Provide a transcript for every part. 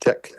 Check.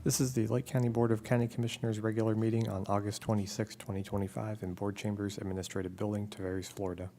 This is the Lake County Board of County Commissioners regular meeting on August 26, 2025 in Board Chambers, Administrative Building, Tavares, Florida.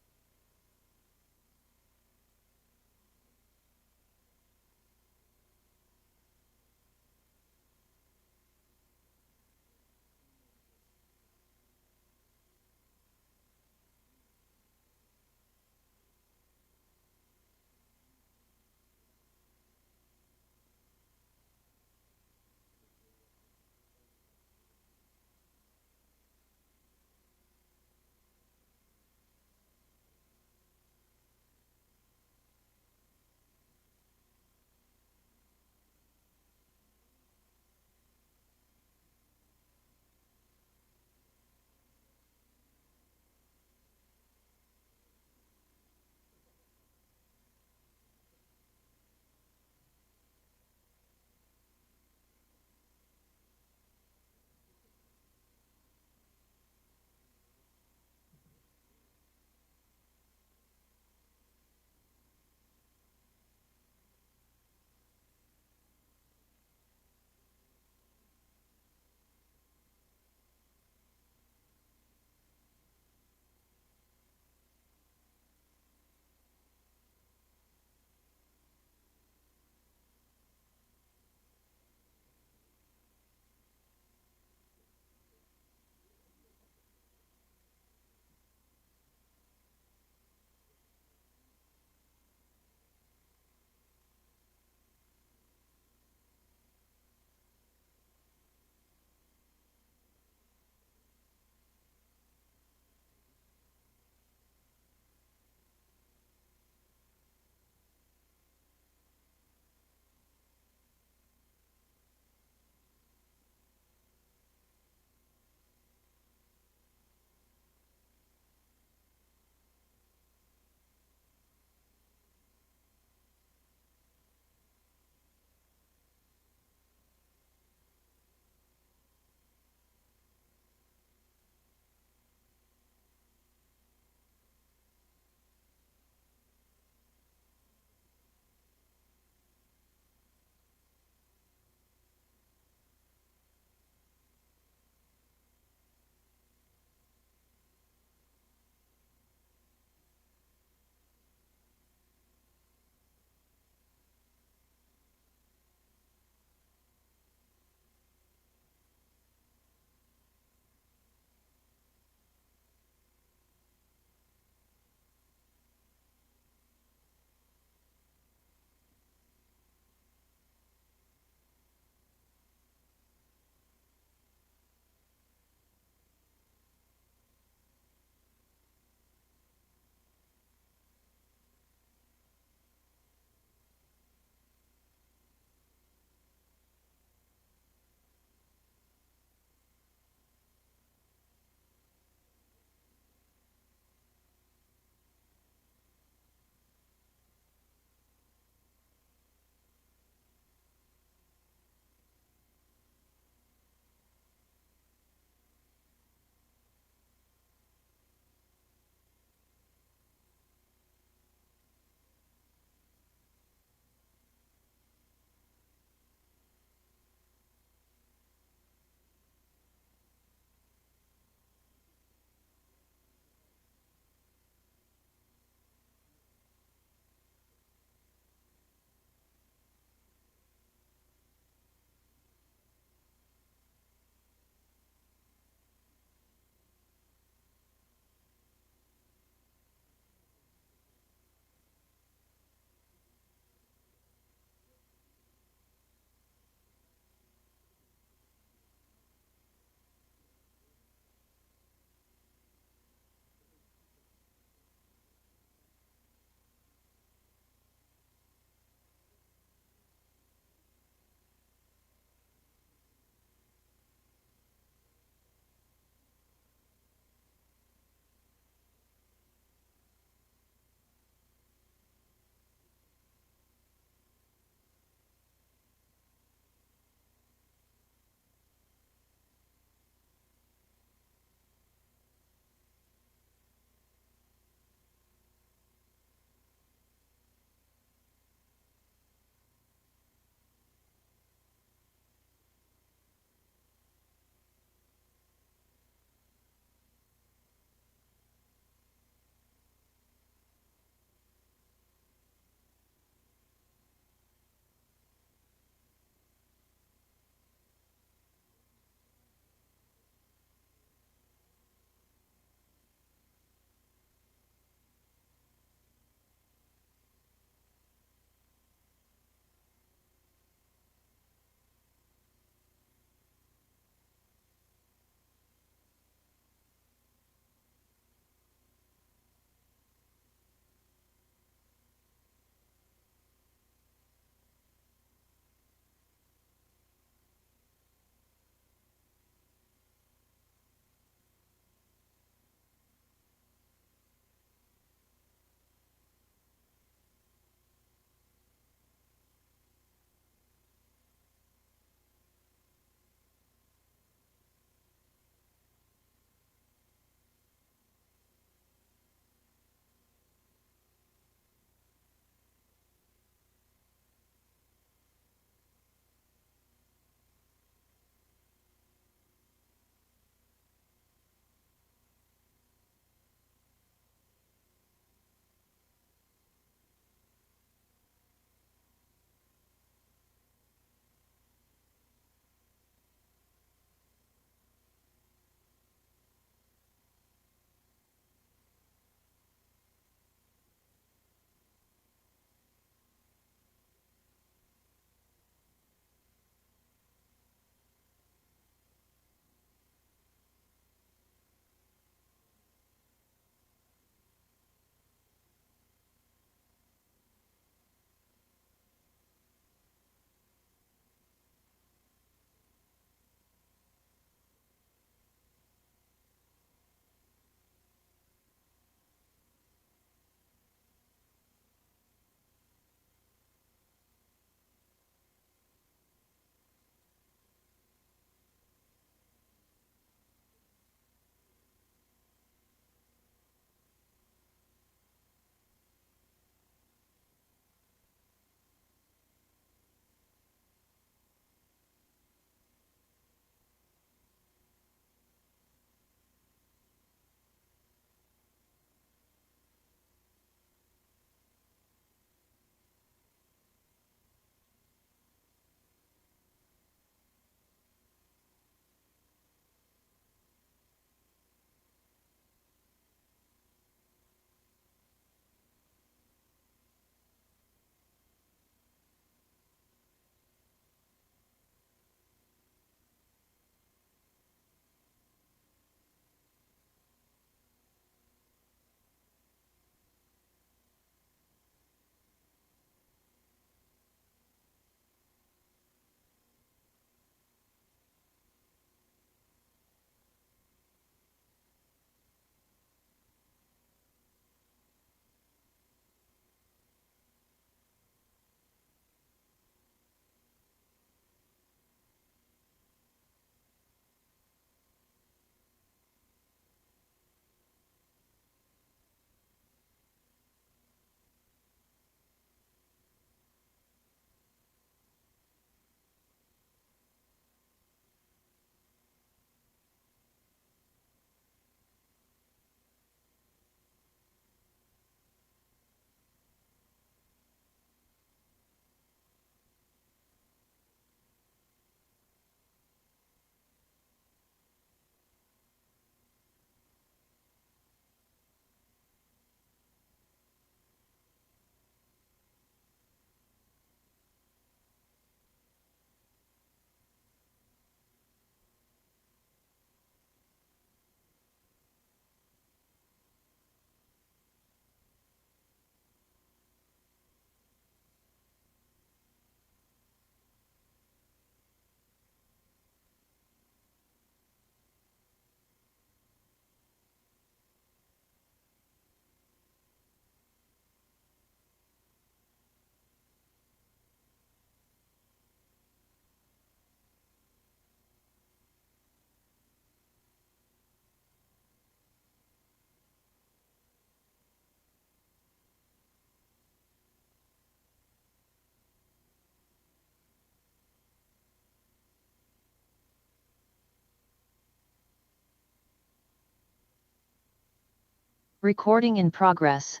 Recording in progress.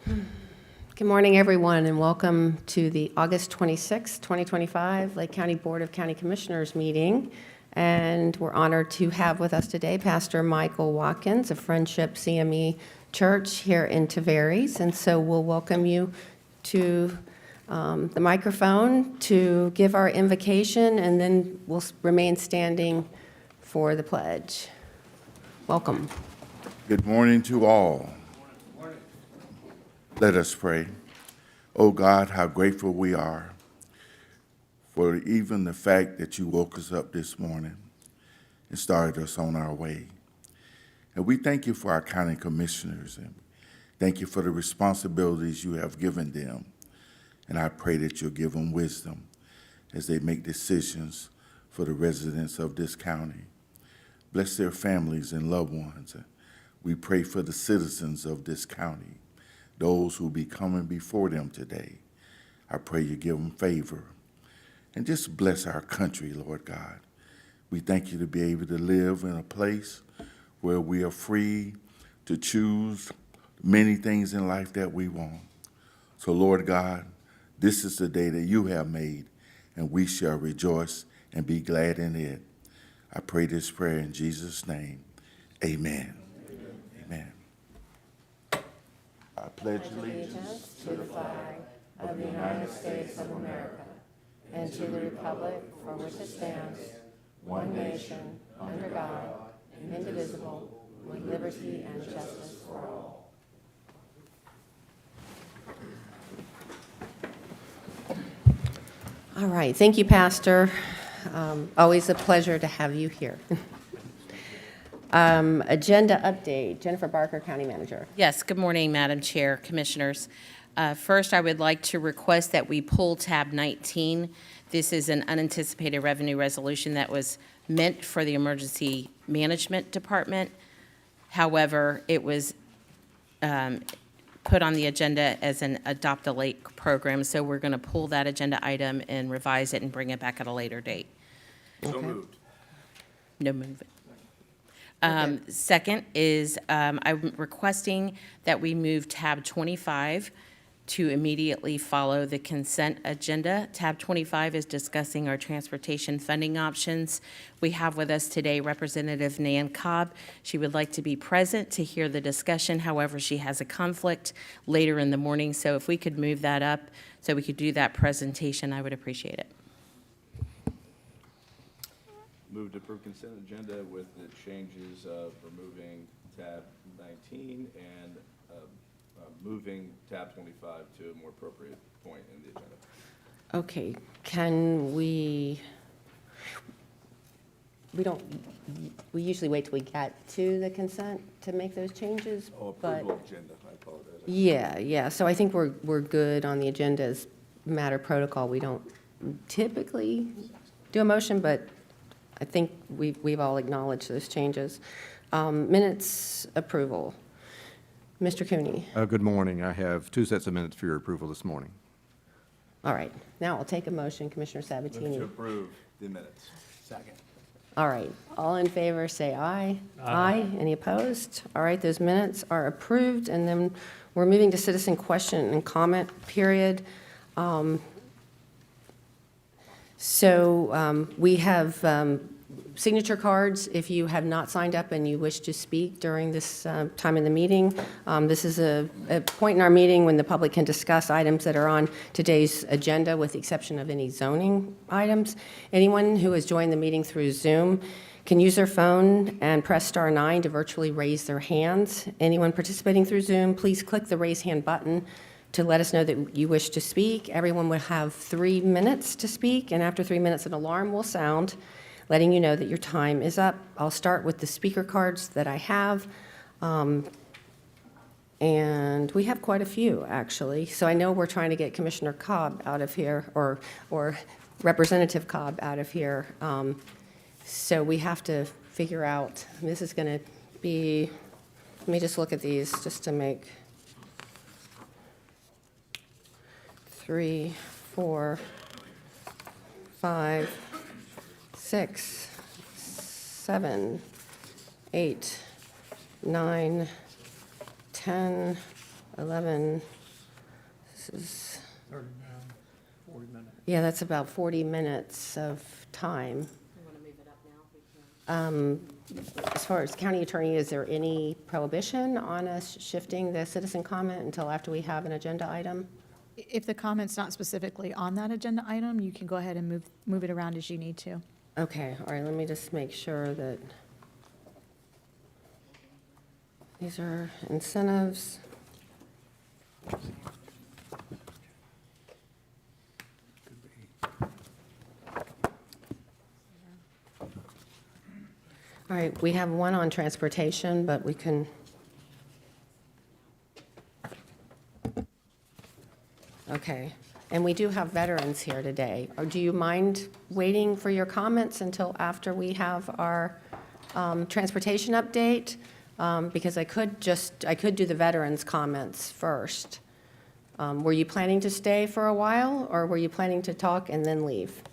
Good morning, everyone, and welcome to the August 26, 2025 Lake County Board of County Commissioners meeting. And we're honored to have with us today Pastor Michael Watkins of Friendship CME Church here in Tavares. And so we'll welcome you to the microphone to give our invocation, and then we'll remain standing for the pledge. Welcome. Good morning to all. Let us pray. Oh God, how grateful we are for even the fact that you woke us up this morning and started us on our way. And we thank you for our county commissioners, and thank you for the responsibilities you have given them. And I pray that you'll give them wisdom as they make decisions for the residents of this county. Bless their families and loved ones. We pray for the citizens of this county, those who will be coming before them today. I pray you give them favor. And just bless our country, Lord God. We thank you to be able to live in a place where we are free to choose many things in life that we want. So, Lord God, this is the day that you have made, and we shall rejoice and be glad in it. I pray this prayer in Jesus' name. Amen. Amen. I pledge allegiance To the flag of the United States of America and to the republic for which it stands, one nation, under God, indivisible, with liberty and justice for all. All right, thank you, Pastor. Always a pleasure to have you here. Agenda update, Jennifer Barker, County Manager. Yes, good morning, Madam Chair, Commissioners. First, I would like to request that we pull tab 19. This is an unanticipated revenue resolution that was meant for the Emergency Management Department. However, it was put on the agenda as an Adopt a Lake program, so we're going to pull that agenda item and revise it and bring it back at a later date. So moved. No movement. Second is I'm requesting that we move tab 25 to immediately follow the consent agenda. Tab 25 is discussing our transportation funding options. We have with us today Representative Nan Cobb. She would like to be present to hear the discussion. However, she has a conflict later in the morning. So if we could move that up so we could do that presentation, I would appreciate it. Move to approve consent agenda with the changes of removing tab 19 and moving tab 25 to a more appropriate point in the agenda. Okay, can we usually wait till we get to the consent to make those changes? Oh, but approval agenda, I apologize. Yeah, so I think we're good on the agenda as matter of protocol. We don't typically do a motion, but I think we've all acknowledged those changes. Minutes approval. Mr. Cooney. Good morning. I have two sets of minutes for your approval this morning. All right, now I'll take a motion, Commissioner Move Sabatini. to approve the minutes. Second. All right, all in favor, say aye. Aye. Any opposed? All right, those minutes are approved, and then we're moving to citizen question and comment period. We have signature cards. If you have not signed up and you wish to speak during this time in the meeting, this is a point in our meeting when the public can discuss items that are on today's agenda, with the exception of any zoning items. Anyone who has joined the meeting through Zoom can use their phone and press *9 to virtually raise their hands. Anyone participating through Zoom, please click the raise hand button to let us know that you wish to speak. Everyone will have 3 minutes to speak, and after 3 minutes, an alarm will sound, letting you know that your time is up. I'll start with the speaker cards that I have, and we have quite a few, actually. So I know we're trying to get Commissioner Cobb out of here, or Representative Cobb out of here. So we have to figure out, this is going to be, let me just look at these just to make 3, 4, 5, 6, 7, 8, 9, 10, 11. This is 40 minutes. Yeah, that's about 40 minutes of time. As far as county attorney, is there any prohibition on us shifting the citizen comment until after we have an agenda item? If the comment's not specifically on that agenda item, you can go ahead and move it around as you need to. Okay, all right, let me just make sure that these are incentives. All right, we have one on transportation, but we can. Okay, and we do have veterans here today. Or do you mind waiting for your comments until after we have our transportation update? Because I could do the veterans' comments first. Were you planning to stay for a while, or were you planning to talk and then leave?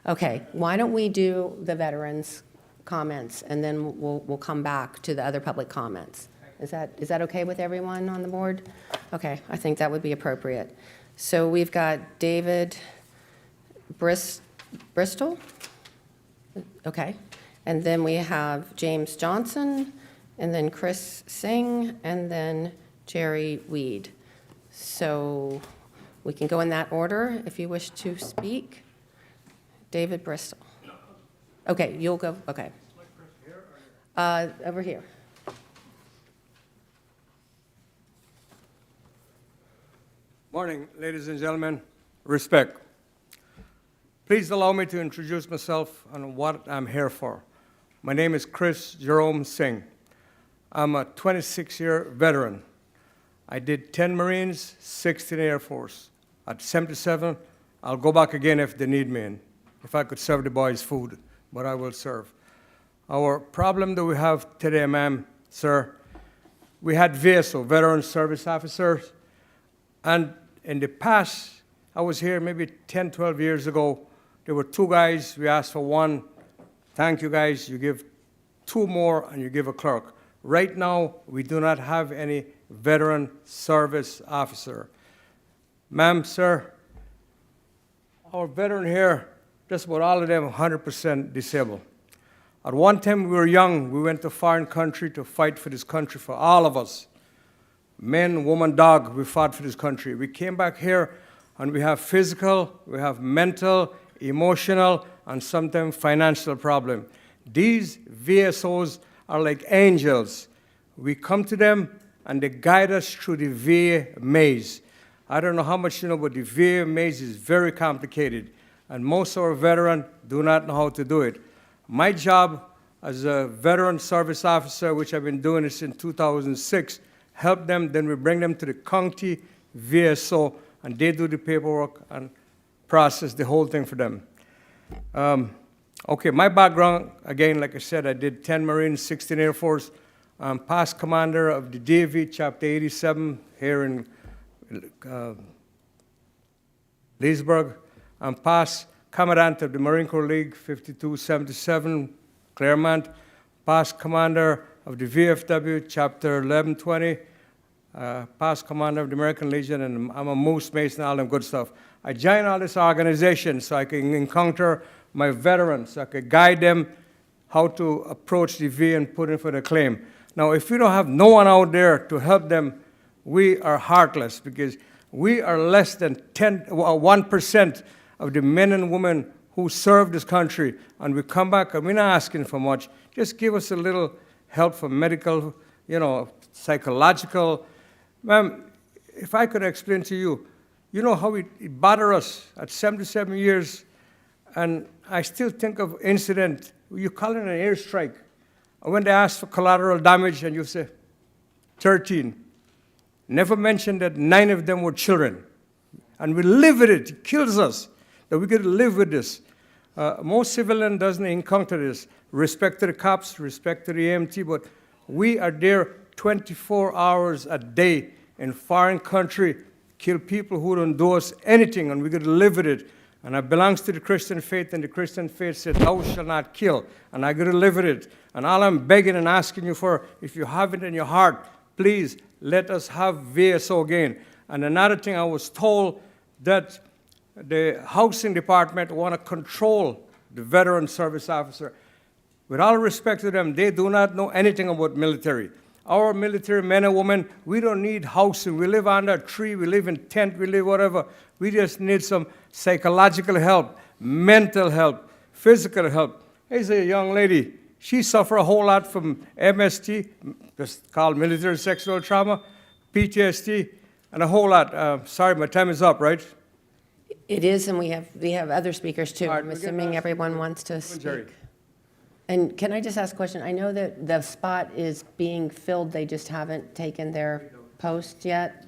Okay, why don't we do the veterans' comments, and then we'll come back to the other public comments. Is that okay with everyone on the board? Okay, I think that would be appropriate. So we've got David Bristol. Okay, and then we have James Johnson, and then Chris Singh, and then Jerry Weed. So we can go in that order if you wish to speak. David Bristol. Okay, you'll go, okay. Over here. Morning, ladies and gentlemen. Respect. Please allow me to introduce myself and what I'm here for. My name is Chris Jerome Singh. I'm a 26-year veteran. I did 10 Marines, 16 Air Force. At 77, I'll go back again if they need me, and if I could serve the boys food, but I will serve. Our problem that we have today, ma'am, sir, we had VSO, Veteran Service Officers, and in the past, I was here maybe 10, 12 years ago, there were 2 guys, we asked for 1. Thank you guys, you give 2 more and you give a clerk. Right now, we do not have any Veteran Service Officer. Ma'am, sir, our veteran here, just about all of them 100% disabled. At one time we were young, we went to foreign country to fight for this country, for all of us. Men, woman, dog, we fought for this country. We came back here and we have physical, we have mental, emotional, and sometimes financial problem. These VSOs are like angels. We come to them and they guide us through the VA maze. I don't know how much you know, but the VA maze is very complicated, and most of our veterans do not know how to do it. My job as a veteran service officer, which I've been doing it since 2006, help them, then we bring them to the county VSO, and they do the paperwork and process the whole thing for them. Okay, my background, again, like I said, I did 10 Marines, 16 Air Force. I'm past commander of the DAV, Chapter 87, here in Leesburg. I'm past commandant of the Marine Corps League, 5277, Claremont. Past commander of the VFW, Chapter 1120. Past commander of the American Legion, and I'm a Moose Mason, all them good stuff. I joined all this organization so I can encounter my veterans, so I could guide them how to approach the VA and put in for the claim. Now, if we don't have no one out there to help them, we are heartless, because we are less than 1% of the men and women who serve this country, and we come back and we're not asking for much. Just give us a little help for medical, psychological. Ma'am, if I could explain to you, you know how it bothers us at 77 years, and I still think of incident, you call it an airstrike, and when they ask for collateral damage and you say 13, never mention that 9 of them were children. And we live with it. It kills us that we got to live with this. Most civilian doesn't encounter this. Respect to the cops, respect to the EMT, but we are there 24 hours a day in foreign country, kill people who don't do us anything, and we got to live with it. And I belongs to the Christian faith, and the Christian faith said, thou shalt not kill, and I got to live with it. And all I'm begging and asking you for, if you have it in your heart, please let us have VSO again. And another thing, I was told that the housing department want to control the veteran service officer. With all respect to them, they do not know anything about military. Our military men and women, we don't need housing. We live under a tree, we live in tent, we live whatever. We just need some psychological help, mental help, physical help. Here's a young lady. She suffered a whole lot from MST, just called military sexual trauma, PTSD, and a whole lot. Sorry, my time is up, right? It is, and we have other speakers too. All right, I'm we're gonna assuming ask- everyone wants to Jerry. speak. And can I just ask a question? I know that the spot is being filled, they just haven't taken their post yet?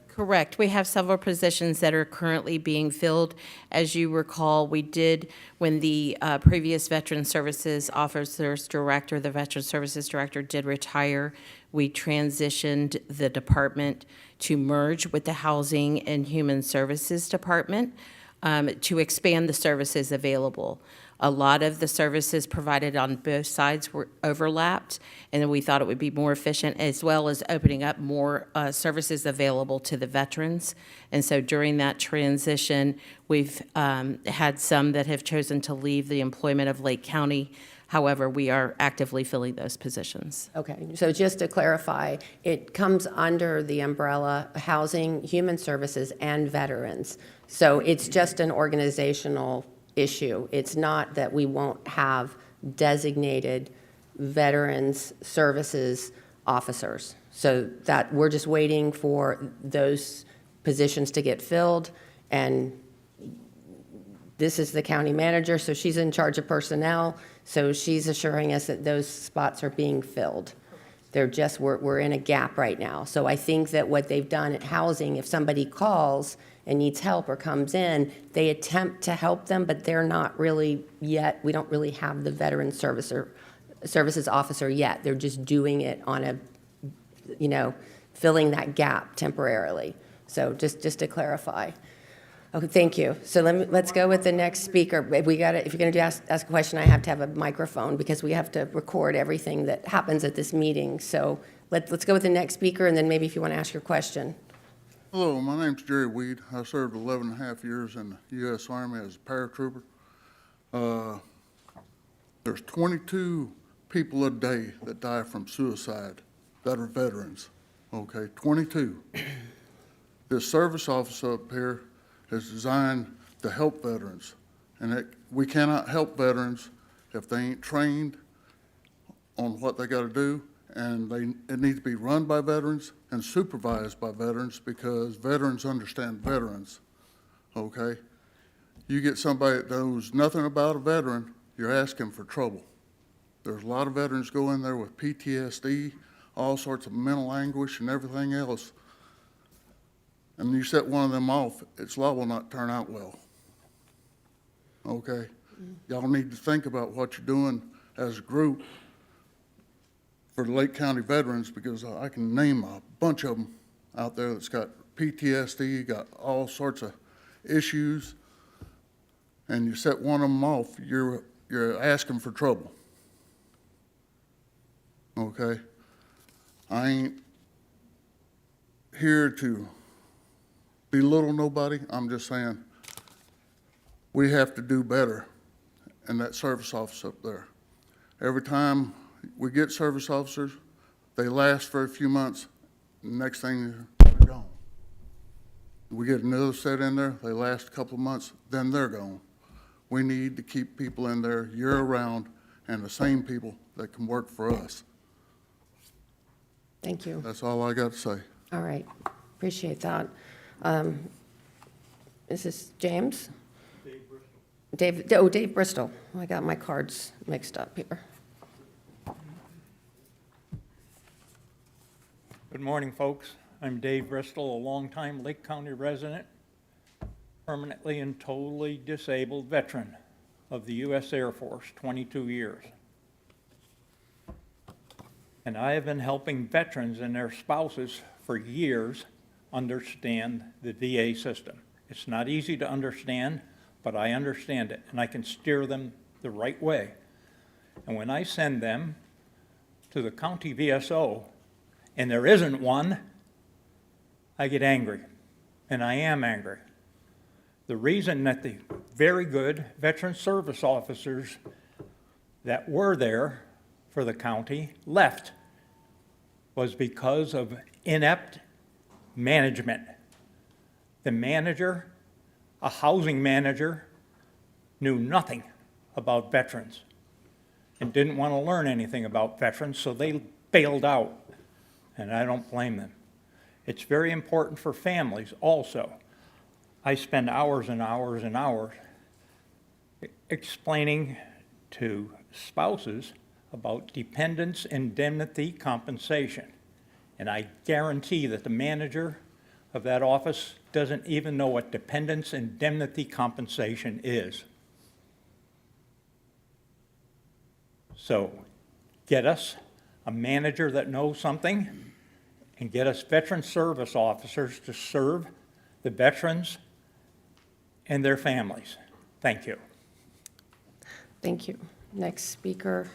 Correct. We have several positions that are currently being filled. As you recall, we did, when the previous Veteran Services Officers Director, the Veteran Services Director did retire, we transitioned the department to merge with the Housing and Human Services Department to expand the services available. A lot of the services provided on both sides were overlapped, and then we thought it would be more efficient, as well as opening up more services available to the veterans. And so during that transition, we've had some that have chosen to leave the employment of Lake County. However, we are actively filling those positions. Okay, so just to clarify, it comes under the umbrella Housing, Human Services, and Veterans. So it's just an organizational issue. It's not that we won't have designated Veterans Services officers. So that, we're just waiting for those positions to get filled, and this is the county manager, so she's in charge of personnel, so she's assuring us that those spots are being filled. They're just, we're in a gap right now. So I think that what they've done at housing, if somebody calls and needs help or comes in, they attempt to help them, but they're not really yet, we don't really have the veteran services officer yet. They're just doing it on a, filling that gap temporarily. So just to clarify. Okay, thank you. So let's go with the next speaker. If you're going to ask a question, I have to have a microphone because we have to record everything that happens at this meeting. So let's go with the next speaker, and then maybe if you want to ask your question. Hello, my name's Jerry Weed. I served 11 and a half years in the U.S. Army as a paratrooper. There's 22 people a day that die from suicide that are veterans, okay, 22. This service office up here is designed to help veterans, and we cannot help veterans if they ain't trained on what they got to do, and it needs to be run by veterans and supervised by veterans because veterans understand veterans, okay? You get somebody that knows nothing about a veteran, you're asking for trouble. There's a lot of veterans go in there with PTSD, all sorts of mental anguish and everything else, and you set one of them off, its law will not turn out well, okay? Y'all need to think about what you're doing as a group for the Lake County veterans, because I can name a bunch of them out there that's got PTSD, got all sorts of issues, and you set one of them off, you're asking for trouble. Okay? I ain't here to belittle nobody. I'm just saying we have to do better in that service office up there. Every time we get service officers, they last for a few months, next thing they're gone. We get another set in there, they last a couple of months, then they're gone. We need to keep people in there year-round and the same people that can work for us. Thank you. That's all I got to say. All right, appreciate that. Is this James? Dave Bristol. I got my cards mixed up here. Good morning, folks. I'm Dave Bristol, a longtime Lake County resident, permanently and totally disabled veteran of the U.S. Air Force, 22 years. And I have been helping veterans and their spouses for years understand the VA system. It's not easy to understand, but I understand it, and I can steer them the right way. And when I send them to the county VSO, and there isn't one, I get angry, and I am angry. The reason that the very good veteran service officers that were there for the county left was because of inept management. The manager, a housing manager, knew nothing about veterans and didn't want to learn anything about veterans, so they bailed out, and I don't blame them. It's very important for families also. I spend hours and hours and hours explaining to spouses about dependents indemnity compensation. And I guarantee that the manager of that office doesn't even know what dependents indemnity compensation is. So get us a manager that knows something and get us veteran service officers to serve the veterans and their families. Thank you. Thank you. Next speaker.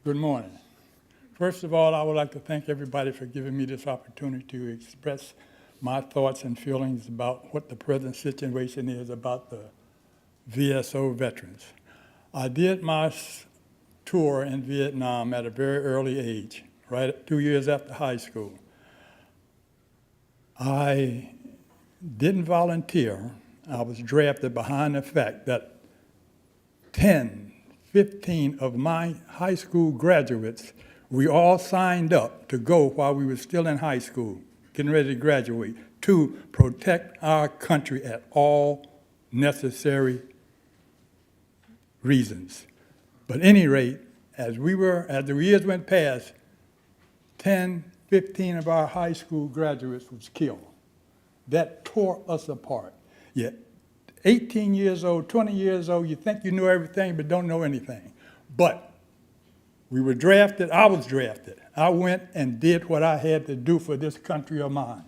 Good morning. First of all, I would like to thank everybody for giving me this opportunity to express my thoughts and feelings about what the present situation is about the VSO veterans. I did my tour in Vietnam at a very early age, right 2 years after high school. I didn't volunteer. I was drafted behind the fact that 15 of my high school graduates, we all signed up to go while we were still in high school, getting ready to graduate, to protect our country at all necessary reasons. But at any rate, as the years went past, 15 of our high school graduates was killed. That tore us apart. Yet 18 years old, 20 years old, you think you know everything but don't know anything. But we were drafted, I was drafted. I went and did what I had to do for this country of mine.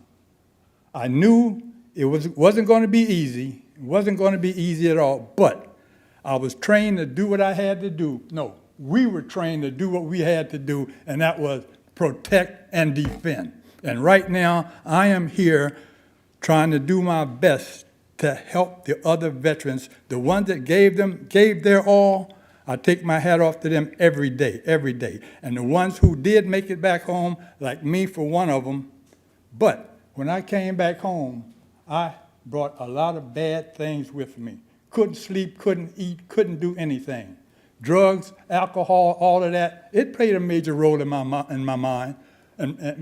I knew it wasn't going to be easy. It wasn't going to be easy at all, but I was trained to do what I had to do. No, we were trained to do what we had to do, and that was protect and defend. And right now, I am here trying to do my best to help the other veterans, the ones that gave their all. I take my hat off to them every day. And the ones who did make it back home, like me for one of them, but when I came back home, I brought a lot of bad things with me. Couldn't sleep, couldn't eat, couldn't do anything. Drugs, alcohol, all of that, it played a major role in my mind,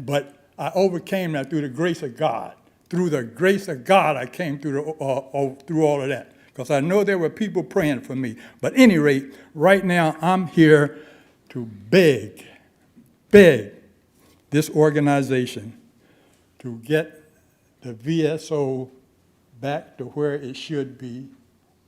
but I overcame that through the grace of God. Through the grace of God, I came through all of that, because I know there were people praying for me. But at any rate, right now, I'm here to beg this organization to get the VSO back to where it should be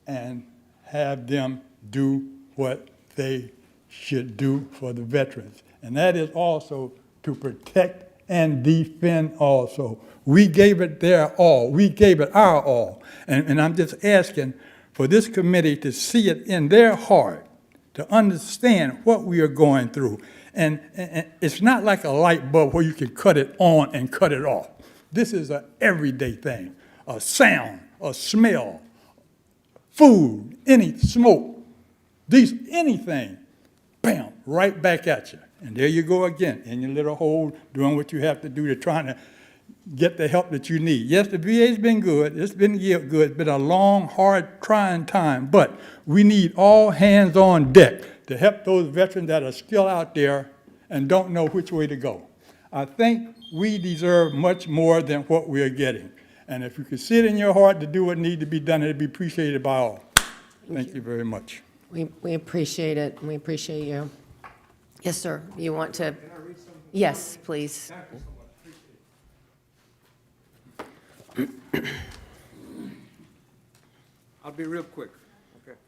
and have them do what they should do for the veterans. And that is also to protect and defend also. We gave it their all. We gave it our all. And I'm just asking for this committee to see it in their heart, to understand what we are going through. And it's not like a light bulb where you can cut it on and cut it off. This is an everyday thing. A sound, a smell, food, any smoke, anything, bam, right back at you. And there you go again, in your little hole, doing what you have to do to try to get the help that you need. Yes, the VA's been good. It's been good. It's been a long, hard, trying time. But we need all hands on deck to help those veterans that are still out there and don't know which way to go. I think we deserve much more than what we are getting. And if you could see it in your heart to do what needs to be done, it'd be appreciated by all. Thank you very much. We appreciate it, and we appreciate you. Yes, sir. You want to? Yes, please. I'll be real quick, okay?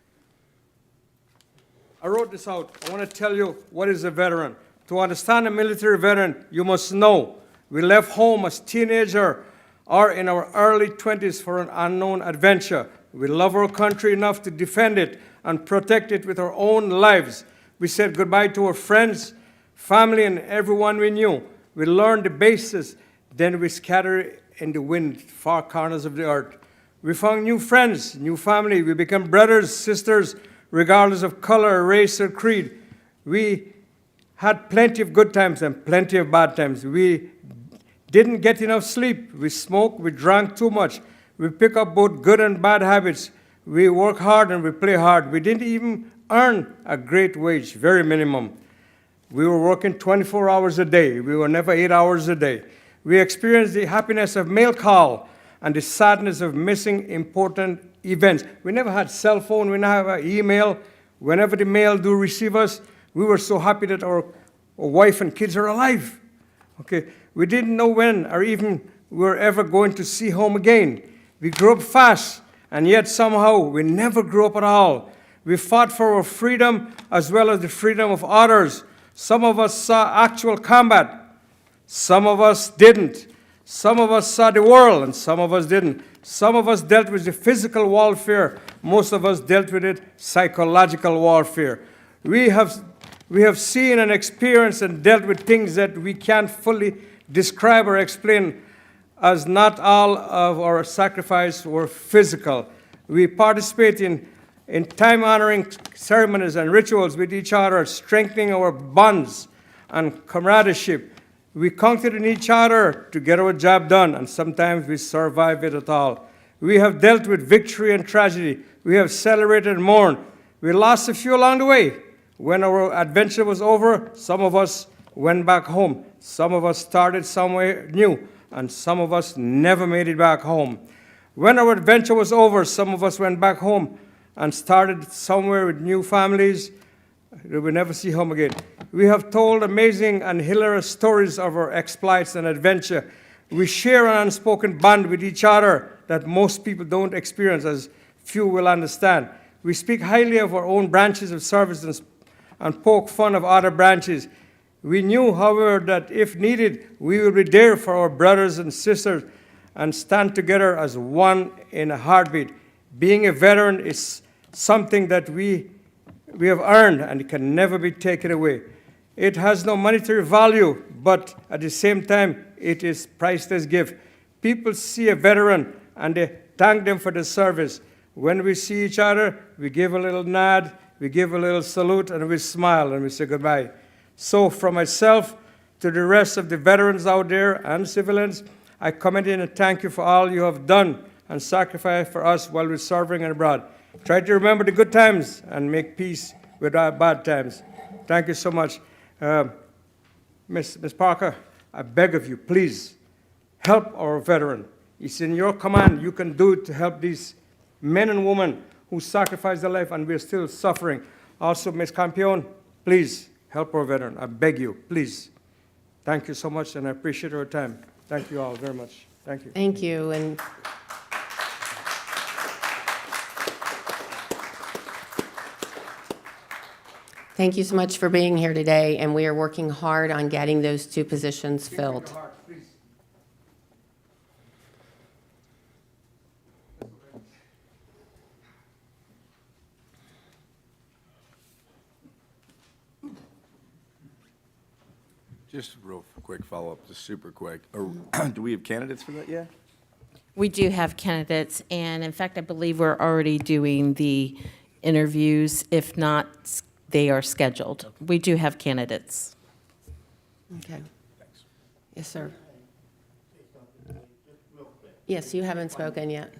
I wrote this out. I want to tell you what is a veteran. To understand a military veteran, you must know we left home as teenager or in our early 20s for an unknown adventure. We love our country enough to defend it and protect it with our own lives. We said goodbye to our friends, family, and everyone we knew. We learned the basis, then we scattered in the wind, far corners of the earth. We found new friends, new family. We became brothers, sisters, regardless of color, race, or creed. We had plenty of good times and plenty of bad times. We didn't get enough sleep. We smoked, we drank too much. We pick up both good and bad habits. We work hard and we play hard. We didn't even earn a great wage, very minimum. We were working 24 hours a day. We were never 8 hours a day. We experienced the happiness of mail call and the sadness of missing important events. We never had cell phone, we never had email. Whenever the mail do receive us, we were so happy that our wife and kids are alive. Okay, we didn't know when or even we were ever going to see home again. We grew up fast, and yet somehow we never grew up at all. We fought for our freedom as well as the freedom of others. Some of us saw actual combat. Some of us didn't. Some of us saw the world, and some of us didn't. Some of us dealt with the physical warfare. Most of us dealt with it, psychological warfare. We have seen and experienced and dealt with things that we can't fully describe or explain, as not all of our sacrifice were physical. We participate in time-honoring ceremonies and rituals with each other, strengthening our bonds and camaraderie. We counted on each other to get our job done, and sometimes we survive it at all. We have dealt with victory and tragedy. We have celebrated and mourned. We lost a few along the way. When our adventure was over, some of us went back home. Some of us started somewhere new, and some of us never made it back home. When our adventure was over, some of us went back home and started somewhere with new families that we never see home again. We have told amazing and hilarious stories of our exploits and adventure. We share an unspoken bond with each other that most people don't experience, as few will understand. We speak highly of our own branches of service and poke fun of other branches. We knew, however, that if needed, we will be there for our brothers and sisters and stand together as one in a heartbeat. Being a veteran is something that we have earned and it can never be taken away. It has no monetary value, but at the same time, it is priceless gift. People see a veteran and they thank them for the service. When we see each other, we give a little nod, we give a little salute, and we smile and we say goodbye. So from myself to the rest of the veterans out there and civilians, I commend in and thank you for all you have done and sacrificed for us while we're serving abroad. Try to remember the good times and make peace with our bad times. Thank you so much. Ms. Parker, I beg of you, please, help our veteran. It's in your command. You can do it to help these men and women who sacrificed their life and we're still suffering. Also, Ms. Campion, please help our veteran. I beg you, please. Thank you so much, and I appreciate your time. Thank you all very much. Thank you. Thank you. And thank you so much for being here today, and we are working hard on getting those two positions filled. Just a real quick follow-up, just super quick. Do we have candidates for that yet? We do have candidates, and in fact, I believe we're already doing the interviews. If not, they are scheduled. We do have candidates. Okay. Yes, sir. Yes, you haven't spoken yet.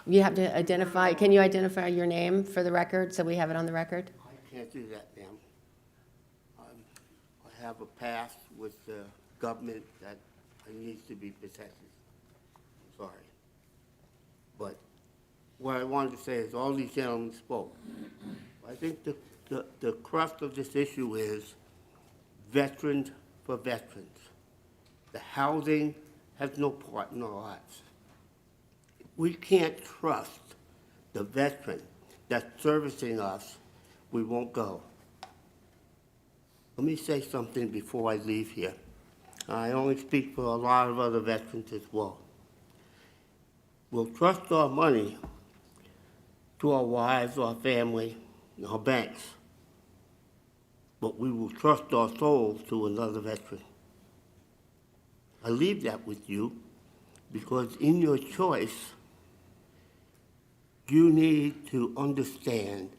You have to identify, can you identify your name for the record, so we have it on the record? I can't do that, ma'am. I have a past with the government that needs to be protected. Sorry. But what I wanted to say is all these gentlemen spoke. I think the crux of this issue is veterans for veterans. The housing has no part in our lives. We can't trust the veteran that's servicing us, we won't go. Let me say something before I leave here. I only speak for a lot of other veterans as well. We'll trust our money to our wives, our family, and our banks, but we will trust our souls to another veteran. I leave that with you because in your choice, you need to understand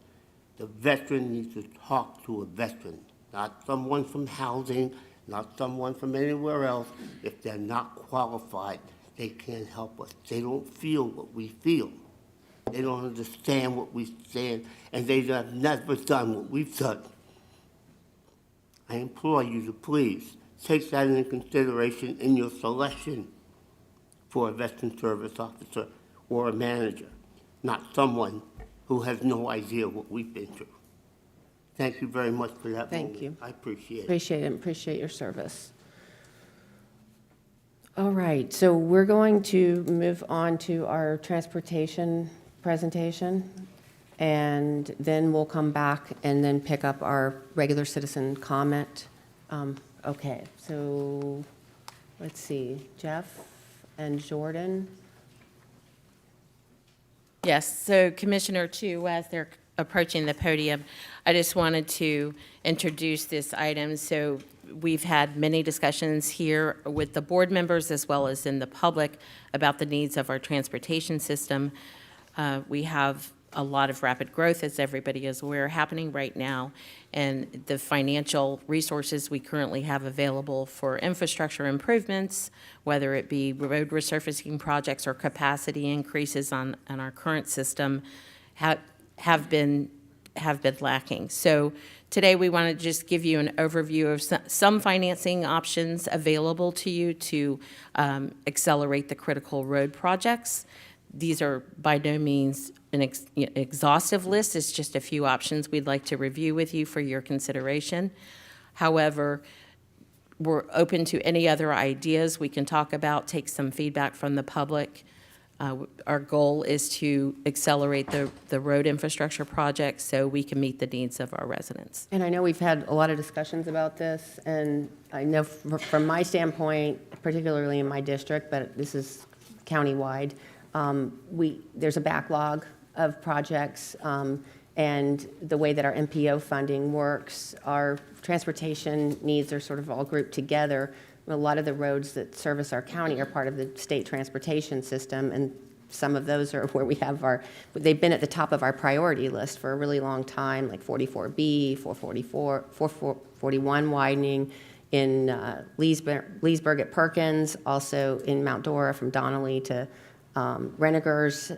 the veteran needs to talk to a veteran, not someone from housing, not someone from anywhere else. If they're not qualified, they can't help us. They don't feel what we feel. They don't understand what we stand, and they have never done what we've done. I implore you to please take that into consideration in your selection for a veteran service officer or a manager, not someone who has no idea what we've been through. Thank you very much for that moment. Thank you. I appreciate it. Appreciate it, appreciate your service. All right, so we're going to move on to our transportation presentation, and then we'll come back and then pick up our regular citizen comment. Okay, so let's see, Jeff and Jordan. Yes, so Commissioner Chu, as they're approaching the podium, I just wanted to introduce this item. So we've had many discussions here with the board members as well as in the public about the needs of our transportation system. We have a lot of rapid growth, as everybody is aware, happening right now, and the financial resources we currently have available for infrastructure improvements, whether it be road resurfacing projects or capacity increases on our current system, have been lacking. So today we want to just give you an overview of some financing options available to you to accelerate the critical road projects. These are by no means an exhaustive list. It's just a few options we'd like to review with you for your consideration. However, we're open to any other ideas we can talk about, take some feedback from the public. Our goal is to accelerate the road infrastructure projects so we can meet the needs of our residents. And I know we've had a lot of discussions about this, and I know from my standpoint, particularly in my district, but this is countywide, there's a backlog of projects, and the way that our MPO funding works, our transportation needs are sort of all grouped together. A lot of the roads that service our county are part of the state transportation system, and some of those are where we have they've been at the top of our priority list for a really long time, like 44B, 444, 441 widening in Leesburg at Perkins, also in Mount Dora from Donnelly to Renegers,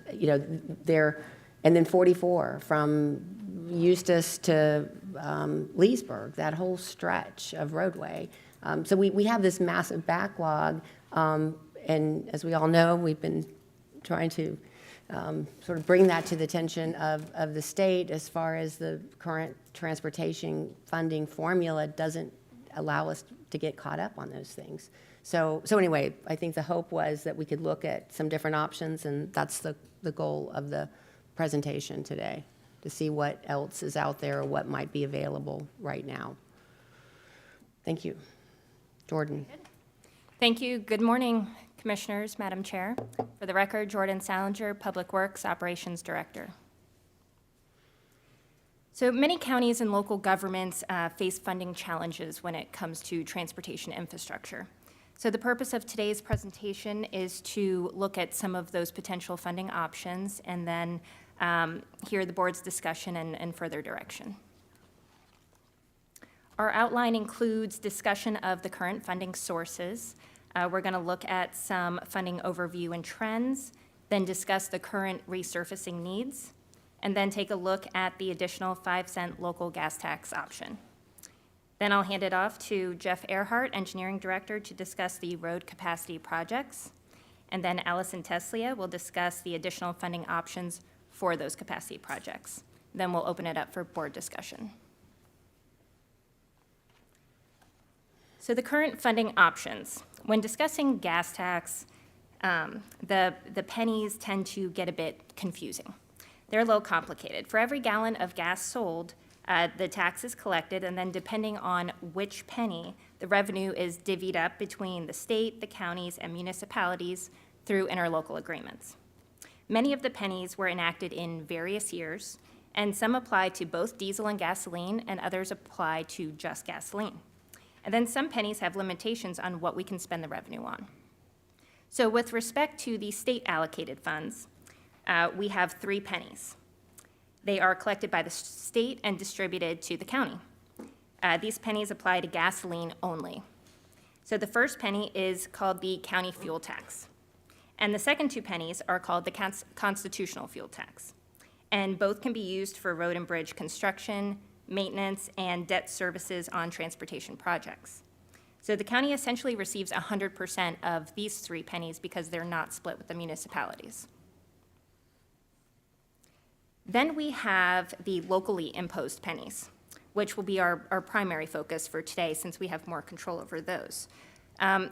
and then 44 from Eustis to Leesburg, that whole stretch of roadway. So we have this massive backlog, and as we all know, we've been trying to sort of bring that to the attention of the state as far as the current transportation funding formula doesn't allow us to get caught up on those things. So anyway, I think the hope was that we could look at some different options, and that's the goal of the presentation today, to see what else is out there or what might be available right now. Thank you. Jordan. Thank you. Good morning, Commissioners, Madam Chair. For the record, Jordan Salinger, Public Works Operations Director. So many counties and local governments face funding challenges when it comes to transportation infrastructure. So the purpose of today's presentation is to look at some of those potential funding options and then hear the board's discussion and further direction. Our outline includes discussion of the current funding sources. We're going to look at some funding overview and trends, then discuss the current resurfacing needs, and then take a look at the additional 5-cent local gas tax option. Then I'll hand it off to Jeff Earhart, Engineering Director, to discuss the road capacity projects. And then Allison Teslia will discuss the additional funding options for those capacity projects. Then we'll open it up for board discussion. So the current funding options. When discussing gas tax, the pennies tend to get a bit confusing. They're a little complicated. For every gallon of gas sold, the tax is collected, and then depending on which penny, the revenue is divvied up between the state, the counties, and municipalities through interlocal agreements. Many of the pennies were enacted in various years, and some apply to both diesel and gasoline, and others apply to just gasoline. And then some pennies have limitations on what we can spend the revenue on. So with respect to the state allocated funds, we have 3 pennies. They are collected by the state and distributed to the county. These pennies apply to gasoline only. So the first penny is called the county fuel tax. And the second 2 pennies are called the constitutional fuel tax. And both can be used for road and bridge construction, maintenance, and debt services on transportation projects. So the county essentially receives 100% of these 3 pennies because they're not split with the municipalities. Then we have the locally imposed pennies, which will be our primary focus for today since we have more control over those.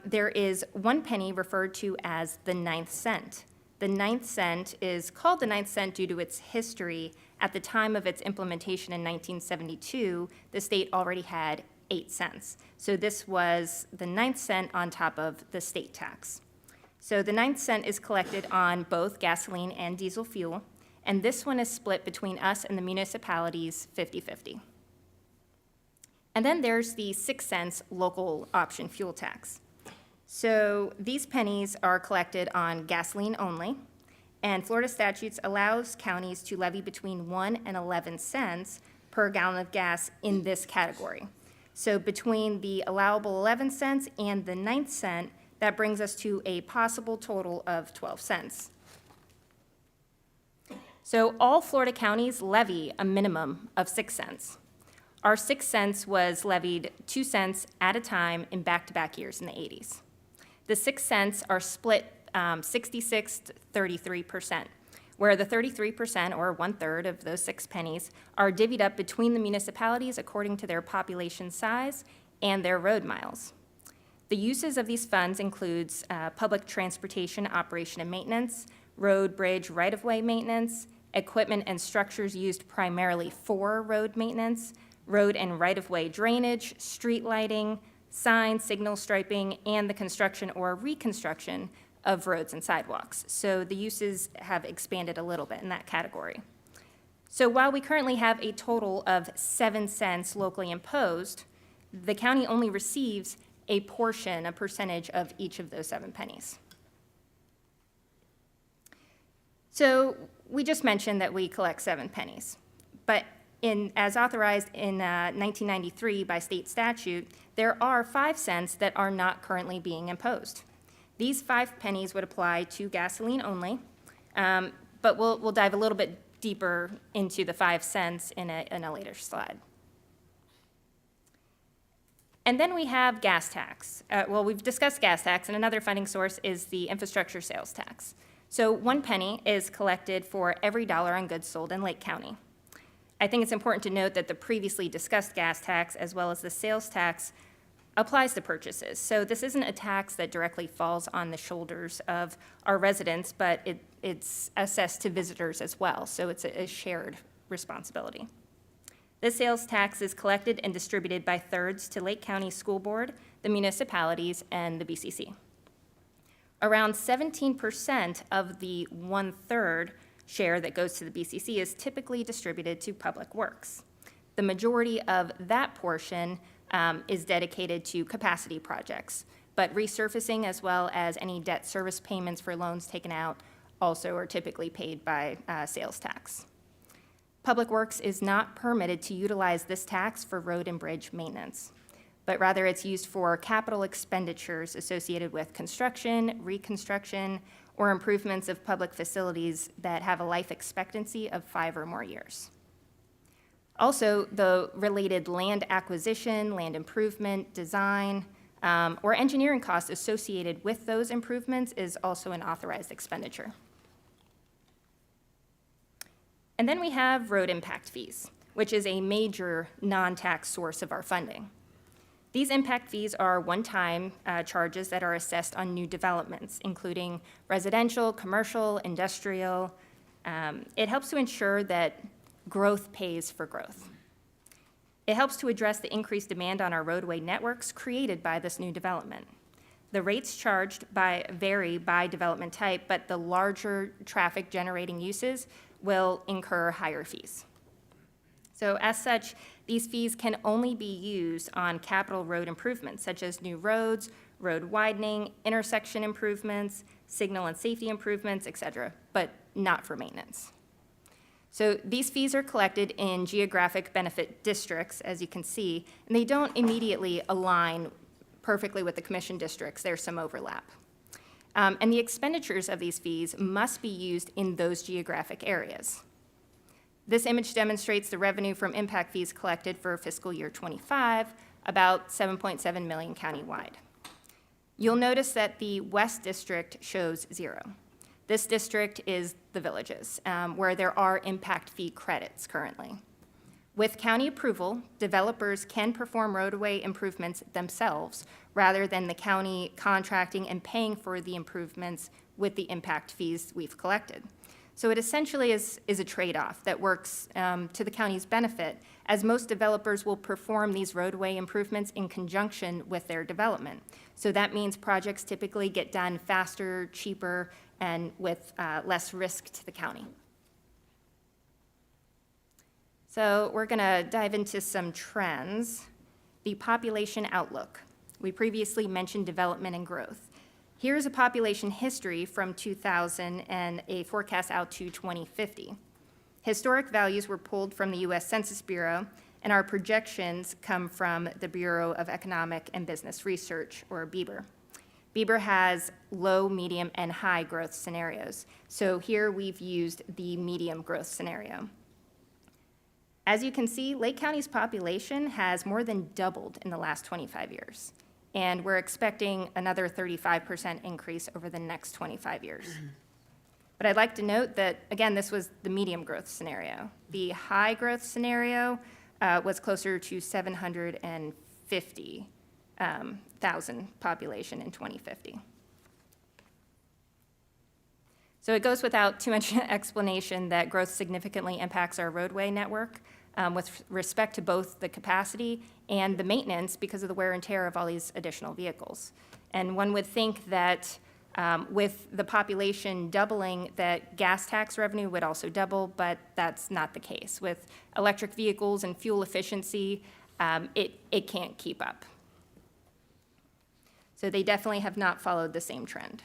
There is 1 penny referred to as the 9th cent. The 9th cent is called the 9th cent due to its history. At the time of its implementation in 1972, the state already had 8 cents. So this was the 9th cent on top of the state tax. So the 9th cent is collected on both gasoline and diesel fuel, and this one is split between us and the municipalities 50-50. And then there's the 6 cents local option fuel tax. So these pennies are collected on gasoline only, and Florida statutes allows counties to levy between 1 and 11 cents per gallon of gas in this category. So between the allowable 11 cents and the 9th cent, that brings us to a possible total of 12 cents. So all Florida counties levy a minimum of 6 cents. Our 6 cents was levied 2 cents at a time in back-to-back years in the 80s. The 6 cents are split 66 to 33%, where the 33%, or 1/3 of those 6 pennies, are divvied up between the municipalities according to their population size and their road miles. The uses of these funds includes public transportation operation and maintenance, road, bridge, right-of-way maintenance, equipment and structures used primarily for road maintenance, road and right-of-way drainage, street lighting, sign, signal striping, and the construction or reconstruction of roads and sidewalks. So the uses have expanded a little bit in that category. So while we currently have a total of 7 cents locally imposed, the county only receives a portion, a percentage of each of those 7 pennies. So we just mentioned that we collect 7 pennies, but as authorized in 1993 by state statute, there are 5 cents that are not currently being imposed. These 5 pennies would apply to gasoline only, but we'll dive a little bit deeper into the 5 cents in a later slide. And then we have gas tax. Well, we've discussed gas tax, and another funding source is the infrastructure sales tax. So 1 penny is collected for every dollar on goods sold in Lake County. I think it's important to note that the previously discussed gas tax, as well as the sales tax, applies to purchases. So this isn't a tax that directly falls on the shoulders of our residents, but it's assessed to visitors as well. So it's a shared responsibility. This sales tax is collected and distributed by thirds to Lake County School Board, the municipalities, and the BCC. Around 17% of the 1/3 share that goes to the BCC is typically distributed to Public Works. The majority of that portion is dedicated to capacity projects, but resurfacing as well as any debt service payments for loans taken out also are typically paid by sales tax. Public Works is not permitted to utilize this tax for road and bridge maintenance, but rather it's used for capital expenditures associated with construction, reconstruction, or improvements of public facilities that have a life expectancy of 5 or more years. Also, the related land acquisition, land improvement, design, or engineering costs associated with those improvements is also an authorized expenditure. And then we have road impact fees, which is a major non-tax source of our funding. These impact fees are one-time charges that are assessed on new developments, including residential, commercial, industrial. It helps to ensure that growth pays for growth. It helps to address the increased demand on our roadway networks created by this new development. The rates charged vary by development type, but the larger traffic-generating uses will incur higher fees. So as such, these fees can only be used on capital road improvements, such as new roads, road widening, intersection improvements, signal and safety improvements, et cetera, but not for maintenance. So these fees are collected in geographic benefit districts, as you can see, and they don't immediately align perfectly with the commission districts. There's some overlap. And the expenditures of these fees must be used in those geographic areas. This image demonstrates the revenue from impact fees collected for fiscal year 25, about 7.7 million countywide. You'll notice that the West District shows 0. This district is the villages, where there are impact fee credits currently. With county approval, developers can perform roadway improvements themselves rather than the county contracting and paying for the improvements with the impact fees we've collected. So it essentially is a trade-off that works to the county's benefit, as most developers will perform these roadway improvements in conjunction with their development. So that means projects typically get done faster, cheaper, and with less risk to the county. So we're going to dive into some trends. The population outlook. We previously mentioned development and growth. Here's a population history from 2000 and a forecast out to 2050. Historic values were pulled from the U.S. Census Bureau, and our projections come from the Bureau of Economic and Business Research, or BEBR. BEBR has low, medium, and high growth scenarios. So here we've used the medium growth scenario. As you can see, Lake County's population has more than doubled in the last 25 years. And we're expecting another 35% increase over the next 25 years. But I'd like to note that, again, this was the medium growth scenario. The high growth scenario was closer to 750,000 population in 2050. So it goes without too much explanation that growth significantly impacts our roadway network with respect to both the capacity and the maintenance because of the wear and tear of all these additional vehicles. And one would think that with the population doubling, that gas tax revenue would also double, but that's not the case. With electric vehicles and fuel efficiency, it can't keep up. So they definitely have not followed the same trend.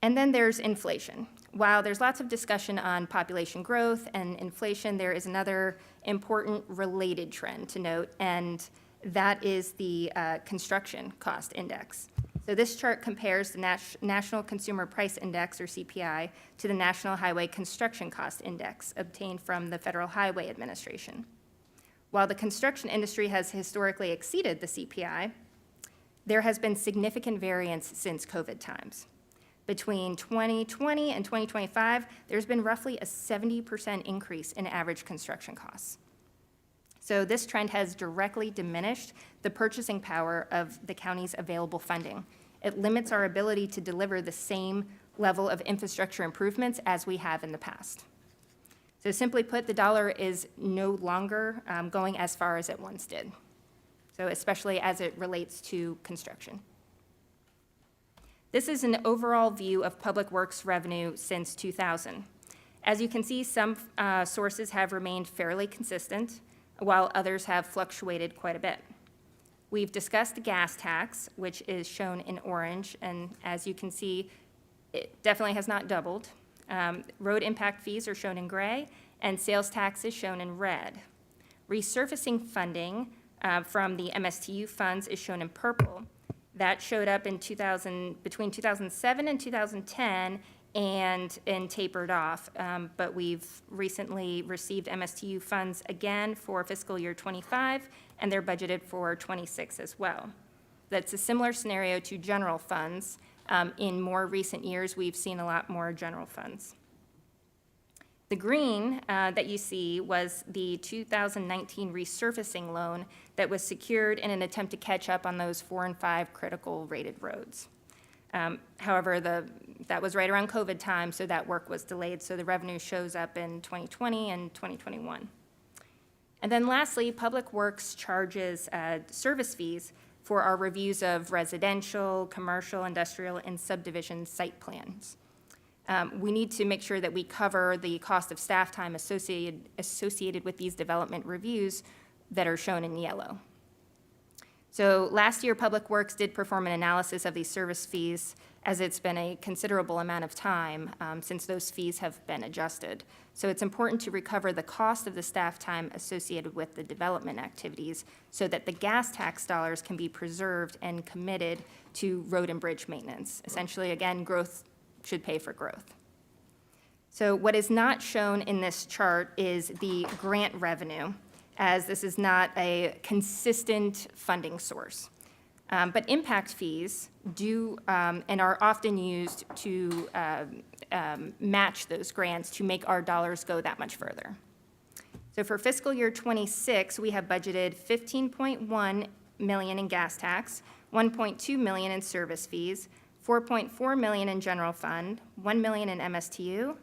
And then there's inflation. While there's lots of discussion on population growth and inflation, there is another important related trend to note, and that is the construction cost index. So this chart compares the National Consumer Price Index, or CPI, to the National Highway Construction Cost Index obtained from the Federal Highway Administration. While the construction industry has historically exceeded the CPI, there has been significant variance since COVID times. Between 2020 and 2025, there's been roughly a 70% increase in average construction costs. So this trend has directly diminished the purchasing power of the county's available funding. It limits our ability to deliver the same level of infrastructure improvements as we have in the past. So simply put, the dollar is no longer going as far as it once did, so especially as it relates to construction. This is an overall view of public works revenue since 2000. As you can see, some sources have remained fairly consistent, while others have fluctuated quite a bit. We've discussed the gas tax, which is shown in orange, and as you can see, it definitely has not doubled. Road impact fees are shown in gray, and sales tax is shown in red. Resurfacing funding from the MSTU funds is shown in purple. That showed up in between 2007 and 2010 and tapered off. But we've recently received MSTU funds again for fiscal year 25, and they're budgeted for 26 as well. That's a similar scenario to general funds. In more recent years, we've seen a lot more general funds. The green that you see was the 2019 resurfacing loan that was secured in an attempt to catch up on those 4 and 5 critical rated roads. However, that was right around COVID time, so that work was delayed, so the revenue shows up in 2020 and 2021. And then lastly, Public Works charges service fees for our reviews of residential, commercial, industrial, and subdivision site plans. We need to make sure that we cover the cost of staff time associated with these development reviews that are shown in yellow. So last year, Public Works did perform an analysis of these service fees, as it's been a considerable amount of time since those fees have been adjusted. So it's important to recover the cost of the staff time associated with the development activities so that the gas tax dollars can be preserved and committed to road and bridge maintenance. Essentially, again, growth should pay for growth. So what is not shown in this chart is the grant revenue, as this is not a consistent funding source. But impact fees do and are often used to match those grants to make our dollars go that much further. So for fiscal year 26, we have budgeted $15.1 million in gas tax, $1.2 million in service fees, $4.4 million in general fund, $1 million in MSTU,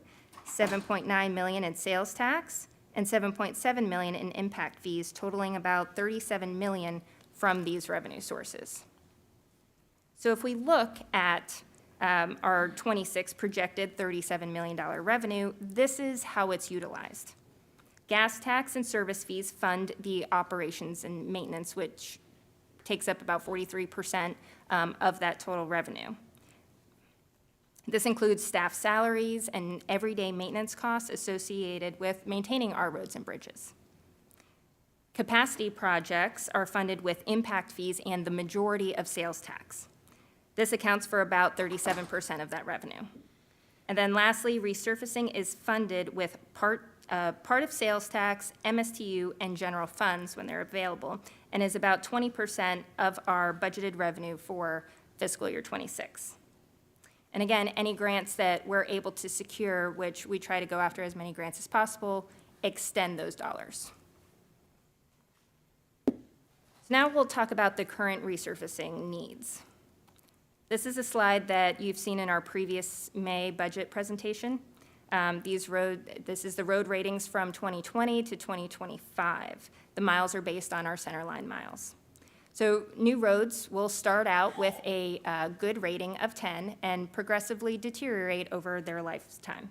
$7.9 million in sales tax, and $7.7 million in impact fees, totaling about $37 million from these revenue sources. So if we look at our 26 projected $37 million revenue, this is how it's utilized. Gas tax and service fees fund the operations and maintenance, which takes up about 43% of that total revenue. This includes staff salaries and everyday maintenance costs associated with maintaining our roads and bridges. Capacity projects are funded with impact fees and the majority of sales tax. This accounts for about 37% of that revenue. And then lastly, resurfacing is funded with part of sales tax, MSTU, and general funds when they're available, and is about 20% of our budgeted revenue for fiscal year 26. And again, any grants that we're able to secure, which we try to go after as many grants as possible, extend those dollars. So now we'll talk about the current resurfacing needs. This is a slide that you've seen in our previous May budget presentation. This is the road ratings from 2020 to 2025. The miles are based on our centerline miles. So new roads will start out with a good rating of 10 and progressively deteriorate over their lifetime.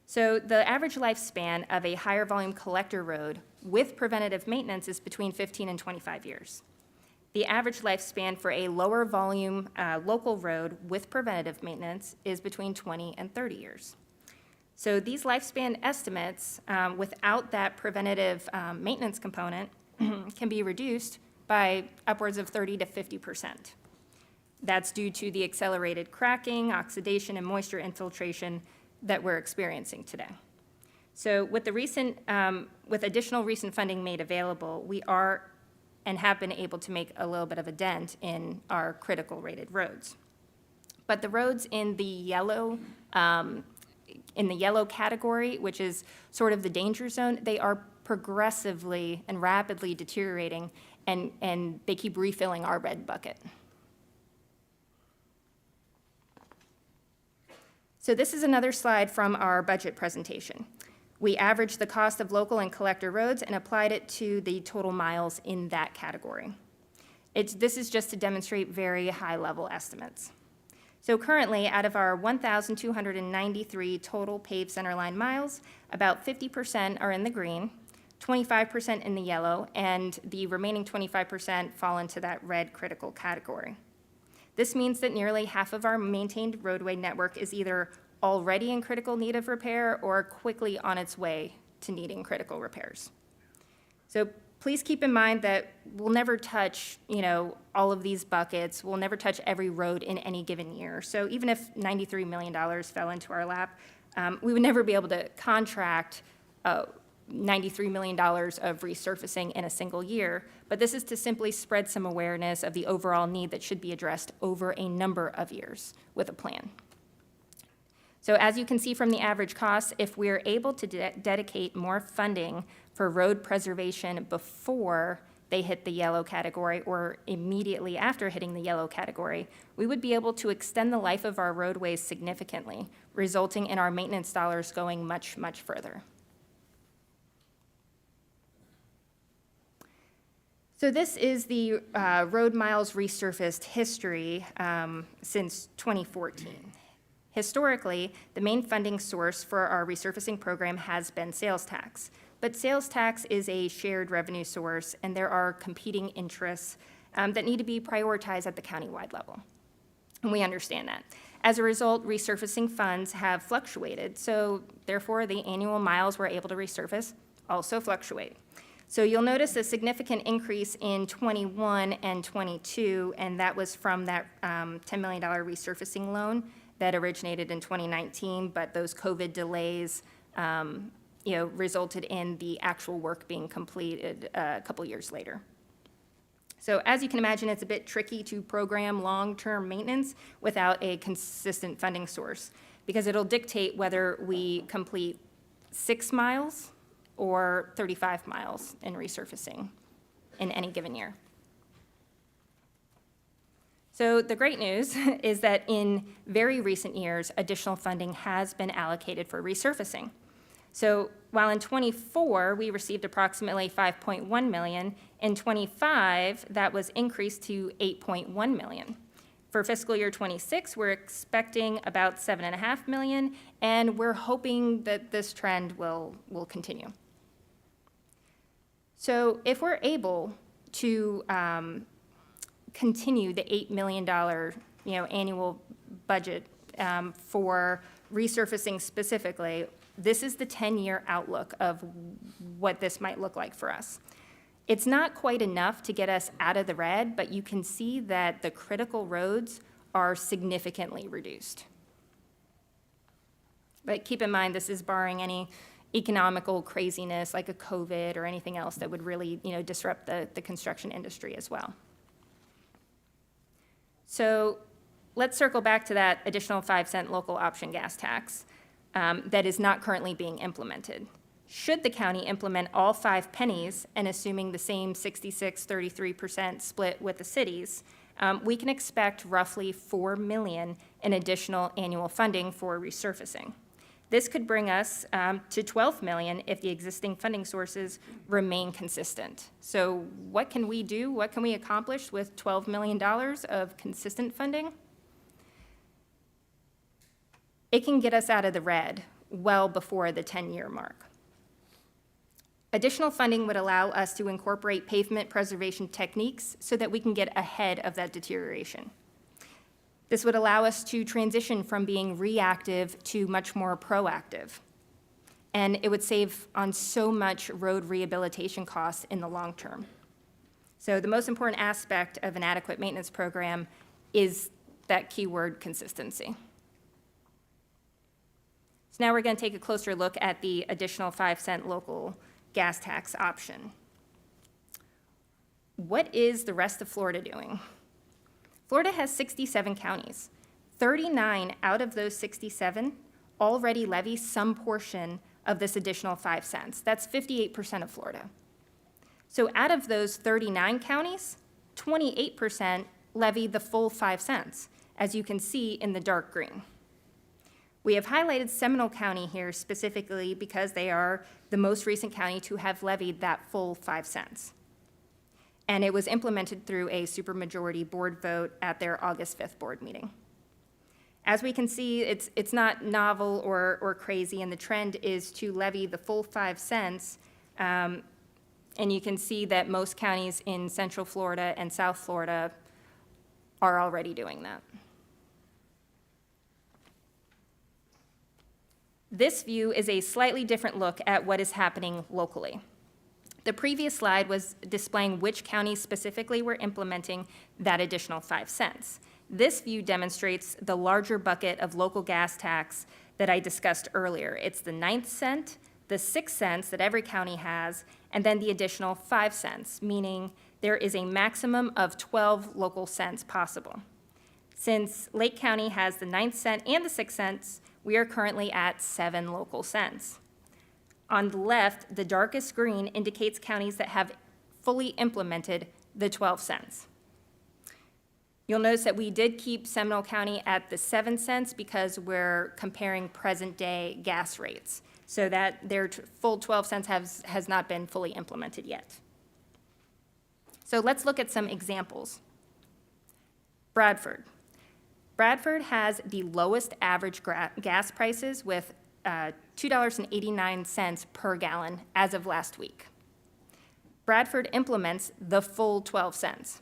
So the average lifespan of a higher volume collector road with preventative maintenance is between 15 and 25 years. The average lifespan for a lower volume local road with preventative maintenance is between 20 and 30 years. So these lifespan estimates, without that preventative maintenance component, can be reduced by upwards of 30 to 50%. That's due to the accelerated cracking, oxidation, and moisture infiltration that we're experiencing today. So with additional recent funding made available, we are and have been able to make a little bit of a dent in our critical rated roads. But the roads in the yellow category, which is sort of the danger zone, they are progressively and rapidly deteriorating, and they keep refilling our red bucket. So this is another slide from our budget presentation. We averaged the cost of local and collector roads and applied it to the total miles in that category. This is just to demonstrate very high-level estimates. So currently, out of our 1,293 total paved centerline miles, about 50% are in the green, 25% in the yellow, and the remaining 25% fall into that red critical category. This means that nearly half of our maintained roadway network is either already in critical need of repair or quickly on its way to needing critical repairs. So please keep in mind that we'll never touch, all of these buckets. We'll never touch every road in any given year. So even if $93 million fell into our lap, we would never be able to contract $93 million of resurfacing in a single year, but this is to simply spread some awareness of the overall need that should be addressed over a number of years with a plan. So as you can see from the average costs, if we're able to dedicate more funding for road preservation before they hit the yellow category or immediately after hitting the yellow category, we would be able to extend the life of our roadways significantly, resulting in our maintenance dollars going much, much further. So this is the road miles resurfaced history since 2014. Historically, the main funding source for our resurfacing program has been sales tax. But sales tax is a shared revenue source, and there are competing interests that need to be prioritized at the countywide level. And we understand that. As a result, resurfacing funds have fluctuated, so therefore the annual miles we're able to resurface also fluctuate. So you'll notice a significant increase in 21 and 22, and that was from that $10 million resurfacing loan that originated in 2019, but those COVID delays resulted in the actual work being completed a couple years later. So as you can imagine, it's a bit tricky to program long-term maintenance without a consistent funding source, because it'll dictate whether we complete 6 miles or 35 miles in resurfacing in any given year. So the great news is that in very recent years, additional funding has been allocated for resurfacing. So while in '24, we received approximately $5.1 million, in '25, that was increased to $8.1 million. For fiscal year '26, we're expecting about $7.5 million, and we're hoping that this trend will continue. So if we're able to continue the $8 million, annual budget for resurfacing specifically, this is the 10-year outlook of what this might look like for us. It's not quite enough to get us out of the red, but you can see that the critical roads are significantly reduced. But keep in mind, this is barring any economical craziness like a COVID or anything else that would really, disrupt the construction industry as well. So let's circle back to that additional 5-cent local option gas tax that is not currently being implemented. Should the county implement all 5 pennies and assuming the same 66-33% split with the cities, we can expect roughly $4 million in additional annual funding for resurfacing. This could bring us to $12 million if the existing funding sources remain consistent. So what can we do? What can we accomplish with $12 million of consistent funding? It can get us out of the red well before the 10-year mark. Additional funding would allow us to incorporate pavement preservation techniques so that we can get ahead of that deterioration. This would allow us to transition from being reactive to much more proactive. And it would save on so much road rehabilitation costs in the long term. So the most important aspect of an adequate maintenance program is that keyword consistency. So now we're going to take a closer look at the additional 5-cent local gas tax option. What is the rest of Florida doing? Florida has 67 counties. 39 out of those 67 already levy some portion of this additional 5 cents. That's 58% of Florida. So out of those 39 counties, 28% levy the full 5 cents, as you can see in the dark green. We have highlighted Seminole County here specifically because they are the most recent county to have levied that full 5 cents. And it was implemented through a supermajority board vote at their August 5th board meeting. As we can see, it's not novel or crazy, and the trend is to levy the full 5 cents. And you can see that most counties in Central Florida and South Florida are already doing that. This view is a slightly different look at what is happening locally. The previous slide was displaying which counties specifically were implementing that additional 5 cents. This view demonstrates the larger bucket of local gas tax that I discussed earlier. It's the 9th cent, the 6 cents that every county has, and then the additional 5 cents, meaning there is a maximum of 12 local cents possible. Since Lake County has the 9th cent and the 6 cents, We are currently at 7 local cents. On the left, the darkest green indicates counties that have fully implemented the 12 cents. You'll notice that we did keep Seminole County at the 7 cents because we're comparing present-day gas rates, so that their full 12 cents has not been fully implemented yet. So let's look at some examples. Bradford. Bradford has the lowest average gas prices with $2.89 per gallon as of last week. Bradford implements the full 12 cents.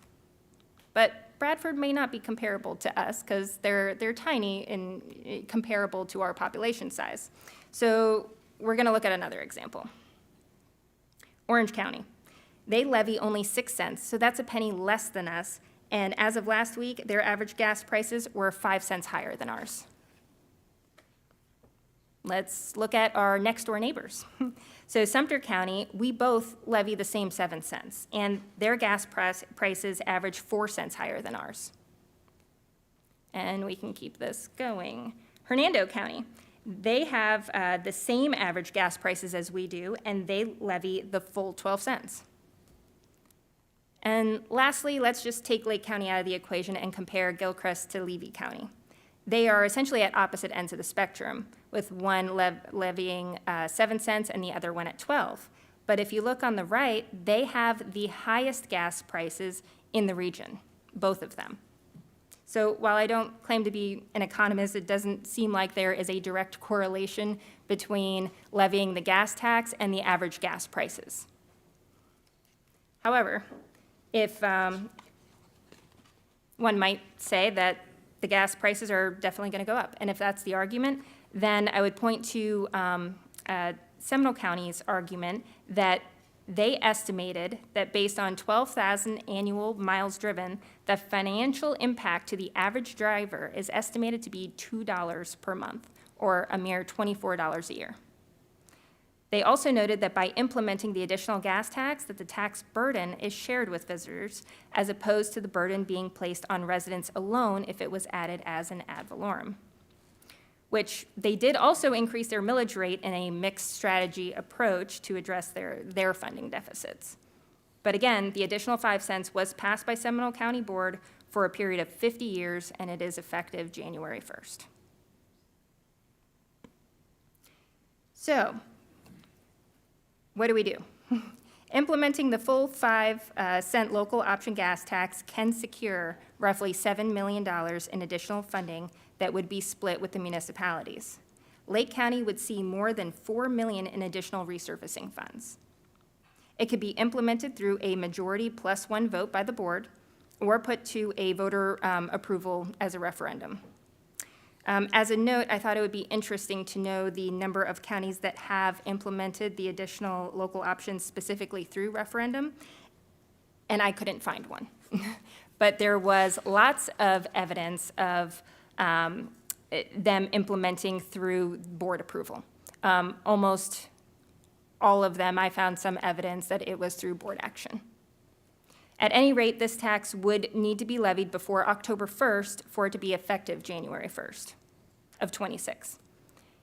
But Bradford may not be comparable to us because they're tiny and comparable to our population size. So we're going to look at another example. Orange County. They levy only 6 cents, so that's a penny less than us. And as of last week, their average gas prices were 5 cents higher than ours. Let's look at our next door neighbors. So Sumter County, we both levy the same 7 cents, and their gas prices average 4 cents higher than ours. And we can keep this going. Hernando County, they have the same average gas prices as we do, and they levy the full 12 cents. And lastly, let's just take Lake County out of the equation and compare Gilchrist to Levy County. They are essentially at opposite ends of the spectrum, with one levying 7 cents and the other one at 12. But if you look on the right, they have the highest gas prices in the region, both of them. So while I don't claim to be an economist, it doesn't seem like there is a direct correlation between levying the gas tax and the average gas prices. However, if one might say that the gas prices are definitely going to go up, and if that's the argument, then I would point to Seminole County's argument that they estimated that based on 12,000 annual miles driven, the financial impact to the average driver is estimated to be $2 per month, or a mere $24 a year. They also noted that by implementing the additional gas tax, that the tax burden is shared with visitors, as opposed to the burden being placed on residents alone if it was added as an ad valorem. Which they did also increase their millage rate in a mixed strategy approach to address their funding deficits. But again, the additional 5 cents was passed by Seminole County Board for a period of 50 years, and it is effective January 1st. So, what do we do? Implementing the full 5-cent local option gas tax can secure roughly $7 million in additional funding that would be split with the municipalities. Lake County would see more than $4 million in additional resurfacing funds. It could be implemented through a majority plus 1 vote by the board, or put to a voter approval as a referendum. As a note, I thought it would be interesting to know the number of counties that have implemented the additional local options specifically through referendum, and I couldn't find one. But there was lots of evidence of them implementing through board approval. Almost all of them, I found some evidence that it was through board action. At any rate, this tax would need to be levied before October 1st for it to be effective January 1st of '26.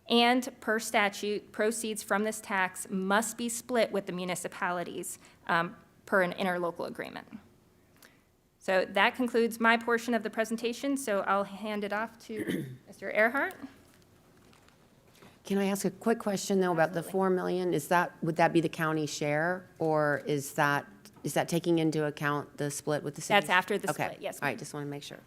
And per statute, proceeds from this tax must be split with the municipalities per an interlocal agreement. So that concludes my portion of the presentation, so I'll hand it off to Mr. Earhart. Can I ask a quick question, though, about the 4 million? Would that be the county share, or is that taking into account the split with the cities? That's after the Okay. split, yes. All right, just want to make sure.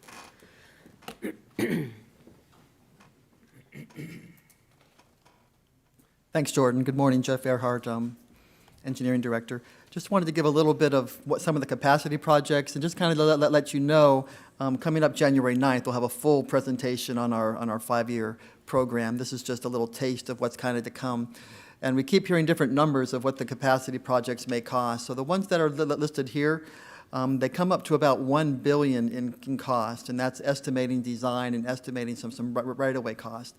Thanks, Jordan. Good morning, Jeff Earhart, Engineering Director. Just wanted to give a little bit of what some of the capacity projects, and just kind of let you know, coming up January 9th, we'll have a full presentation on our 5-year program. This is just a little taste of what's kind of to come. And we keep hearing different numbers of what the capacity projects may cost. So the ones that are listed here, they come up to about $1 billion in cost, and that's estimating design and estimating some right-of-way cost.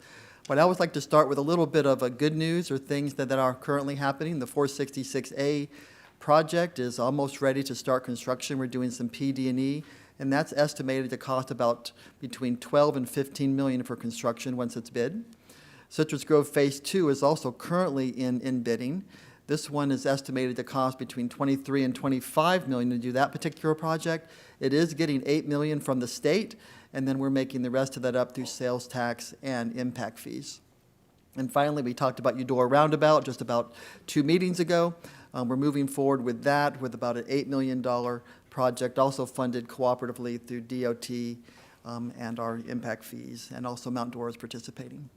But I always like to start with a little bit of a good news or things that are currently happening. The 466A project is almost ready to start construction. We're doing some PD&E, and that's estimated to cost about between $12 and $15 million for construction once it's bid. Citrus Grove Phase 2 is also currently in bidding. This one is estimated to cost between 23 and 25 million to do that particular project. It is getting 8 million from the state, and then we're making the rest of that up through sales tax and impact fees. And finally, we talked about Eudora Roundabout just about 2 meetings ago. We're moving forward with that with about an $8 million project, also funded cooperatively through DOT and our impact fees, and also Mount Dora is participating.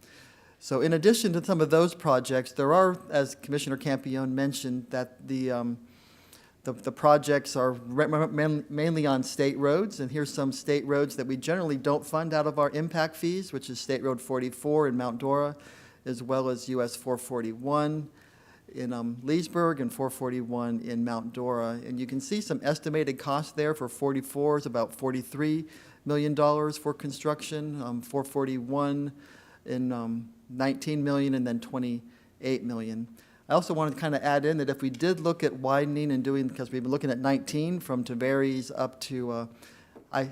So in addition to some of those projects, there are, as Commissioner Campione mentioned, that the projects are mainly on state roads, and here's some state roads that we generally don't fund out of our impact fees, which is State Road 44 in Mount Dora, as well as US 441 in Leesburg and 441 in Mount Dora. And you can see some estimated costs there. For 44 is about $43 million for construction, 441 in 19 million, and then 28 million. I also wanted to kind of add in that if we did look at widening and doing, because we've been looking at 19 from Tavares up to, I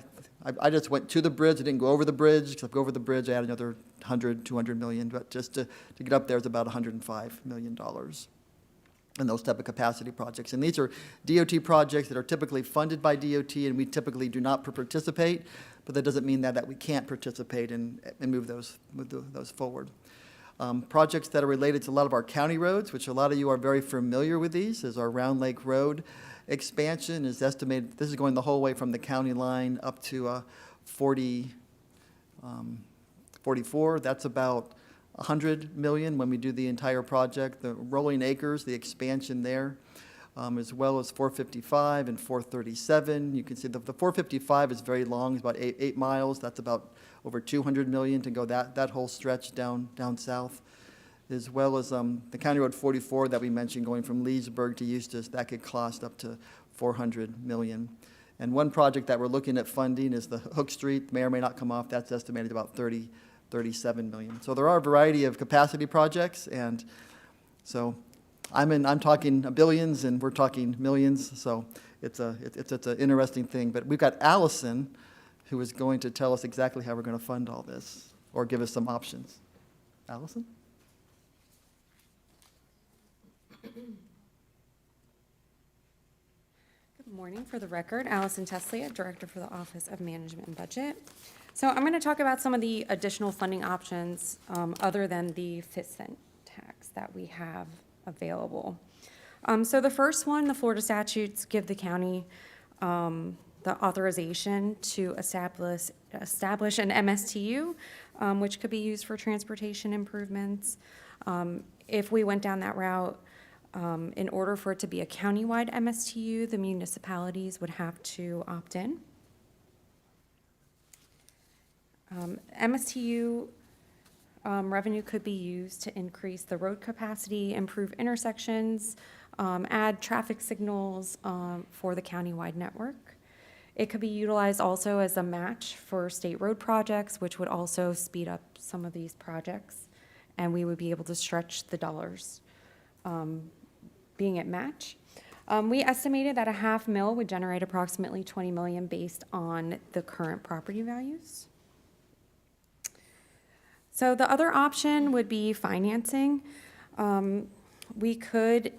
just went to the bridge, I didn't go over the bridge, because if I go over the bridge, I add another 100, 200 million, but just to get up there is about $105 million in those type of capacity projects. And these are DOT projects that are typically funded by DOT, and we typically do not participate, but that doesn't mean that we can't participate and move those forward. Projects that are related to a lot of our county roads, which a lot of you are very familiar with these, is our Round Lake Road expansion is estimated, this is going the whole way from the county line up to 44. That's about 100 million when we do the entire project. The Rolling Acres, the expansion there, as well as 455 and 437. You can see the 455 is very long, it's about 8 miles. That's about over 200 million to go that whole stretch down south, as well as the County Road 44 that we mentioned going from Leesburg to Eustis. That could cost up to 400 million. And one project that we're looking at funding is the Hook Street, may or may not come off. That's estimated about 37 million. So there are a variety of capacity projects, and so I'm talking billions and we're talking millions, so it's an interesting thing. But we've got Allison, who is going to tell us exactly how we're going to fund all this, or give us some options. Allison? Good morning. For the record, Allison Teslia, Director for the Office of Management and Budget. So I'm going to talk about some of the additional funding options other than the 5-cent tax that we have available. So the first one, the Florida statutes give the county the authorization to establish an MSTU, which could be used for transportation improvements. If we went down that route, in order for it to be a countywide MSTU, the municipalities would have to opt in. MSTU revenue could be used to increase the road capacity, improve intersections, add traffic signals for the countywide network. It could be utilized also as a match for state road projects, which would also speed up some of these projects, and we would be able to stretch the dollars being at match. We estimated that a $500,000 would generate approximately 20 million based on the current property values. So the other option would be financing. We could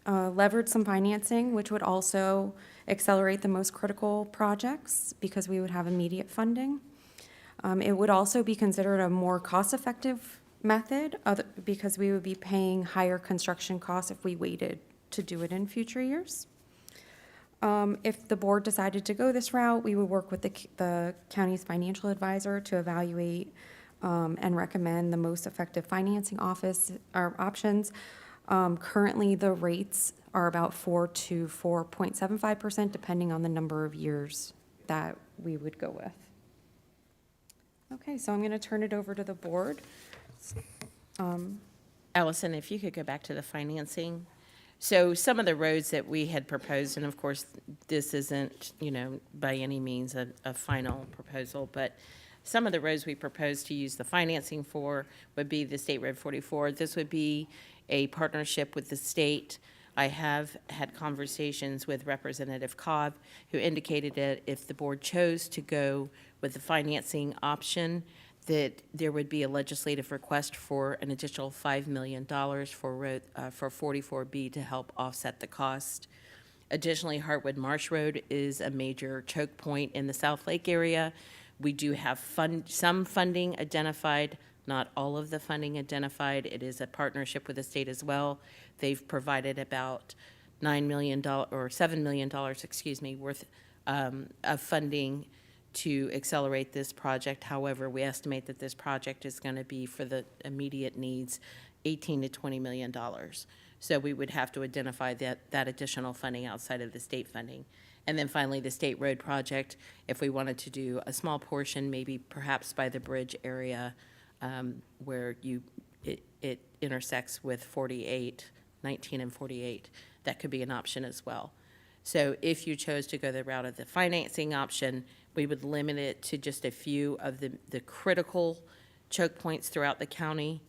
leverage some financing, which would also accelerate the most critical projects because we would have immediate funding. It would also be considered a more cost-effective method because we would be paying higher construction costs if we waited to do it in future years. If the board decided to go this route, we would work with the county's financial advisor to evaluate and recommend the most effective financing options. Currently, the rates are about 4 to 4.75%, depending on the number of years that we would go with. Okay, so I'm going to turn it over to the board. Allison, if you could go back to the financing. So some of the roads that we had proposed, and of course, this isn't, by any means a final proposal, but some of the roads we proposed to use the financing for would be the State Road 44. This would be a partnership with the state. I have had conversations with Representative Cobb, who indicated that if the board chose to go with the financing option, that there would be a legislative request for an additional $5 million for 44B to help offset the cost. Additionally, Hartwood Marsh Road is a major choke point in the South Lake area. We do have some funding identified, not all of the funding identified. It is a partnership with the state as well. They've provided about $9 million, or $7 million, excuse me, worth of funding to accelerate this project. However, we estimate that this project is going to be, for the immediate needs, $18 to $20 million. So we would have to identify that additional funding outside of the state funding. And then finally, the state road project, if we wanted to do a small portion, maybe perhaps by the bridge area where it intersects with 48, 19 and 48, that could be an option as well. So if you chose to go the route of the financing option, we would limit it to just a few of the critical choke points throughout the county.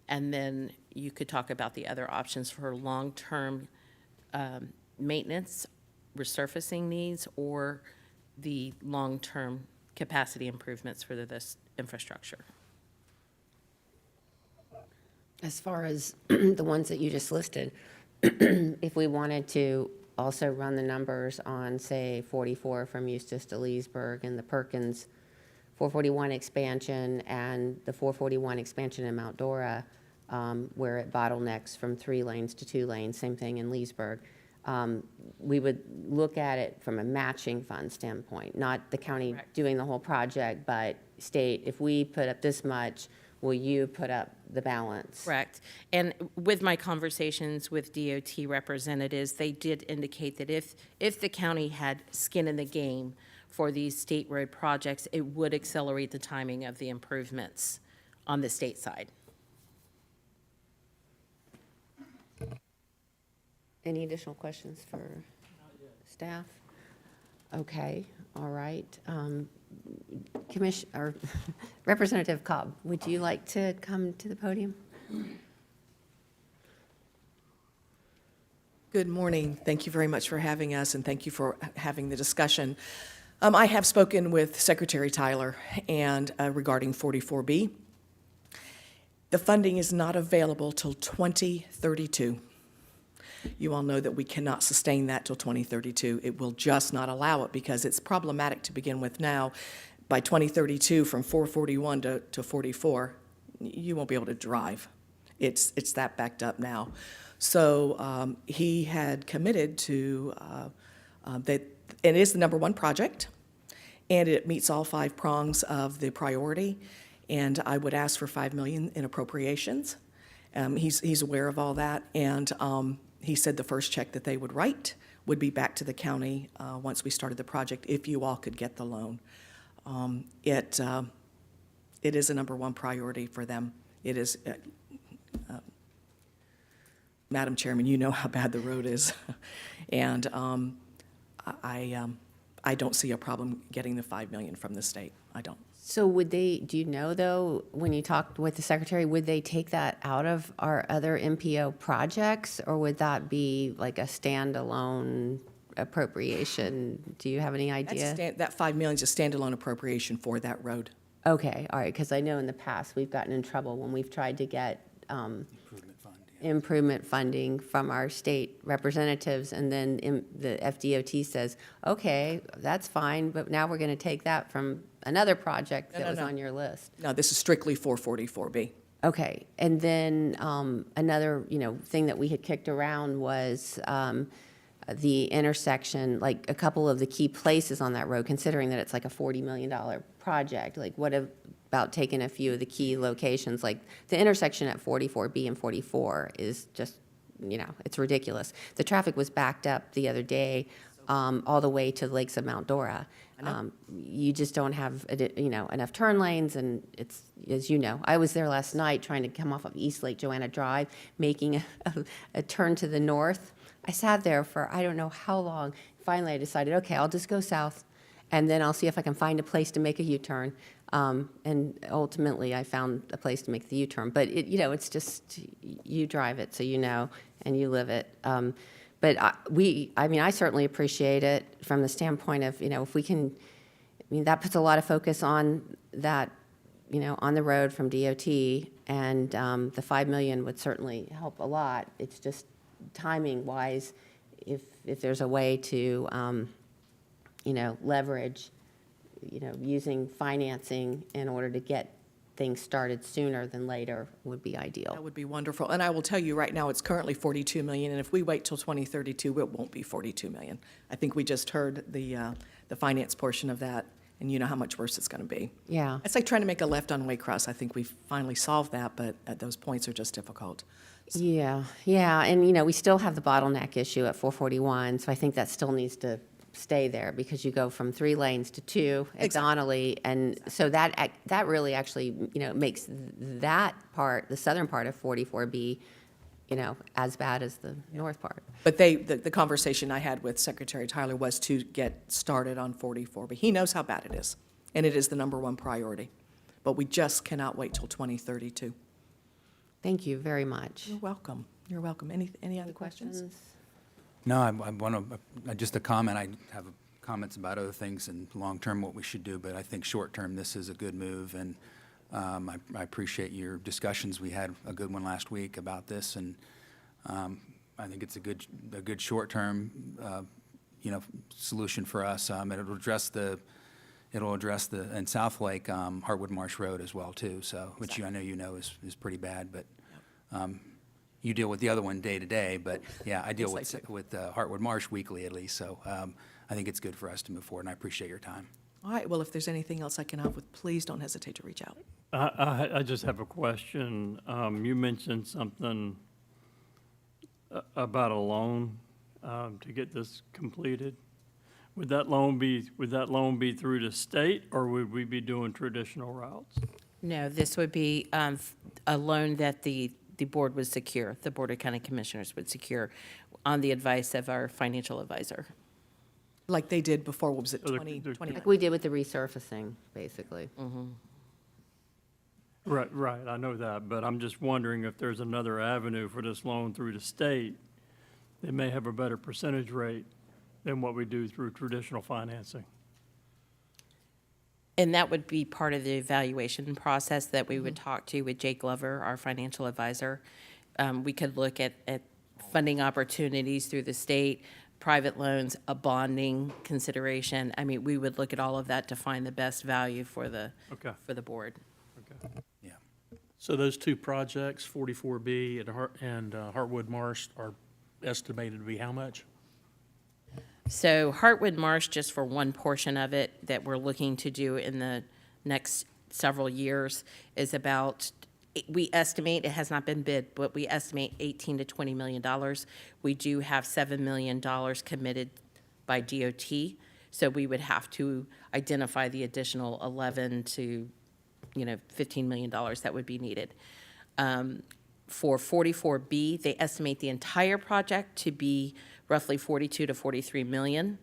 And then you could talk about the other options for long-term maintenance, resurfacing needs, or the long-term capacity improvements for this infrastructure. As far as the ones that you just listed, if we wanted to also run the numbers on, say, 44 from Eustis to Leesburg and the Perkins 441 expansion and the 441 expansion in Mount Dora, where it bottlenecks from 3 lanes to 2 lanes, same thing in Leesburg, we would look at it from a matching fund standpoint, not the county doing the whole project, but state, if we put up this much, will you put up the balance? Correct. And with my conversations with DOT representatives, they did indicate that if the county had skin in the game for these state road projects, it would accelerate the timing of the improvements on the state side. Any additional questions for staff? Okay, all right. Commissioner, Representative Cobb, would you like to come to the podium? Good morning. Thank you very much for having us, and thank you for having the discussion. I have spoken with Secretary Tyler and regarding 44B. The funding is not available till 2032. You all know that we cannot sustain that till 2032. It will just not allow it because it's problematic to begin with now. By 2032, from 441 to 44, you won't be able to drive. It's that backed up now. So he had committed to that it is the #1 project, and it meets all 5 prongs of the priority. And I would ask for $5 million in appropriations. He's aware of all that, and he said the first check that they would write would be back to the county once we started the project, if you all could get the loan. It is a #1 priority for them. It is, Madam Chairman, you know how bad the road is. And I don't see a problem getting the $5 million from the state. I don't. So would they, do you know, though, when you talked with the secretary, would they take that out of our other MPO projects, or would that be like a standalone appropriation? Do you have any idea? That $5 million is a standalone appropriation for that road. Okay, all right, because I know in the past, we've gotten in trouble when we've tried to get improvement funding from our state representatives, and then the FDOT says, okay, that's fine, but now we're going to take that from another project that was on your list. No, this is strictly 444B. Okay, and then another, thing that we had kicked around was the intersection, like a couple of the key places on that road, considering that it's like a $40 million project. Like, what about taking a few of the key locations? Like the intersection at 44B and 44 is just, it's ridiculous. The traffic was backed up the other day all the way to the lakes of Mount Dora. You just don't have, enough turn lanes, and it's, as you know, I was there last night trying to come off of East Lake Joanna Drive, making a turn to the north. I sat there for I don't know how long. Finally, I decided, okay, I'll just go south, and then I'll see if I can find a place to make a U-turn. And ultimately, I found a place to make the U-turn. But it's just you drive it, so you know, and you live it. But I certainly appreciate it from the standpoint of, if we can, that puts a lot of focus on that, on the road from DOT, and the 5 million would certainly help a lot. It's just timing-wise, if there's a way to, leverage, using financing in order to get things started sooner than later would be ideal. That would be wonderful. And I will tell you right now, it's currently 42 million, and if we wait till 2032, it won't be 42 million. I think we just heard the finance portion of that, and you know how much worse it's going to be. Yeah. It's like trying to make a left on Waycross. I think we've finally solved that, but those points are just difficult. Yeah, and, we still have the bottleneck issue at 441, so I think that still needs to stay there, because you go from 3 lanes to 2 at Donnelly, and so that really actually, makes that part, the southern part of 44B, as bad as the north part. But the conversation I had with Secretary Tyler was to get started on 44, but he knows how bad it is, and it is the #1 priority. But we just cannot wait till 2032. Thank you very much. You're welcome. You're welcome. Any other questions? No, I want to, just a comment. I have comments about other things and long-term what we should do, but I think short-term, this is a good move, and I appreciate your discussions. We had a good one last week about this, and I think it's a good short-term, solution for us. It'll address the in South Lake, Hartwood Marsh Road as well too. So, which I know is pretty bad, but you deal with the other one day to day. But yeah, I deal with Hartwood Marsh weekly at least. So I think it's good for us to move forward, and I appreciate your time. All right, well, if there's anything else I can help with, please don't hesitate to reach out. I just have a question. You mentioned something about a loan to get this completed. Would that loan be through the state, or would we be doing traditional routes? No, this would be a loan that the board would secure, the Board of County Commissioners would secure on the advice of our financial advisor. Like they did before, what was it, 2020? Like we did with the resurfacing, basically. Mm-hmm. Right, I know that, but I'm just wondering if there's another avenue for this loan through the state that may have a better percentage rate than what we do through traditional financing. And that would be part of the evaluation process that we would talk to with Jake Glover, our financial advisor. We could look at funding opportunities through the state, private loans, a bonding consideration. I mean, we would look at all of that to find the best value for the board. Okay. Yeah. So those 2 projects, 44B and Hartwood Marsh, are estimated to be how much? So Hartwood Marsh, just for one portion of it that we're looking to do in the next several years, is about, we estimate, it has not been bid, but we estimate $18 to $20 million. We do have $7 million committed by DOT, so we would have to identify the additional 11 to $15 million that would be needed. For 44B, they estimate the entire project to be roughly 42 to 43 million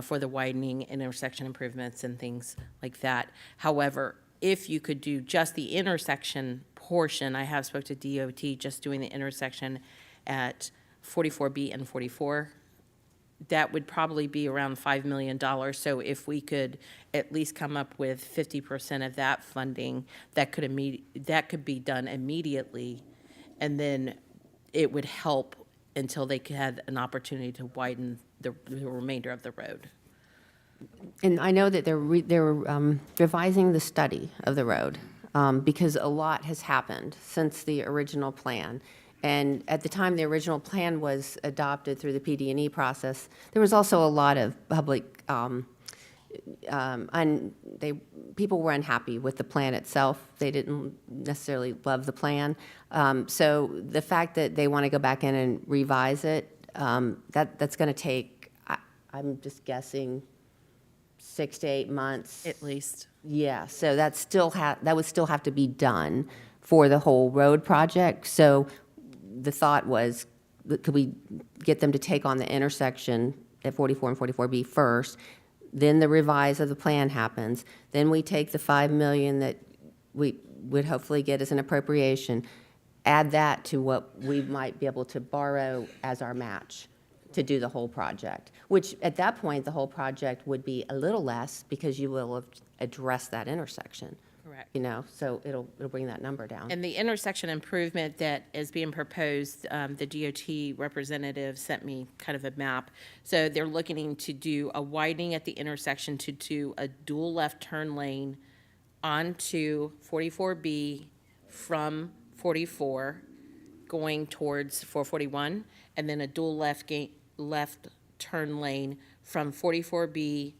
for the widening, intersection improvements, and things like that. However, if you could do just the intersection portion, I have spoke to DOT, just doing the intersection at 44B and 44, that would probably be around $5 million. So if we could at least come up with 50% of that funding, that could be done immediately, and then it would help until they had an opportunity to widen the remainder of the road. And I know that they're revising the study of the road because a lot has happened since the original plan. And at the time the original plan was adopted through the PD&E process, there was also a lot of public, people were unhappy with the plan itself. They didn't necessarily love the plan. So the fact that they want to go back in and revise it, that's going to take, I'm just guessing, 6 to 8 months. At least. Yeah, so that would still have to be done for the whole road project. So the thought was, could we get them to take on the intersection at 44 and 44B first? Then the revise of the plan happens. Then we take the $5 million that we would hopefully get as an appropriation, add that to what we might be able to borrow as our match to do the whole project, which at that point, the whole project would be a little less because you will have addressed that intersection. Correct. Correct. You know, so it'll bring that number down. And the intersection improvement that is being proposed, the DOT representative sent me kind of a map. So they're looking to do a widening at the intersection to do a dual left turn lane onto 44B from 44, going towards 441, and then a dual left turn lane from 44B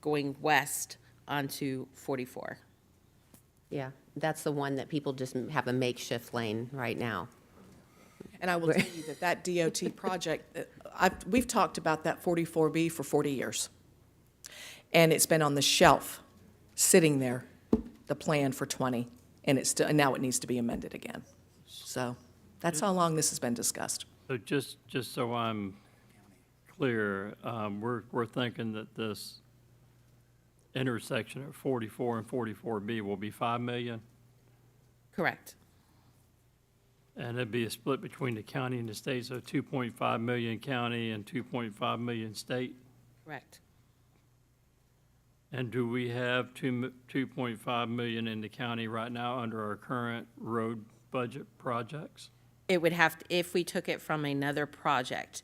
going west onto 44. Yeah, that's the one that people just have a makeshift lane right now. And I will tell you that DOT project, we've talked about that 44B for 40 years. And it's been on the shelf, sitting there, the plan for 20, and now it needs to be amended again. So that's how long this has been discussed. So just so I'm clear, we're thinking that this intersection at 44 and 44B will be 5 million? Correct. And it'd be a split between the county and the state, so 2.5 million county and 2.5 million state? Correct. And do we have 2.5 million in the county right now under our current road budget projects? It would have, if we took it from another project,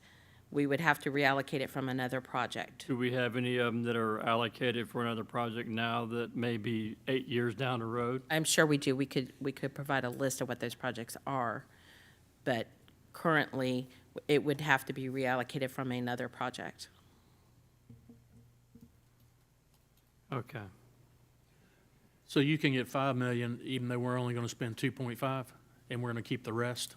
we would have to reallocate it from another project. Do we have any of them that are allocated for another project now that may be 8 years down the road? I'm sure we do. We could provide a list of what those projects are, but currently, it would have to be reallocated from another project. Okay. So you can get 5 million even though we're only going to spend 2.5 and we're going to keep the rest?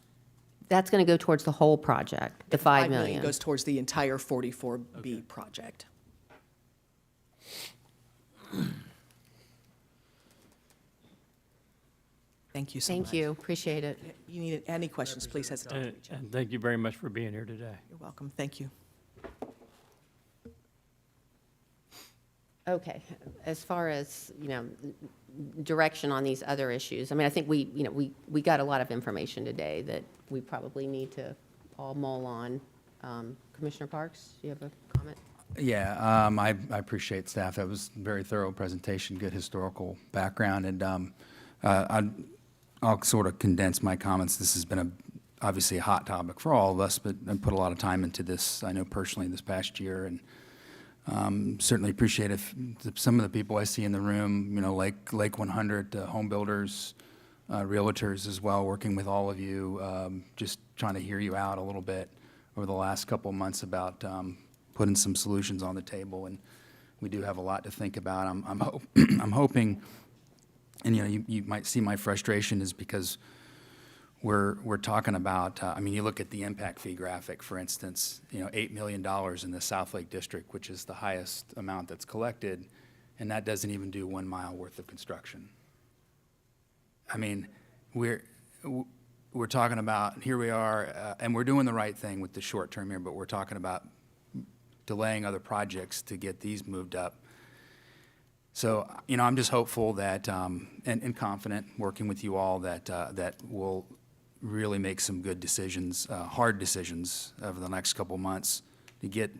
That's going to go towards the whole project, the 5 million. Goes towards the entire 44B project. Thank you so much. Thank you, appreciate it. You need any questions, please hesitate to reach out. And thank you very much for being here today. You're welcome. Thank you. Okay, as far as, you know, direction on these other issues, I mean, I think we got a lot of information today that we probably need to all mull on. Commissioner Parks, do you have a comment? Yeah, I appreciate staff. That was a very thorough presentation, good historical background, and I'll sort of condense my comments. This has been obviously a hot topic for all of us, but I put a lot of time into this, I know personally, this past year, and certainly appreciate if some of the people I see in the room, you know, like Lake 100, home builders, realtors as well, working with all of you, just trying to hear you out a little bit over the last couple of months about putting some solutions on the table, and we do have a lot to think about. I'm hoping, and you know, you might see my frustration is because we're talking about, I mean, you look at the impact fee graphic, for instance, you know, $8 million in the South Lake District, which is the highest amount that's collected, and that doesn't even do 1 mile worth of construction. I mean, we're talking about, here we are, and we're doing the right thing with the short term here, but we're talking about delaying other projects to get these moved up. So, you know, I'm just hopeful that, and confident, working with you all, that we'll really make some good decisions, hard decisions over the next couple of months to get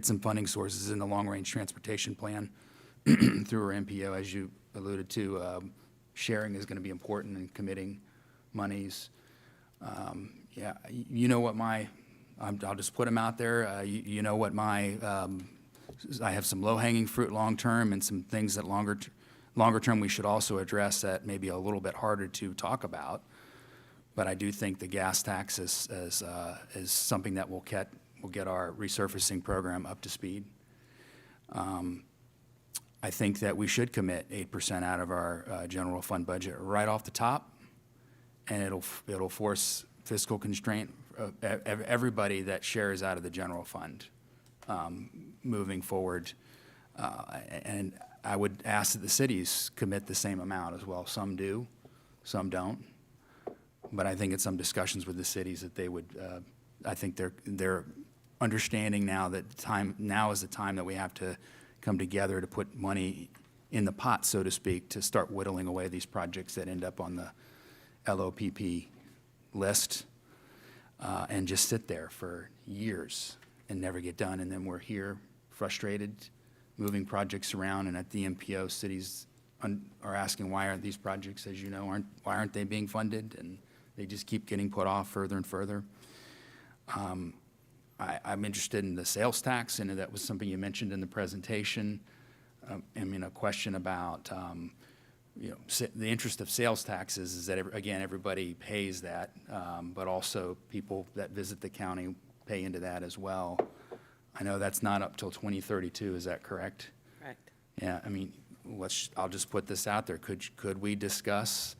some funding sources in the long-range transportation plan through our MPO, as you alluded to. Sharing is going to be important in committing monies. Yeah, you know what I'll just put them out there. You know what I have some low-hanging fruit long-term and some things that longer term we should also address that may be a little bit harder to talk about. But I do think the gas tax is something that will get our resurfacing program up to speed. I think that we should commit 8% out of our general fund budget right off the top, and it'll force fiscal constraint of everybody that shares out of the general fund moving forward. And I would ask that the cities commit the same amount as well. Some do, some don't. But I think in some discussions with the cities that they would, I think they're understanding now that now is the time that we have to come together to put money in the pot, so to speak, to start whittling away these projects that end up on the LOPP list and just sit there for years and never get done. And then we're here frustrated, moving projects around, and at the MPO, cities are asking why aren't these projects, as you know, why aren't they being funded? And they just keep getting put off further and further. I'm interested in the sales tax, and that was something you mentioned in the presentation. I mean, a question about, the interest of sales taxes is that, again, everybody pays that, but also people that visit the county pay into that as well. I know that's not up till 2032, is that correct? Correct. Yeah, I mean, I'll just put this out there. Could we discuss,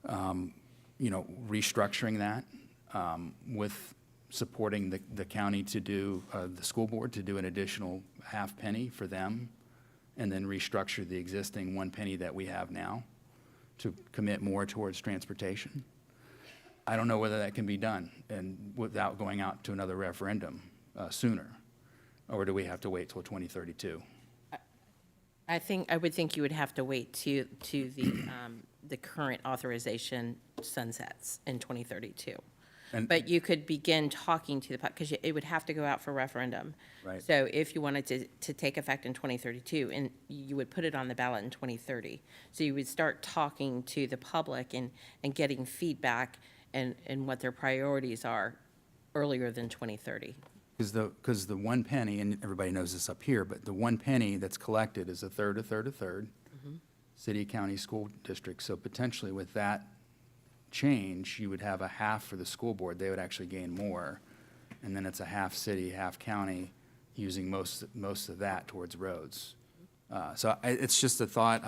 restructuring that with supporting the county to do, the school board to do an additional half penny for them, and then restructure the existing 1 penny that we have now to commit more towards transportation? I don't know whether that can be done and without going out to another referendum sooner, or do we have to wait till 2032? I would think you would have to wait to the current authorization sunsets in 2032. But you could begin talking to because it would have to go out for referendum. Right. So if you wanted to take effect in 2032, and you would put it on the ballot in 2030. So you would start talking to the public and getting feedback and what their priorities are earlier than 2030. Because the 1 penny, and everybody knows this up here, but the 1 penny that's collected is a third, city, county, school district. So potentially with that change, you would have a half for the school board. They would actually gain more. And then it's a half city, half county, using most of that towards roads. It's just a thought.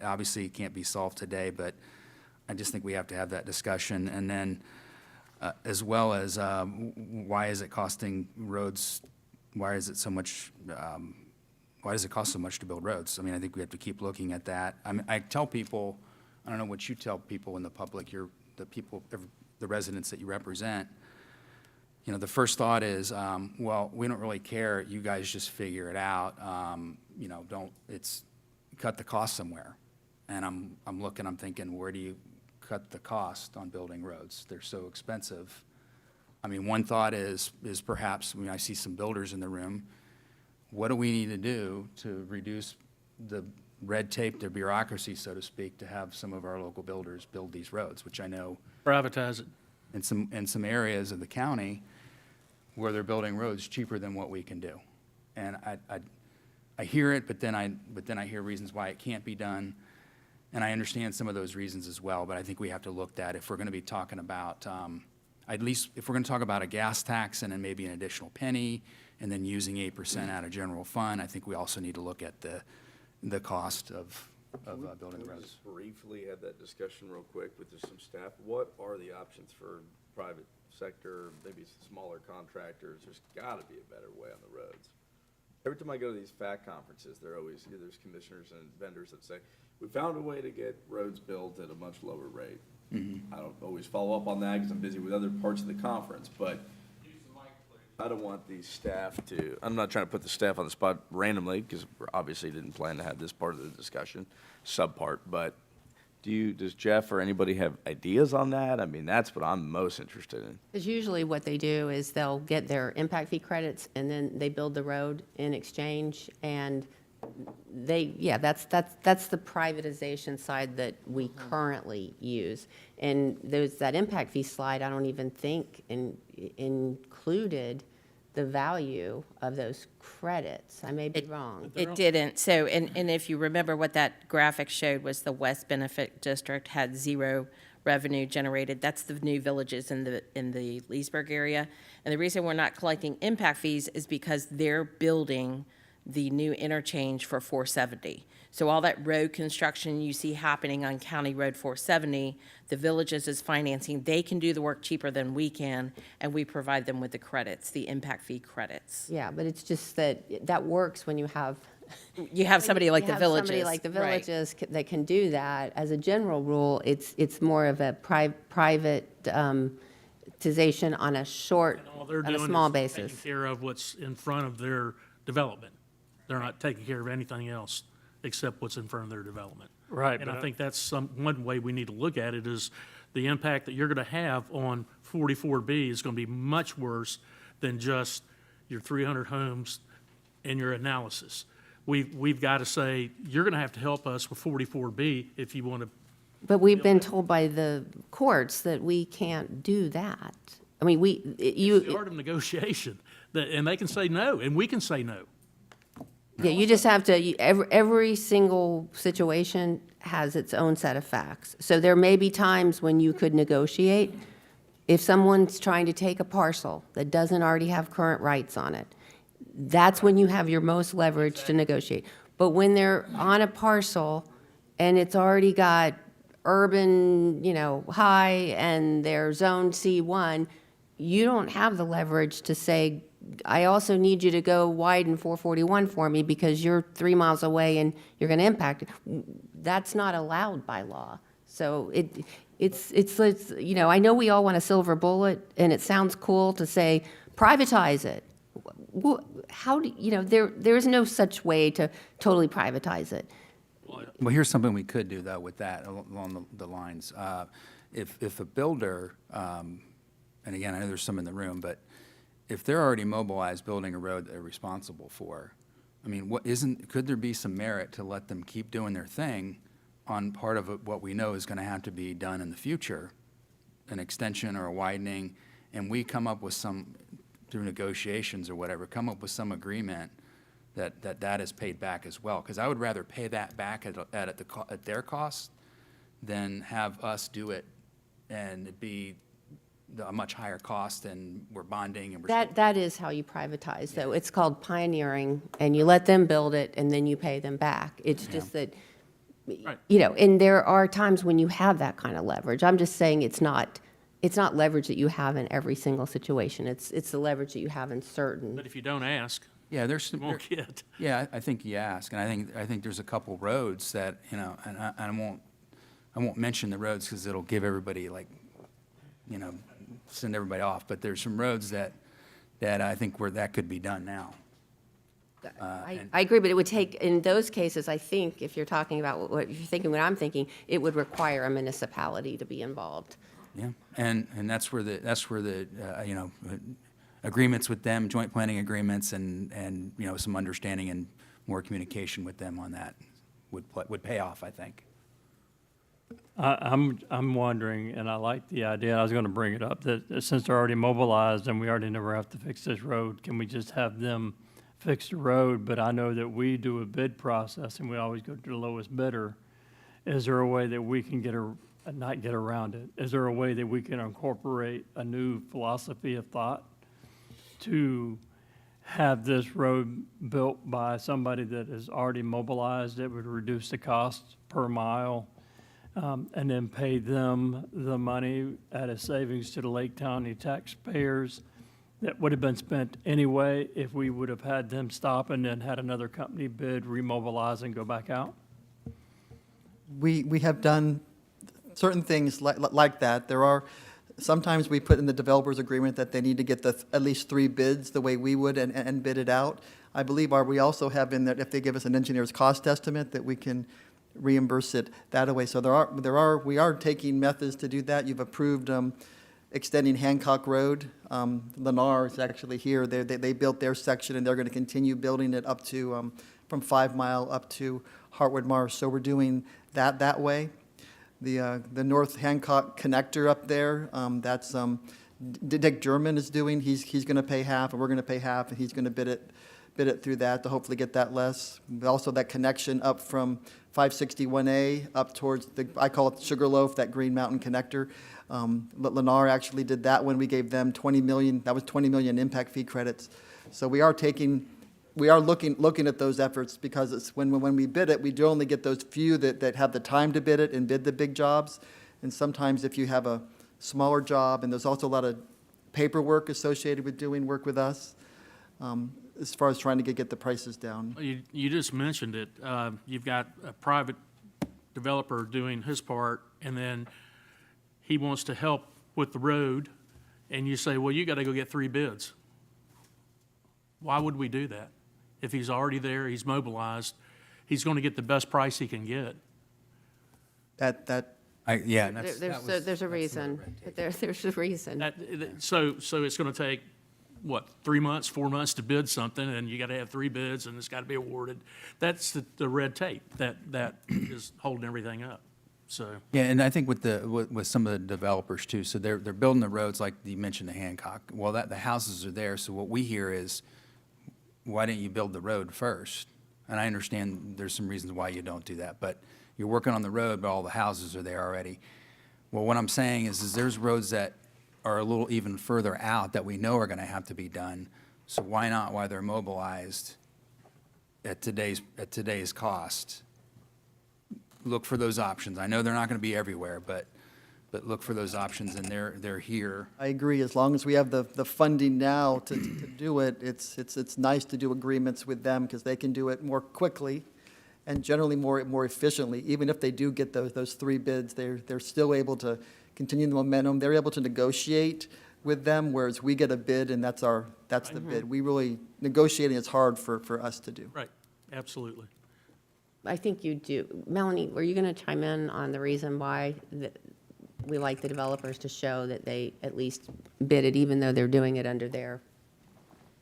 Obviously, it can't be solved today, but I just think we have to have that discussion. And then as well as why is it costing roads, why is it so much, why does it cost so much to build roads? I mean, I think we have to keep looking at that. I tell people, I don't know what you tell people in the public, the residents that you represent, the first thought is, well, we don't really care, you guys just figure it out, cut the cost somewhere. And I'm thinking, where do you cut the cost on building roads? They're so expensive. I mean, one thought is perhaps, I see some builders in the room, what do we need to do to reduce the red tape, the bureaucracy, so to speak, to have some of our local builders build these roads, which I know Privatize it. in some areas of the county where they're building roads cheaper than what we can do. And I hear it, but then I hear reasons why it can't be done. And I understand some of those reasons as well, but I think we have to look at, if we're going to be talking about, at least if we're going to talk about a gas tax and then maybe an additional penny, and then using 8% out of general fund, I think we also need to look at the cost of building Can we roads. just briefly have that discussion real quick with just some staff? What are the options for private sector, maybe smaller contractors? There's got to be a better way on the roads. Every time I go to these FAC conferences, there's commissioners and vendors that say, we found a way to get roads built at a much lower rate. I don't always follow up on that because I'm busy with other parts of the conference, but I don't want the staff to, I'm not trying to put the staff on the spot randomly because we obviously didn't plan to have this part of the discussion, subpart, but does Jeff or anybody have ideas on that? I mean, that's what I'm most interested in. Because usually what they do is they'll get their impact fee credits, and then they build the road in exchange, and that's the privatization side that we currently use. And that impact fee slide, I don't even think included the value of those credits. I may be wrong. It didn't. So, and if you remember what that graphic showed was the West Benefit District had 0 revenue generated. That's the new villages in the Leesburg area. And the reason we're not collecting impact fees is because they're building the new interchange for 470. So all that road construction you see happening on County Road 470, the villages is financing. They can do the work cheaper than we can, and we provide them with the credits, the impact fee credits. Yeah, but it's just that works when you have somebody like the villages. Somebody like the right. villages that can do that. As a general rule, it's more of a privatization on a short, All they're on a doing small is basis. taking care of what's in front of their development. They're not taking care of anything else except what's in front of their development. Right, And but I think that's one way we need to look at it is the impact that you're going to have on 44B is going to be much worse than just your 300 homes and your analysis. we've got to say, you're going to have to help us with 44B if you want to. But we've been told by the courts that we can't do that. I mean, It's the art of negotiation, and they can say no, and we can say no. yeah, you just have to, every single situation has its own set of facts. So there may be times when you could negotiate. If someone's trying to take a parcel that doesn't already have current rights on it, that's when you have your most leverage to negotiate. But when they're on a parcel and it's already got urban, high, and they're zone C1, you don't have the leverage to say, I also need you to go widen 441 for me because you're 3 miles away and you're going to impact it. That's not allowed by law. So it's I know we all want a silver bullet, and it sounds cool to say, privatize it. How do, there's no such way to totally privatize it. Well, here's something we could do, though, with that, along the lines. If a builder, and again, I know there's some in the room, but if they're already mobilized building a road that they're responsible for, I mean, could there be some merit to let them keep doing their thing on part of what we know is going to have to be done in the future, an extension or a widening, and we come up with some, through negotiations or whatever, come up with some agreement that is paid back as well? Because I would rather pay that back at their cost than have us do it and it be a much higher cost, and we're bonding and we're. That is how you privatize, though. It's called pioneering, and you let them build it, and then you pay them back. It's just that, and there are times when you have that kind of leverage. I'm just saying it's not leverage that you have in every single situation. It's the leverage that you have in certain. But if you don't ask, yeah, there's you won't get. Yeah, I think you ask, and I think there's a couple roads that, and I won't mention the roads because it'll give everybody send everybody off. But there's some roads that I think where that could be done now. I agree, but it would take, in those cases, I think, if you're talking about what you're thinking, what I'm thinking, it would require a municipality to be involved. Yeah, and that's where the agreements with them, joint planning agreements, and some understanding and more communication with them on that would pay off, I think. I'm wondering, and I like the idea, I was going to bring it up, that since they're already mobilized and we already never have to fix this road, can we just have them fix the road? But I know that we do a bid process and we always go to the lowest bidder. Is there a way that we can not get around it? Is there a way that we can incorporate a new philosophy of thought to have this road built by somebody that is already mobilized? It would reduce the cost per mile, and then pay them the money at a savings to the Lake County taxpayers that would have been spent anyway if we would have had them stop and then had another company bid, remobilize, and go back out? We have done certain things like that. There are, sometimes we put in the developer's agreement that they need to get at least 3 bids the way we would and bid it out. I believe we also have in that if they give us an engineer's cost estimate that we can reimburse it that way. So we are taking methods to do that. You've approved extending Hancock Road. Lennar is actually here. They built their section, and they're going to continue building it up to from 5 Mile up to Hartwood Marsh. So we're doing that way. The North Hancock connector up there, that's Dick German is doing. He's going to pay half, and we're going to pay half, and he's going to bid it through that to hopefully get that less. Also, that connection up from 561A up towards I call it Sugarloaf, that Green Mountain connector. But Lennar actually did that when we gave them 20 million. That was 20 million impact fee credits. So we are looking at those efforts, because it's when we bid it, we do only get those few that have the time to bid it and bid the big jobs. And sometimes if you have a smaller job, and there's also a lot of paperwork associated with doing work with us, as far as trying to get the prices down. You just mentioned it. You've got a private developer doing his part, and then he wants to help with the road, and you say, well, you got to go get 3 bids. Why would we do that? If he's already there, he's mobilized, he's going to get the best price he can get. There's a reason. There's a reason. So it's going to take what, 3 months, 4 months to bid something, and you got to have 3 bids, and it's got to be awarded. That's the red tape that is holding everything up, so. Yeah, and I think with some of the developers too, so they're building the roads, like you mentioned the Hancock. Well, the houses are there, so what we hear is, why didn't you build the road first? And I understand there's some reasons why you don't do that, but you're working on the road, but all the houses are there already. Well, what I'm saying is there's roads that are a little even further out that we know are gonna have to be done. So why not, while they're mobilized at today's cost, look for those options. I know they're not gonna be everywhere, but look for those options, and they're here. I agree, as long as we have the funding now to do it, it's nice to do agreements with them, because they can do it more quickly and generally more efficiently. Even if they do get those 3 bids, they're still able to continue the momentum. They're able to negotiate with them, whereas we get a bid and that's the bid. We really, negotiating is hard for us to do. Right, absolutely. I think you do. Melanie, were you going to chime in on the reason why we like the developers to show that they at least bid it, even though they're doing it under their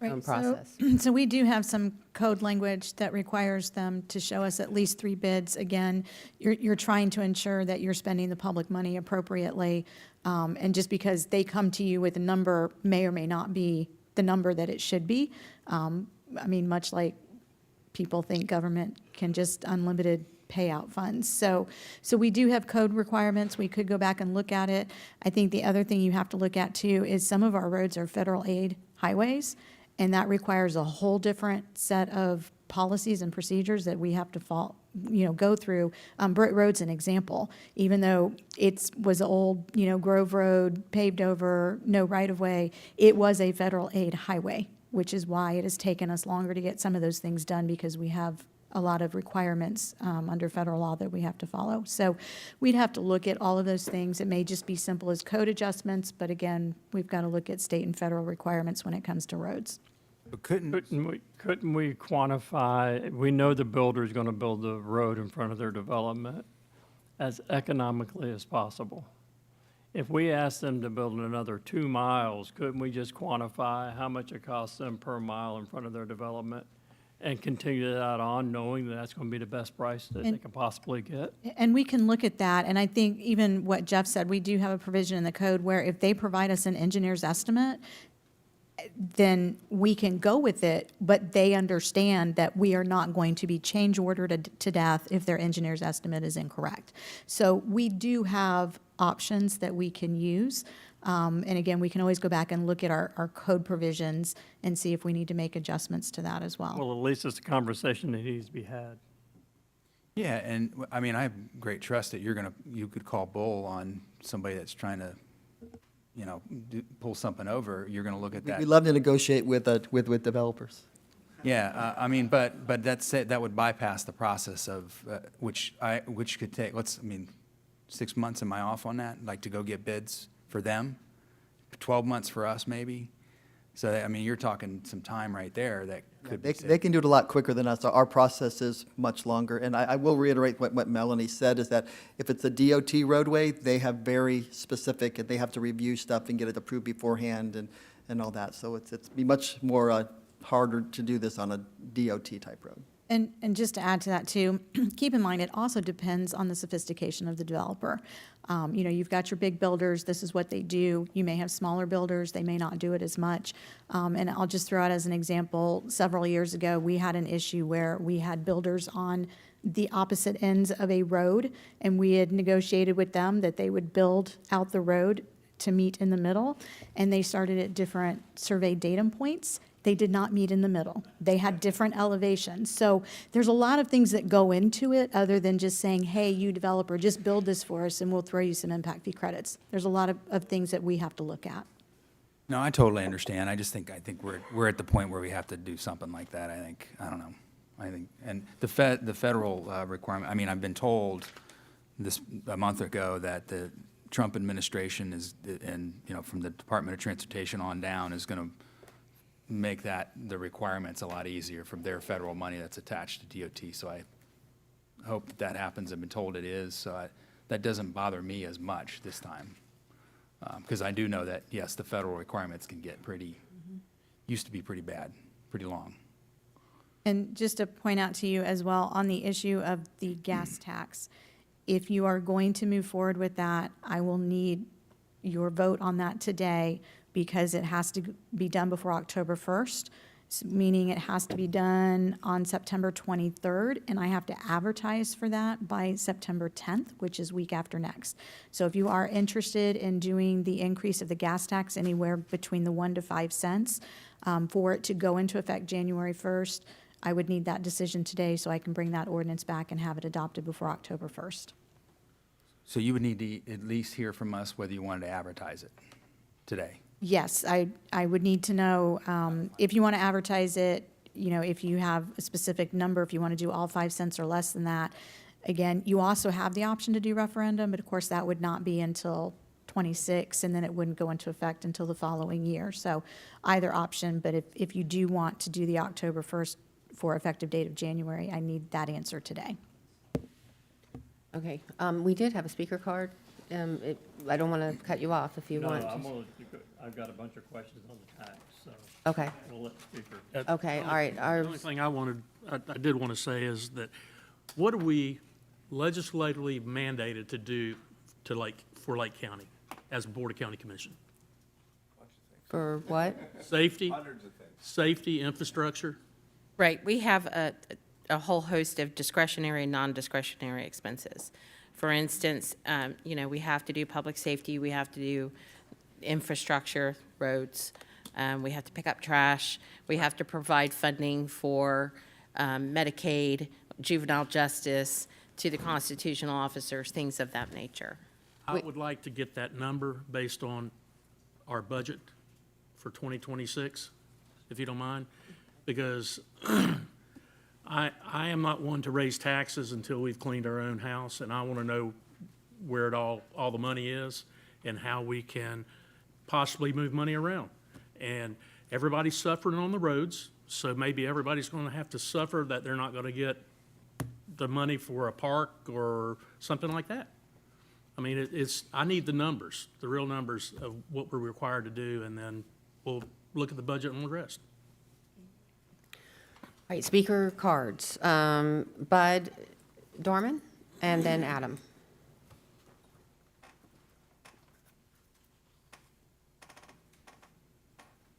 own process? So we do have some code language that requires them to show us at least 3 bids. Again, you're trying to ensure that you're spending the public money appropriately. And just because they come to you with a number may or may not be the number that it should be. I mean, much like people think government can just unlimited payout funds. So we do have code requirements. We could go back and look at it. I think the other thing you have to look at too is some of our roads are federal aid highways, and that requires a whole different set of policies and procedures that we have to go through. Britt Road's an example. Even though it was old, Grove Road, paved over, no right-of-way, it was a federal aid highway, which is why it has taken us longer to get some of those things done, because we have a lot of requirements under federal law that we have to follow. So we'd have to look at all of those things. It may just be simple as code adjustments, but again, we've got to look at state and federal requirements when it comes to roads. But Couldn't we quantify, we know the builder's going to build the road in front of their development as economically as possible. If we asked them to build another 2 miles, couldn't we just quantify how much it costs them per mile in front of their development and continue that on, knowing that that's going to be the best price that they can possibly get? And we can look at that, and I think even what Jeff said, we do have a provision in the code where if they provide us an engineer's estimate, then we can go with it, but they understand that we are not going to be change ordered to death if their engineer's estimate is incorrect. So we do have options that we can use. And again, we can always go back and look at our code provisions and see if we need to make adjustments to that as well. Well, at least it's a conversation that needs to be had. Yeah, and I mean, I have great trust that you could call bull on somebody that's trying to, pull something over. You're going to look at that. We love to negotiate with developers. Yeah, I mean, but that would bypass the process of, which could take, 6 months, am I off on that? Like to go get bids for them? 12 months for us, maybe? So, I mean, you're talking some time right there that could be saved. They can do it a lot quicker than us. Our process is much longer. And I will reiterate what Melanie said, is that if it's a DOT roadway, they have very specific, and they have to review stuff and get it approved beforehand and all that. So it's be much more harder to do this on a DOT type road. And just to add to that too, keep in mind, it also depends on the sophistication of the developer. You've got your big builders, this is what they do. You may have smaller builders, they may not do it as much. And I'll just throw out as an example, several years ago, we had an issue where we had builders on the opposite ends of a road, and we had negotiated with them that they would build out the road to meet in the middle, and they started at different survey datum points. They did not meet in the middle. They had different elevations. So there's a lot of things that go into it other than just saying, hey, you developer, just build this for us and we'll throw you some impact fee credits. There's a lot of things that we have to look at. No, I totally understand. I think we're at the point where we have to do something like that. I don't know. And the federal requirement, I've been told a month ago that the Trump administration from the Department of Transportation on down is going to make the requirements a lot easier from their federal money that's attached to DOT. So I hope that happens. I've been told it is. So that doesn't bother me as much this time. Because I do know that, yes, the federal requirements can get pretty used to be pretty bad, pretty long. And just to point out to you as well, on the issue of the gas tax, if you are going to move forward with that, I will need your vote on that today because it has to be done before October 1st, meaning it has to be done on September 23rd, and I have to advertise for that by September 10th, which is week after next. So if you are interested in doing the increase of the gas tax anywhere between the 1 to 5 cents, for it to go into effect January 1st, I would need that decision today so I can bring that ordinance back and have it adopted before October 1st. So you would need to at least hear from us whether you wanted to advertise it today. Yes, I would need to know, if you want to advertise it, you know, if you have a specific number, if you want to do all 5 cents or less than that. Again, you also have the option to do referendum, but of course that would not be until 26, and then it wouldn't go into effect until the following year. So either option, but if you do want to do the October 1st for effective date of January, I need that answer today. Okay, we did have a speaker card. I don't want to cut you off if you No, want. I've got a bunch of questions on the tax, so. Okay. We'll let the speaker. Okay, all right. The only thing I did want to say is that what are we legislatively mandated to do for Lake County as a Board of County Commission? For what? Safety? Hundreds of things. Safety, infrastructure? Right, we have a whole host of discretionary and non-discretionary expenses. For instance, we have to do public safety, we have to do infrastructure, roads, we have to pick up trash, we have to provide funding for Medicaid, juvenile justice, to the constitutional officers, things of that nature. I would like to get that number based on our budget for 2026, if you don't mind, because I am not one to raise taxes until we've cleaned our own house, and I want to know where all the money is and how we can possibly move money around. And everybody's suffering on the roads, so maybe everybody's going to have to suffer that they're not going to get the money for a park or something like that. I mean, I need the numbers, the real numbers of what we're required to do, and then we'll look at the budget and the rest. All right, speaker cards. Bud Dorman, and then Adam.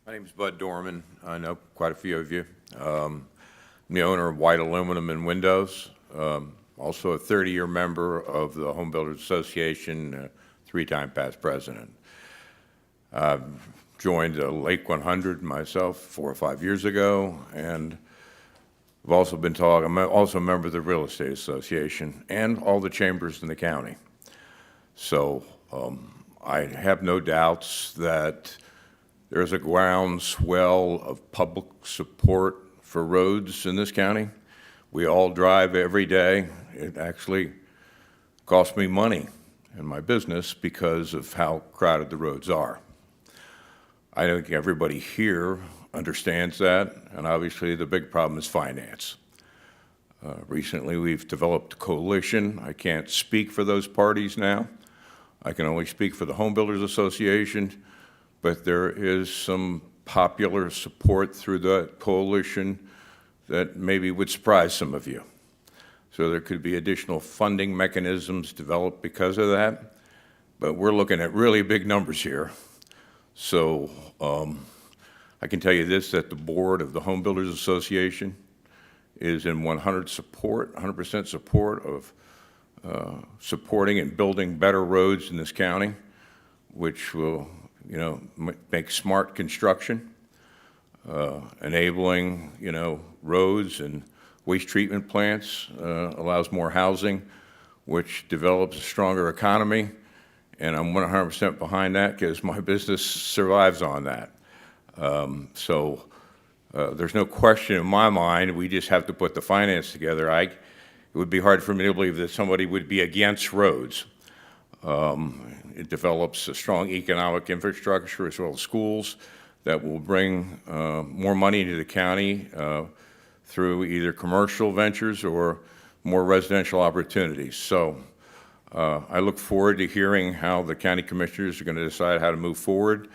My name's Bud Dorman. I know quite a few of you. I'm the owner of White Aluminum and Windows. Also a 30-year member of the Home Builders Association, 3-time past president. Joined Lake 100 myself 4 or 5 years ago, and I've also been I'm also a member of the Real Estate Association and all the chambers in the county. So I have no doubts that there's a groundswell of public support for roads in this county. We all drive every day. It actually costs me money in my business because of how crowded the roads are. I think everybody here understands that, and obviously the big problem is finance. Recently, we've developed a coalition. I can't speak for those parties now. I can only speak for the Home Builders Association, but there is some popular support through that coalition that maybe would surprise some of you. So there could be additional funding mechanisms developed because of that, but we're looking at really big numbers here. So I can tell you this, that the board of the Home Builders Association is in 100% support of supporting and building better roads in this county, which will, make smart construction, enabling, roads and waste treatment plants, allows more housing, which develops a stronger economy. And I'm 100% behind that because my business survives on that. There's no question in my mind, we just have to put the finance together. It would be hard for me to believe that somebody would be against roads. It develops a strong economic infrastructure as well as schools that will bring more money into the county through either commercial ventures or more residential opportunities. So I look forward to hearing how the county commissioners are going to decide how to move forward.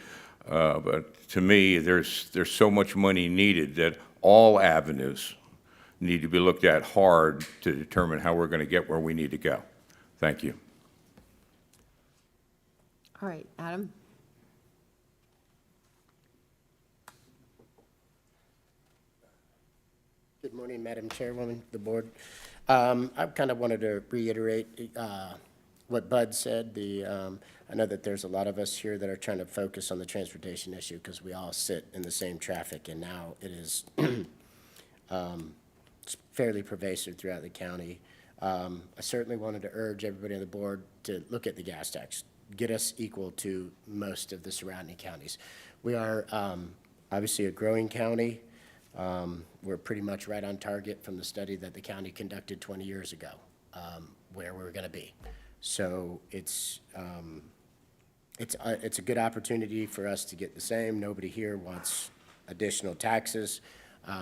But to me, there's so much money needed that all avenues need to be looked at hard to determine how we're going to get where we need to go. Thank you. All right, Adam? Good morning, Madam Chairwoman, the board. I kind of wanted to reiterate what Bud said. I know that there's a lot of us here that are trying to focus on the transportation issue because we all sit in the same traffic, and now it is it's fairly pervasive throughout the county. I certainly wanted to urge everybody on the board to look at the gas tax, get us equal to most of the surrounding counties. We are obviously a growing county. We're pretty much right on target from the study that the county conducted 20 years ago, where we're going to be. So it's a good opportunity for us to get the same. Nobody here wants additional taxes.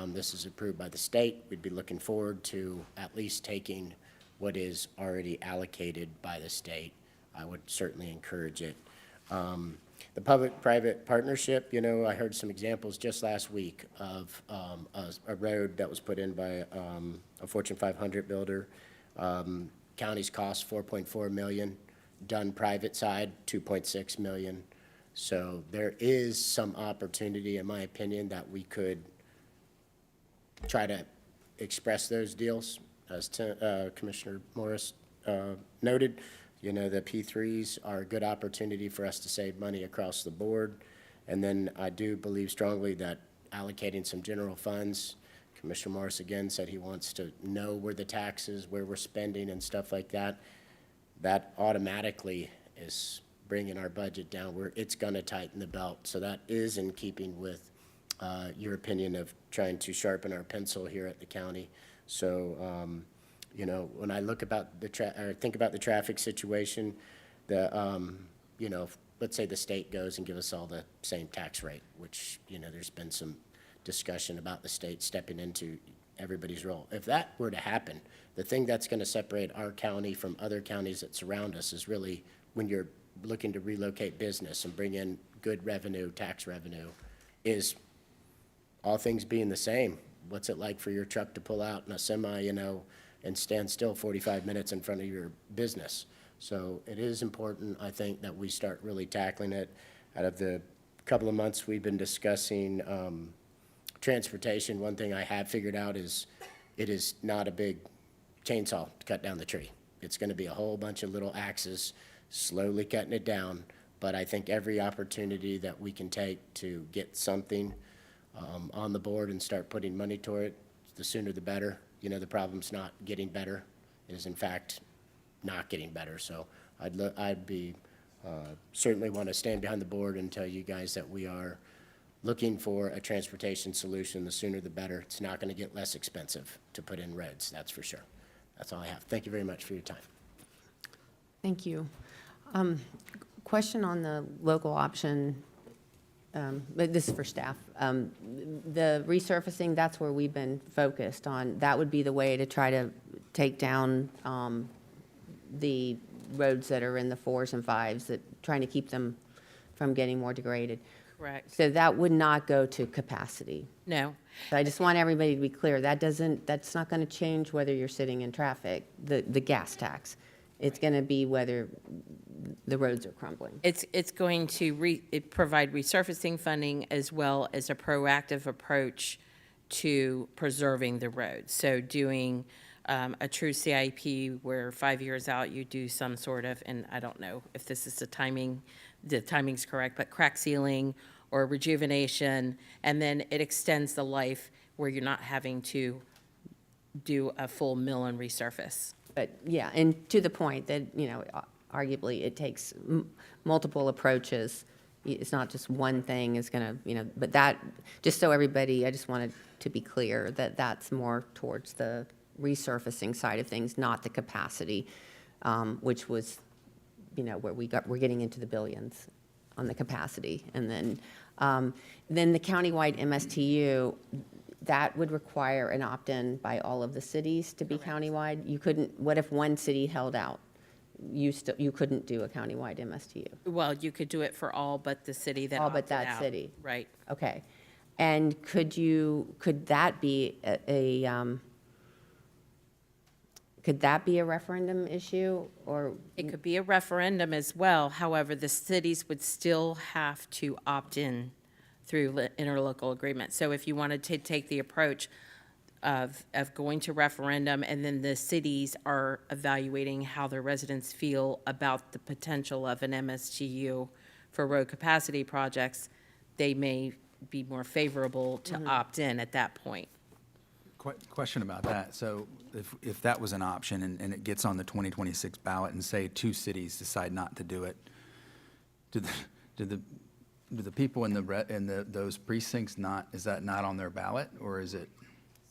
This is approved by the state. We'd be looking forward to at least taking what is already allocated by the state. I would certainly encourage it. The public-private partnership, you know, I heard some examples just last week of a road that was put in by a Fortune 500 builder. County's cost $4.4 million, done private side $2.6 million. So there is some opportunity, in my opinion, that we could try to express those deals, as Commissioner Morris noted. You know, the P3s are a good opportunity for us to save money across the board. And then I do believe strongly that allocating some general funds, Commissioner Morris again said he wants to know where the taxes, where we're spending and stuff like that. That automatically is bringing our budget down where it's going to tighten the belt. So that is in keeping with your opinion of trying to sharpen our pencil here at the county. So, you know, when I look about or think about the traffic situation, you know, let's say the state goes and give us all the same tax rate, which, you know, there's been some discussion about the state stepping into everybody's role. If that were to happen, the thing that's going to separate our county from other counties that surround us is really when you're looking to relocate business and bring in good revenue, tax revenue, is all things being the same. What's it like for your truck to pull out in a semi, you know, and stand still 45 minutes in front of your business? So it is important, I think, that we start really tackling it. Out of the couple of months we've been discussing transportation, one thing I have figured out is it is not a big chainsaw to cut down the tree. It's going to be a whole bunch of little axes slowly cutting it down. But I think every opportunity that we can take to get something on the board and start putting money toward it, the sooner the better. You know, the problem's not getting better. It is, in fact, not getting better. So I'd be certainly want to stand behind the board and tell you guys that we are looking for a transportation solution. The sooner the better. It's not going to get less expensive to put in roads, that's for sure. That's all I have. Thank you very much for your time. Thank you. Question on the local option, but this is for staff. The resurfacing, that's where we've been focused on. That would be the way to try to take down the roads that are in the 4s and 5s, that trying to keep them from getting more degraded. Correct. So that would not go to capacity. No. So I just want everybody to be clear, that's not going to change whether you're sitting in traffic, the gas tax. It's going to be whether the roads are crumbling. It's going to provide resurfacing funding as well as a proactive approach to preserving the road. So doing a true CIP where 5 years out you do some sort of, and I don't know if this is the timing's correct, but crack sealing or rejuvenation, and then it extends the life where you're not having to do a full mill and resurface. But yeah, and to the point that, you know, arguably it takes multiple approaches. It's not just one thing is going to, you know, but that, just so everybody, I just wanted to be clear that that's more towards the resurfacing side of things, not the capacity, which was, you know, where we're getting into the billions on the capacity. And then the countywide MSTU, that would require an opt-in by all of the cities to be countywide. You couldn't, what if one city held out? you couldn't do a countywide MSTU? Well, you could do it for all but the city that All but opted that out. city? Right. Okay. And could that be could that be a referendum issue, or? It could be a referendum as well. However, the cities would still have to opt in through interlocal agreement. So if you wanted to take the approach of going to referendum, and then the cities are evaluating how their residents feel about the potential of an MSTU for road capacity projects, they may be more favorable to opt in at that point. Question about that. So if that was an option and it gets on the 2026 ballot and say 2 cities decide not to do it, do the people in those precincts not, is that not on their ballot, or is it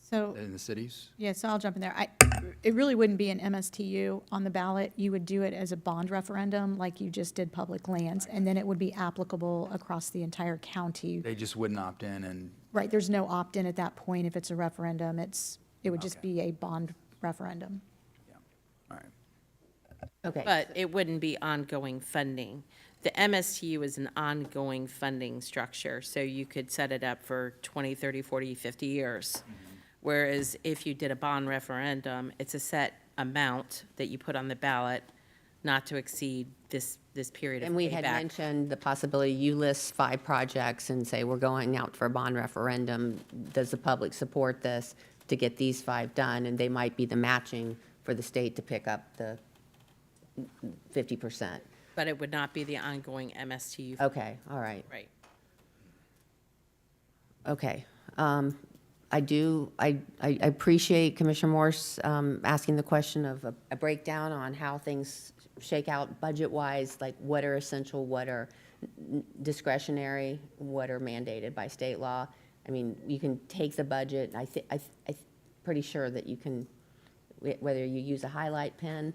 So, in the cities? yeah, so I'll jump in there. It really wouldn't be an MSTU on the ballot. You would do it as a bond referendum, like you just did public lands, and then it would be applicable across the entire county. They just wouldn't opt in and, Right, there's no opt-in at that point if it's a referendum. It would just Okay. be a bond referendum. all right. Okay. But it wouldn't be ongoing funding. The MSTU is an ongoing funding structure, so you could set it up for 20, 30, 40, 50 years. Whereas if you did a bond referendum, it's a set amount that you put on the ballot, not to exceed this period of payback. And we had mentioned the possibility, you list 5 projects and say, we're going out for a bond referendum. Does the public support this to get these 5 done? And they might be the matching for the state to pick up the 50%. But it would not be the ongoing MSTU. Okay, all right. Right. Okay. I appreciate Commissioner Morse asking the question of a breakdown on how things shake out budget-wise, like what are essential, what are discretionary, what are mandated by state law. I mean, you can take the budget, I'm pretty sure that you can, whether you use a highlight pen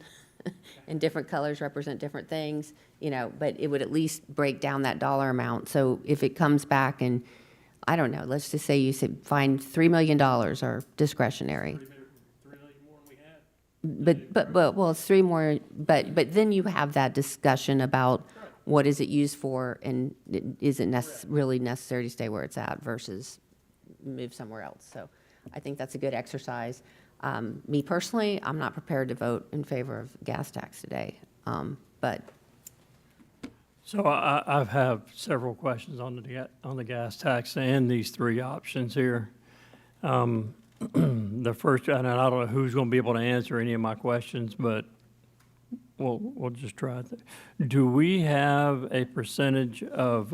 and different colors represent different things, but it would at least break down that dollar amount. So if it comes back and, I don't know, let's just say you find $3 million are discretionary. 3 million more than we had. Well, it's 3 more, but then you have that discussion about what is it used for, and is it really necessary to stay where it's at versus move somewhere else. So I think that's a good exercise. Me personally, I'm not prepared to vote in favor of gas tax today, but So I have several questions on the gas tax and these 3 options here. The first, and I don't know who's going to be able to answer any of my questions, but we'll just try it. Do we have a percentage of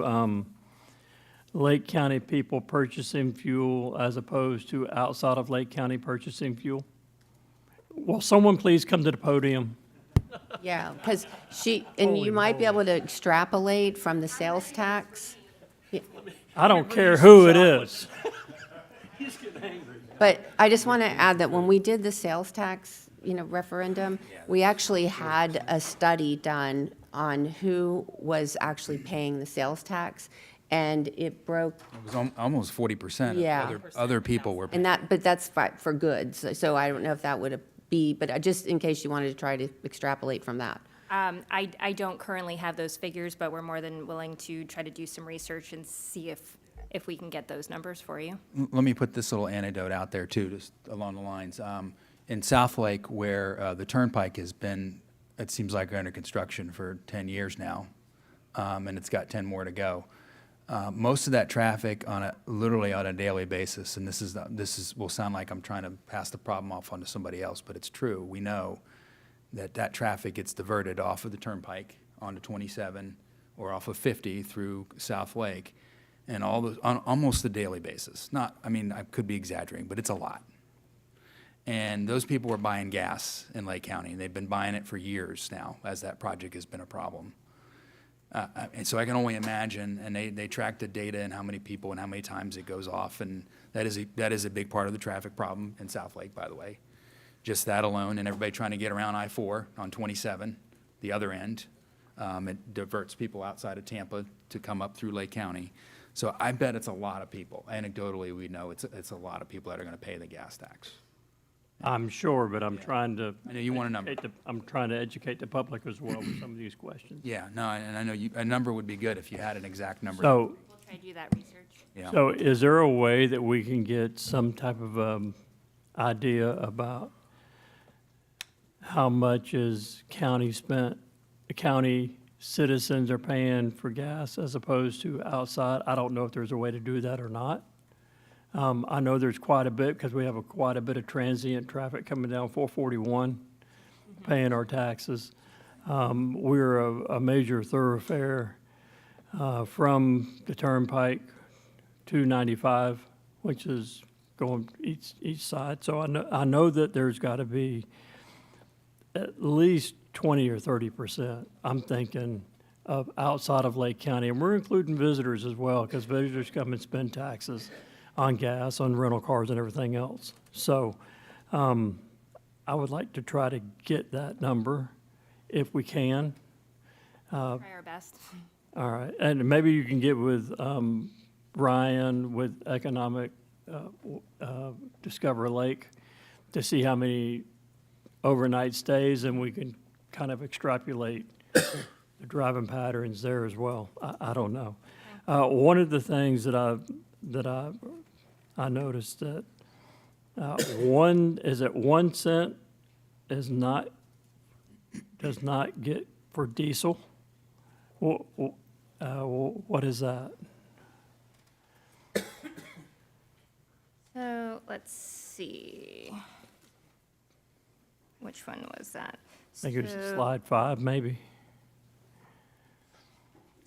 Lake County people purchasing fuel as opposed to outside of Lake County purchasing fuel? Will someone please come to the podium? yeah, because you might be able to extrapolate from the sales tax. I don't care who it is. He's getting angry. But I just want to add that when we did the sales tax, referendum, we actually had a study done on who was actually paying the sales tax, and it broke, It was almost 40% Yeah. of other people were paying. but that's for goods, so I don't know if that would be, but just in case you wanted to try to extrapolate from that. I don't currently have those figures, but we're more than willing to try to do some research and see if we can get those numbers for you. Let me put this little anecdote out there too, just along the lines. In South Lake, where the turnpike has been, it seems like under construction for 10 years now, and it's got 10 more to go. Most of that traffic literally on a daily basis, and this will sound like I'm trying to pass the problem off onto somebody else, but it's true. We know that traffic gets diverted off of the turnpike onto 27 or off of 50 through South Lake, and on almost a daily basis. I could be exaggerating, but it's a lot. And those people were buying gas in Lake County, and they've been buying it for years now, as that project has been a problem. And so I can only imagine, and they track the data and how many people and how many times it goes off, and that is a big part of the traffic problem in South Lake, by the way. Just that alone, and everybody trying to get around I-4 on 27, the other end. It diverts people outside of Tampa to come up through Lake County. So I bet it's a lot of people. Anecdotally, we know it's a lot of people that are going to pay the gas tax. I'm sure, but I'm trying to. I know you want a number. I'm trying to educate the public as well with some of these questions. Yeah, no, and I know a number would be good if you had an exact number. So, We'll try to do that research. Yeah. so is there a way that we can get some type of idea about how much is county citizens are paying for gas as opposed to outside? I don't know if there's a way to do that or not. I know there's quite a bit because we have quite a bit of transient traffic coming down 441, paying our taxes. We're a major thoroughfare from the Turnpike to 95, which is going each side. So I know that there's got to be at least 20 or 30%, I'm thinking, of outside of Lake County. And we're including visitors as well, because visitors come and spend taxes on gas, on rental cars, and everything else. So I would like to try to get that number if we can. Try our best. All right, and maybe you can get with Ryan with Economic Discover Lake to see how many overnight stays, and we can kind of extrapolate the driving patterns there as well. I don't know. One of the things that I noticed that 1 cent does not get for diesel. What is that? So let's see. Which one was that? I think it was So- slide 5, maybe.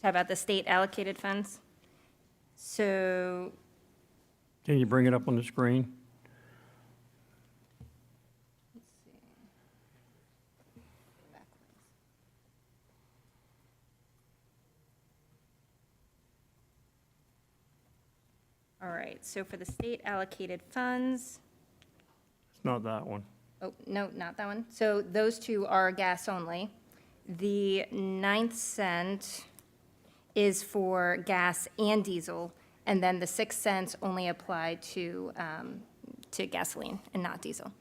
How about the state allocated funds? So, Can you bring it up on the screen? let's see. Backwards. All right, so for the state allocated funds, It's not that one. oh, no, not that one. So those two are gas only. The 9th cent is for gas and diesel, and then the 6 cents only apply to gasoline and not diesel.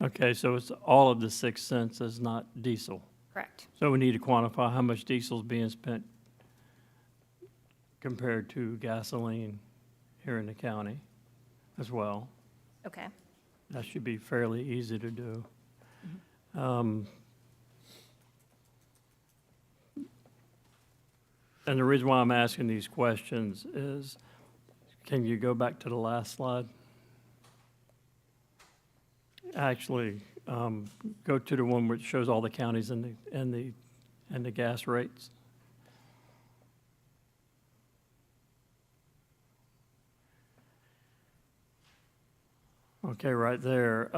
Okay, so it's all of the 6 cents is not diesel. Correct. So we need to quantify how much diesel is being spent compared to gasoline here in the county as well. Okay. That should be fairly easy to do. And the reason why I'm asking these questions is, can you go back to the last slide? Actually, go to the one which shows all the counties and the gas rates. Okay, right there.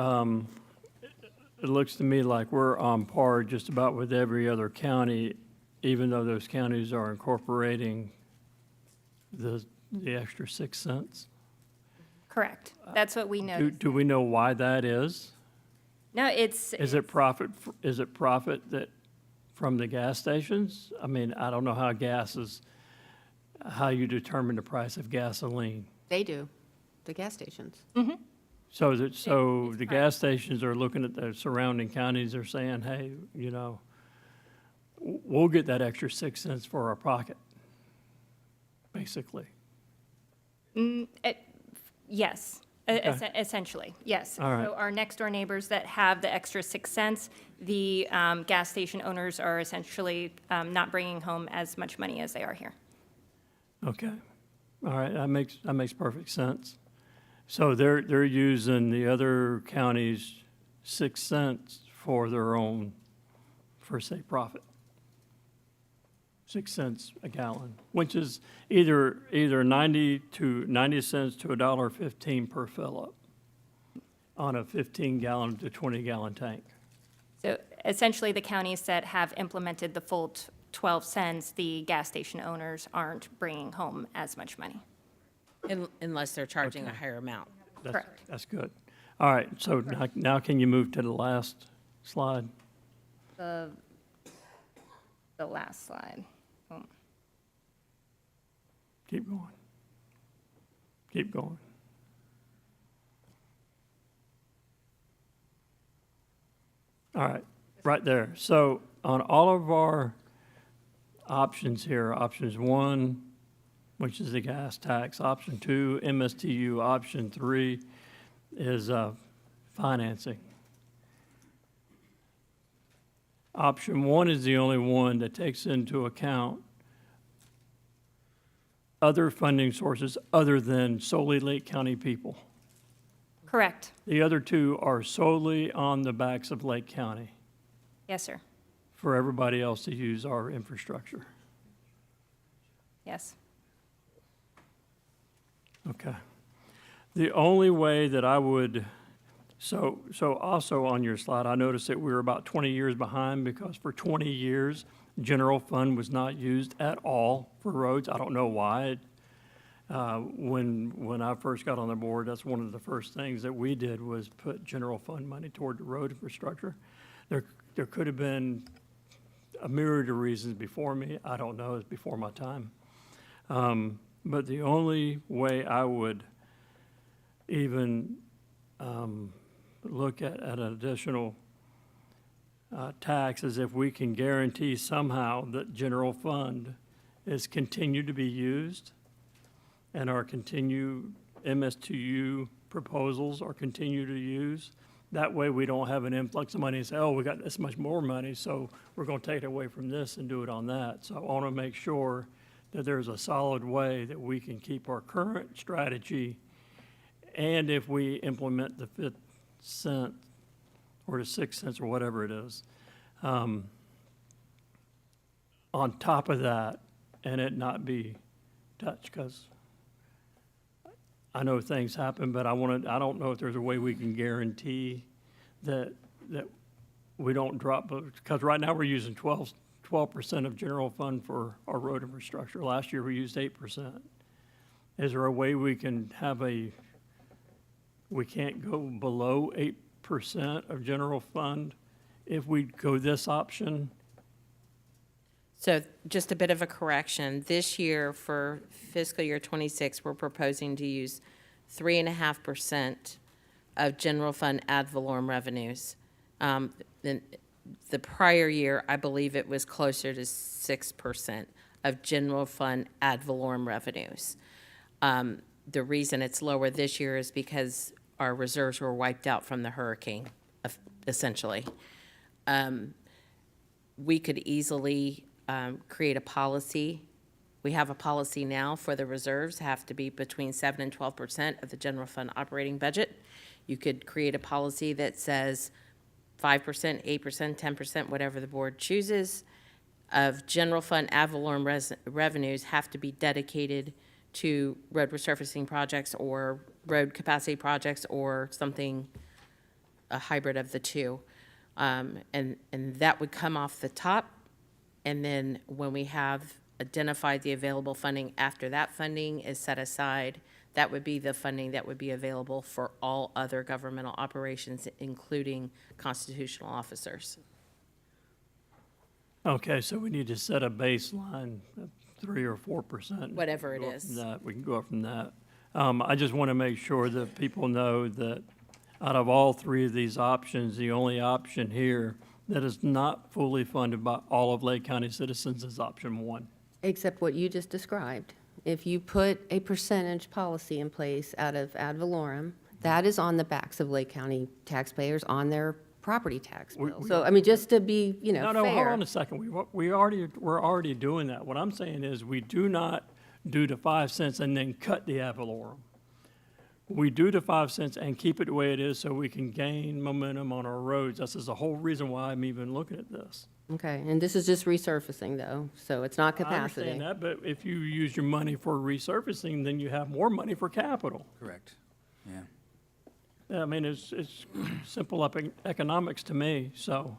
It looks to me like we're on par just about with every other county, even though those counties are incorporating the extra 6 cents. Correct. That's what we know. Do we know why that is? No, it's. Is it profit that, from the gas stations? I mean, I don't know how how you determine the price of gasoline. They do, the gas stations. So the gas stations are looking at the surrounding counties, they're saying, hey, we'll get that extra 6 cents for our pocket, basically. Yes, essentially, yes. All right. So our next-door neighbors that have the extra 6 cents, the gas station owners are essentially not bringing home as much money as they are here. Okay, all right, that makes perfect sense. So they're using the other counties' 6 cents for their own, for say, profit. 6 cents a gallon, which is either 90 cents to $1.15 per fill-up on a 15-gallon to 20-gallon tank. So essentially, the counties that have implemented the full 12 cents, the gas station owners aren't bringing home as much money. Unless they're charging a higher amount. Correct. That's good. All right, so now can you move to the last slide? The last slide. Oh. Keep going. Keep going. All right, right there. So on all of our options here, options 1, which is the gas tax, option 2, MSTU, option 3 is financing. Option 1 is the only one that takes into account other funding sources other than solely Lake County people. Correct. The other 2 are solely on the backs of Lake County Yes, sir. for everybody else to use our infrastructure. Yes. Okay. The only way that I would, so also on your slide, I noticed that we were about 20 years behind because for 20 years, general fund was not used at all for roads. I don't know why. When I first got on the board, that's one of the first things that we did was put general fund money toward the road infrastructure. There could have been a myriad of reasons before me. I don't know, it's before my time. But the only way I would even look at an additional tax is if we can guarantee somehow that general fund is continued to be used and our continued MS2U proposals are continued to use. That way we don't have an influx of money and say, oh, we got this much more money, so we're going to take it away from this and do it on that. So I want to make sure that there's a solid way that we can keep our current strategy, and if we implement the 5th cent or the 6th cents or whatever it is, on top of that, and it not be touched, because I know things happen, but I don't know if there's a way we can guarantee that we don't drop, because right now we're using 12% of general fund for our road infrastructure. Last year, we used 8%. Is there a way we can we can't go below 8% of general fund if we go this option? So just a bit of a correction. This year, for fiscal year '26, we're proposing to use 3.5% of general fund ad valorem revenues. The prior year, I believe it was closer to 6% of general fund ad valorem revenues. The reason it's lower this year is because our reserves were wiped out from the hurricane, essentially. We could easily create a policy. We have a policy now for the reserves have to be between 7 and 12% of the general fund operating budget. You could create a policy that says 5%, 8%, 10%, whatever the board chooses, of general fund ad valorem revenues have to be dedicated to road resurfacing projects or road capacity projects or something, a hybrid of the two. And that would come off the top. And then when we have identified the available funding after that funding is set aside, that would be the funding that would be available for all other governmental operations, including constitutional officers. Okay, so we need to set a baseline of 3 or 4%. Whatever it Go up is. from that. We can go up from that. I just want to make sure that people know that out of all 3 of these options, the only option here that is not fully funded by all of Lake County citizens is option 1. Except what you just described. If you put a percentage policy in place out of ad valorem, that is on the backs of Lake County taxpayers on their property tax bill. So, I mean, just to be, fair. No, hold on a second. We're already doing that. What I'm saying is we do not do the 5 cents and then cut the ad valorem. We do the 5 cents and keep it the way it is so we can gain momentum on our roads. This is the whole reason why I'm even looking at this. Okay, and this is just resurfacing though, so it's not I capacity. understand that, but if you use your money for resurfacing, then you have more money for capital. Correct. Yeah. I mean, it's simple economics to me, so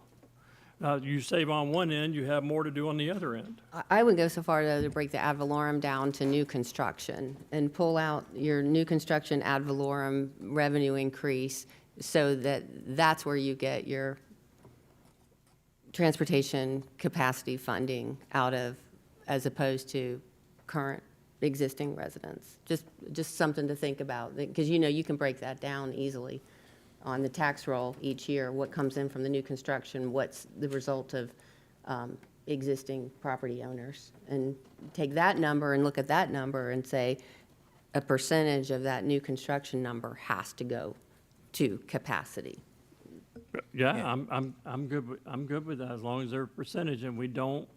you save on one end, you have more to do on the other end. I would go so far though to break the ad valorem down to new construction and pull out your new construction ad valorem revenue increase so that that's where you get your transportation capacity funding out of, as opposed to current existing residents. Just something to think about, because you can break that down easily. on the tax roll each year, what comes in from the new construction, what's the result of existing property owners. And take that number and look at that number and say, a percentage of that new construction number has to go to capacity. Yeah, I'm good with that, as long as they're a percentage, and we don't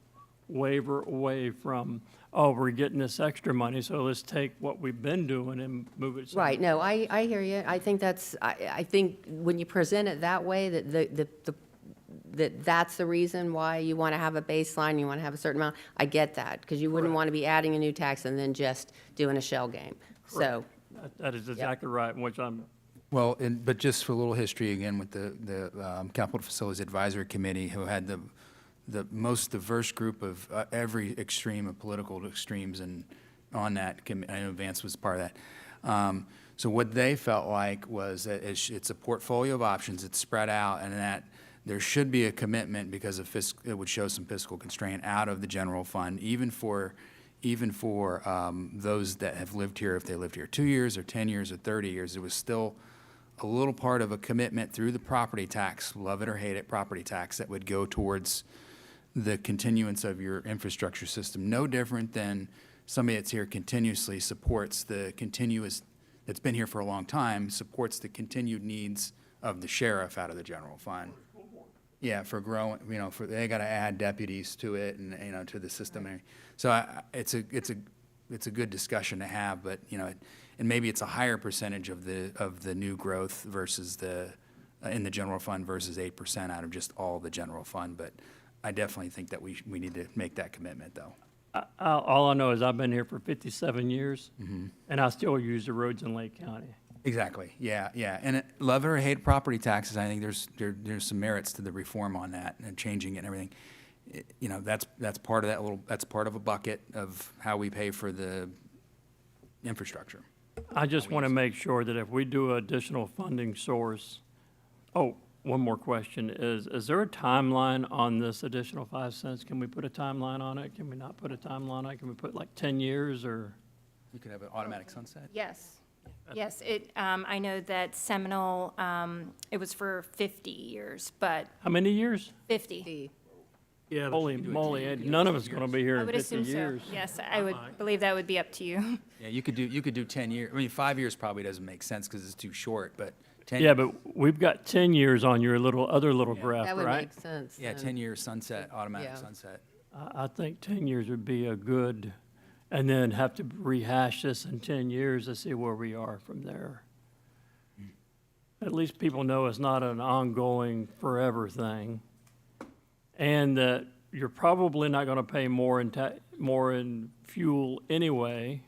waver away from, oh, we're getting this extra money, so let's take what we've been doing and move it. Right, no, I hear you. I think I think when you present it that way, that's the reason why you want to have a baseline, you want to have a certain amount. I get that, because you wouldn't want to be adding a new tax and then just doing a shell game. So, That is exactly right, which I'm, Well, but just for a little history again with the Capital Facilities Advisory Committee, who had the most diverse group of every extreme of political extremes, and on that, I know Vance was part of that. So what they felt like was that it's a portfolio of options, it's spread out, and that there should be a commitment because of it would show some fiscal constraint out of the general fund, even for those that have lived here, if they lived here 2 years or 10 years or 30 years, it was still a little part of a commitment through the property tax, love it or hate it, property tax, that would go towards the continuance of your infrastructure system. No different than somebody that's here continuously supports the continuous, that's been here for a long time, supports the continued needs of the sheriff out of the general fund. Yeah, for growing, they got to add deputies to it and, to the system. So it's a good discussion to have, but, and maybe it's a higher percentage of the new growth versus in the general fund versus 8% out of just all the general fund. But I definitely think that we need to make that commitment, though. all I know is I've been here for 57 years, and I still use the roads in Lake County. Exactly. Yeah. And love it or hate property taxes, I think there's some merits to the reform on that and changing it and everything. That's part of that's part of a bucket of how we pay for the infrastructure. I just want to make sure that if we do additional funding source, one more question is there a timeline on this additional 5 cents? Can we put a timeline on it? Can we not put a timeline on it? Can we put like 10 years or? You could have an automatic sunset. Yes. Yes, I know that Seminole, it was for 50 years, but How many years? 50. Yeah, Holy moly, none of us going to be here I in would 50 assume so. years. Yes, I would believe that would be up to you. Yeah, you could do 10 years. I mean, 5 years probably doesn't make sense because it's too short, but 10. Yeah, but we've got 10 years on your other little graph, that would right? make sense. Yeah, 10-year sunset, automatic Yeah. sunset. I think 10 years would be a good, and then have to rehash this in 10 years to see where we are from there. At least people know it's not an ongoing forever thing, and that you're probably not going to pay more in fuel anyway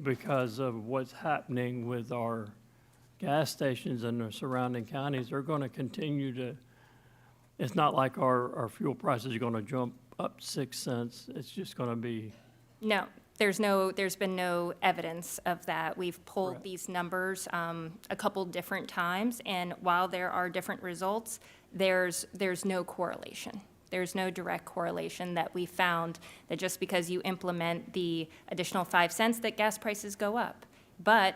because of what's happening with our gas stations in the surrounding counties. They're going to continue to, it's not like our fuel prices are going to jump up 6 cents. It's just going to be. No, there's been no evidence of that. We've pulled these numbers a couple different times, and while there are different results, there's no correlation. There's no direct correlation that we found that just because you implement the additional 5 cents that gas prices go up. But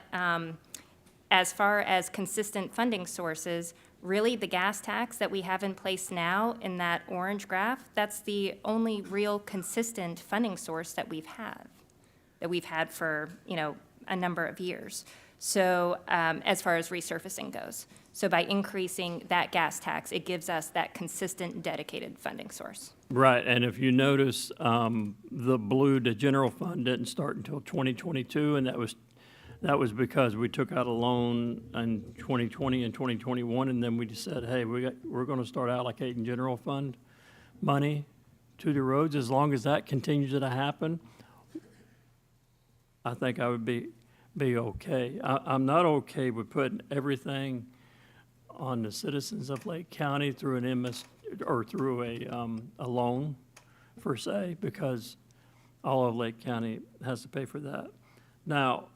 as far as consistent funding sources, really the gas tax that we have in place now in that orange graph, that's the only real consistent funding source that we've had for, a number of years. So as far as resurfacing goes. So by increasing that gas tax, it gives us that consistent dedicated funding source. Right, and if you notice, the blue, the general fund didn't start until 2022, and that was because we took out a loan in 2020 and 2021, and then we just said, hey, we're going to start allocating general fund money to the roads. As long as that continues to happen, I think I would be okay. I'm not okay with putting everything on the citizens of Lake County through an MS or through a loan, per se, because all of Lake County has to pay for that. Now,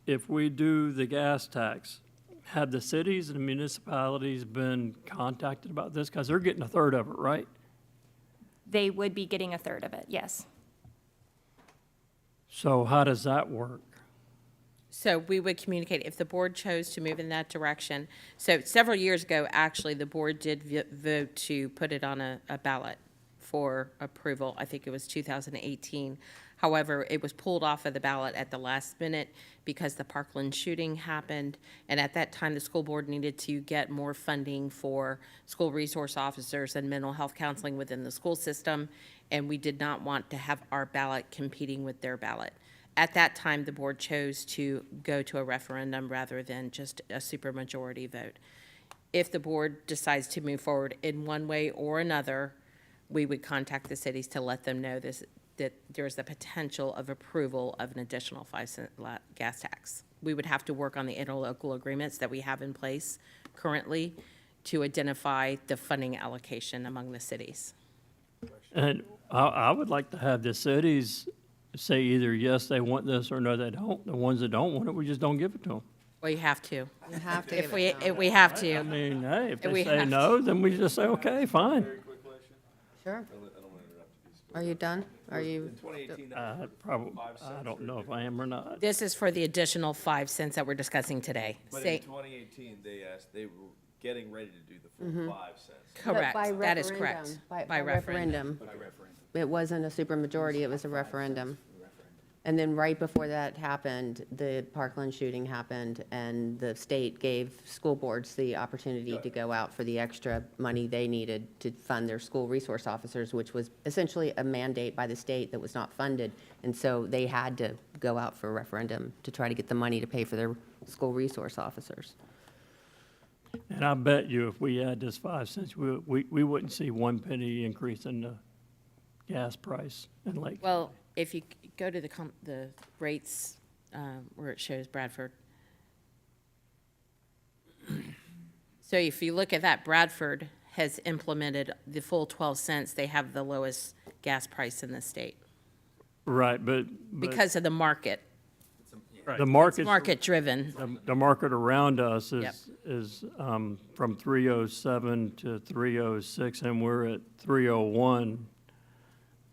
if we do the gas tax, have the cities and municipalities been contacted about this? Because they're getting a third of it, right? They would be getting a third of it, yes. So how does that work? So we would communicate if the board chose to move in that direction. So several years ago, actually, the board did vote to put it on a ballot for approval. I think it was 2018. However, it was pulled off of the ballot at the last minute because the Parkland shooting happened. And at that time, the school board needed to get more funding for school resource officers and mental health counseling within the school system. And we did not want to have our ballot competing with their ballot. At that time, the board chose to go to a referendum rather than just a supermajority vote. If the board decides to move forward in one way or another, we would contact the cities to let them know that there's the potential of approval of an additional 5-cent gas tax. We would have to work on the interlocal agreements that we have in place currently to identify the funding allocation among the cities. And I would like to have the cities say either yes, they want this, or no, they don't. The ones that don't want it, we just don't give it to them. Well, you have to. You have to If give it to them. if we have to. I mean, hey, if We they say have no, then we just say, okay, fine. Sure. Are you done? Are you? I don't know if I am or not. This is for the additional 5 cents that we're discussing today. But Say- in 2018, they were getting ready to do the full 5 cents. Correct. But by That is referendum, correct. By referendum. It wasn't a supermajority, it was a referendum. And then right before that happened, the Parkland shooting happened, and the state gave school boards the opportunity to go out for the extra money they needed to fund their school resource officers, which was essentially a mandate by the state that was not funded. And so they had to go out for a referendum to try to get the money to pay for their school resource officers. And I bet you if we add this 5 cents, we wouldn't see 1 penny increase in the gas price in Lake. Well, if you go to the rates where it shows Bradford. So if you look at that, Bradford has implemented the full 12 cents. They have the lowest gas price in the state Right, but. because of the market. The market. It's market-driven. The market around us Yep. is from 307 to 306, and we're at 301.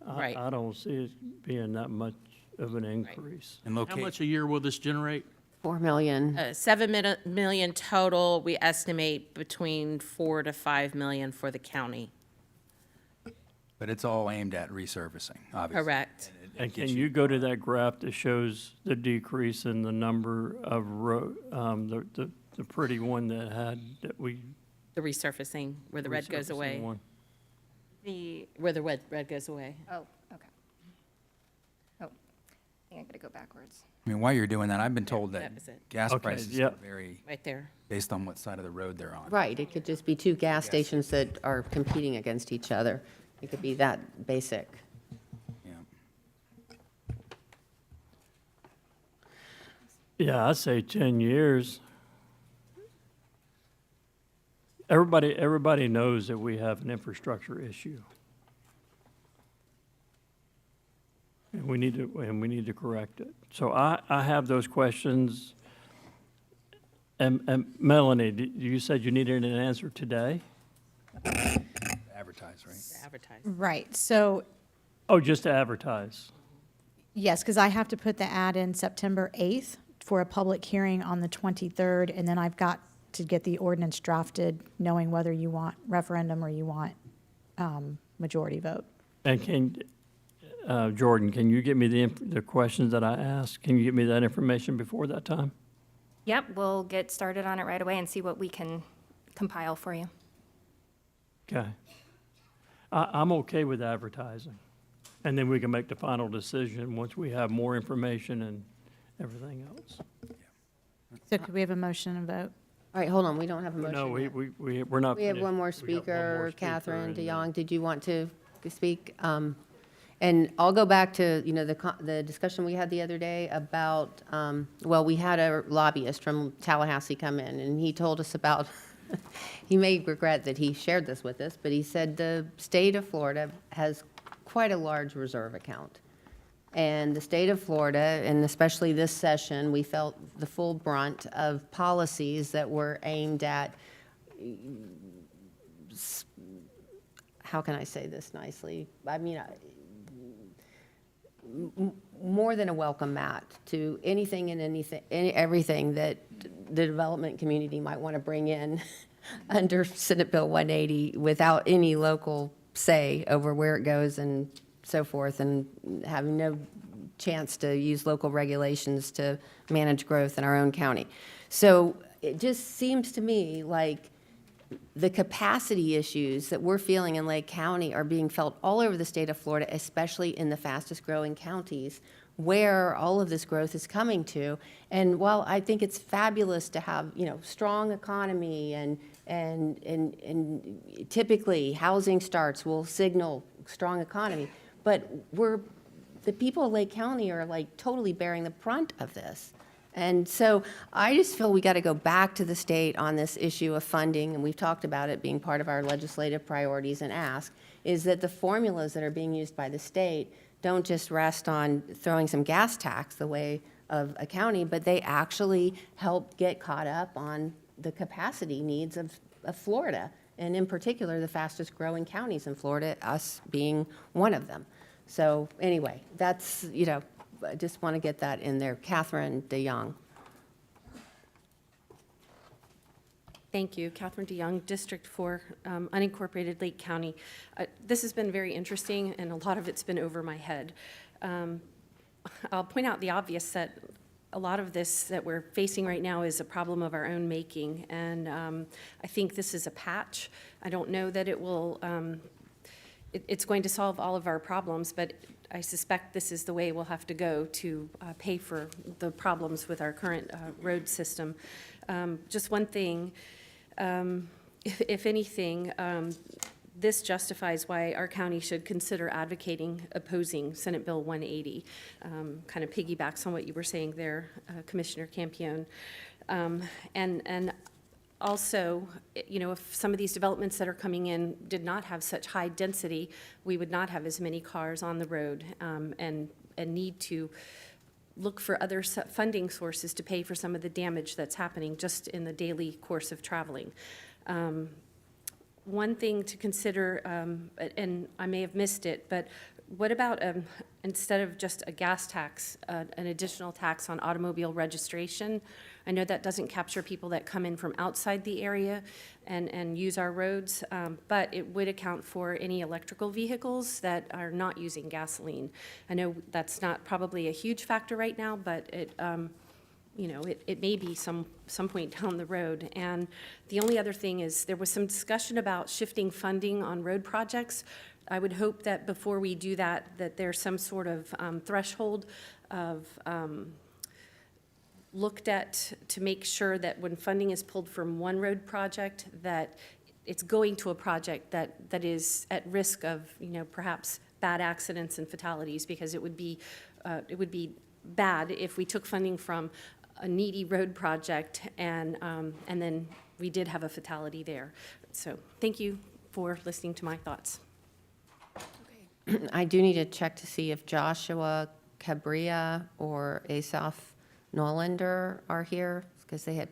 Right. I don't see it being that much of an increase. And How much a year will this generate? 4 million. 7 million total. We estimate between 4 to 5 million for the county. But it's all aimed at resurfacing, obviously. Correct. And can you go to that graph that shows the decrease in the number of the pretty one that we. The resurfacing, where the red goes resurfacing away. one? Where the red goes away. Oh, okay. Oh, I think I'm gonna go backwards. I mean, while you're doing that, I've been told that that was it. gas Okay, prices yeah. are very, Right there. based on what side of the road they're on. Right, it could just be two gas stations that are competing against each other. It could be that basic. Yeah. Yeah, I'd say 10 years. Everybody knows that we have an infrastructure issue. And we need to correct it. So I have those questions. And Melanie, you said you needed an answer today? Advertise, right? Advertise. Right, so, Oh, just to advertise? yes, because I have to put the ad in September 8th for a public hearing on the 23rd, and then I've got to get the ordinance drafted, knowing whether you want referendum or you want majority vote. And Jordan, can you get me the questions that I asked? Can you get me that information before that time? Yep, we'll get started on it right away and see what we can compile for you. Okay. I'm okay with advertising. And then we can make the final decision once we have more information and everything else. So could we have a motion and vote? All right, hold on, we don't have a motion No, yet. we're not. We have finished. one more We got one more speaker, speaker Catherine and, DeYoung. Did you want to speak? And I'll go back to, the discussion we had the other day about, we had a lobbyist from Tallahassee come in, and he told us about, he may regret that he shared this with us, but he said the state of Florida has quite a large reserve account. And the state of Florida, and especially this session, we felt the full brunt of policies that were aimed at, how can I say this nicely? I mean, more than a welcome mat to anything and everything that the development community might want to bring in under Senate Bill 180 without any local say over where it goes and so forth, and having no chance to use local regulations to manage growth in our own county. So it just seems to me like the capacity issues that we're feeling in Lake County are being felt all over the state of Florida, especially in the fastest growing counties where all of this growth is coming to. And while I think it's fabulous to have, strong economy and typically housing starts will signal strong economy, but the people of Lake County are like totally bearing the brunt of this. And so I just feel we got to go back to the state on this issue of funding, and we've talked about it being part of our legislative priorities, and ask, is that the formulas that are being used by the state don't just rest on throwing some gas tax the way of a county, but they actually help get caught up on the capacity needs of Florida, and in particular, the fastest growing counties in Florida, us being one of them. So anyway, that's, I just want to get that in there. Catherine DeYoung. Thank you. Catherine DeYoung, District 4, unincorporated Lake County. This has been very interesting, and a lot of it's been over my head. I'll point out the obvious, that a lot of this that we're facing right now is a problem of our own making, and I think this is a patch. I don't know that it will, it's going to solve all of our problems, but I suspect this is the way we'll have to go to pay for the problems with our current road system. Just one thing, if anything, this justifies why our county should consider opposing Senate Bill 180. Kind of piggybacks on what you were saying there, Commissioner Campione. And also, if some of these developments that are coming in did not have such high density, we would not have as many cars on the road, and need to look for other funding sources to pay for some of the damage that's happening just in the daily course of traveling. One thing to consider, and I may have missed it, but what about instead of just a gas tax, an additional tax on automobile registration? I know that doesn't capture people that come in from outside the area and use our roads, but it would account for any electrical vehicles that are not using gasoline. I know that's not probably a huge factor right now, but it may be some point down the road. And the only other thing is there was some discussion about shifting funding on road projects. I would hope that before we do that, that there's some sort of threshold of looked at to make sure that when funding is pulled from one road project, that it's going to a project that is at risk of, perhaps bad accidents and fatalities, because it would be bad if we took funding from a needy road project and then we did have a fatality there. So thank you for listening to my thoughts. I do need to check to see if Joshua Cabria or Asaf Nolander are here, because they had,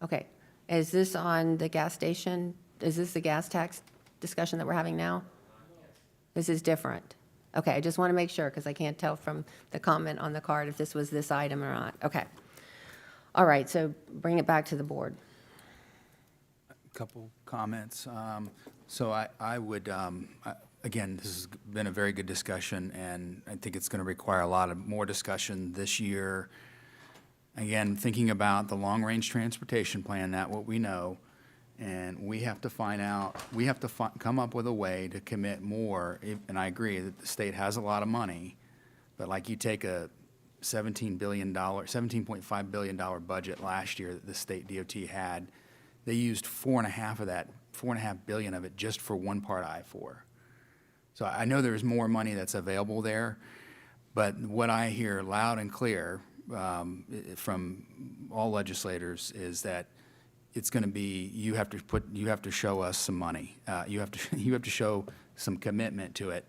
okay. Is this on the gas station? Is this the gas tax discussion that we're having now? This is different. Okay, I just want to make sure, because I can't tell from the comment on the card if this was this item or not. Okay. All right, so bring it back to the board. Couple comments. So I would, again, this has been a very good discussion, and I think it's going to require a lot of more discussion this year. Again, thinking about the long-range transportation plan, that what we know, and we have to find out, we have to come up with a way to commit more. And I agree that the state has a lot of money, but like you take a $17.5 billion budget last year that the state DOT had, they used $4.5 billion of it just for one part of I-4. So I know there's more money that's available there, but what I hear loud and clear from all legislators is that it's going to be, you have to show us some money. You have to show some commitment to it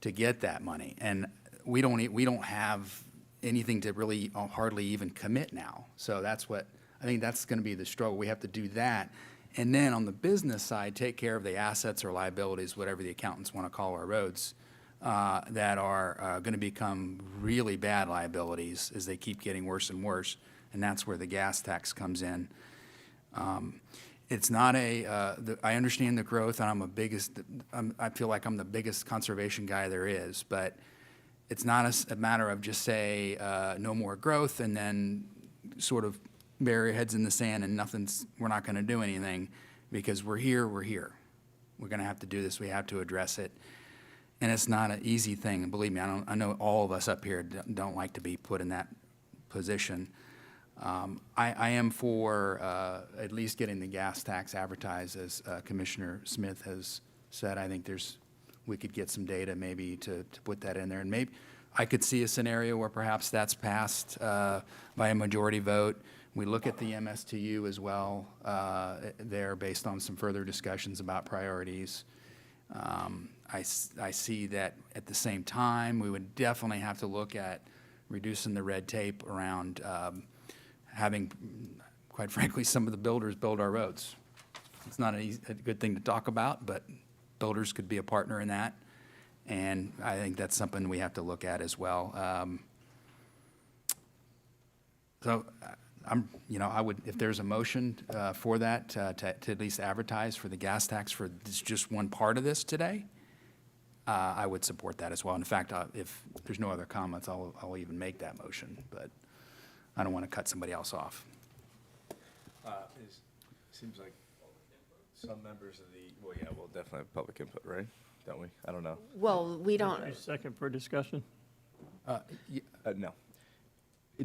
to get that money. And we don't have anything to really hardly even commit now. So I think that's going to be the struggle. We have to do that. And then on the business side, take care of the assets or liabilities, whatever the accountants want to call our roads, that are going to become really bad liabilities as they keep getting worse and worse, and that's where the gas tax comes in. It's not I understand the growth, and I feel like I'm the biggest conservation guy there is, but it's not a matter of just say, no more growth, and then sort of bury our heads in the sand and we're not going to do anything, because we're here. We're going to have to do this. We have to address it. And it's not an easy thing. And believe me, I know all of us up here don't like to be put in that position. I am for at least getting the gas tax advertised, as Commissioner Smith has said. I think we could get some data maybe to put that in there. And maybe I could see a scenario where perhaps that's passed by a majority vote. We look at the MSTU as well there based on some further discussions about priorities. I see that at the same time, we would definitely have to look at reducing the red tape around having, quite frankly, some of the builders build our roads. It's not a good thing to talk about, but builders could be a partner in that. And I think that's something we have to look at as well. I would, if there's a motion for that, to at least advertise for the gas tax for just one part of this today, I would support that as well. In fact, if there's no other comments, I'll even make that motion, but I don't want to cut somebody else off. Seems like some members of we'll definitely have public input, right? Don't we? I don't know. Well, we don't, Second for discussion? No.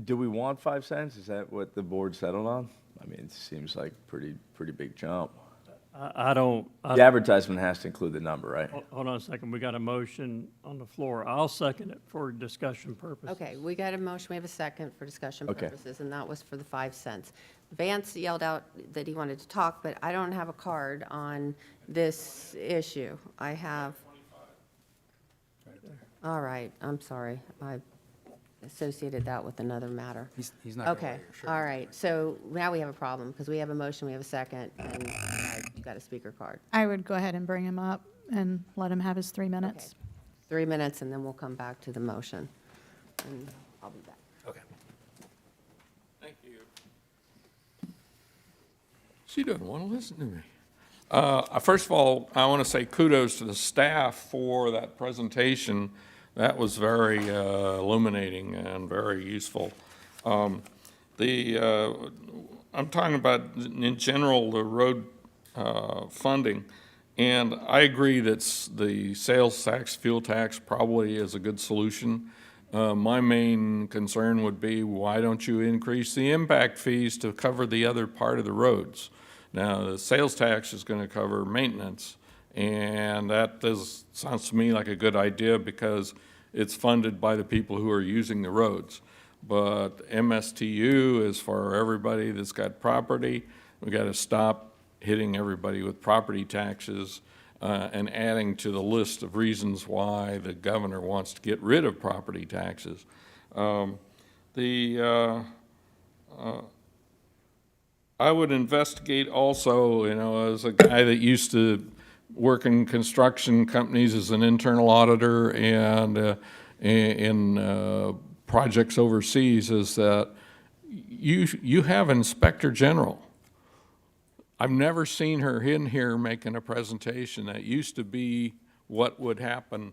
Do we want 5 cents? Is that what the board settled on? I mean, it seems like pretty big jump. I don't. The advertisement has to include the number, right? Hold on a second. We got a motion on the floor. I'll second it for discussion purposes. okay, we got a motion, we have a second for discussion Okay. purposes, and that was for the 5 cents. Vance yelled out that he wanted to talk, but I don't have a card on this issue. I have. All right, I'm sorry. I associated that with another matter. He's not going to Okay, wear your shirt. all right. So now we have a problem, because we have a motion, we have a second, and you got a speaker card. I would go ahead and bring him up and let him have his 3 minutes. 3 minutes, and then we'll come back to the motion. And I'll be back. Okay. Thank you. She doesn't want to listen to me. First of all, I want to say kudos to the staff for that presentation. That was very illuminating and very useful. I'm talking about, in general, the road funding, and I agree that the sales tax, fuel tax probably is a good solution. My main concern would be, why don't you increase the impact fees to cover the other part of the roads? Now, the sales tax is going to cover maintenance, and that sounds to me like a good idea because it's funded by the people who are using the roads. But MSTU is for everybody that's got property. We got to stop hitting everybody with property taxes and adding to the list of reasons why the governor wants to get rid of property taxes. I would investigate also, as a guy that used to work in construction companies as an internal auditor and in projects overseas, is that you have Inspector General. I've never seen her in here making a presentation. That used to be what would happen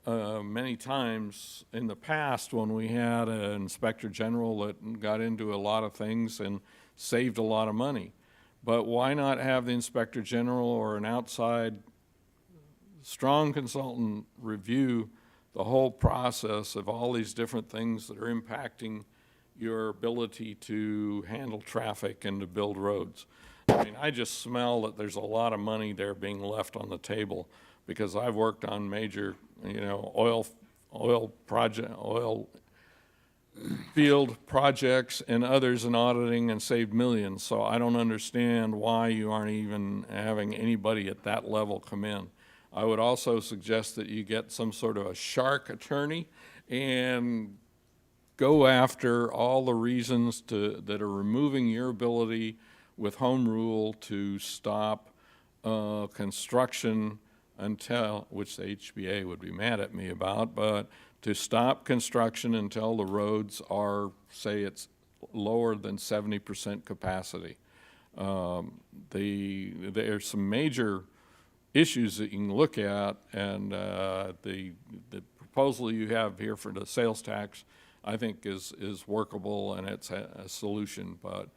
many times in the past when we had an Inspector General that got into a lot of things and saved a lot of money. But why not have the Inspector General or an outside strong consultant review the whole process of all these different things that are impacting your ability to handle traffic and to build roads? I mean, I just smell that there's a lot of money there being left on the table, because I've worked on major, oil field projects and others in auditing and saved millions. So I don't understand why you aren't even having anybody at that level come in. I would also suggest that you get some sort of a shark attorney and go after all the reasons that are removing your ability with home rule to stop construction until, which the HBA would be mad at me about, but to stop construction until the roads are, say it's lower than 70% capacity. There's some major issues that you can look at, and the proposal you have here for the sales tax, I think is workable, and it's a solution, but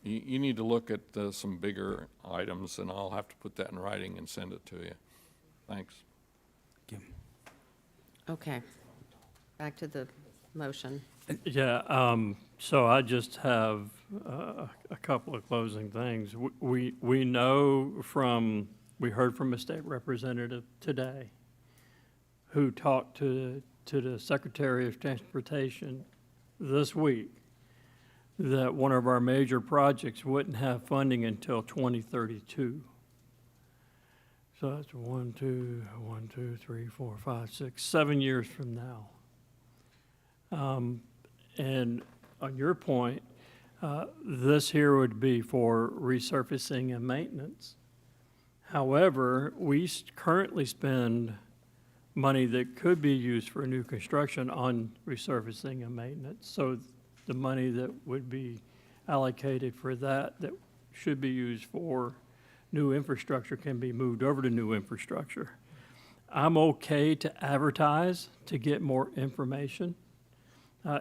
you need to look at some bigger items, and I'll have to put that in writing and send it to you. Thanks. Okay. Back to the motion. Yeah, so I just have a couple of closing things. We know from, we heard from a state representative today who talked to the Secretary of Transportation this week that one of our major projects wouldn't have funding until 2032. So that's 7 years from now. And on your point, this here would be for resurfacing and maintenance. However, we currently spend money that could be used for new construction on resurfacing and maintenance. So the money that would be allocated for that should be used for new infrastructure can be moved over to new infrastructure. I'm okay to advertise to get more information.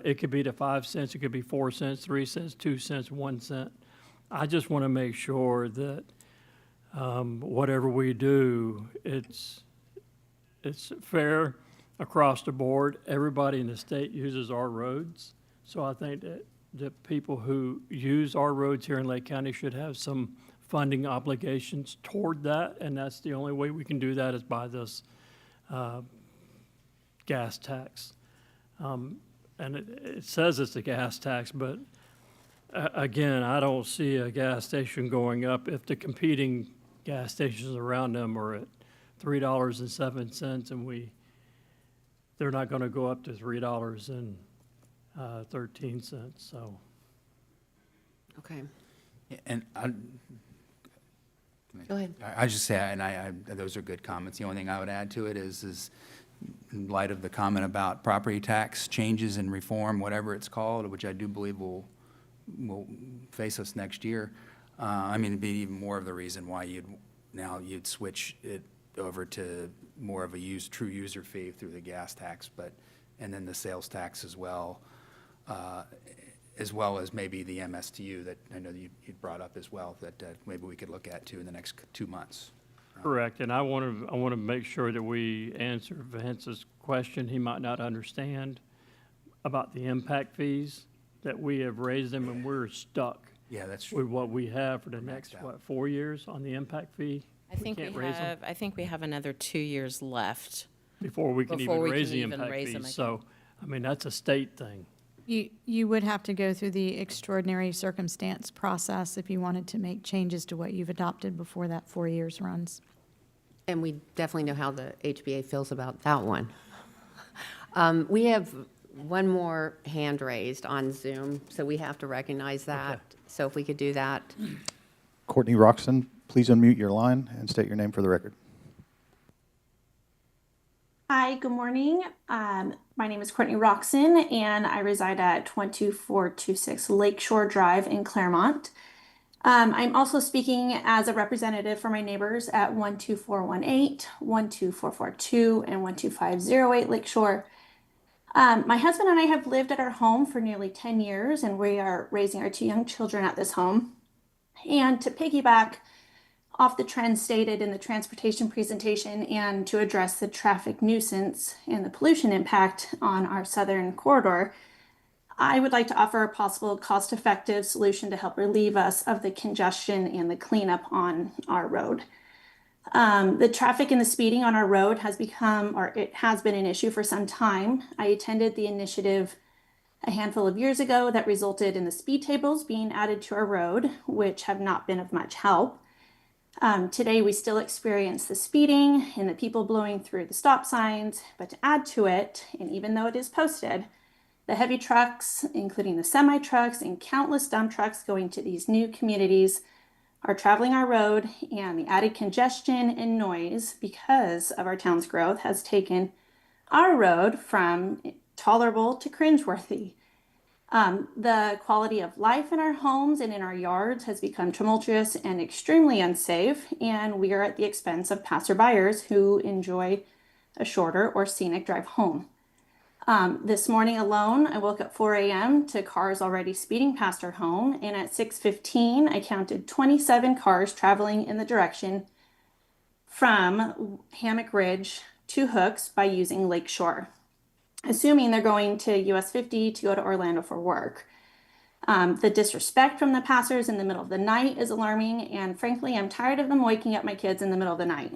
It could be to 5 cents, it could be 4 cents, 3 cents, 2 cents, 1 cent. I just want to make sure that whatever we do, it's fair across the board. Everybody in the state uses our roads. So I think that the people who use our roads here in Lake County should have some funding obligations toward that, and that's the only way we can do that is by this gas tax. And it says it's a gas tax, but again, I don't see a gas station going up if the competing gas stations around them are at $3.07, and they're not going to go up to $3.13. So. Okay. And Go ahead. I just say, and those are good comments. The only thing I would add to it is in light of the comment about property tax changes and reform, whatever it's called, which I do believe will face us next year. I mean, it'd be even more of the reason why you'd switch it over to more of a true user fee through the gas tax, and then the sales tax as well as maybe the MSTU that I know that you'd brought up as well, that maybe we could look at too in the next 2 months. Correct, and I want to make sure that we answer Vince's question. He might not understand about the impact fees, that we have raised them and we're stuck. Yeah, that's true. With what we have for the next, 4 years on the impact fee? I think we have another 2 years left. Before we can even raise the impact raise them fees. again. So, I mean, that's a state thing. You would have to go through the extraordinary circumstance process if you wanted to make changes to what you've adopted before that 4 years runs. And we definitely know how the HBA feels about that one. We have one more hand raised on Zoom, so we have to recognize that. Okay. So if we could do that. Courtney Roxon, please unmute your line and state your name for the record. Hi, good morning. My name is Courtney Roxon, and I reside at 22426 Lakeshore Drive in Claremont. I'm also speaking as a representative for my neighbors at 12418, 12442, and 12508 Lakeshore. My husband and I have lived at our home for nearly 10 years, and we are raising our 2 young children at this home. And to piggyback off the trend stated in the transportation presentation and to address the traffic nuisance and the pollution impact on our southern corridor, I would like to offer a possible cost-effective solution to help relieve us of the congestion and the cleanup on our road. The traffic and the speeding on our road has become, or it has been, an issue for some time. I attended the initiative a handful of years ago that resulted in the speed tables being added to our road, which have not been of much help. Today, we still experience the speeding and the people blowing through the stop signs, but to add to it, and even though it is posted, the heavy trucks, including the semi-trucks and countless dump trucks going to these new communities, are traveling our road, and the added congestion and noise because of our town's growth has taken our road from tolerable to cringeworthy. The quality of life in our homes and in our yards has become tumultuous and extremely unsafe, and we are at the expense of passerbyers who enjoy a shorter or scenic drive home. This morning alone, I woke up 4 a.m. to cars already speeding past our home, and at 6:15, I counted 27 cars traveling in the direction from Hammock Ridge to Hooks by using Lakeshore, assuming they're going to US 50 to go to Orlando for work. The disrespect from the passers in the middle of the night is alarming, and frankly, I'm tired of them waking up my kids in the middle of the night.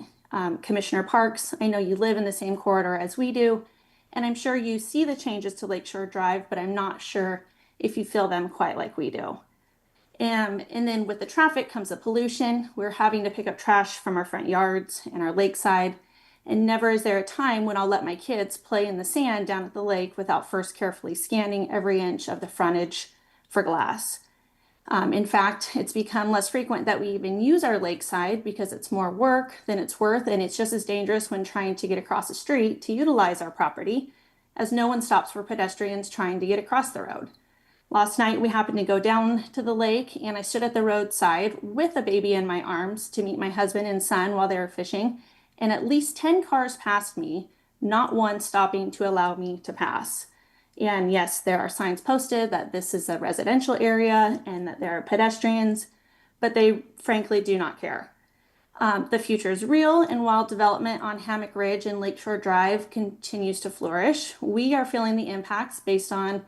Commissioner Parks, I know you live in the same corridor as we do, and I'm sure you see the changes to Lakeshore Drive, but I'm not sure if you feel them quite like we do. And then with the traffic comes the pollution. We're having to pick up trash from our front yards and our lakeside, and never is there a time when I'll let my kids play in the sand down at the lake without first carefully scanning every inch of the frontage for glass. In fact, it's become less frequent that we even use our lakeside because it's more work than it's worth, and it's just as dangerous when trying to get across the street to utilize our property, as no one stops for pedestrians trying to get across the road. Last night, we happened to go down to the lake, and I stood at the roadside with a baby in my arms to meet my husband and son while they were fishing, and at least 10 cars passed me, not one stopping to allow me to pass. And yes, there are signs posted that this is a residential area and that there are pedestrians, but they frankly do not care. The future is real, and while development on Hammock Ridge and Lakeshore Drive continues to flourish, we are feeling the impacts based on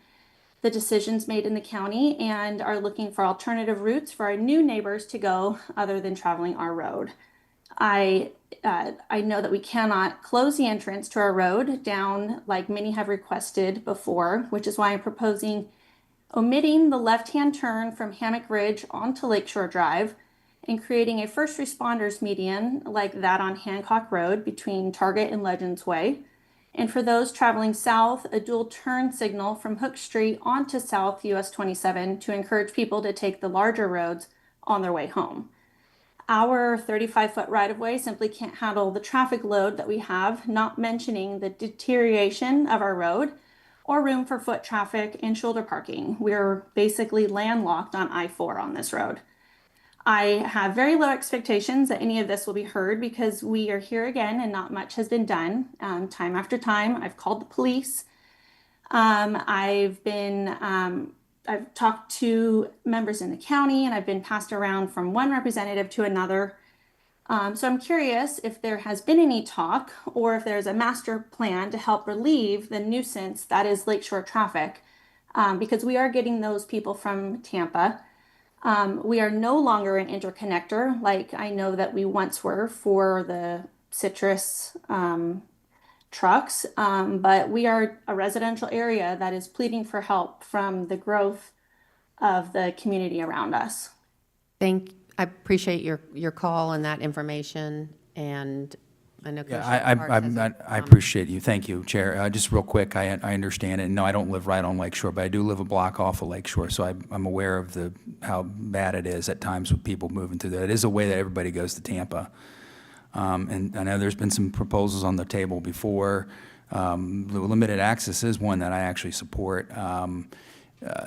the decisions made in the county and are looking for alternative routes for our new neighbors to go other than traveling our road. I know that we cannot close the entrance to our road down like many have requested before, which is why I'm proposing omitting the left-hand turn from Hammock Ridge onto Lakeshore Drive and creating a first responders median like that on Hancock Road between Target and Legends Way. And for those traveling south, a dual turn signal from Hook Street onto South US 27 to encourage people to take the larger roads on their way home. Our 35-foot right-of-way simply can't handle the traffic load that we have, not mentioning the deterioration of our road or room for foot traffic and shoulder parking. We're basically landlocked on I-4 on this road. I have very low expectations that any of this will be heard because we are here again and not much has been done. Time after time, I've called the police. I've talked to members in the county, and I've been passed around from one representative to another. So I'm curious if there has been any talk or if there's a master plan to help relieve the nuisance that is Lakeshore traffic, because we are getting those people from Tampa. We are no longer an interconnector like I know that we once were for the citrus trucks, but we are a residential area that is pleading for help from the growth of the community around us. I appreciate your call and that information, and I know Commissioner Yeah, Parks has a I appreciate you. Thank you, Chair. Just real quick, I understand it. No, I don't live right on Lakeshore, but I do live a block off of Lakeshore, so I'm aware of how bad it is at times with people moving through there. It is a way that everybody goes to Tampa. And I know there's been some proposals on the table before. Limited access is one that I actually support.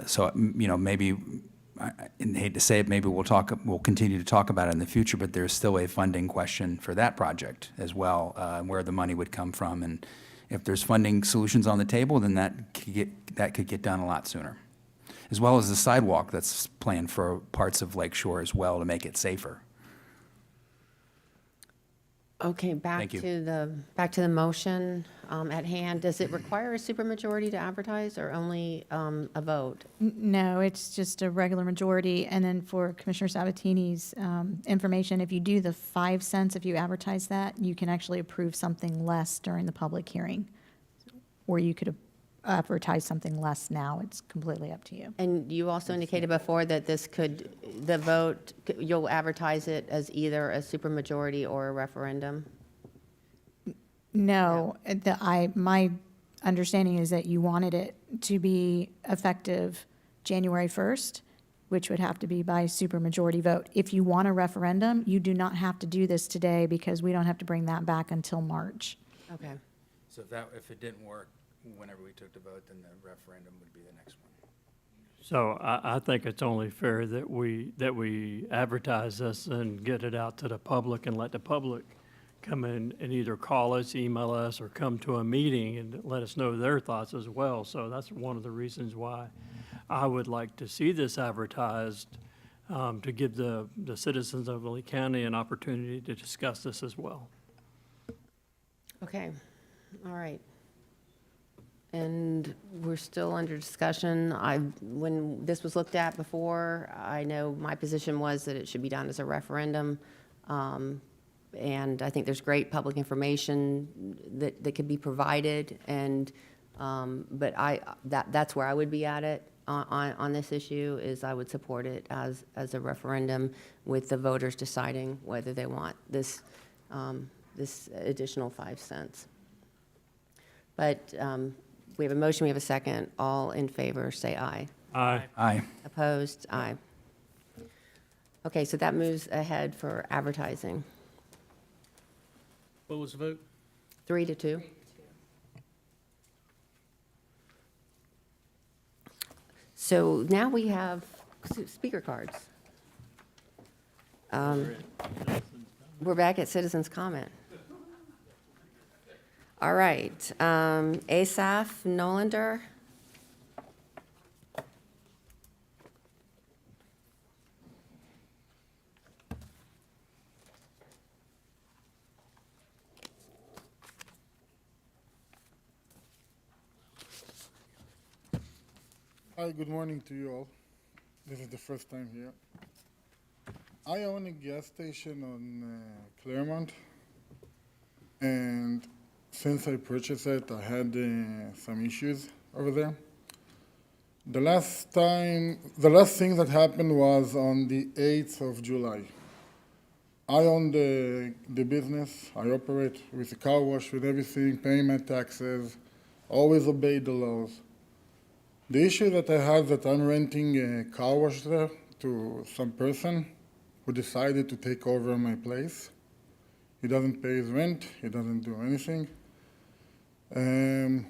So, maybe, I hate to say it, maybe we'll continue to talk about it in the future, but there's still a funding question for that project as well, where the money would come from. And if there's funding solutions on the table, then that could get done a lot sooner. As well as the sidewalk that's planned for parts of Lakeshore as well to make it safer. Okay, back Thank you. to the motion at hand. Does it require a supermajority to advertise or only a vote? No, it's just a regular majority. And then for Commissioner Sabatini's information, if you do the 5 cents, if you advertise that, you can actually approve something less during the public hearing. Or you could advertise something less now. It's completely up to you. And you also indicated before that the vote, you'll advertise it as either a supermajority or a referendum? No, my understanding is that you wanted it to be effective January 1st, which would have to be by supermajority vote. If you want a referendum, you do not have to do this today because we don't have to bring that back until March. Okay. So if it didn't work, whenever we took the vote, then the referendum would be the next one. So I think it's only fair that we advertise this and get it out to the public and let the public come in and either call us, email us, or come to a meeting and let us know their thoughts as well. So that's one of the reasons why I would like to see this advertised, to give the citizens of Lee County an opportunity to discuss this as well. Okay, all right. And we're still under discussion. When this was looked at before, I know my position was that it should be done as a referendum. And I think there's great public information that could be provided. And, but that's where I would be at it on this issue, is I would support it as a referendum with the voters deciding whether they want this, this additional 5 cents. But we have a motion, we have a second. All in favor, say aye. Aye. Aye. Opposed? Aye. Okay, so that moves ahead for advertising. What was the vote? 3-2. So now we have speaker cards. We're back at citizens' comment. All right, Asaph Nolander. Hi, good morning to you all. This is the first time here. I own a gas station on Claremont, and since I purchased it, I had some issues over there. The last thing that happened was on the 8th of July. I own the business. I operate with a car wash, with everything, paying my taxes, always obey the laws. The issue that I have that I'm renting a car wash there to some person who decided to take over my place. He doesn't pay his rent, he doesn't do anything.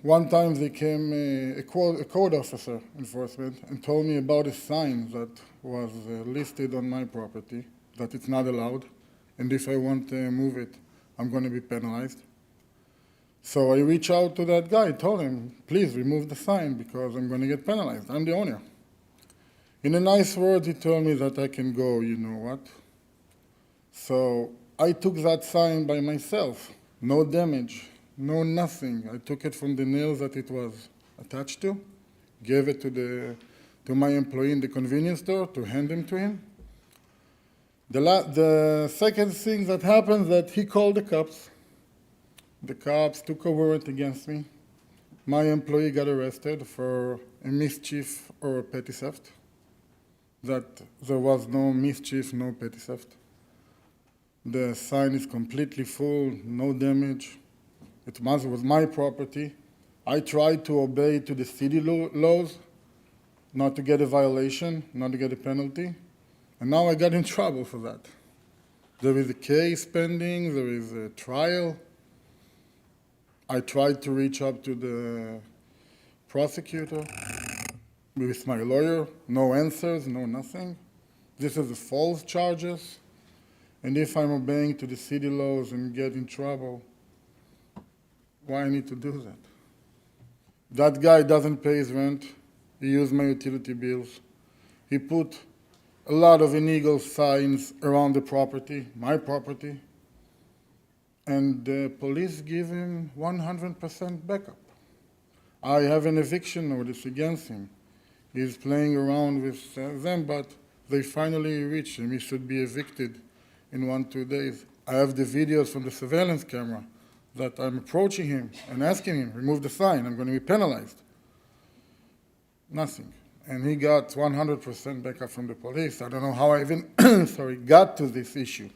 One time they came, a code officer enforcement, and told me about a sign that was listed on my property, that it's not allowed, and if I want to move it, I'm going to be penalized. So I reached out to that guy, told him, please remove the sign because I'm going to get penalized. I'm the owner. In a nice word, he told me that I can go, you know what. So I took that sign by myself, no damage, no nothing. I took it from the nails that it was attached to, gave it to my employee in the convenience store to hand them to him. The second thing that happened that he called the cops. The cops took a warrant against me. My employee got arrested for a mischief or a petty theft. That there was no mischief, no petty theft. The sign is completely full, no damage. It was my property. I tried to obey to the city laws, not to get a violation, not to get a penalty. And now I got in trouble for that. There is a case pending, there is a trial. I tried to reach up to the prosecutor with my lawyer, no answers, no nothing. This is a false charges, and if I'm obeying to the city laws and get in trouble, why I need to do that? That guy doesn't pay his rent, he used my utility bills. He put a lot of illegal signs around the property, my property, and the police give him 100% backup. I have an eviction notice against him. He's playing around with them, but they finally reached him. He should be evicted in 1-2 days. I have the videos from the surveillance camera that I'm approaching him and asking him, remove the sign, I'm going to be penalized. Nothing. And he got 100% backup from the police. I don't know how I even got to this issue,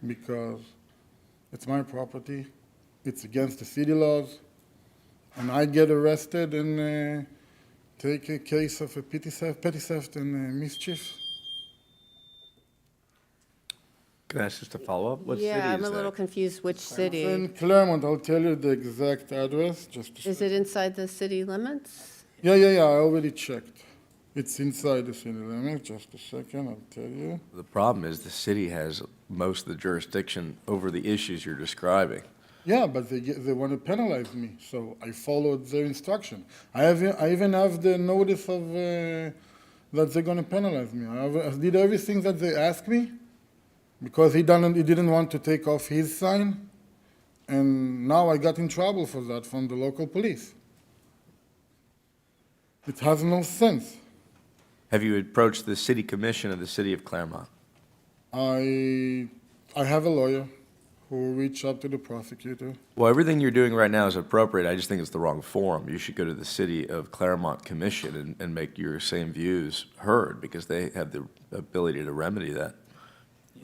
because it's my property, it's against the city laws, and I get arrested and take a case of a petty theft and mischief. Can I ask just a follow-up? What city Yeah, I'm is a little that? confused which It's city. in Claremont. I'll tell you the exact address. Is it inside the city limits? Yeah. I already checked. It's inside the city limits. Just a second, I'll tell you. The problem is the city has most of the jurisdiction over the issues you're describing. Yeah, but they want to penalize me, so I followed their instruction. I even have the notice of that they're going to penalize me. I did everything that they asked me, because he didn't want to take off his sign, and now I got in trouble for that from the local police. It has no sense. Have you approached the city commission of the city of Claremont? I have a lawyer who reached out to the prosecutor. Well, everything you're doing right now is appropriate. I just think it's the wrong forum. You should go to the city of Claremont Commission and make your same views heard, because they have the ability to remedy that.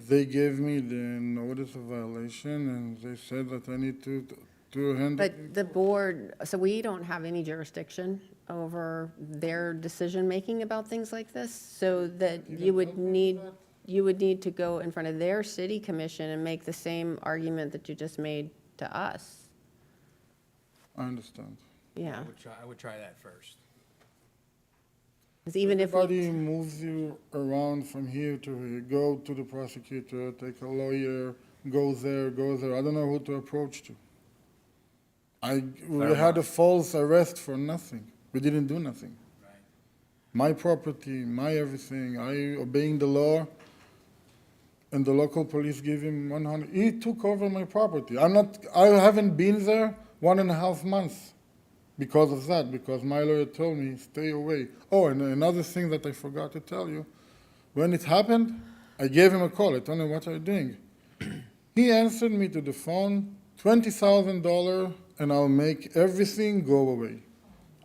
They gave me the notice of violation, and they said that I need to handle. But the board, so we don't have any jurisdiction over their decision-making about things like this? So that you would need to go in front of their city commission and make the same argument that you just made to us? I understand. Yeah. I would try that first. 'Cause even if Everybody moves you around from here to here, go to the prosecutor, take a lawyer, go there. I don't know who to approach to. We had a false arrest for nothing. We didn't do nothing. Right. My property, my everything, I obeying the law, and the local police gave him 100. He took over my property. I haven't been there 1.5 months because of that, because my lawyer told me, stay away. Oh, and another thing that I forgot to tell you, when it happened, I gave him a call. I told him, what are you doing? He answered me to the phone, $20,000, and I'll make everything go away.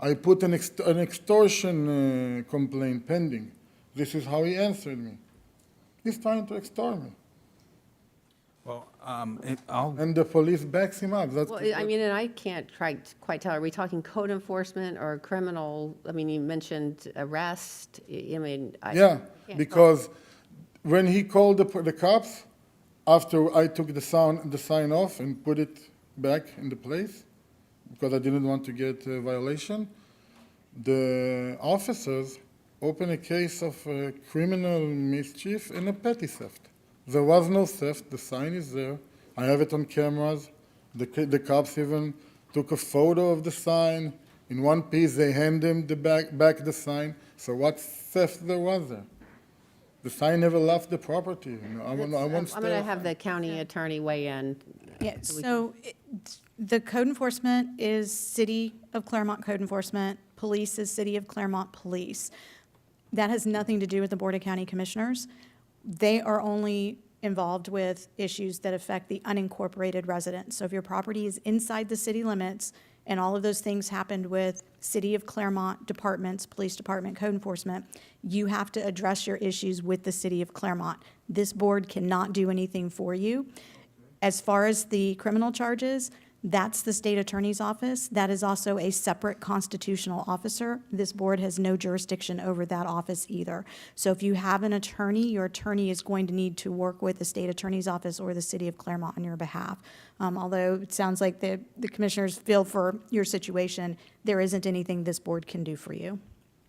I put an extortion complaint pending. This is how he answered me. He's trying to extort me. Well, And the police backs him up. Well, I mean, and I can't quite tell, are we talking code enforcement or criminal? I mean, you mentioned arrest, I mean. Yeah, can't because when he called the cops, after I took the sign off and put it back in the place, because I didn't want to get a violation, the officers opened a case of criminal mischief and a petty theft. There was no theft. The sign is there. I have it on cameras. The cops even took a photo of the sign. In one piece, they hand him back the sign. So what theft there was there? The sign never left the property. You know, I I'm won't going to have the county attorney weigh in. Yeah, so the code enforcement is City of Claremont Code Enforcement, police is City of Claremont Police. That has nothing to do with the Board of County Commissioners. They are only involved with issues that affect the unincorporated residents. So if your property is inside the city limits and all of those things happened with City of Claremont departments, police department, code enforcement, you have to address your issues with the City of Claremont. This board cannot do anything for you. As far as the criminal charges, that's the state attorney's office. That is also a separate constitutional officer. This board has no jurisdiction over that office either. So if you have an attorney, your attorney is going to need to work with the state attorney's office or the city of Claremont on your behalf. Although it sounds like the commissioners feel for your situation, there isn't anything this board can do for you.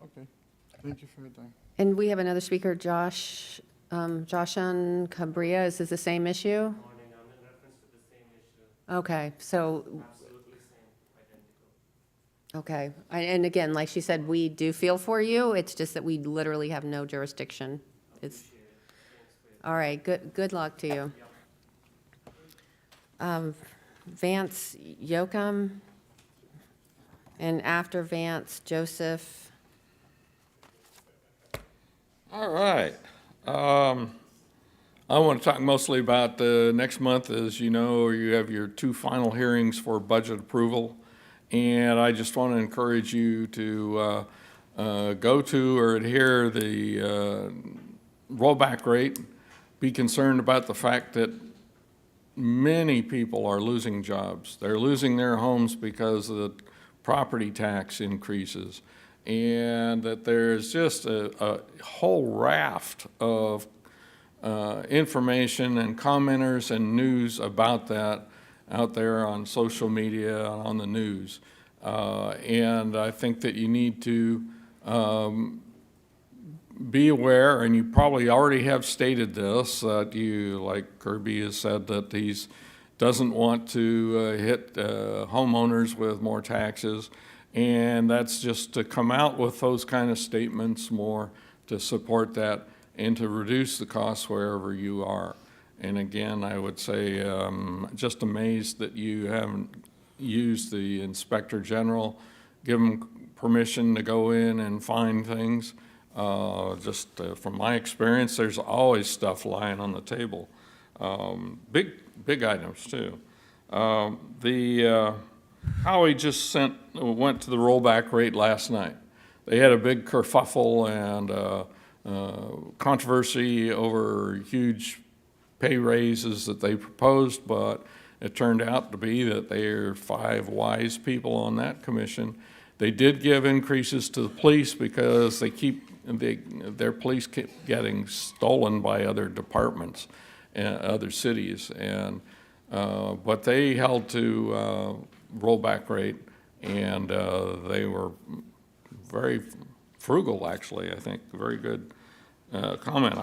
Okay. Thank you for your time. And we have another speaker, Joshan Cabria. Is this the same issue? Okay, so. Okay, and again, like she said, we do feel for you. It's just that we literally have no jurisdiction. It's, all right, good luck to you. Vance Yocum, and after Vance, Joseph. All right. I want to talk mostly about next month. As you know, you have your two final hearings for budget approval. And I just want to encourage you to go to or adhere the rollback rate. Be concerned about the fact that many people are losing jobs. They're losing their homes because of the property tax increases. and that there's just a whole raft of information and commenters and news about that out there on social media, on the news. And I think that you need to be aware, and you probably already have stated this, that you, like Kirby has said, that he's doesn't want to hit homeowners with more taxes. And that's just to come out with those kind of statements more to support that and to reduce the costs wherever you are. And again, I would say, just amazed that you haven't used the Inspector General, give him permission to go in and find things. From my experience, there's always stuff lying on the table. Big items too. Howie just went to the rollback rate last night. They had a big kerfuffle and controversy over huge pay raises that they proposed, but it turned out to be that they're 5 wise people on that commission. They did give increases to the police because their police keep getting stolen by other departments and other cities, but they held to rollback rate, and they were very frugal, actually. I think very good comment.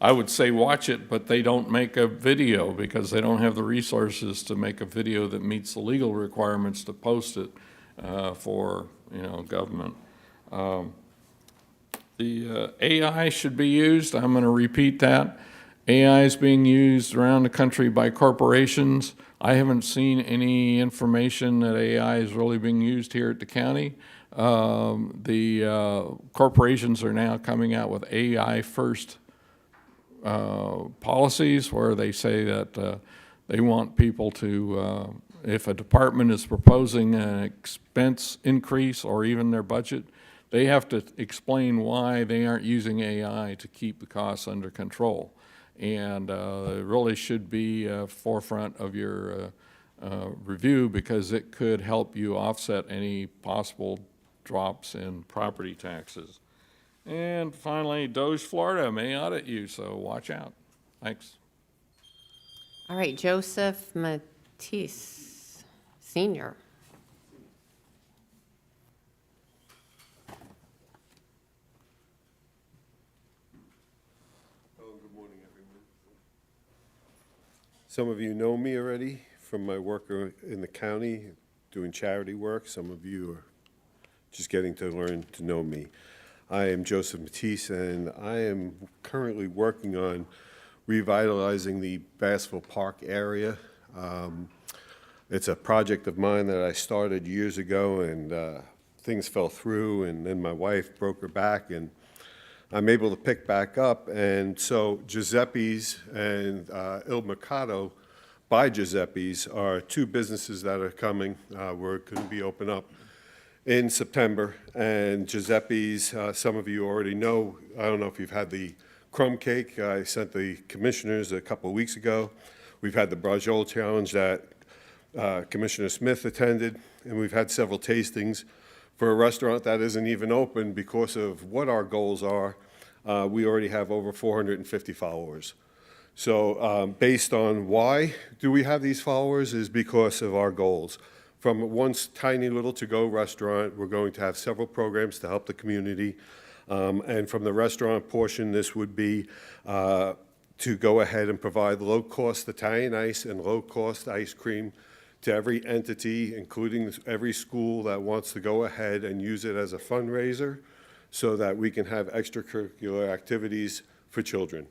I would say watch it, but they don't make a video because they don't have the resources to make a video that meets the legal requirements to post it for government. The AI should be used. I'm going to repeat that. AI is being used around the country by corporations. I haven't seen any information that AI is really being used here at the county. The corporations are now coming out with AI first policies where they say that they want people to, if a department is proposing an expense increase or even their budget, they have to explain why they aren't using AI to keep the costs under control. And it really should be forefront of your review because it could help you offset any possible drops in property taxes. And finally, Doge Florida may audit you, so watch out. Thanks. All right, Joseph Matisse, Senior. Good morning, everyone. Some of you know me already from my work in the county doing charity work. Some of you are just getting to learn to know me. I am Joseph Matisse, and I am currently working on revitalizing the Bassville Park area. It's a project of mine that I started years ago, and things fell through, and then my wife broke her back, and I'm able to pick back up. And so Giuseppe's and Il Mercato by Giuseppe's are 2 businesses that are coming. We're going to be open up in September. And Giuseppe's, some of you already know, I don't know if you've had the crumb cake. I sent the commissioners a couple of weeks ago. We've had the Brajol Challenge that Commissioner Smith attended, and we've had several tastings. For a restaurant that isn't even open because of what our goals are, we already have over 450 followers. So based on why do we have these followers is because of our goals. From one tiny little to-go restaurant, we're going to have several programs to help the community. And from the restaurant portion, this would be to go ahead and provide low-cost Italian ice and low-cost ice cream to every entity, including every school that wants to go ahead and use it as a fundraiser so that we can have extracurricular activities for children.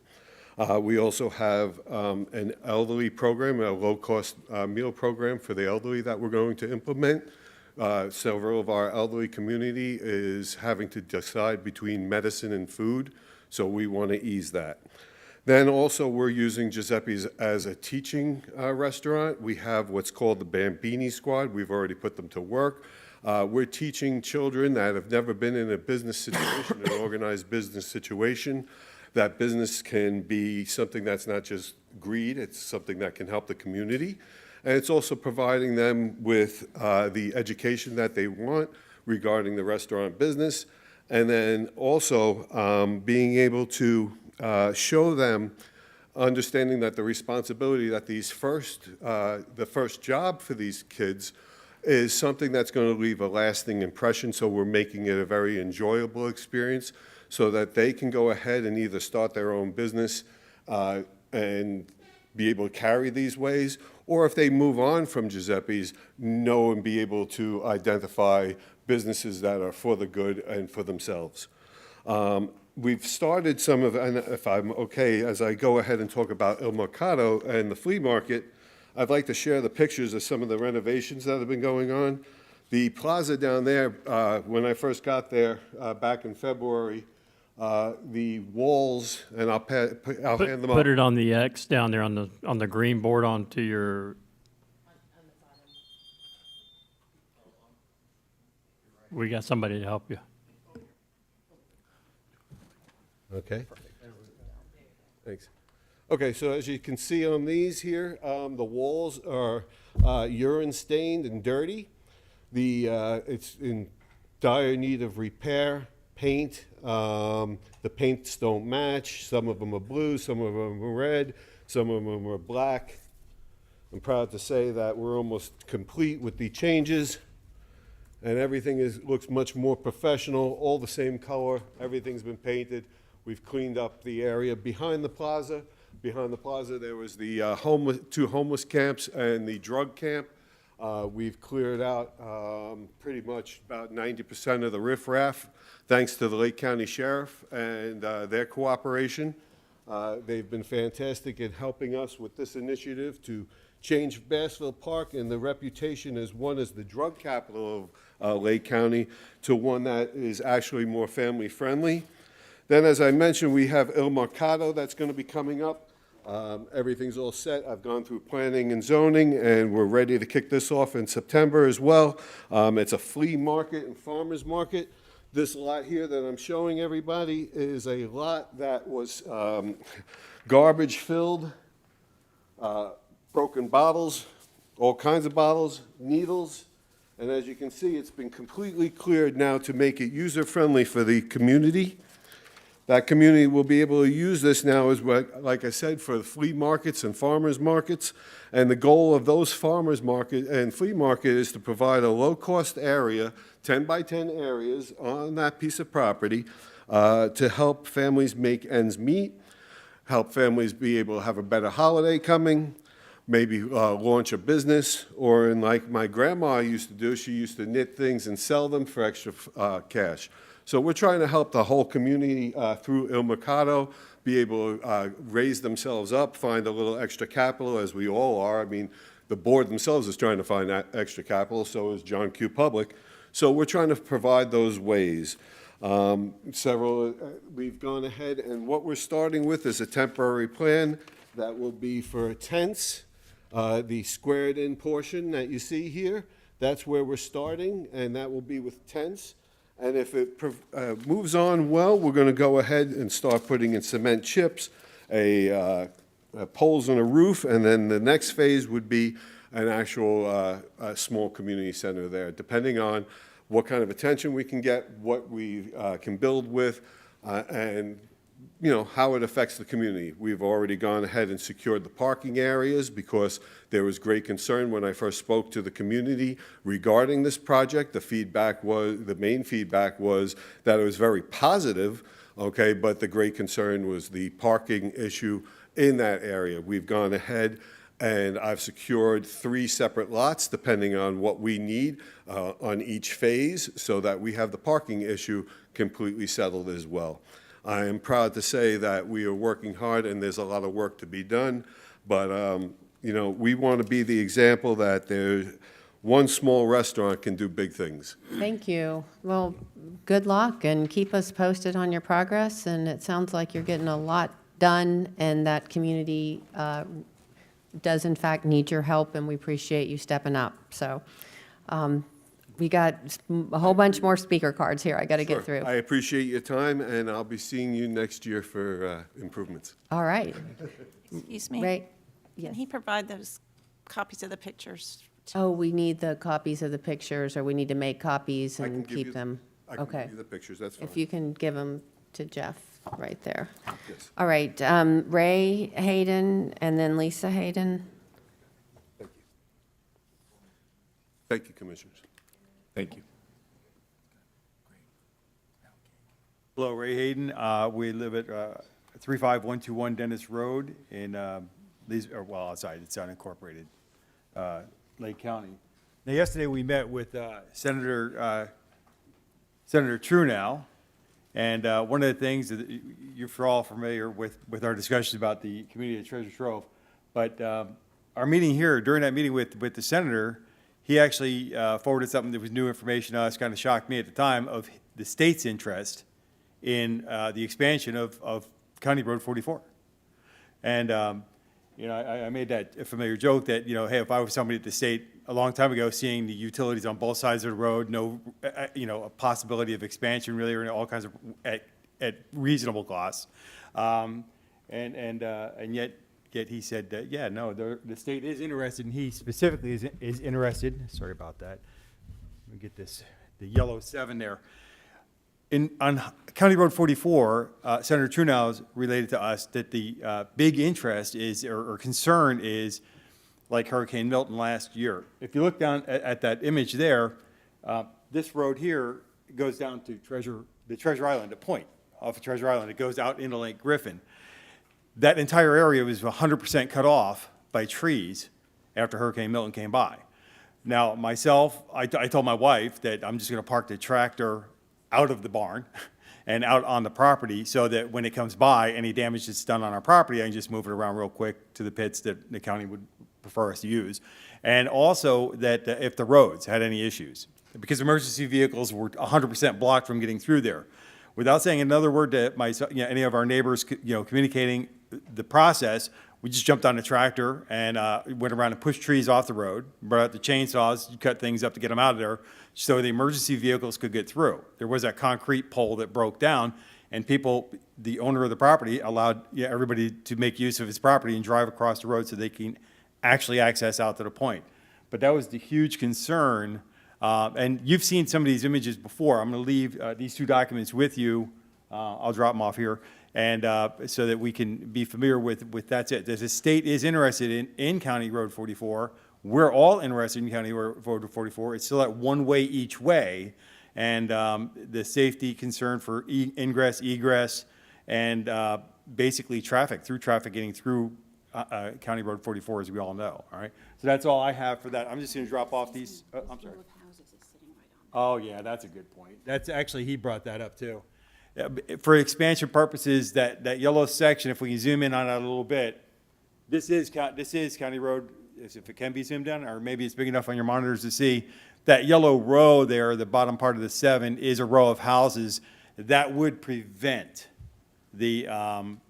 We also have an elderly program, a low-cost meal program for the elderly that we're going to implement. Several of our elderly community is having to decide between medicine and food, so we want to ease that. Then also we're using Giuseppe's as a teaching restaurant. We have what's called the Bambini Squad. We've already put them to work. We're teaching children that have never been in a business situation, an organized business situation, that business can be something that's not just greed, it's something that can help the community. And it's also providing them with the education that they want regarding the restaurant business. And then also being able to show them, understanding that the responsibility that the first job for these kids is something that's going to leave a lasting impression. So we're making it a very enjoyable experience so that they can go ahead and either start their own business and be able to carry these ways, or if they move on from Giuseppe's, know and be able to identify businesses that are for the good and for themselves. We've started some of, and if I'm okay, as I go ahead and talk about Il Mercato and the flea market, I'd like to share the pictures of some of the renovations that have been going on. The plaza down there, when I first got there back in February, the walls, and I'll hand them up. Put it on the X down there on the green board onto your. We got somebody to help you. Okay. Thanks. Okay, so as you can see on these here, the walls are urine stained and dirty. It's in dire need of repair. Paint, the paints don't match. Some of them are blue, some of them are red, some of them are black. I'm proud to say that we're almost complete with the changes, and everything looks much more professional, all the same color, everything's been painted. We've cleaned up the area behind the plaza. Behind the plaza, there was the two homeless camps and the drug camp. We've cleared out pretty much about 90% of the riffraff, thanks to the Lake County Sheriff and their cooperation. They've been fantastic in helping us with this initiative to change Bassville Park and the reputation as one as the drug capital of Lake County to one that is actually more family friendly. Then, as I mentioned, we have Il Mercato that's going to be coming up. Everything's all set. I've gone through planning and zoning, and we're ready to kick this off in September as well. It's a flea market and farmer's market. This lot here that I'm showing everybody is a lot that was garbage filled, broken bottles, all kinds of bottles, needles, and as you can see, it's been completely cleared now to make it user-friendly for the community. That community will be able to use this now as, like I said, for the flea markets and farmers markets. And the goal of those farmers market and flea market is to provide a low-cost area, 10 by 10 areas on that piece of property to help families make ends meet, help families be able to have a better holiday coming, maybe launch a business, or in like my grandma used to do, she used to knit things and sell them for extra cash. So we're trying to help the whole community through Il Mercato be able to raise themselves up, find a little extra capital, as we all are. I mean, the board themselves is trying to find that extra capital, so is John Q. Public. So we're trying to provide those ways. We've gone ahead, and what we're starting with is a temporary plan that will be for tents, the squared-in portion that you see here. That's where we're starting, and that will be with tents. And if it moves on well, we're going to go ahead and start putting in cement chips, poles on a roof, and then the next phase would be an actual small community center there, depending on what kind of attention we can get, what we can build with, and how it affects the community. We've already gone ahead and secured the parking areas because there was great concern when I first spoke to the community regarding this project. The main feedback was that it was very positive, okay, but the great concern was the parking issue in that area. We've gone ahead and I've secured 3 separate lots depending on what we need on each phase so that we have the parking issue completely settled as well. I am proud to say that we are working hard and there's a lot of work to be done, but we want to be the example that one small restaurant can do big things. Thank you. Well, good luck and keep us posted on your progress. And it sounds like you're getting a lot done and that community does in fact need your help, and we appreciate you stepping up. So we got a whole bunch more speaker cards here I got to get through. I appreciate your time, and I'll be seeing you next year for improvements. All right. Excuse me? Right. Can he provide those copies of the pictures Oh, we need the copies of the pictures, or we need to make copies I can and give keep you- them? I can Okay. give you the pictures, that's fine. If you can give them to Jeff right there. Yes. All right, Ray Hayden and then Lisa Hayden. Thank you. Thank you, Commissioners. Thank you. Hello, Ray Hayden. We live at 35121 Dennis Road in outside, it's unincorporated, Lake County. Now, yesterday we met with Senator Trunow, and one of the things that you're all familiar with our discussions about the community of Treasure Trove, but our meeting here, during that meeting with the senator, he actually forwarded something that was new information to us, kind of shocked me at the time, of the state's interest in the expansion of County Road 44. And, I made that familiar joke that, hey, if I was somebody at the state a long time ago, seeing the utilities on both sides of the road, no, a possibility of expansion really, or all kinds of, at reasonable costs. And yet he said that, yeah, no, the state is interested, and he specifically is interested, sorry about that. Let me get this, the yellow 7 there. On County Road 44, Senator Trunow's related to us that the big interest is, or concern is, like Hurricane Milton last year. If you look down at that image there, this road here goes down to the Treasure Island, a point off of Treasure Island. It goes out into Lake Griffin. That entire area was 100% cut off by trees after Hurricane Milton came by. Now, myself, I told my wife that I'm just going to park the tractor out of the barn and out on the property so that when it comes by, any damage that's done on our property, I can just move it around real quick to the pits that the county would prefer us to use. And also that if the roads had any issues, because emergency vehicles were 100% blocked from getting through there. Without saying another word to any of our neighbors, communicating the process, we just jumped on the tractor and went around and pushed trees off the road, brought out the chainsaws, cut things up to get them out of there so the emergency vehicles could get through. There was that concrete pole that broke down, and the owner of the property allowed everybody to make use of his property and drive across the road so they can actually access out to the point. But that was the huge concern. And you've seen some of these images before. I'm going to leave these 2 documents with you. I'll drop them off here. And so that we can be familiar with that's it. The state is interested in County Road 44. We're all interested in County Road 44. It's still at one way each way. And the safety concern for ingress, egress, and basically through traffic getting through County Road 44, as we all know. All right. So that's all I have for that. I'm just going to drop off these. I'm sorry. Oh, yeah, that's a good point. That's actually, he brought that up too. For expansion purposes, that yellow section, if we can zoom in on that a little bit, this is County Road, if it can be zoomed in, or maybe it's big enough on your monitors to see. That yellow row there, the bottom part of the 7, is a row of houses that would prevent the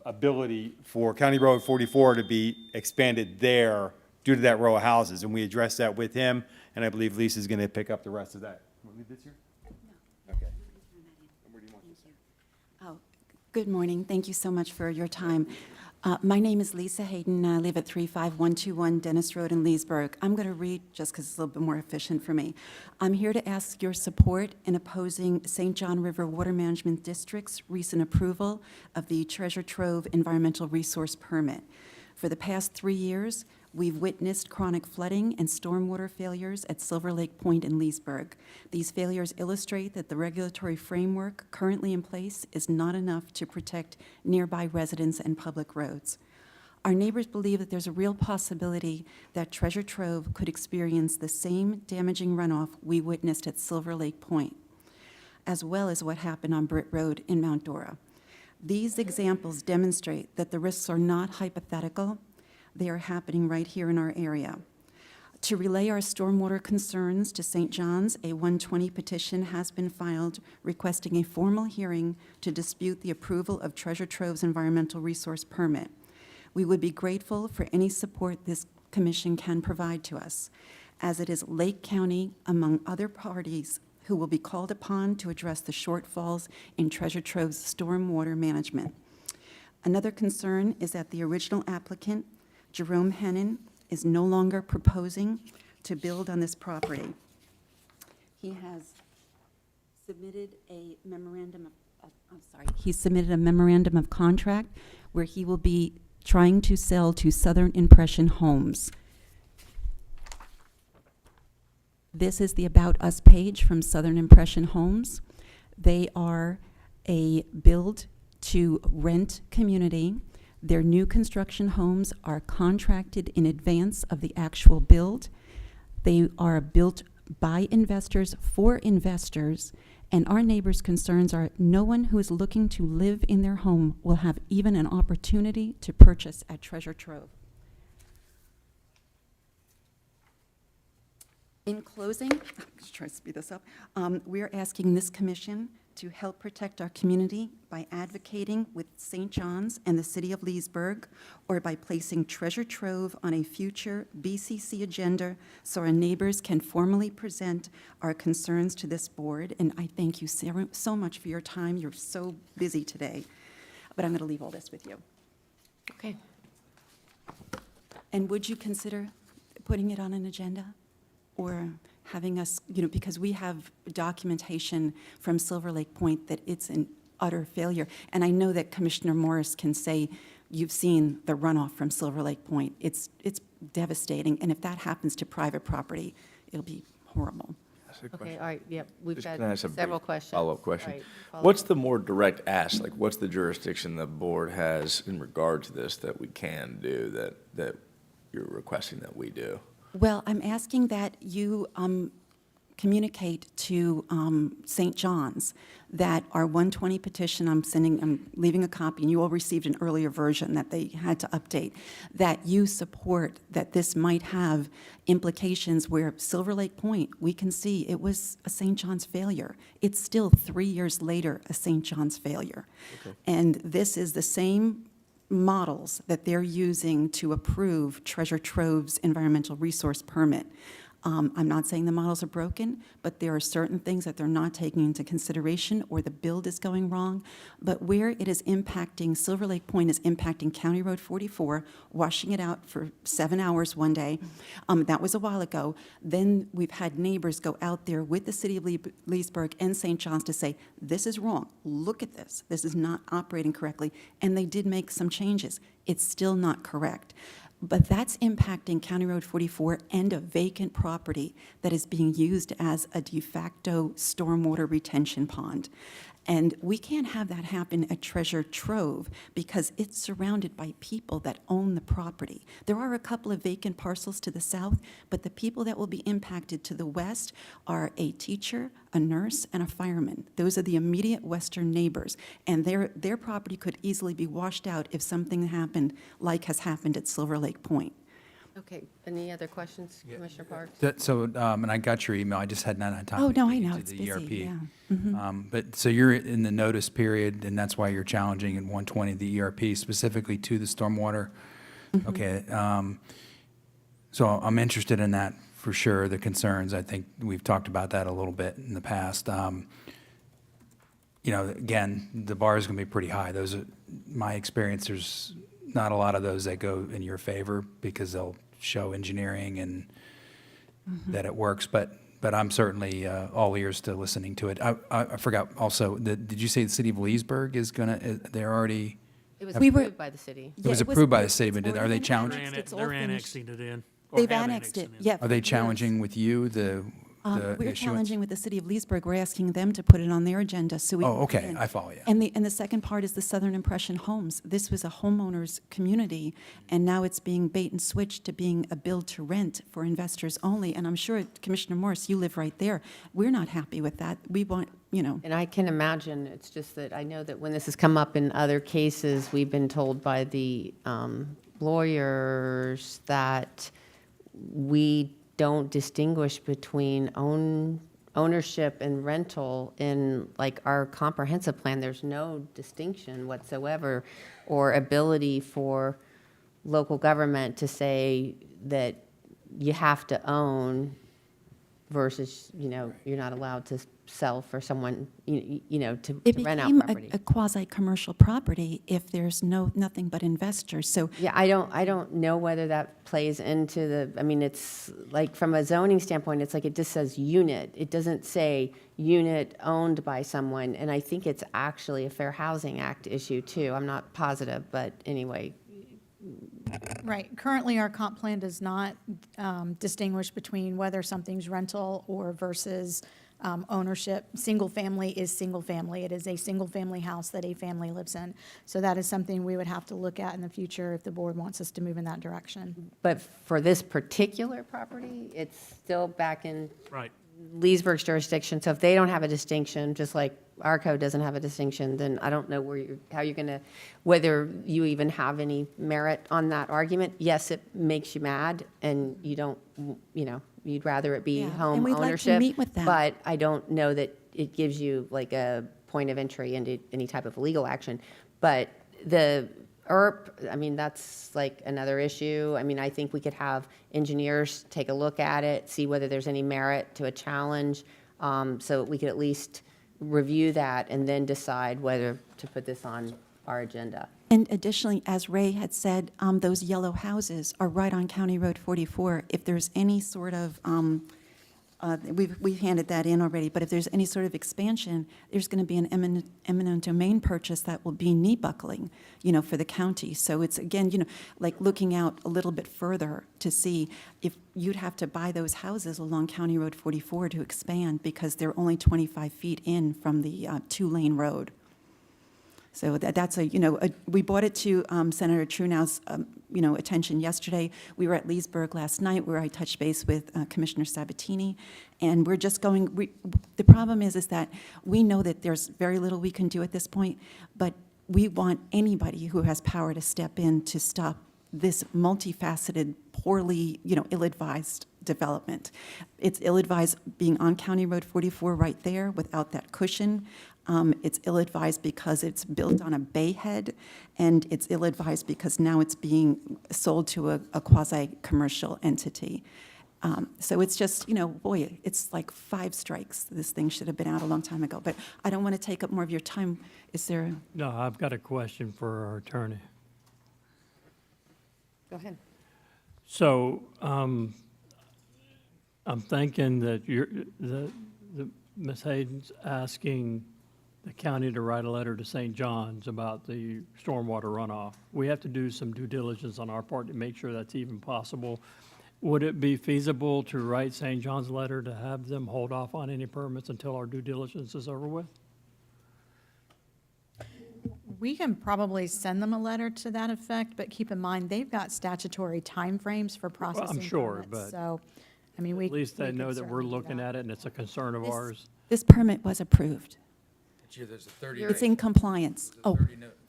ability for County Road 44 to be expanded there due to that row of houses. And we addressed that with him, and I believe Lisa's going to pick up the rest of that. Want to leave this here? No. Okay. Where do you want this? Oh, good morning. Thank you so much for your time. My name is Lisa Hayden. I live at 35121 Dennis Road in Leesburg. I'm going to read just because it's a little bit more efficient for me. I'm here to ask your support in opposing St. John River Water Management District's recent approval of the Treasure Trove Environmental Resource Permit. For the past 3 years, we've witnessed chronic flooding and stormwater failures at Silver Lake Point in Leesburg. These failures illustrate that the regulatory framework currently in place is not enough to protect nearby residents and public roads. Our neighbors believe that there's a real possibility that Treasure Trove could experience the same damaging runoff we witnessed at Silver Lake Point, as well as what happened on Britt Road in Mount Dora. These examples demonstrate that the risks are not hypothetical. They are happening right here in our area. To relay our stormwater concerns to St. John's, a 120 petition has been filed requesting a formal hearing to dispute the approval of Treasure Trove's environmental resource permit. We would be grateful for any support this commission can provide to us, as it is Lake County, among other parties, who will be called upon to address the shortfalls in Treasure Trove's stormwater management. Another concern is that the original applicant, Jerome Hennon, is no longer proposing to build on this property. He has submitted a memorandum he submitted a memorandum of contract where he will be trying to sell to Southern Impression Homes. This is the About Us page from Southern Impression Homes. They are a build-to-rent community. Their new construction homes are contracted in advance of the actual build. They are built by investors for investors, and our neighbors' concerns are no one who is looking to live in their home will have even an opportunity to purchase at Treasure Trove. In closing, I'm just trying to speed this up, we're asking this commission to help protect our community by advocating with St. John's and the city of Leesburg, or by placing Treasure Trove on a future BCC agenda so our neighbors can formally present our concerns to this board. And I thank you so much for your time. You're so busy today. But I'm going to leave all this with you. Okay. And would you consider putting it on an agenda? Or having us, because we have documentation from Silver Lake Point that it's an utter failure. And I know that Commissioner Morris can say, you've seen the runoff from Silver Lake Point. It's devastating. And if that happens to private property, it'll be horrible. Okay, all right, yep, we've Just got can I ask a several brief questions. follow-up question? Right, What's the more direct ask? Like, what's the jurisdiction the board has in regard to this that we can do that you're requesting that we do? Well, I'm asking that you communicate to St. John's that our 120 petition, I'm leaving a copy, and you all received an earlier version that they had to update, that you support that this might have implications where Silver Lake Point, we can see it was a St. John's failure. It's still 3 years later a St. John's failure. Okay. And this is the same models that they're using to approve Treasure Trove's environmental resource permit. I'm not saying the models are broken, but there are certain things that they're not taking into consideration, or the build is going wrong. But where it is impacting, Silver Lake Point is impacting County Road 44, washing it out for 7 hours one day. That was a while ago. Then we've had neighbors go out there with the city of Leesburg and St. John's to say, this is wrong. Look at this. This is not operating correctly. And they did make some changes. It's still not correct. But that's impacting County Road 44 and a vacant property that is being used as a de facto stormwater retention pond. And we can't have that happen at Treasure Trove because it's surrounded by people that own the property. There are a couple of vacant parcels to the south, but the people that will be impacted to the west are a teacher, a nurse, and a fireman. Those are the immediate western neighbors. And their property could easily be washed out if something happened like has happened at Silver Lake Point. Okay, any other questions, Commissioner Parks? And I got your email, I just hadn't had time. Oh, to no, I dig know, into it's the busy, ERP. yeah. Mhm. But, so you're in the notice period, and that's why you're challenging in 120 the ERP specifically to the stormwater? Okay, so I'm interested in that for sure, the concerns. I think we've talked about that a little bit in the past. Again, the bar is going to be pretty high. Those are, my experience, there's not a lot of those that go in your favor because they'll show engineering and that it works, but I'm certainly all ears to listening to it. I forgot also, did you say the city of Leesburg is they're already? It was approved by the city. It was approved by the city, but are they challenging? They're annexing it in. or They've have annexed it, in. yeah. Are they challenging with you the We're issuance? challenging with the city of Leesburg. We're asking them to put it on their agenda so we can. Oh, okay, get in. I follow you. And the second part is the Southern Impression Homes. This was a homeowners community, and now it's being bait and switched to being a build to rent for investors only. And I'm sure, Commissioner Morris, you live right there. We're not happy with that. We want, And I can imagine, it's just that I know that when this has come up in other cases, we've been told by the lawyers that we don't distinguish between ownership and rental in like our comprehensive plan. There's no distinction whatsoever or ability for local government to say that you have to own versus, you're not allowed to sell for someone, to It rent out became property. a quasi-commercial property if there's nothing but investors. So Yeah, I don't know whether that plays into it's like, from a zoning standpoint, it's like it just says unit. It doesn't say unit owned by someone, and I think it's actually a Fair Housing Act issue too. I'm not positive, but anyway. Right. Currently, our comp plan does not distinguish between whether something's rental or versus ownership. Single family is single family. It is a single family house that a family lives in. So that is something we would have to look at in the future if the board wants us to move in that direction. But for this particular property, it's still back in Right. Leesburg's jurisdiction. So if they don't have a distinction, just like our code doesn't have a distinction, then I don't know how you're going to, whether you even have any merit on that argument. Yes, it makes you mad, and you don't, you'd rather it be Yeah, home and we'd like to ownership. meet with them. But I don't know that it gives you like a point of entry into any type of legal action. But the IRP, that's like another issue. I think we could have engineers take a look at it, see whether there's any merit to a challenge, so we could at least review that and then decide whether to put this on our agenda. And additionally, as Ray had said, those yellow houses are right on County Road 44. If there's any sort of, we've handed that in already, but if there's any sort of expansion, there's going to be an eminent domain purchase that will be knee buckling, for the county. So it's, again, like looking out a little bit further to see if you'd have to buy those houses along County Road 44 to expand because they're only 25 feet in from the two-lane road. So that's we brought it to Senator Trunau's, attention yesterday. We were at Leesburg last night where I touched base with Commissioner Sabatini, and we're just the problem is that we know that there's very little we can do at this point, but we want anybody who has power to step in to stop this multifaceted, poorly, ill-advised development. It's ill-advised being on County Road 44 right there without that cushion. It's ill-advised because it's built on a bayhead, and it's ill-advised because now it's being sold to a quasi-commercial entity. So it's just, boy, it's like 5 strikes. This thing should have been out a long time ago. But I don't want to take up more of your time. Is there? No, I've got a question for our attorney. Go ahead. So, I'm thinking that Ms. Hayden's asking the county to write a letter to St. John's about the stormwater runoff. We have to do some due diligence on our part to make sure that's even possible. Would it be feasible to write St. John's a letter to have them hold off on any permits until our due diligence is over with? We can probably send them a letter to that effect, but keep in mind, they've got statutory timeframes for processing sure, permits. but So, we. At least they we know could that we're certainly do looking that. at it and it's a concern of ours. This permit was approved. There's a 30. It's in compliance. There's a Oh,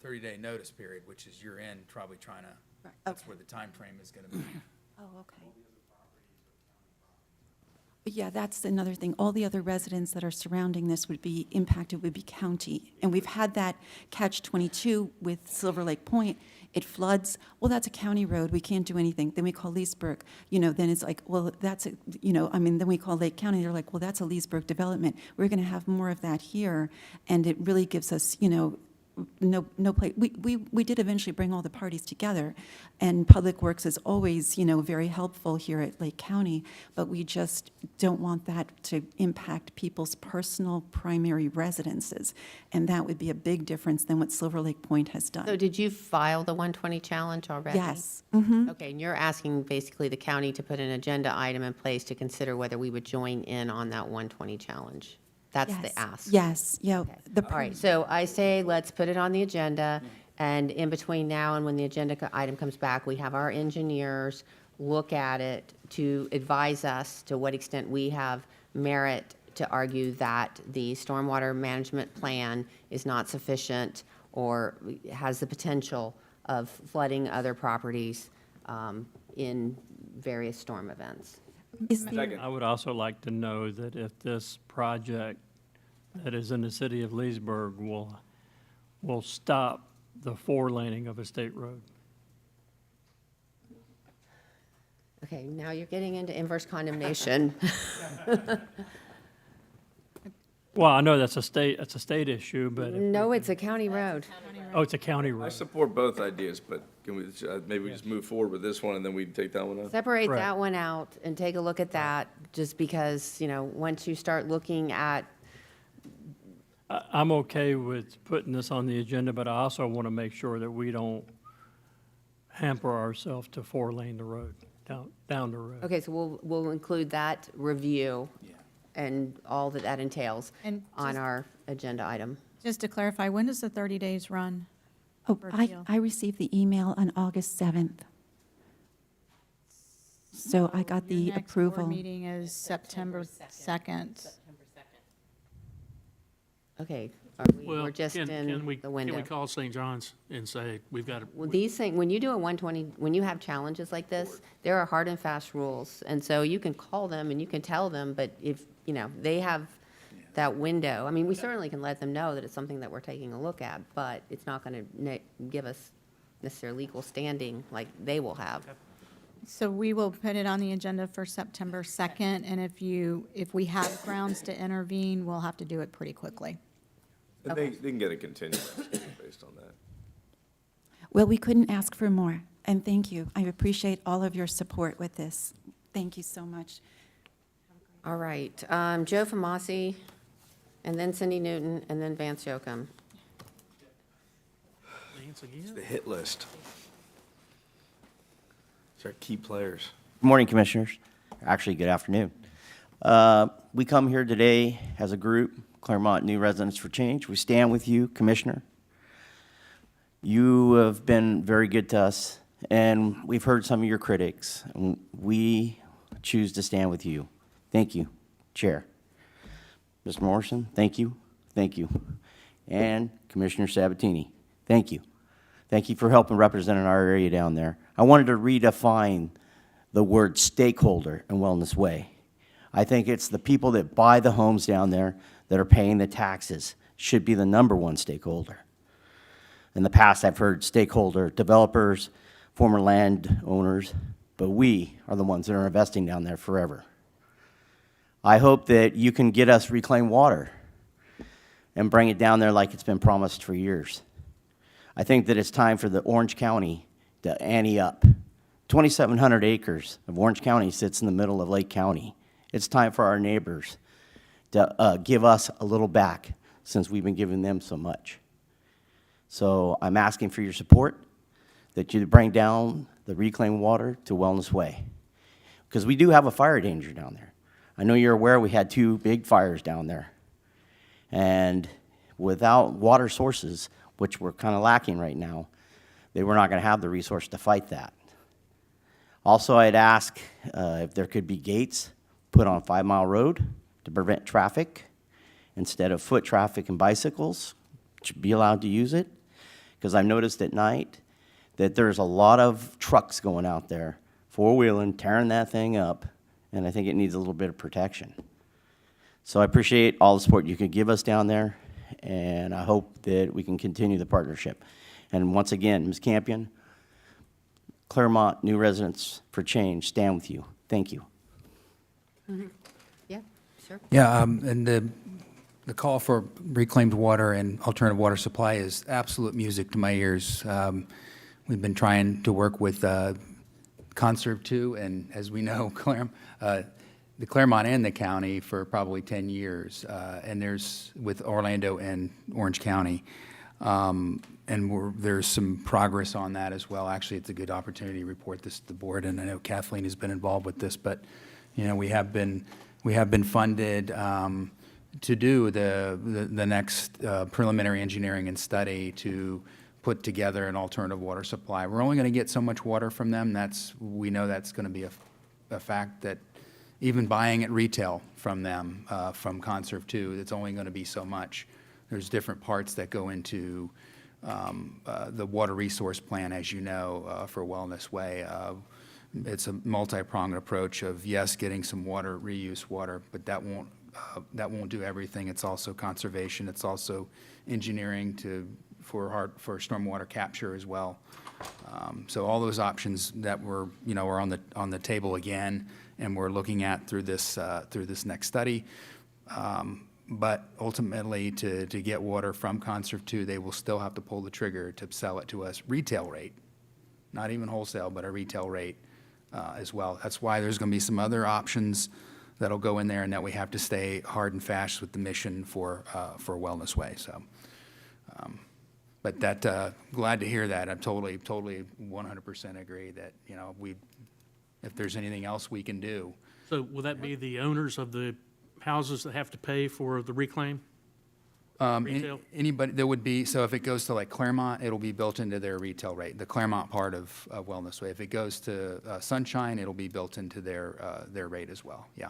30-day notice period, which is your end, probably trying to, that's where the time frame is going to be. oh, okay. Yeah, that's another thing. All the other residents that are surrounding this would be impacted, would be county. And we've had that catch-22 with Silver Lake Point. It floods. Well, that's a county road. We can't do anything. Then we call Leesburg. Then it's like, well, that's, then we call Lake County. They're like, well, that's a Leesburg development. We're going to have more of that here. And it really gives us, no place. We did eventually bring all the parties together, and Public Works is always, very helpful here at Lake County, but we just don't want that to impact people's personal primary residences, and that would be a big difference than what Silver Lake Point has done. So did you file the 120 challenge already? Yes. Mm-hmm. Okay, and you're asking basically the county to put an agenda item in place to consider whether we would join in on that 120 challenge? That's Yes. the ask? Yes, yeah. All right, so I say let's put it on the agenda, and in between now and when the agenda item comes back, we have our engineers look at it to advise us to what extent we have merit to argue that the stormwater management plan is not sufficient or has the potential of flooding other properties in various storm events. I would also like to know that if this project that is in the city of Leesburg will stop the 4-laning of a state road. Okay, now you're getting into inverse condemnation. Well, I know that's a state issue, but, No, it's a county road. oh, it's a county I road. support both ideas, but can we, maybe we just move forward with this one and then we take that one up? Separate Right. that one out and take a look at that, just because, once you start looking at, I'm okay with putting this on the agenda, but I also want to make sure that we don't hamper ourselves to four-lane the road, down the road. okay, so we'll include that review and all that that entails And on just- our agenda item. Just to clarify, when does the 30 days run? Oh, for I appeal? received the email on August 7th. So I got the Your next approval. board meeting is September 2nd. Okay, Well, we're just can in we- the window. Can we call St. John's and say, we've got to, Well, these things, when you do a 120, when you have challenges like this, there are hard and fast rules. And so you can call them and you can tell them, but if, they have that window, I mean, we certainly can let them know that it's something that we're taking a look at, but it's not going to give us necessarily legal standing like they will have. So we will put it on the agenda for September 2nd, and if we have grounds to intervene, we'll have to do it pretty quickly. And they can get a continuance based on that. Well, we couldn't ask for more, and thank you. I appreciate all of your support with this. Thank you so much. All right, Joe Famasi, and then Cindy Newton, and then Vance Jochum. Lance again? The hit list. It's our key players. Good morning, Commissioners. Actually, good afternoon. We come here today as a group, Claremont New Residents for Change. We stand with you, Commissioner. You have been very good to us, and we've heard some of your critics. And we choose to stand with you. Thank you, Chair. Mr. Morrison, thank you, and Commissioner Sabatini, thank you. Thank you for helping representing our area down there. I wanted to redefine the word stakeholder in Wellness Way. I think it's the people that buy the homes down there that are paying the taxes should be the #1 stakeholder. In the past, I've heard stakeholder developers, former landowners, but we are the ones that are investing down there forever. I hope that you can get us reclaimed water and bring it down there like it's been promised for years. I think that it's time for the Orange County to ante up. 2,700 acres of Orange County sits in the middle of Lake County. It's time for our neighbors to give us a little back since we've been giving them so much. So I'm asking for your support, that you bring down the reclaimed water to Wellness Way. Because we do have a fire danger down there. I know you're aware we had 2 big fires down there. And without water sources, which we're kind of lacking right now, they were not going to have the resource to fight that. Also, I'd ask if there could be gates put on 5 Mile Road to prevent traffic instead of foot traffic and bicycles should be allowed to use it. Because I've noticed at night that there's a lot of trucks going out there, four-wheeling, tearing that thing up, and I think it needs a little bit of protection. So I appreciate all the support you could give us down there, and I hope that we can continue the partnership. And once again, Ms. Campion, Claremont New Residents for Change, stand with you. Thank you. Yeah, sure. Yeah, and the call for reclaimed water and alternative water supply is absolute music to my ears. We've been trying to work with Conserve 2, and as we know, the Claremont and the county for probably 10 years, and there's with Orlando and Orange County. And there's some progress on that as well. Actually, it's a good opportunity to report this to the board, and I know Kathleen has been involved with this, but we have been funded to do the next preliminary engineering and study to put together an alternative water supply. We're only going to get so much water from them. We know that's going to be a fact that even buying at retail from them, from Conserve 2, it's only going to be so much. There's different parts that go into the water resource plan, as you know, for Wellness Way. It's a multi-pronged approach of, yes, getting some water, reuse water, but that won't do everything. It's also conservation. It's also engineering for stormwater capture as well. So all those options that were, are on the table again, and we're looking at through this next study. But ultimately, to get water from Conserve 2, they will still have to pull the trigger to sell it to us retail rate, not even wholesale, but a retail rate as well. That's why there's going to be some other options that'll go in there, and that we have to stay hard and fast with the mission for Wellness Way. So, but that glad to hear that. I'm totally 100% agree that if there's anything else we can do. So will that be the owners of the houses that have to pay for the reclaim? Retail? Anybody, there would be, so if it goes to like Claremont, it'll be built into their retail rate, the Claremont part of Wellness Way. If it goes to Sunshine, it'll be built into their rate as well, yeah.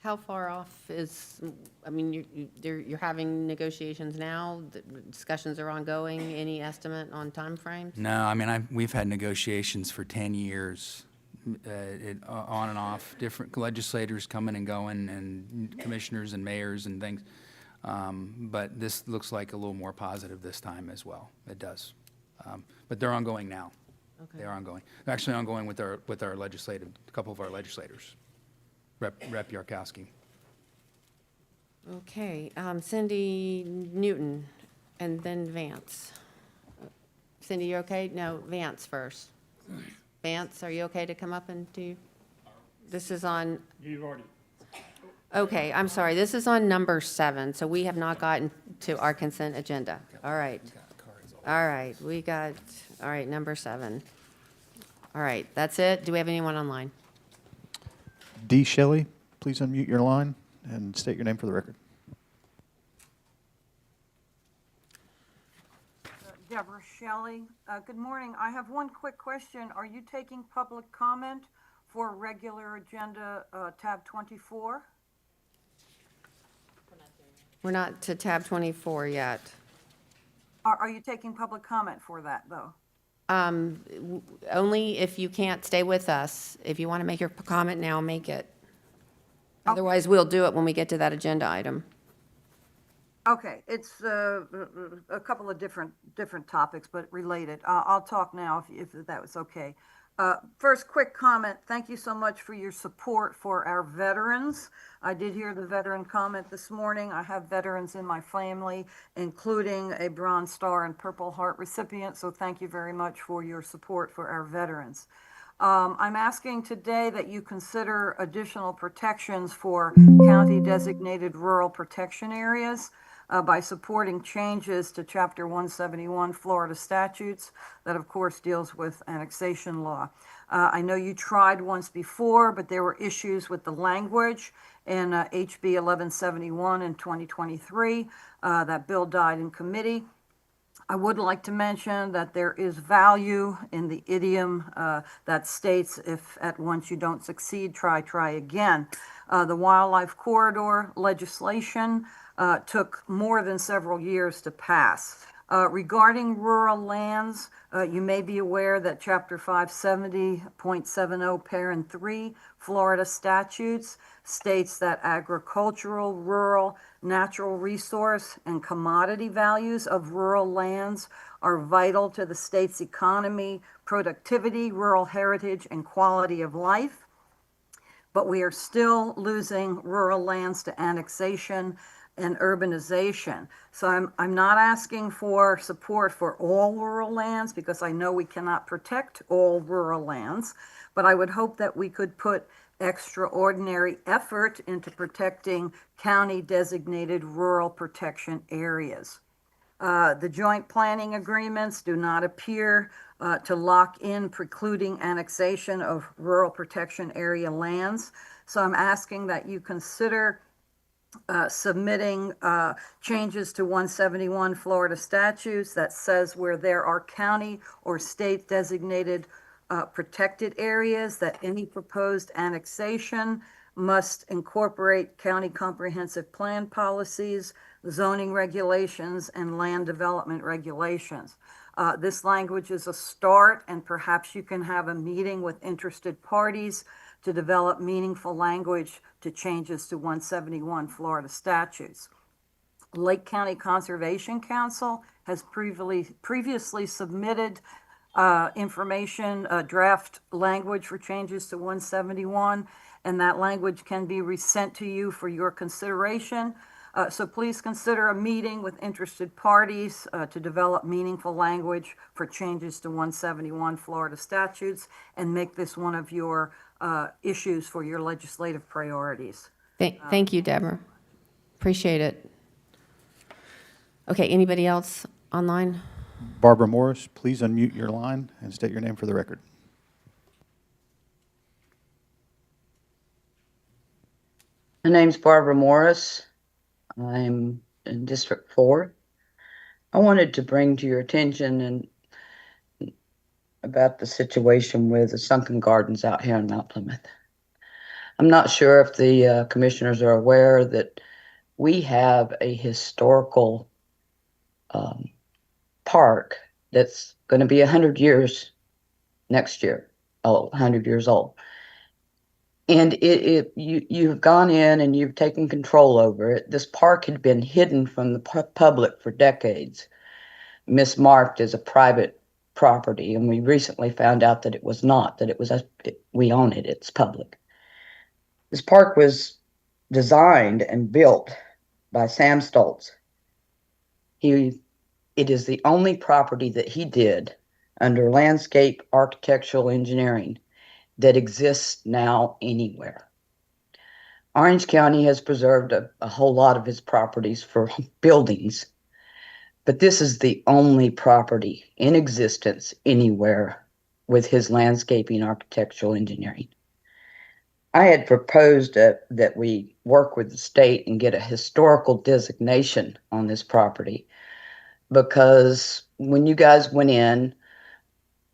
How far off is, I mean, you're having negotiations now, the discussions are ongoing, any estimate on timeframes? No, I mean, we've had negotiations for 10 years, on and off, different legislators coming and going, and commissioners and mayors and things. But this looks like a little more positive this time as well. It does. But they're ongoing now. Okay. They're ongoing. They're actually ongoing with our a couple of our legislators. Rep Yarkowski. Okay, Cindy Newton, and then Vance. Cindy, you okay? No, Vance first. Vance, are you okay to come up and do? This is on, You've already. okay, I'm sorry, this is on number 7, so we have not gotten to our consent agenda. All right. All right, all right, number 7. All right, that's it. Do we have anyone online? D. Shelley, please unmute your line and state your name for the record. Deborah Shelley. Good morning. I have one quick question. Are you taking public comment for regular agenda, tab 24? We're not to tab 24 yet. Are you taking public comment for that, though? Only if you can't stay with us. If you want to make your comment now, make it. Otherwise, we'll do it when we get to that agenda item. Okay, it's a couple of different topics, but related. I'll talk now if that was okay. First, quick comment. Thank you so much for your support for our veterans. I did hear the veteran comment this morning. I have veterans in my family, including a Bronze Star and Purple Heart recipient, so thank you very much for your support for our veterans. I'm asking today that you consider additional protections for county-designated rural protection areas by supporting changes to Chapter 171 Florida statutes that, of course, deals with annexation law. I know you tried once before, but there were issues with the language in HB 1171 in 2023. That bill died in committee. I would like to mention that there is value in the idiom that states, if at once you don't succeed, try again. The wildlife corridor legislation took more than several years to pass. Regarding rural lands, you may be aware that Chapter 570.70, Parent 3, Florida statutes states that agricultural, rural, natural resource, and commodity values of rural lands are vital to the state's economy, productivity, rural heritage, and quality of life. But we are still losing rural lands to annexation and urbanization. So I'm not asking for support for all rural lands because I know we cannot protect all rural lands, but I would hope that we could put extraordinary effort into protecting county-designated rural protection areas. The joint planning agreements do not appear to lock in precluding annexation of rural protection area lands. So I'm asking that you consider submitting changes to 171 Florida statutes that says where there are county or state designated protected areas, that any proposed annexation must incorporate county comprehensive plan policies, zoning regulations, and land development regulations. This language is a start, and perhaps you can have a meeting with interested parties to develop meaningful language to changes to 171 Florida statutes. Lake County Conservation Council has previously submitted information, draft language for changes to 171, and that language can be resent to you for your consideration. So please consider a meeting with interested parties to develop meaningful language for changes to 171 Florida statutes and make this one of your issues for your legislative priorities. Thank you, Deborah. Appreciate it. Okay, anybody else online? Barbara Morris, please unmute your line and state your name for the record. My name's Barbara Morris. I'm in District 4. I wanted to bring to your attention about the situation with the sunken gardens out here in Mount Plymouth. I'm not sure if the commissioners are aware that we have a historical park that's going to be 100 years next year, 100 years old. And you've gone in and you've taken control over it. This park had been hidden from the public for decades, mismarked as a private property, and we recently found out that it was not, that it was we own it, it's public. This park was designed and built by Sam Stoltz. It is the only property that he did under landscape architectural engineering that exists now anywhere. Orange County has preserved a whole lot of his properties for buildings, but this is the only property in existence anywhere with his landscaping architectural engineering. I had proposed that we work with the state and get a historical designation on this property, because when you guys went in,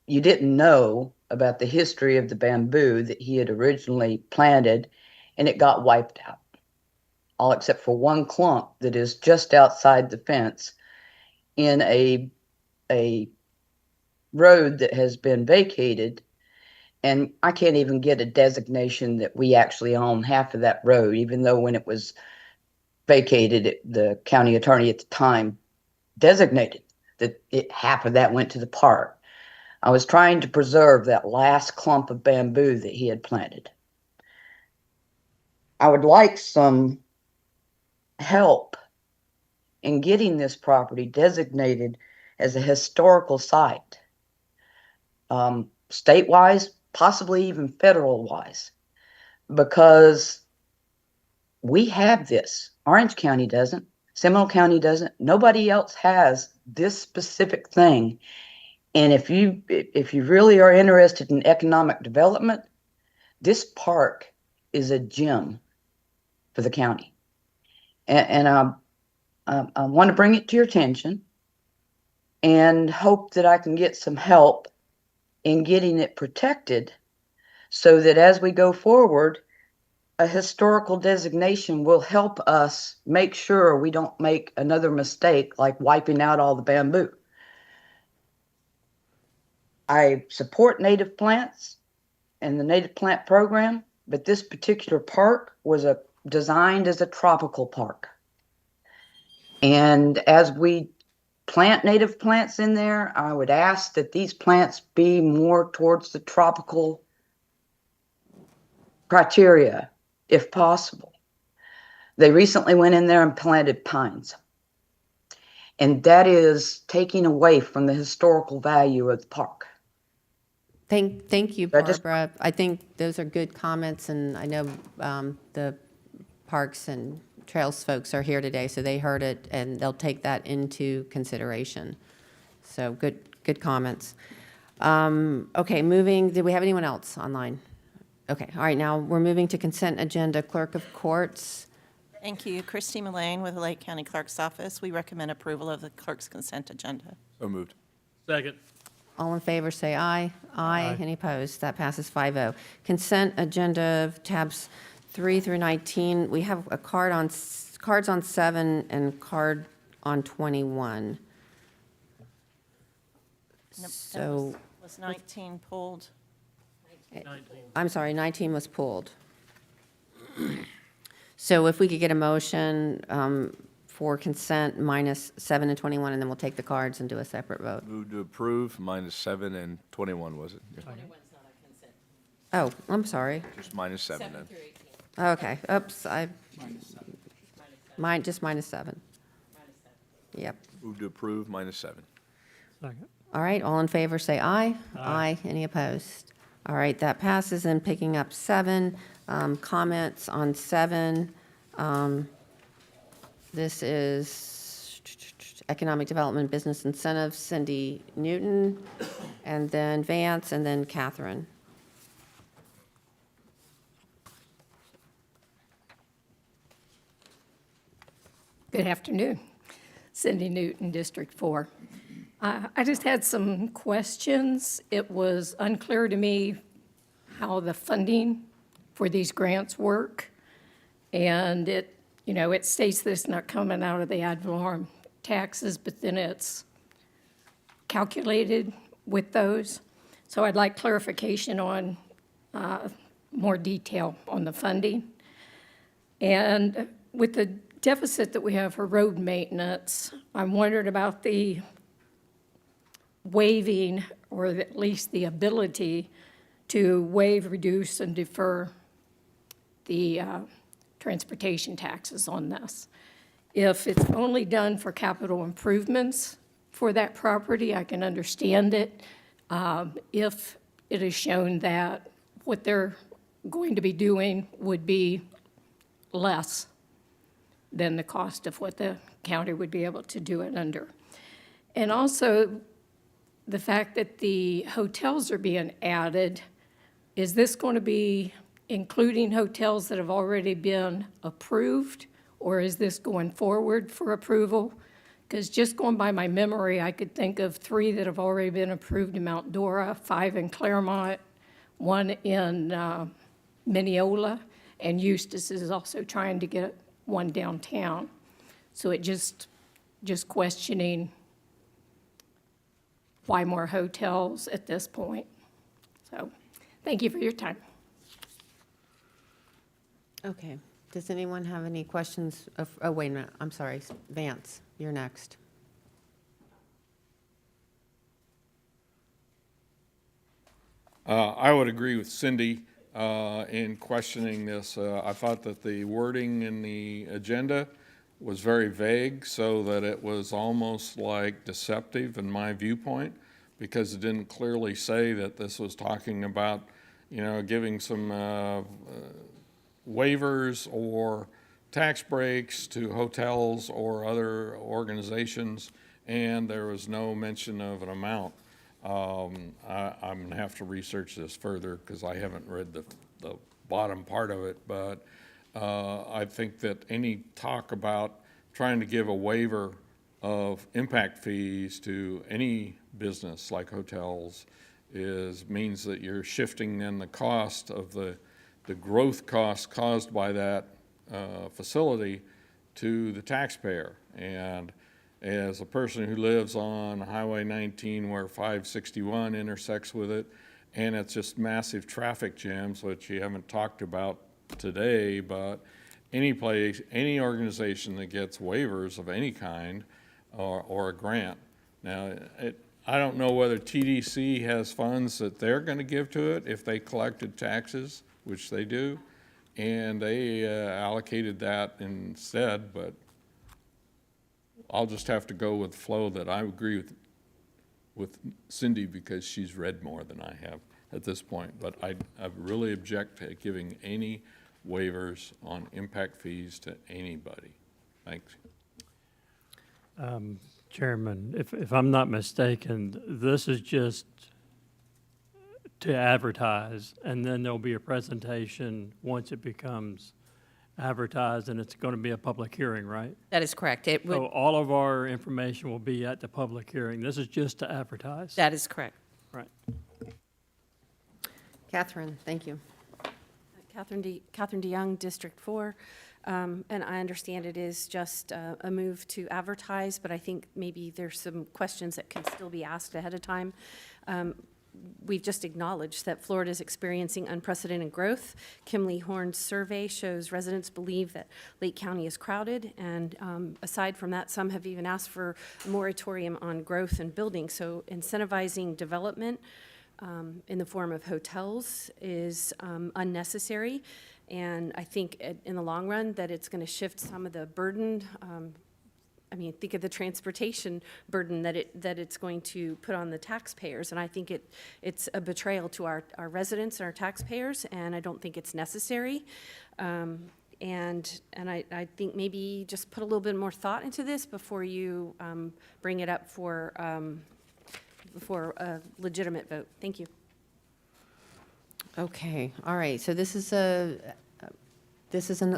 you didn't know about the history of the bamboo that he had originally planted, and it got wiped out, all except for one clump that is just outside the fence in a road that has been vacated. And I can't even get a designation that we actually own half of that road, even though when it was vacated, the county attorney at the time designated that half of that went to the park. I was trying to preserve that last clump of bamboo that he had planted. I would like some help in getting this property designated as a historical site, state-wise, possibly even federal-wise, because we have this. Orange County doesn't. Seminole County doesn't. Nobody else has this specific thing. And if you really are interested in economic development, this park is a gem for the county. And I want to bring it to your attention and hope that I can get some help in getting it protected so that as we go forward, a historical designation will help us make sure we don't make another mistake like wiping out all the bamboo. I support native plants and the native plant program, but this particular park was designed as a tropical park. And as we plant native plants in there, I would ask that these plants be more towards the tropical criteria, if possible. They recently went in there and planted pines. And that is taking away from the historical value of the park. Thank you, Barbara. I think those are good comments, and I know the Parks and Trails folks are here today, so they heard it, and they'll take that into consideration. So good comments. Okay, did we have anyone else online? Okay, all right, now we're moving to consent agenda. Clerk of Courts. Thank you. Christy Mullane with the Lake County Clerk's Office. We recommend approval of the clerk's consent agenda. So moved. Second. All in favor, say aye. Aye. Any opposed? That passes 5-0. Consent agenda tabs 3 through 19. We have a cards on 7 and card on 21. Nope, So was 19 pulled? 19. I'm sorry, 19 was pulled. So if we could get a motion for consent minus 7 and 21, and then we'll take the cards and do a separate vote. Move to approve, minus 7 and 21, was it? Yeah. 21's not a consent. Oh, I'm sorry. Just minus 7 then. 7 through 18. Okay, oops, just minus 7. Yep. Move to approve, minus 7. Second. All right, all in favor, say aye. Aye. Any opposed? All right, that passes. And picking up 7, comments on 7. This is Economic Development Business Incentives, Cindy Newton, and then Vance, and then Catherine. Good afternoon. Cindy Newton, District 4. I just had some questions. It was unclear to me how the funding for these grants work. And it states that it's not coming out of the ad valorem taxes, but then it's calculated with those. So I'd like clarification on more detail on the funding. And with the deficit that we have for road maintenance, I'm wondering about the waiving, or at least the ability to waive, reduce, and defer the transportation taxes on this. If it's only done for capital improvements for that property, I can understand it. If it is shown that what they're going to be doing would be less than the cost of what the county would be able to do it under. And also, the fact that the hotels are being added, is this going to be including hotels that have already been approved, or is this going forward for approval? Because just going by my memory, I could think of 3 that have already been approved in Mount Dora, 5 in Claremont, 1 in Mineola, and Eustis is also trying to get one downtown. So it just questioning why more hotels at this point. So thank you for your time. Okay. Does anyone have any questions? Oh, wait a minute. I'm sorry. Vance, you're next. I would agree with Cindy in questioning this. I thought that the wording in the agenda was very vague, so that it was almost like deceptive in my viewpoint, because it didn't clearly say that this was talking about, giving some waivers or tax breaks to hotels or other organizations, and there was no mention of an amount. I'm going to have to research this further because I haven't read the bottom part of it, but I think that any talk about trying to give a waiver of impact fees to any business like hotels means that you're shifting then the cost of the growth costs caused by that facility to the taxpayer. And as a person who lives on Highway 19 where 561 intersects with it, and it's just massive traffic jams, which you haven't talked about today, but any place, any organization that gets waivers of any kind or a grant. Now, I don't know whether TDC has funds that they're going to give to it if they collected taxes, which they do, and they allocated that instead, but I'll just have to go with the flow that I agree with Cindy because she's read more than I have at this point. But I really object to giving any waivers on impact fees to anybody. Thanks. Chairman, if I'm not mistaken, this is just to advertise, and then there'll be a presentation once it becomes advertised, and it's going to be a public hearing, right? That is correct. It would, So all of our information will be at the public hearing. This is just to advertise. that is correct. Right. Catherine, thank you. Catherine DeYoung, District 4. And I understand it is just a move to advertise, but I think maybe there's some questions that can still be asked ahead of time. we've just acknowledged that Florida is experiencing unprecedented growth. Kim Lee Horn's survey shows residents believe that Lake County is crowded, and aside from that, some have even asked for a moratorium on growth and building. So incentivizing development in the form of hotels is unnecessary, and I think in the long run that it's going to shift some of the burden. I mean, think of the transportation burden that it's going to put on the taxpayers, and I think it's a betrayal to our residents and our taxpayers, and I don't think it's necessary. And I think maybe just put a little bit more thought into this before you bring it up for a legitimate vote. Thank you. Okay, all right, so this is an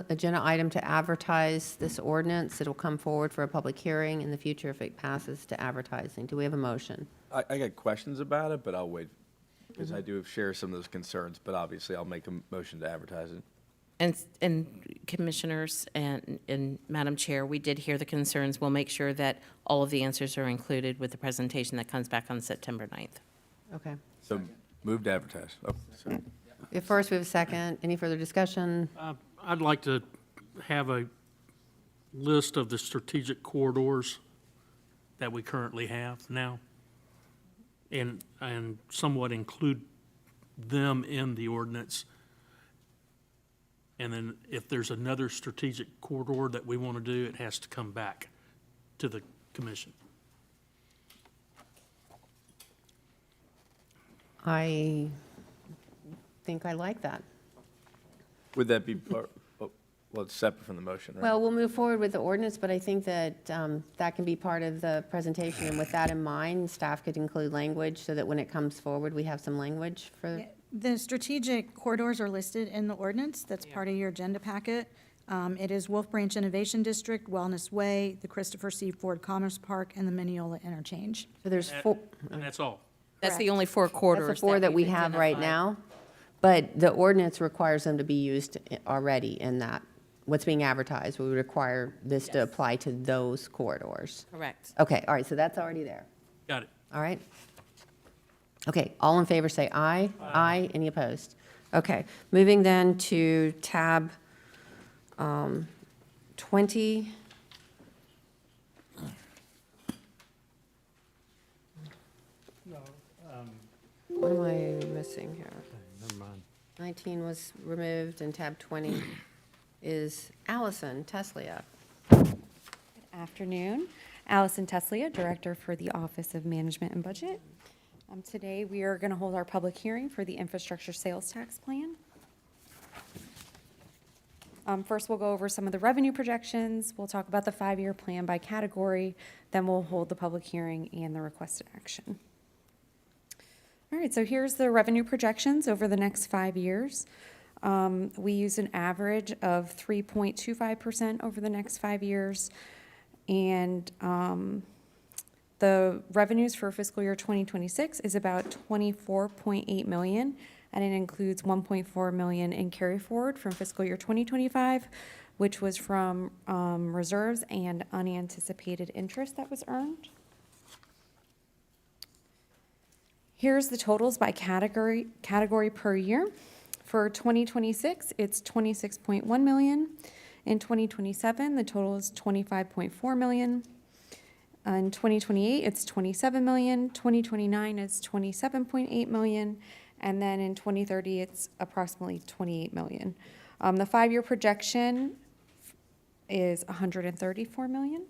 agenda item to advertise this ordinance. It'll come forward for a public hearing in the future if it passes to advertising. Do we have a motion? I got questions about it, but I'll wait, because I do share some of those concerns, but obviously I'll make a motion to advertise it. And commissioners and Madam Chair, we did hear the concerns. We'll make sure that all of the answers are included with the presentation that comes back on September 9th. Okay. So move to advertise. Oh, sorry. First, we have a second. Any further discussion? I'd like to have a list of the strategic corridors that we currently have now, and somewhat include them in the ordinance. And then if there's another strategic corridor that we want to do, it has to come back to the commission. I think I like that. Would that be part, well, it's separate from the motion, right? Well, we'll move forward with the ordinance, but I think that that can be part of the presentation. And with that in mind, staff could include language so that when it comes forward, we have some language for. The strategic corridors are listed in the ordinance. That's part of your agenda packet. It is Wolf Branch Innovation District, Wellness Way, the Christopher C. Ford Commerce Park, and the Mineola Interchange. So there's four. And that's all. That's the only four corridors. That's the four that we have right now. But the ordinance requires them to be used already in that. What's being advertised, we would require this to apply to those corridors. Correct. Okay, all right, so that's already there. Got it. All right. Okay, all in favor say aye. Aye. Any opposed? Okay, moving then to tab 20. What am I missing here? Never mind. 19 was removed, and tab 20 is Allison Teslia. Good afternoon. Allison Teslia, Director for the Office of Management and Budget. Today, we are going to hold our public hearing for the infrastructure sales tax plan. First, we'll go over some of the revenue projections. We'll talk about the 5-year plan by category. Then we'll hold the public hearing and the requested action. All right, so here's the revenue projections over the next 5 years. We use an average of 3.25% over the next 5 years. And the revenues for fiscal year 2026 is about $24.8 million, and it includes $1.4 million in carry forward from fiscal year 2025, which was from reserves and unanticipated interest that was earned. Here's the totals by category per year. For 2026, it's $26.1 million. In 2027, the total is $25.4 million. In 2028, it's $27 million. 2029 is $27.8 million. And then in 2030, it's approximately $28 million. The 5-year projection is $134 million.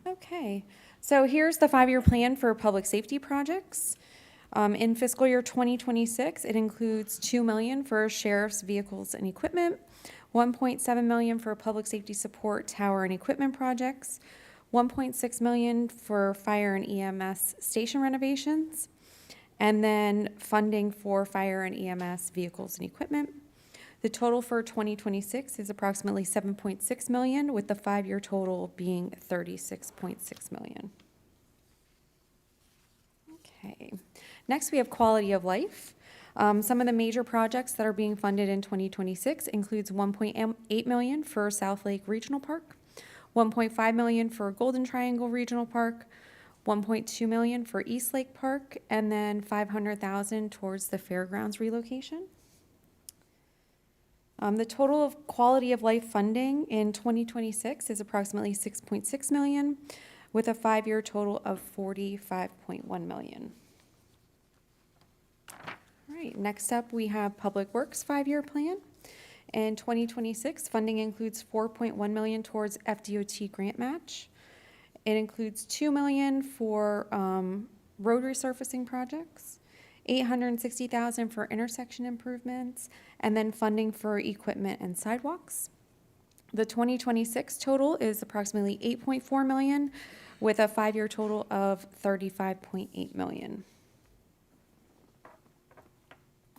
Okay, so here's the 5-year plan for public safety projects. In fiscal year 2026, it includes $2 million for sheriff's vehicles and equipment, $1.7 million for public safety support tower and equipment projects, $1.6 million for fire and EMS station renovations, and then funding for fire and EMS vehicles and equipment. The total for 2026 is approximately $7.6 million, with the 5-year total being $36.6 million. Okay. Next, we have quality of life. Some of the major projects that are being funded in 2026 includes $1.8 million for South Lake Regional Park, $1.5 million for Golden Triangle Regional Park, 1.2 million for East Lake Park, and then 500,000 towards the fairgrounds relocation. The total of quality of life funding in 2026 is approximately 6.6 million, with a 5-year total of 45.1 million. All right, next up, we have Public Works 5-year plan. In 2026, funding includes 4.1 million towards FDOT grant match. It includes 2 million for road resurfacing projects, 860,000 for intersection improvements, and then funding for equipment and sidewalks. The 2026 total is approximately 8.4 million, with a 5-year total of 35.8 million.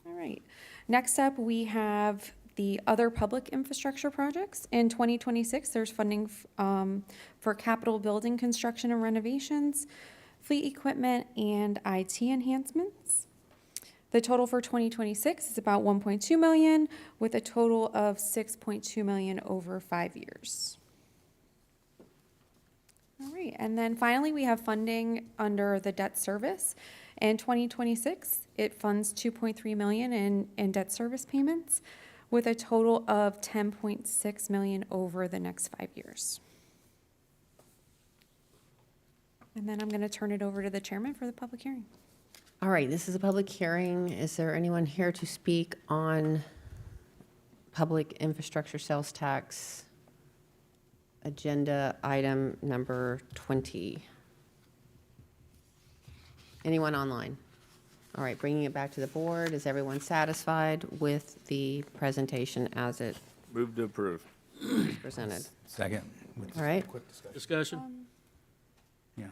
All right. Next up, we have the other public infrastructure projects. In 2026, there's funding for capital building construction and renovations, fleet equipment, and IT enhancements. The total for 2026 is about 1.2 million, with a total of 6.2 million over 5 years. All right, and then finally, we have funding under the debt service. In 2026, it funds 2.3 million in debt service payments, with a total of 10.6 million over the next 5 years. And then I'm going to turn it over to the chairman for the public hearing. All right, this is a public hearing. Is there anyone here to speak on public infrastructure sales tax agenda item number 20? Anyone online? All right, bringing it back to the board. Is everyone satisfied with the presentation as it Move to approve. is presented? Second. All right. Discussion? Yeah.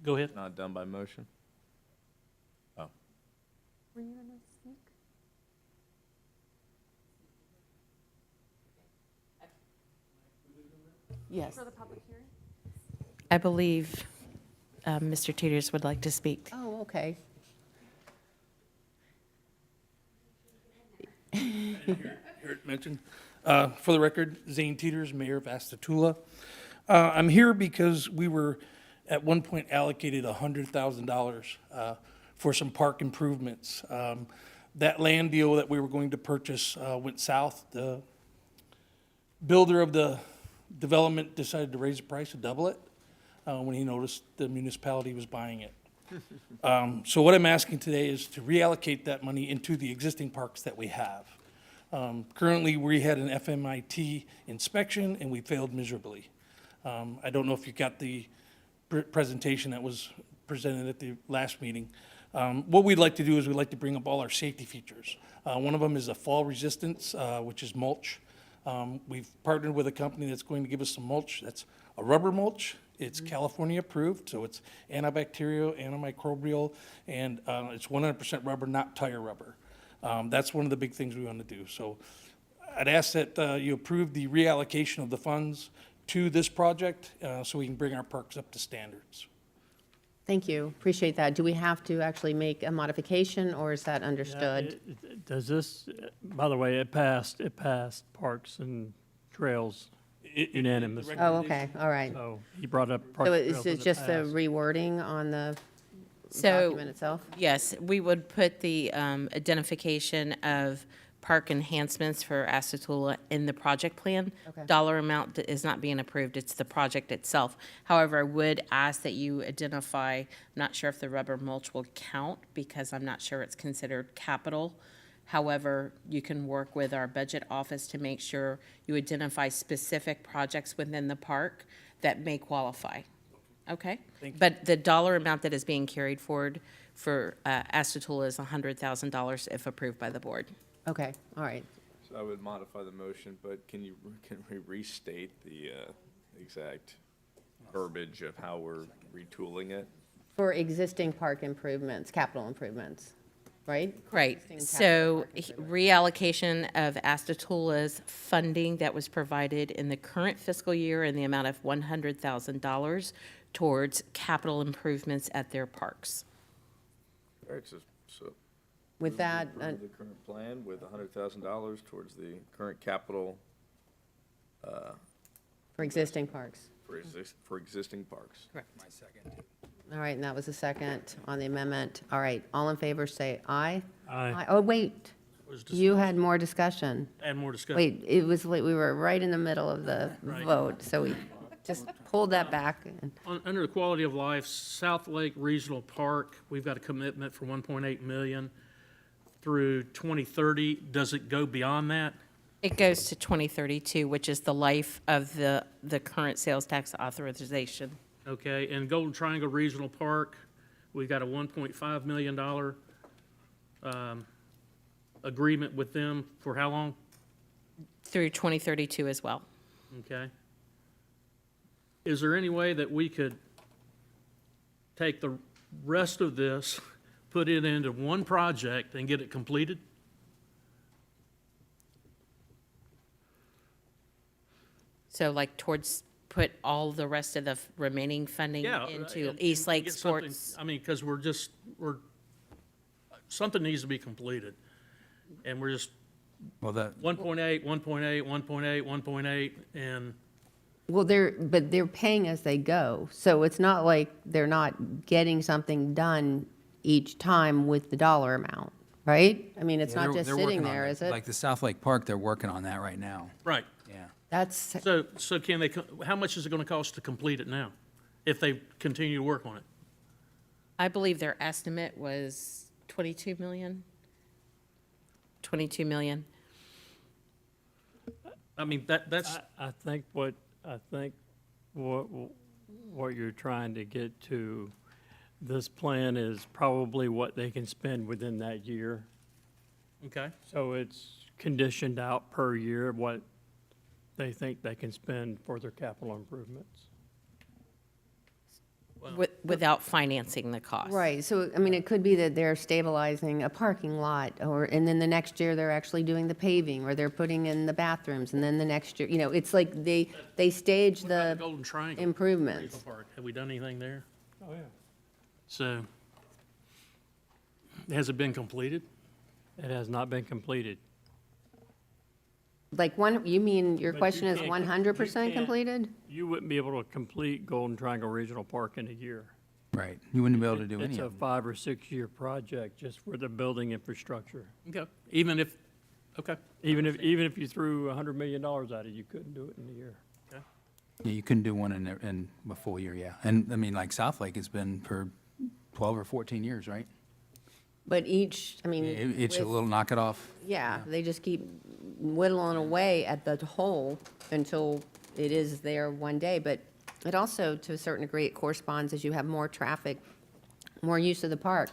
Go ahead. Not done by motion? Oh. Were you going to speak? Yes. For the public hearing? I believe Mr. Teeters would like to speak. Oh, okay. Here it mentioned. For the record, Zane Teeters, Mayor of Astatula. I'm here because we were at one point allocated $100,000 for some park improvements. That land deal that we were going to purchase went south. The builder of the development decided to raise the price and double it when he noticed the municipality was buying it. So what I'm asking today is to reallocate that money into the existing parks that we have. Currently, we had an FMIT inspection and we failed miserably. I don't know if you got the presentation that was presented at the last meeting. What we'd like to do is we'd like to bring up all our safety features. One of them is a fall resistance, which is mulch. We've partnered with a company that's going to give us some mulch. That's a rubber mulch. It's California approved, so it's antibacterial, antimicrobial, and it's 100% rubber, not tire rubber. That's one of the big things we want to do. So I'd ask that you approve the reallocation of the funds to this project so we can bring our parks up to standards. Thank you. Appreciate that. Do we have to actually make a modification, or is that understood? Does this, by the way, it passed Parks and Trails unanimously. Oh, okay, all right. So he brought up Parks So and is Trails it in the just the past. rewording on the So, document itself? yes, we would put the identification of park enhancements for Astatula in the project plan. Okay. Dollar amount that is not being approved, it's the project itself. However, I would ask that you identify, I'm not sure if the rubber mulch will count because I'm not sure it's considered capital. However, you can work with our budget office to make sure you identify specific projects within the park that may qualify. Okay? Thank you. But the dollar amount that is being carried forward for Astatula is $100,000 if approved by the board. Okay, all right. So I would modify the motion, but can we restate the exact verbiage of how we're retooling it? For existing park improvements, capital improvements, right? Right. Existing So capital park reallocation of Astatula's funding that was provided in the current fiscal year in the amount of $100,000 towards capital improvements at their parks. All right, so With that, approve the current plan with $100,000 towards the current capital for existing parks. for for existing parks. Correct. My second. All right, and that was a second on the amendment. All right, all in favor, say aye. Aye. Oh, wait, Was you had more discussion. Add more discussion. Wait, it was, like we were right in the middle of the Right. vote, so we just pulled that back. Under the quality of life, South Lake Regional Park, we've got a commitment for 1.8 million through 2030. Does it go beyond that? It goes to 2032, which is the life of the current sales tax authorization. Okay, and Golden Triangle Regional Park, we've got a $1.5 million agreement with them for how long? Through 2032 as well. Okay. Is there any way that we could take the rest of this, put it into one project and get it completed? So like put all the rest of the remaining funding Yeah. into and East Lake get something- Sports. I mean, because something needs to be completed. And we're just Well, that, 1.8, 1.8, 1.8, 1.8, and Well, but they're paying as they go, so it's not like they're not getting something done each time with the dollar amount, right? I mean, it's yeah, not they're- just they're sitting working on there, it. is it? Like the South Lake Park, they're working on that right now. right. Yeah. That's, So can they, how much is it going to cost to complete it now, if they continue to work on it? I believe their estimate was 22 million. 22 million. I mean, that's, I think what you're trying to get to, this plan is probably what they can spend within that year. okay. So it's conditioned out per year what they think they can spend for their capital improvements. Without financing the cost. right, so, I mean, it could be that they're stabilizing a parking lot, and then the next year they're actually doing the paving, or they're putting in the bathrooms, and then the next year, it's like they stage What about the Golden Triangle improvements. Regional Park? Have we done anything there? Oh, yeah. So, has it been completed? It has not been completed. Like you mean, your But question you is can't- 100% you can't- completed? You wouldn't be able to complete Golden Triangle Regional Park in a year. Right. You wouldn't be able to do It's any a of them. 5 or 6 year project just for the building infrastructure. Okay, even if, okay. Even if you threw $100 million at it, you couldn't do it in a year. Yeah, you couldn't do one in a full year, yeah. And, I mean, like South Lake has been for 12 or 14 years, right? But each, I mean. It's a with- little knock it off. Yeah, they just keep whittling away at the whole until it is there one day. But it also, to a certain degree, it corresponds as you have more traffic, more use of the park.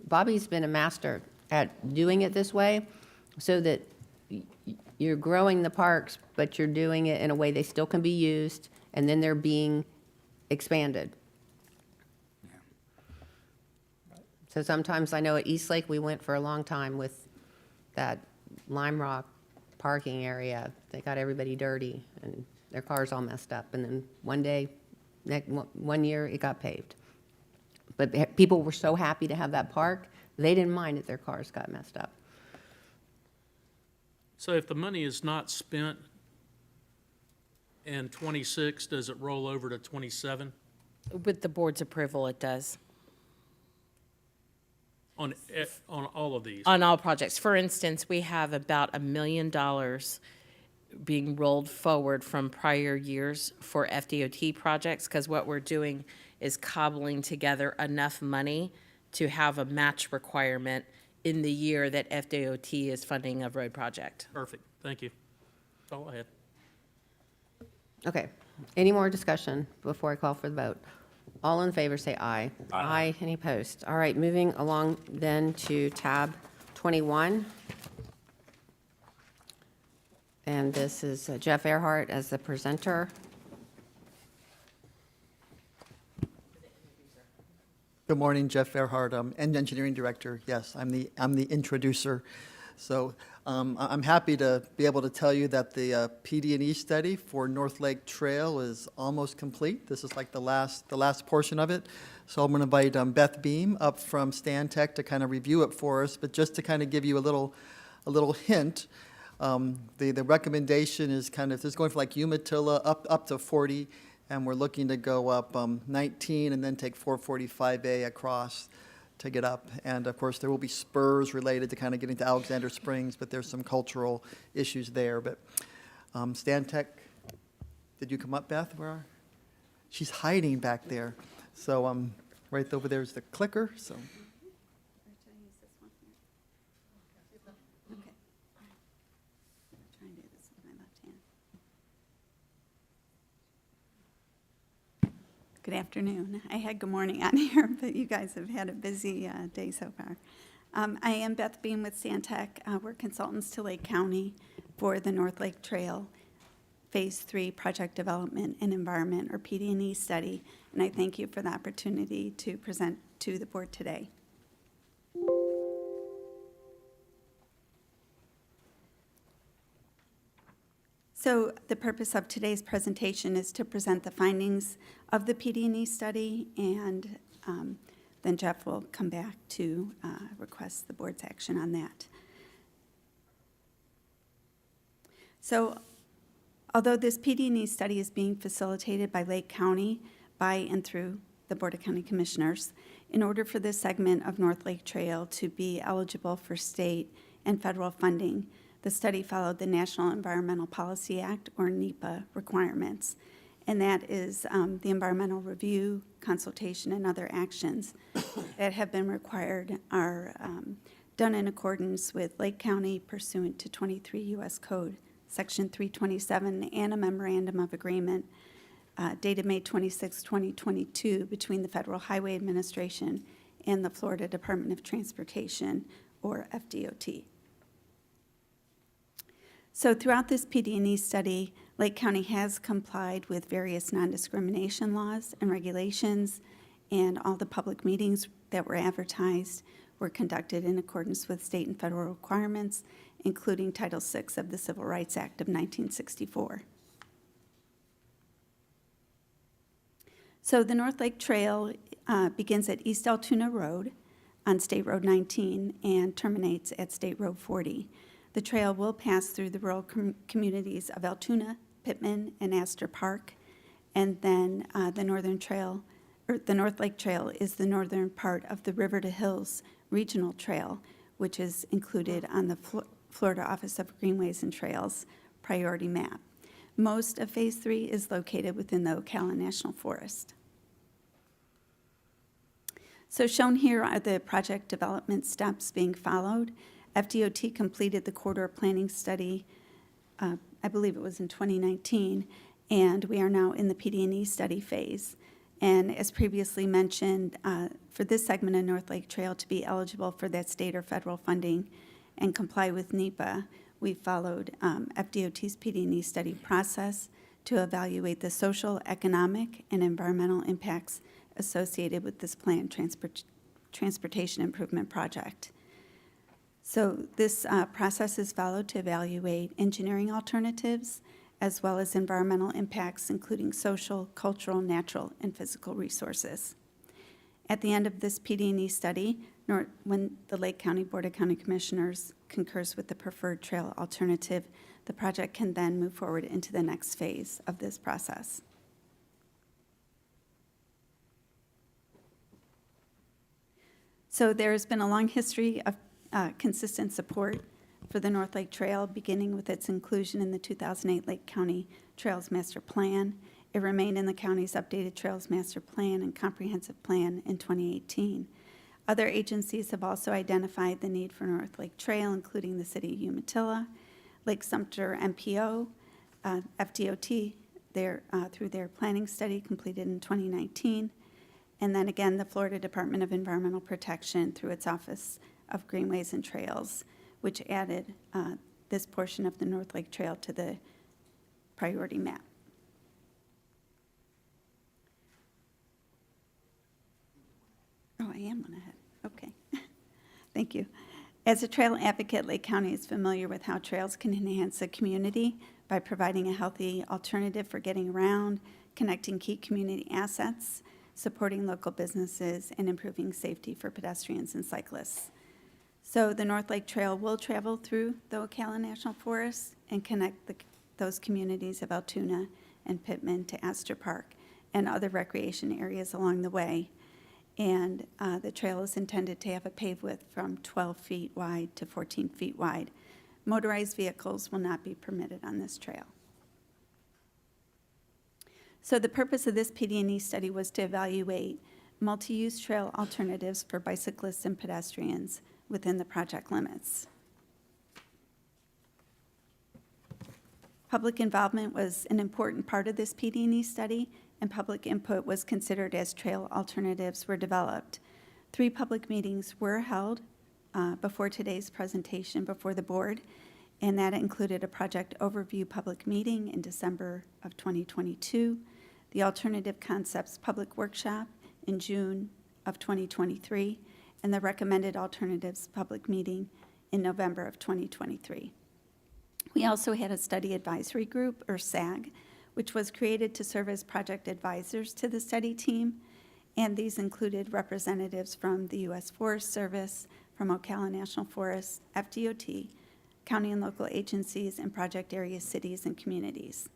Bobby's been a master at doing it this way so that you're growing the parks, but you're doing it in a way they still can be used, and then they're being expanded. So sometimes, I know at East Lake, we went for a long time with that Lime Rock parking area. They got everybody dirty and their cars all messed up. And then one day, one year, it got paved. But people were so happy to have that park, they didn't mind that their cars got messed up. So if the money is not spent in '26, does it roll over to '27 With the board's approval, it does. on all of these? On all projects. For instance, we have about $1 million being rolled forward from prior years for FDOT projects, because what we're doing is cobbling together enough money to have a match requirement in the year that FDOT is funding a road project. Perfect, thank you. That's all I had. Okay, any more discussion before I call for the vote? All in favor, say aye. Aye. Any opposed? All right, moving along then to tab 21. And this is Jeff Earhart as the presenter. Good morning, Jeff Earhart, Engineering Director. Yes, I'm the introducer. So I'm happy to be able to tell you that the PD&E study for North Lake Trail is almost complete. This is like the last portion of it. So I'm going to invite Beth Beam up from Stan Tech to kind of review it for us. But just to kind of give you a little hint, The recommendation is kind of, it's going for like Umatilla up to 40, and we're looking to go up 19 and then take 445A across to get up. And of course, there will be spurs related to kind of getting to Alexander Springs, but there's some cultural issues there. But Stantec, did you come up, Beth? Where are? She's hiding back there. So right over there is the clicker. So. Good afternoon. I had good morning on here, but you guys have had a busy day so far. I am Beth Beam with Stantec. We're consultants to Lake County for the North Lake Trail Phase 3 Project Development and Environment, or PD&E study, and I thank you for the opportunity to present to the board today. So the purpose of today's presentation is to present the findings of the PD&E study, and then Jeff will come back to request the board's action on that. So although this PD&E study is being facilitated by Lake County by and through the Board of County Commissioners, in order for this segment of North Lake Trail to be eligible for state and federal funding, the study followed the National Environmental Policy Act, or NEPA, requirements, and that is the environmental review, consultation, and other actions that have been required are done in accordance with Lake County pursuant to 23 U.S. Code, Section 327, and a memorandum of agreement dated May 26, 2022, between the Federal Highway Administration and the Florida Department of Transportation, or FDOT. So throughout this PD&E study, Lake County has complied with various non-discrimination laws and regulations, and all the public meetings that were advertised were conducted in accordance with state and federal requirements, including Title VI of the Civil Rights Act of 1964. So the North Lake Trail begins at East Altoona Road on State Road 19 and terminates at State Road 40. The trail will pass through the rural communities of Altoona, Pittman, and Astor Park, and then the North Lake Trail is the northern part of the River to Hills Regional Trail, which is included on the Florida Office of Greenways and Trails priority map. Most of Phase 3 is located within the Ocala National Forest. So shown here are the project development steps being followed. FDOT completed the corridor planning study, I believe it was in 2019, and we are now in the PD&E study phase. And as previously mentioned, for this segment of North Lake Trail to be eligible for that state or federal funding and comply with NEPA, we followed FDOT's PD&E study process to evaluate the social, economic, and environmental impacts associated with this planned transportation improvement project. So this process is followed to evaluate engineering alternatives as well as environmental impacts, including social, cultural, natural, and physical resources. At the end of this PD&E study, when the Lake County Board of County Commissioners concurs with the preferred trail alternative, the project can then move forward into the next phase of this process. So there has been a long history of consistent support for the North Lake Trail, beginning with its inclusion in the 2008 Lake County Trails Master Plan. It remained in the county's updated Trails Master Plan and Comprehensive Plan in 2018. Other agencies have also identified the need for North Lake Trail, including the City of Umatilla, Lake Sumter MPO, FDOT, through their planning study completed in 2019, and then again the Florida Department of Environmental Protection through its Office of Greenways and Trails, which added this portion of the North Lake Trail to the priority map. Oh, I am one ahead. Okay. Thank you. As a trail advocate, Lake County is familiar with how trails can enhance a community by providing a healthy alternative for getting around, connecting key community assets, supporting local businesses, and improving safety for pedestrians and cyclists. So the North Lake Trail will travel through the Ocala National Forest and connect those communities of Altoona and Pittman to Astor Park and other recreation areas along the way. And the trail is intended to have a paved width from 12 feet wide to 14 feet wide. Motorized vehicles will not be permitted on this trail. So the purpose of this PD&E study was to evaluate multi-use trail alternatives for bicyclists and pedestrians within the project limits. Public involvement was an important part of this PD&E study, and public input was considered as trail alternatives were developed. 3 public meetings were held before today's presentation before the board, and that included a project overview public meeting in December of 2022, the Alternative Concepts Public Workshop in June of 2023, and the Recommended Alternatives Public Meeting in November of 2023. We also had a study advisory group, or SAG, which was created to serve as project advisors to the study team, and these included representatives from the U.S. Forest Service, from Ocala National Forest, FDOT, county and local agencies, and project area cities and communities.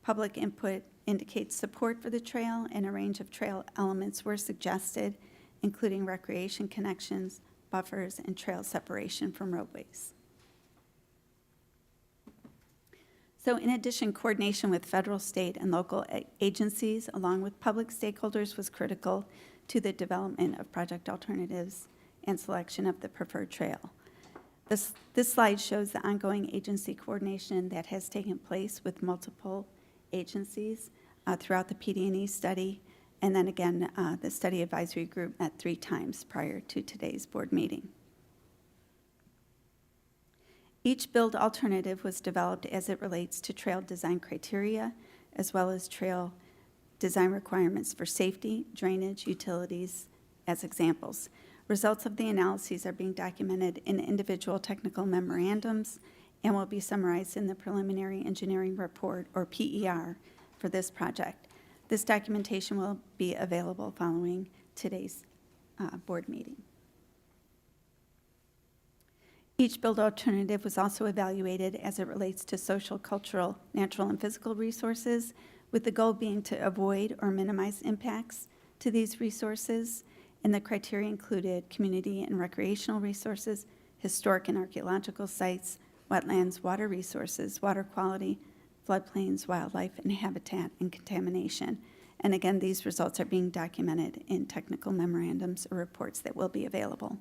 Public input indicates support for the trail, and a range of trail elements were suggested, including recreation connections, buffers, and trail separation from roadways. So in addition, coordination with federal, state, and local agencies, along with public stakeholders, was critical to the development of project alternatives and selection of the preferred trail. This slide shows the ongoing agency coordination that has taken place with multiple agencies throughout the PD&E study, and then again, the study advisory group met 3 times prior to today's board meeting. Each build alternative was developed as it relates to trail design criteria, as well as trail design requirements for safety, drainage, utilities, as examples. Results of the analyses are being documented in individual technical memorandums and will be summarized in the preliminary engineering report, or PER, for this project. This documentation will be available following today's board meeting. Each build alternative was also evaluated as it relates to social, cultural, natural, and physical resources, with the goal being to avoid or minimize impacts to these resources. And the criteria included community and recreational resources, historic and archaeological sites, wetlands, water resources, water quality, floodplains, wildlife, and habitat, and contamination. And again, these results are being documented in technical memorandums or reports that will be available.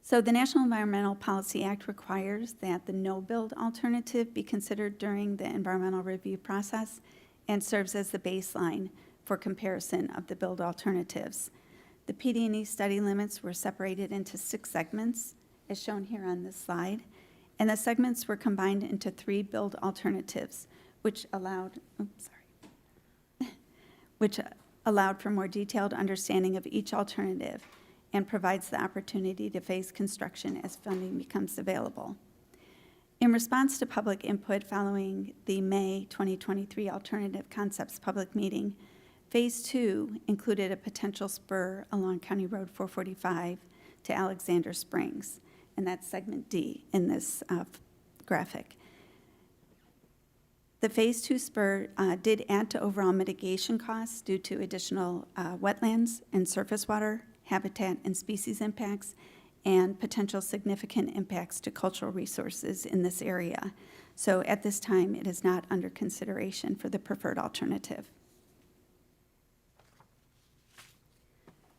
So the National Environmental Policy Act requires that the no-build alternative be considered during the environmental review process and serves as the baseline for comparison of the build alternatives. The PD&E study limits were separated into 6 segments, as shown here on this slide, and the segments were combined into 3 build alternatives, which allowed for more detailed understanding of each alternative and provides the opportunity to phase construction as funding becomes available. In response to public input following the May 2023 Alternative Concepts public meeting, Phase 2 included a potential spur along County Road 445 to Alexander Springs, and that's segment D in this graphic. The Phase 2 spur did add to overall mitigation costs due to additional wetlands and surface water, habitat and species impacts, and potential significant impacts to cultural resources in this area. So at this time, it is not under consideration for the preferred alternative.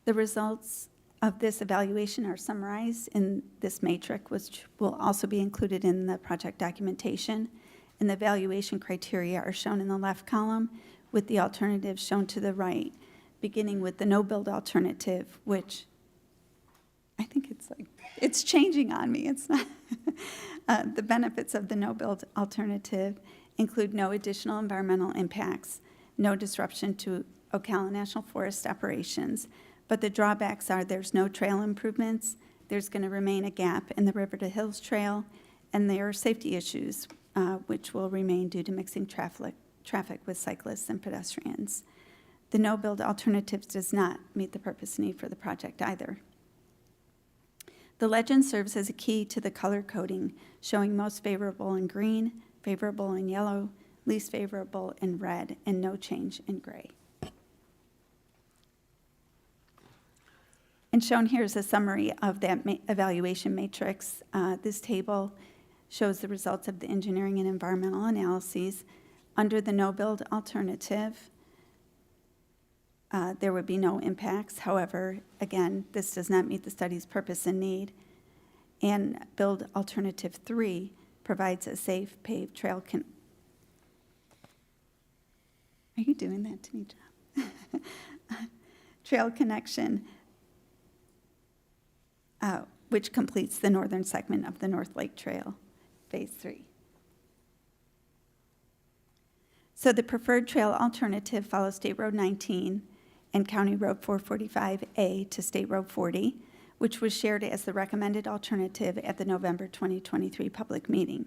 The results of this evaluation are summarized in this matrix, which will also be included in the project documentation. And the evaluation criteria are shown in the left column, with the alternatives shown to the right, beginning with the no-build alternative, which I think it's changing on me. It's not. The benefits of the no-build alternative include no additional environmental impacts, no disruption to Ocala National Forest operations, but the drawbacks are there's no trail improvements, there's going to remain a gap in the River to Hills Trail, and there are safety issues, which will remain due to mixing traffic with cyclists and pedestrians. The no-build alternatives does not meet the purpose and need for the project either. The legend serves as a key to the color coding, showing most favorable in green, favorable in yellow, least favorable in red, and no change in gray. And shown here is a summary of that evaluation matrix. This table shows the results of the engineering and environmental analyses. Under the no-build alternative, there would be no impacts. However, again, this does not meet the study's purpose and need. And build alternative 3 provides a safe paved trail. Are you doing that to me, John? Trail connection, which completes the northern segment of the North Lake Trail, Phase 3. So the preferred trail alternative follows State Road 19 and County Road 445A to State Road 40, which was shared as the recommended alternative at the November 2023 public meeting.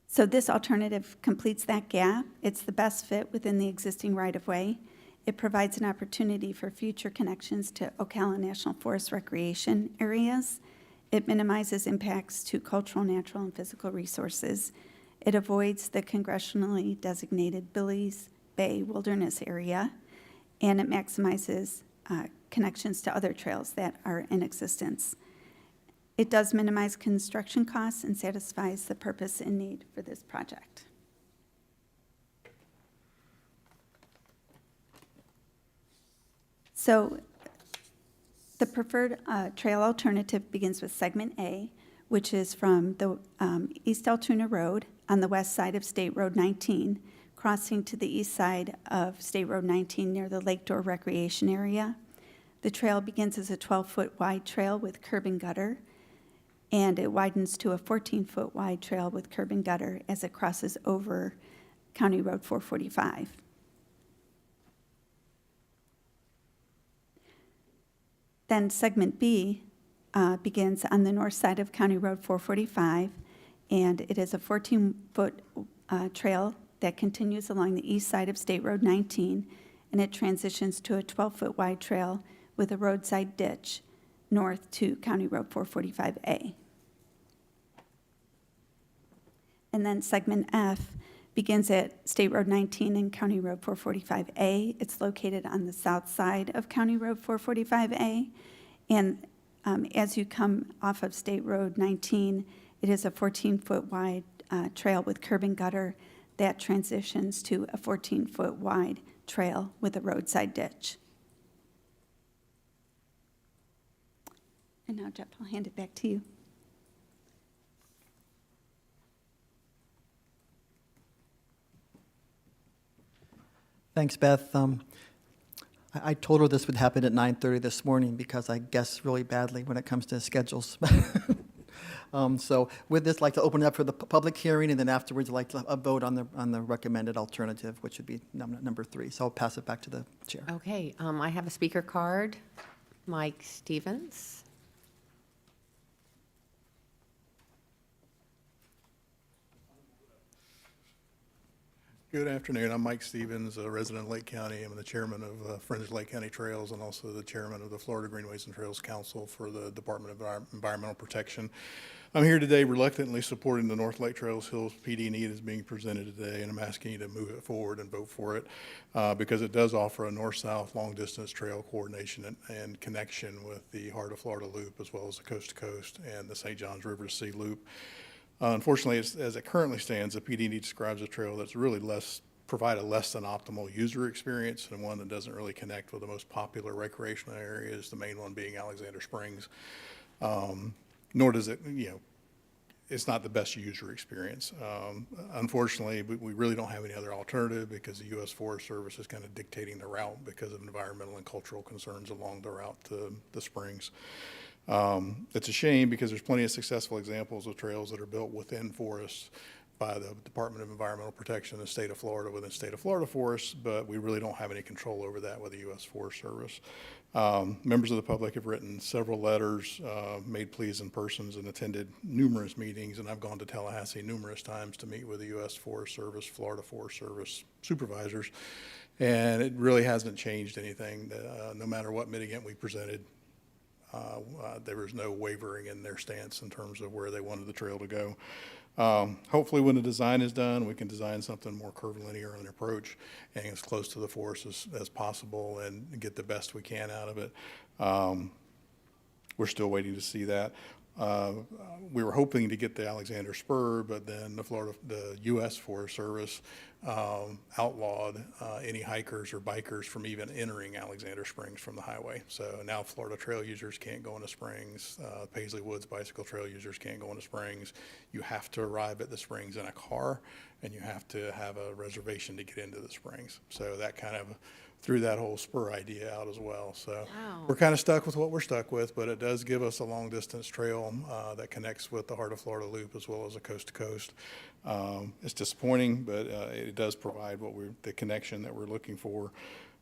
So this alternative completes that gap. It's the best fit within the existing right-of-way. It provides an opportunity for future connections to Ocala National Forest recreation areas. It minimizes impacts to cultural, natural, and physical resources. It avoids the congressionally designated Billy's Bay Wilderness Area, and it maximizes connections to other trails that are in existence. It does minimize construction costs and satisfies the purpose and need for this project. So the preferred trail alternative begins with segment A, which is from the East Altoona Road on the west side of State Road 19, crossing to the east side of State Road 19 near the Lake Door Recreation Area. The trail begins as a 12-foot wide trail with curb and gutter, and it widens to a 14-foot wide trail with curb and gutter as it crosses over County Road 445. Then segment B begins on the north side of County Road 445, and it is a 14-foot trail that continues along the east side of State Road 19, and it transitions to a 12-foot wide trail with a roadside ditch north to County Road 445A. And then segment F begins at State Road 19 and County Road 445A. It's located on the south side of County Road 445A. And as you come off of State Road 19, it is a 14-foot wide trail with curb and gutter that transitions to a 14-foot wide trail with a roadside ditch. And now, Jeff, I'll hand it back to you. Thanks, Beth. I told her this would happen at 9:30 this morning because I guess really badly when it comes to schedules. So with this, I'd like to open it up for the public hearing, and then afterwards, I'd like to vote on the recommended alternative, which would be number 3. So I'll pass it back to the chair. Okay, I have a speaker card. Mike Stevens. Good afternoon. I'm Mike Stevens, a resident of Lake County. I'm the chairman of Fringe Lake County Trails and also the chairman of the Florida Greenways and Trails Council for the Department of Environmental Protection. I'm here today reluctantly supporting the North Lake Trails Hills PD&E that is being presented today, and I'm asking you to move it forward and vote for it because it does offer a north-south long-distance trail coordination and connection with the Heart of Florida Loop as well as the Coast to Coast and the St. Johns River to Sea Loop. Unfortunately, as it currently stands, the PD&E describes a trail that's really provide a less than optimal user experience and one that doesn't really connect with the most popular recreational areas, the main one being Alexander Springs. Nor does it, it's not the best user experience. Unfortunately, we really don't have any other alternative because the U.S. Forest Service is kind of dictating the route because of environmental and cultural concerns along the route to the springs. It's a shame because there's plenty of successful examples of trails that are built within forests by the Department of Environmental Protection in the state of Florida within state of Florida forests, but we really don't have any control over that with the U.S. Forest Service. Members of the public have written several letters, made pleas in persons, and attended numerous meetings, and I've gone to Tallahassee numerous times to meet with the U.S. Forest Service, Florida Forest Service supervisors, and it really hasn't changed anything. No matter what mitigant we presented, there was no wavering in their stance in terms of where they wanted the trail to go. Hopefully when the design is done, we can design something more curvilinear in an approach and as close to the forest as possible and get the best we can out of it. We're still waiting to see that. We were hoping to get the Alexander Spur, but then the U.S. Forest Service outlawed any hikers or bikers from even entering Alexander Springs from the highway. So now Florida trail users can't go into Springs. Paisley Woods bicycle trail users can't go into Springs. You have to arrive at the Springs in a car, and you have to have a reservation to get into the Springs. So that kind of threw that whole spur idea out as well. So we're kind of stuck with what we're stuck with, but it does give us a long distance trail that connects with the Heart of Florida Loop as well as a coast to coast. It's disappointing, but it does provide the connection that we're looking for.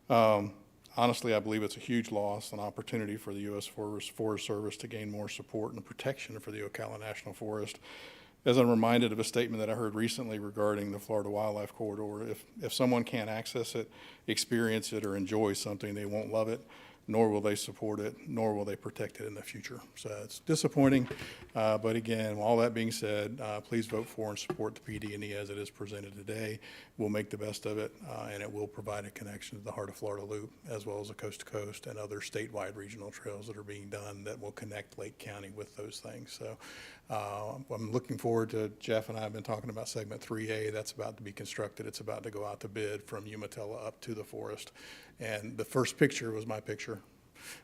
Honestly, I believe it's a huge loss, an opportunity for the U.S. Forest Service to gain more support and protection for the Ocala National Forest. As I'm reminded of a statement that I heard recently regarding the Florida Wildlife Corridor, if someone can't access it, experience it, or enjoy something, they won't love it, nor will they support it, nor will they protect it in the future. So it's disappointing, but again, all that being said, please vote for and support the PD&E as it is presented today. We'll make the best of it, and it will provide a connection to the Heart of Florida Loop, as well as a coast-to-coast and other statewide regional trails that are being done that will connect Lake County with those things. So I'm looking forward to, Jeff and I have been talking about segment 3A. That's about to be constructed. It's about to go out to bid from Umatilla up to the forest. And the first picture was my picture,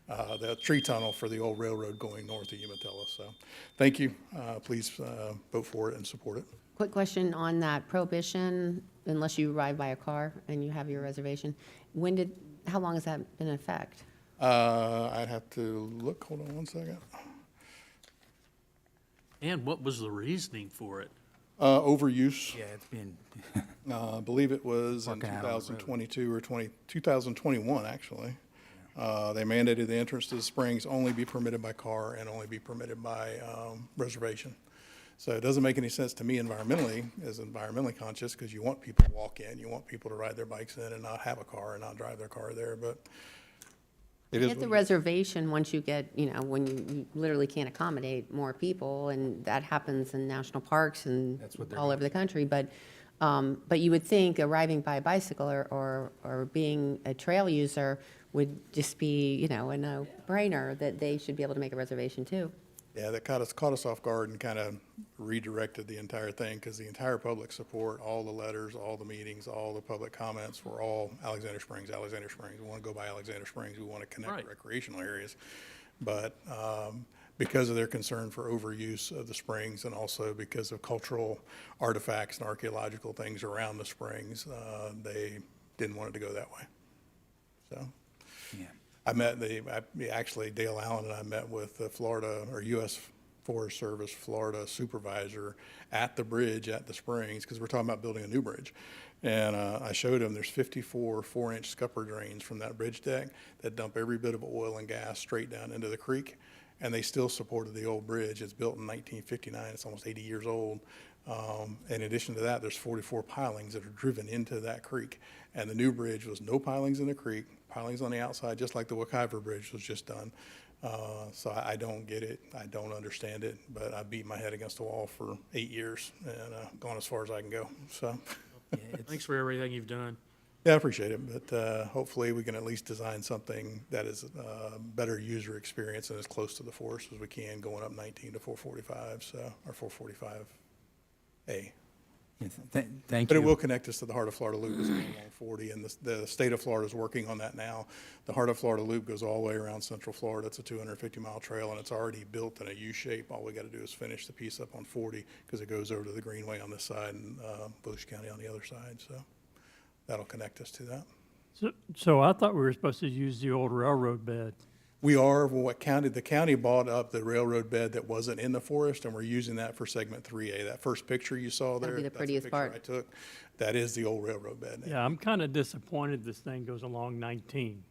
the tree tunnel for the old railroad going north of Umatilla. So thank you. Please vote for it and support it. Quick question on that prohibition, unless you arrive by a car and you have your reservation. How long has that been in effect? I'd have to look. Hold on one second. And what was the reasoning for it? Overuse. Yeah, it's been. I believe it was in Working out on the road. 2022 or 2021, actually. They mandated the entrance to the springs only be permitted by car and only be permitted by reservation. So it doesn't make any sense to me environmentally, as environmentally conscious, because you want people to walk in, you want people to ride their bikes in and not have a car and not drive their car there, but it is Get the what it is. reservation once you get, when you literally can't accommodate more people, and that happens in national parks and all over the country. But you would think arriving by bicycle or being a trail user would just be, a no-brainer that they should be able to make a reservation too. Yeah, that caught us off guard and kind of redirected the entire thing, because the entire public support, all the letters, all the meetings, all the public comments were all Alexander Springs, Alexander Springs. We want to go by Alexander Springs. We want to connect recreational areas. But because of their concern for overuse of the springs, and also because of cultural artifacts and archaeological things around the springs, they didn't want it to go that way. So. Yeah. Actually, Dale Allen and I met with the Florida or U.S. Forest Service Florida supervisor at the bridge at the springs, because we're talking about building a new bridge. And I showed him there's 54 4-inch scupper drains from that bridge deck that dump every bit of oil and gas straight down into the creek. And they still supported the old bridge. It's built in 1959. It's almost 80 years old. In addition to that, there's 44 pilings that are driven into that creek. And the new bridge was no pilings in the creek, pilings on the outside, just like the Wekiver Bridge was just done. So I don't get it. I don't understand it. But I beat my head against the wall for 8 years and gone as far as I can go. So Thanks for everything you've done. yeah, I appreciate it. But hopefully we can at least design something that is a better user experience and as close to the forest as we can, going up 19 to 445, or 445A. Thank But you. it will connect us to the Heart of Florida Loop as along 40, and the state of Florida is working on that now. The Heart of Florida Loop goes all the way around Central Florida. It's a 250-mile trail, and it's already built in a U shape. All we got to do is finish the piece up on 40, because it goes over to the Greenway on this side and Bush County on the other side. So that'll connect us to that. So I thought we were supposed to use the old railroad bed. We are. The county bought up the railroad bed that wasn't in the forest, and we're using that for segment 3A. That first picture you saw there, That'd be the that's prettiest picture part. I took. That is the old railroad bed. Yeah, I'm kind of disappointed this thing goes along 19.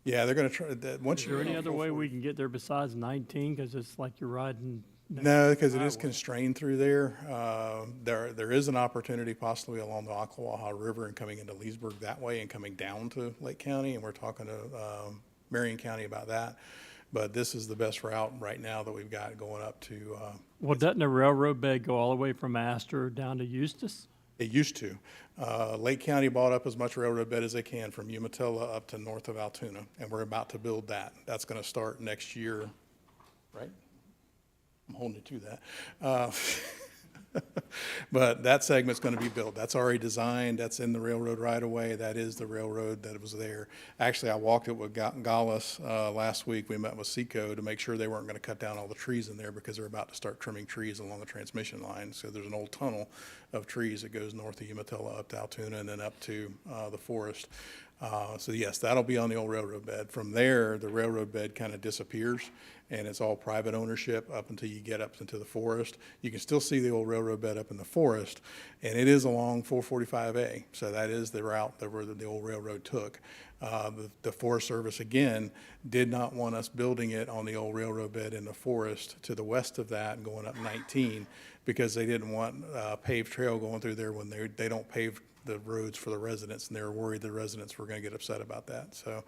Yeah, they're gonna try that, once Is you. there get any on other full way 40 we can get there besides 19? Because it's like you're riding. No, because it is constrained through there. There is an opportunity possibly along the Ocklawaha River and coming into Leesburg that way and coming down to Lake County, and we're talking to Marion County about that. But this is the best route right now that we've got going up to, Well, doesn't the railroad bed go all the way from Astor down to Eustis? it used to. Lake County bought up as much railroad bed as they can from Umatilla up to north of Altoona, and we're about to build that. That's gonna start next year, right? I'm holding you to that. But that segment's going to be built. That's already designed. That's in the railroad right away. That is the railroad that was there. Actually, I walked it with Gallus last week. We met with Seco to make sure they weren't going to cut down all the trees in there because they're about to start trimming trees along the transmission line. So there's an old tunnel of trees that goes north of Umatilla up to Altoona and then up to the forest. So yes, that'll be on the old railroad bed. From there, the railroad bed kind of disappears and it's all private ownership up until you get up into the forest. You can still see the old railroad bed up in the forest, and it is along 445A. So that is the route that the old railroad took. The Forest Service, again, did not want us building it on the old railroad bed in the forest to the west of that and going up 19 because they didn't want a paved trail going through there when they don't pave the roads for the residents, and they were worried the residents were going to get upset about that. So,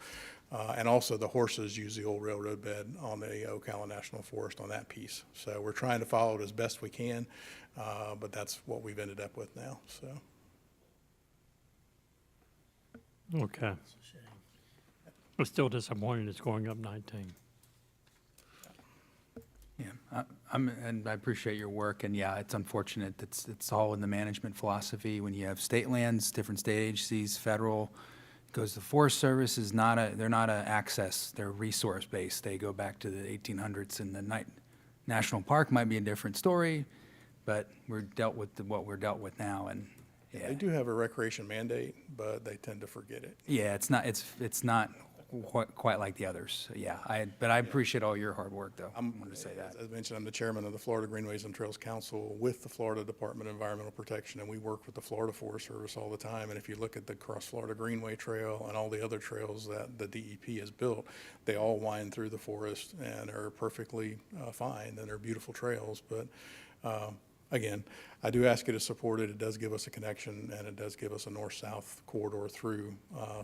and also the horses use the old railroad bed on the Ocala National Forest on that piece. So we're trying to follow it as best we can, but that's what we've ended up with now. So. Okay. I'm still disappointed it's going up 19. Yeah, and I appreciate your work, and yeah, it's unfortunate. It's all in the management philosophy. When you have state lands, different state agencies, federal, goes to Forest Service is they're not a access, they're resource based. They go back to the 1800s, and the National Park might be a different story, but we're dealt with what we're dealt with now, and yeah. They do have a recreation mandate, but they tend to forget it. Yeah, it's not quite like the others. Yeah, but I appreciate all your hard work, though. I wanted to say that. As I mentioned, I'm the chairman of the Florida Greenways and Trails Council with the Florida Department of Environmental Protection, and we work with the Florida Forest Service all the time. And if you look at the Cross Florida Greenway Trail and all the other trails that the DEP has built, they all wind through the forest and are perfectly fine, and they're beautiful trails. But again, I do ask you to support it. It does give us a connection, and it does give us a north-south corridor through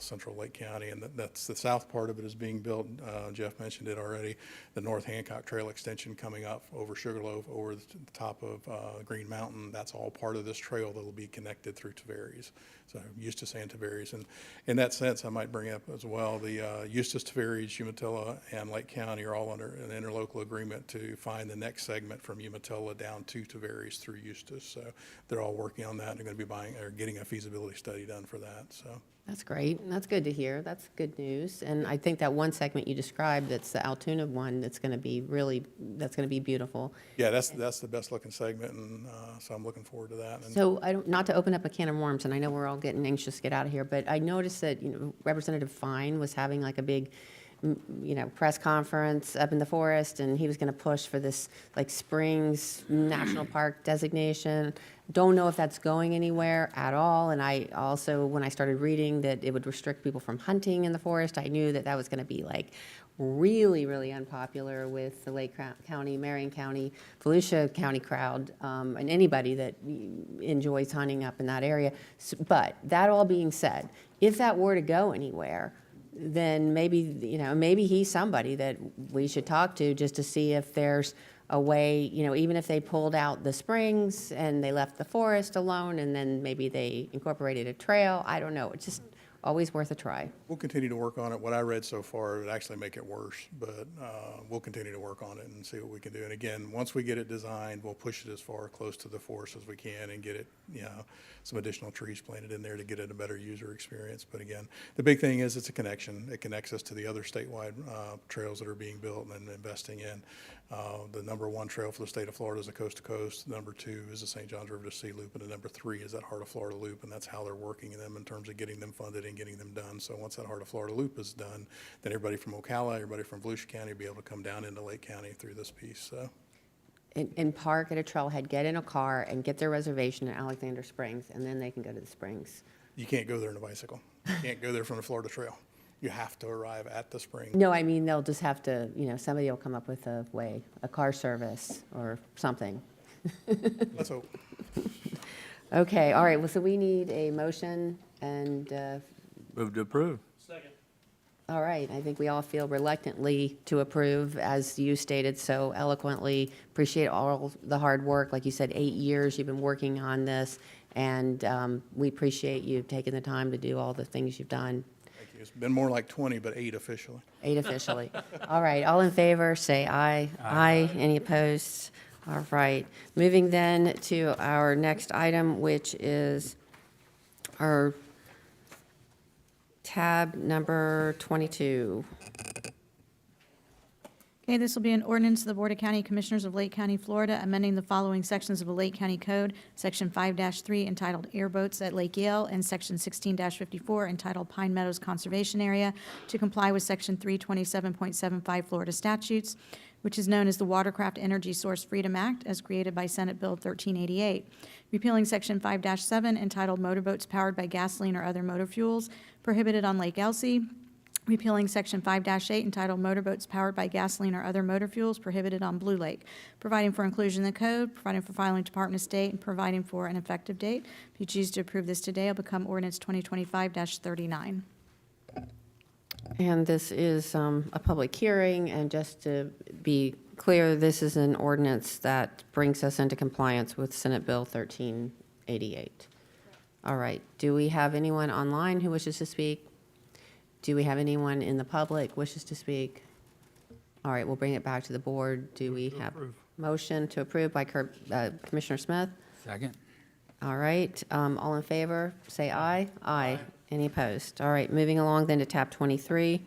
central Lake County, and that's the south part of it is being built. Jeff mentioned it already. The North Hancock Trail extension coming up over Sugarloaf, over the top of Green Mountain, that's all part of this trail that will be connected through Tavares. So Eustis and Tavares. And in that sense, I might bring up as well, the Eustis, Tavares, Umatilla, and Lake County are all under an interlocal agreement to find the next segment from Umatilla down to Tavares through Eustis. So they're all working on that. And they're going to be getting a feasibility study done for that. So. That's great. That's good to hear. That's good news. And I think that one segment you described, that's the Altoona one, that's going to be beautiful. Yeah, that's the best looking segment, and so I'm looking forward to that. And So not to open up a can of worms, and I know we're all getting anxious to get out of here, but I noticed that, Representative Fine was having like a big, press conference up in the forest, and he was going to push for this like Springs National Park designation. Don't know if that's going anywhere at all. And I also, when I started reading that it would restrict people from hunting in the forest, I knew that was going to be like really, really unpopular with the Lake County, Marion County, Volusia County crowd, and anybody that enjoys hunting up in that area. But that all being said, if that were to go anywhere, then maybe he's somebody that we should talk to just to see if there's a way, even if they pulled out the springs and they left the forest alone and then maybe they incorporated a trail. I don't know. It's just always worth a try. we'll continue to work on it. What I read so far would actually make it worse, but we'll continue to work on it and see what we can do. And again, once we get it designed, we'll push it as far close to the forest as we can and get it, some additional trees planted in there to get it a better user experience. But again, the big thing is it's a connection. It connects us to the other statewide trails that are being built and investing in. The number one trail for the state of Florida is the Coast to Coast. Number two is the St. Johns River to Sea Loop, and the number three is that Heart of Florida Loop, and that's how they're working them in terms of getting them funded and getting them done. So once that Heart of Florida Loop is done, then everybody from Ocala, everybody from Volusia County will be able to come down into Lake County through this piece. So. And park at a trailhead, get in a car and get their reservation at Alexander Springs, and then they can go to the Springs. You can't go there on a bicycle. You can't go there from the Florida Trail. You have to arrive at the spring. No, I mean, they'll just have to, somebody will come up with a way, a car service or something. Let's hope. Okay, all right, well, so we need a motion and, Move to approve. all right, I think we all feel reluctantly to approve, as you stated so eloquently. Appreciate all the hard work. Like you said, 8 years you've been working on this, and we appreciate you taking the time to do all the things you've done. Thank you. It's been more like 20, but 8 officially. 8 officially. All right, all in favor, say aye. Aye. Any opposed? All right. Moving then to our next item, which is our tab number 22. Okay, this will be an ordinance of the Board of County Commissioners of Lake County, Florida, amending the following sections of the Lake County Code, Section 5-3 entitled Airboats at Lake Yale, and Section 16-54 entitled Pine Meadows Conservation Area, to comply with Section 327.75 Florida statutes, which is known as the Watercraft Energy Source Freedom Act, as created by Senate Bill 1388. Repealing Section 5-7 entitled Motorboats Powered by Gasoline or Other Motor Fuels, prohibited on Lake Elsey. Repealing Section 5-8 entitled Motorboats Powered by Gasoline or Other Motor Fuels, prohibited on Blue Lake. Providing for inclusion in the code, providing for filing with Department of State, and providing for an effective date. If you choose to approve this today, it'll become ordinance 2025-39. And this is a public hearing, and just to be clear, this is an ordinance that brings us into compliance with Senate Bill 1388. All right, do we have anyone online who wishes to speak? Do we have anyone in the public wishes to speak? All right, we'll bring it back to the board. Do we have motion to approve by Commissioner Smith? Second. All right, all in favor, say aye. Aye. Any opposed? All right, moving along then to tab 23.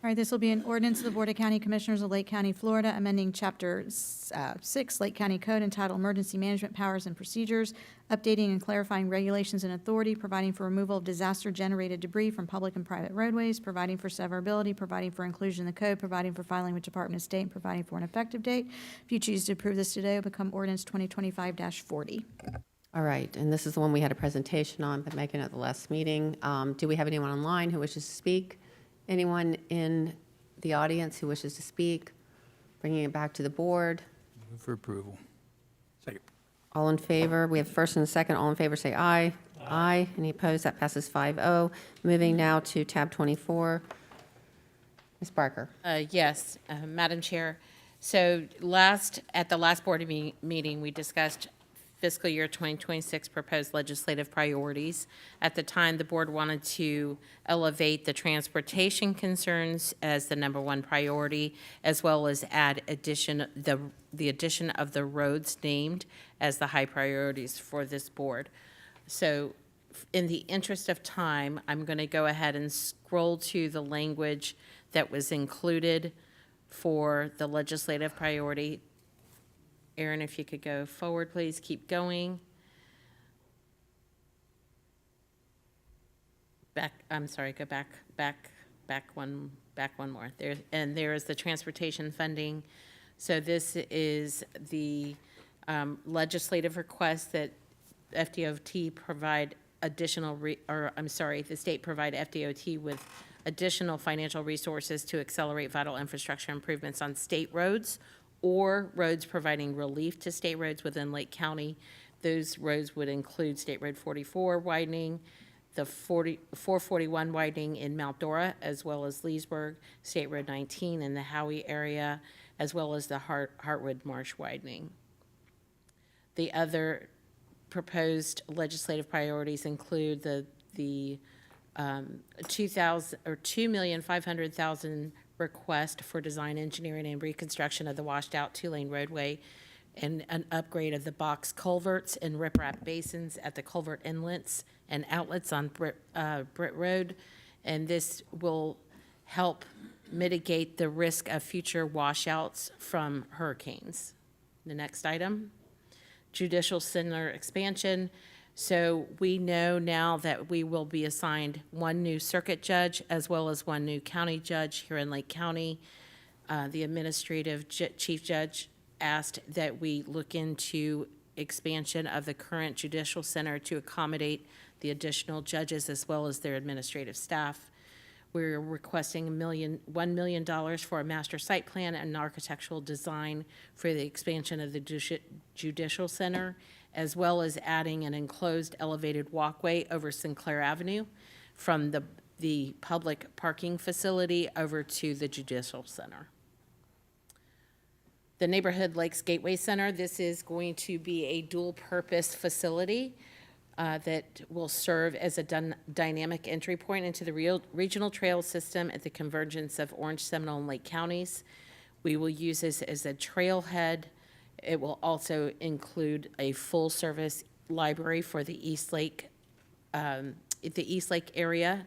All right, this will be an ordinance of the Board of County Commissioners of Lake County, Florida, amending Chapter 6 Lake County Code entitled Emergency Management Powers and Procedures, updating and clarifying regulations and authority, providing for removal of disaster-generated debris from public and private roadways, providing for severability, providing for inclusion in the code, providing for filing with Department of State, and providing for an effective date. If you choose to approve this today, it will become ordinance 2025-40. All right, and this is the one we had a presentation on by Megan at the last meeting. Do we have anyone online who wishes to speak? Anyone in the audience who wishes to speak? Bringing it back to the board. Move for approval. Second. All in favor? We have first and a second. All in favor, say aye. Aye. Any opposed? That passes 5-0. Moving now to tab 24. Ms. Barker. Yes, Madam Chair. So at the last board meeting, we discussed fiscal year 2026 proposed legislative priorities. At the time, the board wanted to elevate the transportation concerns as the number one priority, as well as add the addition of the roads named as the high priorities for this board. So in the interest of time, I'm going to go ahead and scroll to the language that was included for the legislative priority. Aaron, if you could go forward, please. Keep going. Go back one more. There is the transportation funding. So this is the legislative request that FDOT provide the state provide FDOT with additional financial resources to accelerate vital infrastructure improvements on state roads or roads providing relief to state roads within Lake County. Those roads would include State Road 44 widening, the 441 widening in Mount Dora, as well as Leesburg, State Road 19 in the Howey area, as well as the Hartwood Marsh widening. The other proposed legislative priorities include the $2,500,000 request for design, engineering, and reconstruction of the washed-out two-lane roadway and an upgrade of the box culverts and riprap basins at the culvert inlets and outlets on Britt Road. And this will help mitigate the risk of future washouts from hurricanes. The next item, judicial center expansion. So we know now that we will be assigned one new circuit judge as well as one new county judge here in Lake County. The administrative chief judge asked that we look into expansion of the current judicial center to accommodate the additional judges as well as their administrative staff. We're requesting $1 million for a master site plan and architectural design for the expansion of the Judicial Center, as well as adding an enclosed elevated walkway over Sinclair Avenue from the public parking facility over to the Judicial Center. The Neighborhood Lakes Gateway Center, this is going to be a dual-purpose facility that will serve as a dynamic entry point into the regional trail system at the convergence of Orange, Seminole, and Lake counties. We will use this as a trailhead. It will also include a full-service library for the East Lake area.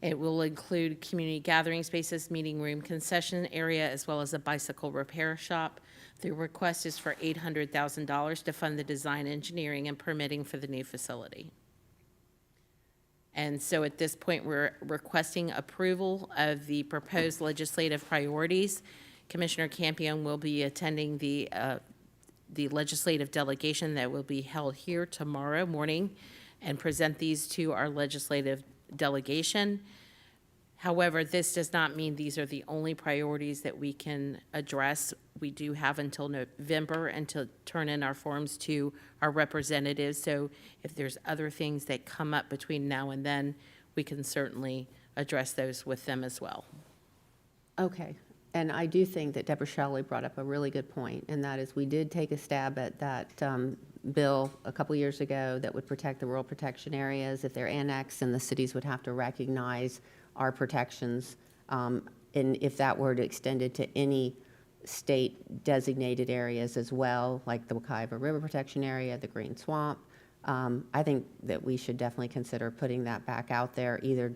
It will include community gathering spaces, meeting room, concession area, as well as a bicycle repair shop. The request is for $800,000 to fund the design, engineering, and permitting for the new facility. And so at this point, we're requesting approval of the proposed legislative priorities. Commissioner Campion will be attending the legislative delegation that will be held here tomorrow morning and present these to our legislative delegation. However, this does not mean these are the only priorities that we can address. We do have until November and to turn in our forms to our representatives. So if there's other things that come up between now and then, we can certainly address those with them as well. Okay. And I do think that Deborah Shelley brought up a really good point, and that is we did take a stab at that bill a couple years ago that would protect the rural protection areas. If they're annexed, and the cities would have to recognize our protections, and if that were to extend it to any state designated areas as well, like the Wekiva River Protection Area, the Green Swamp, I think that we should definitely consider putting that back out there, either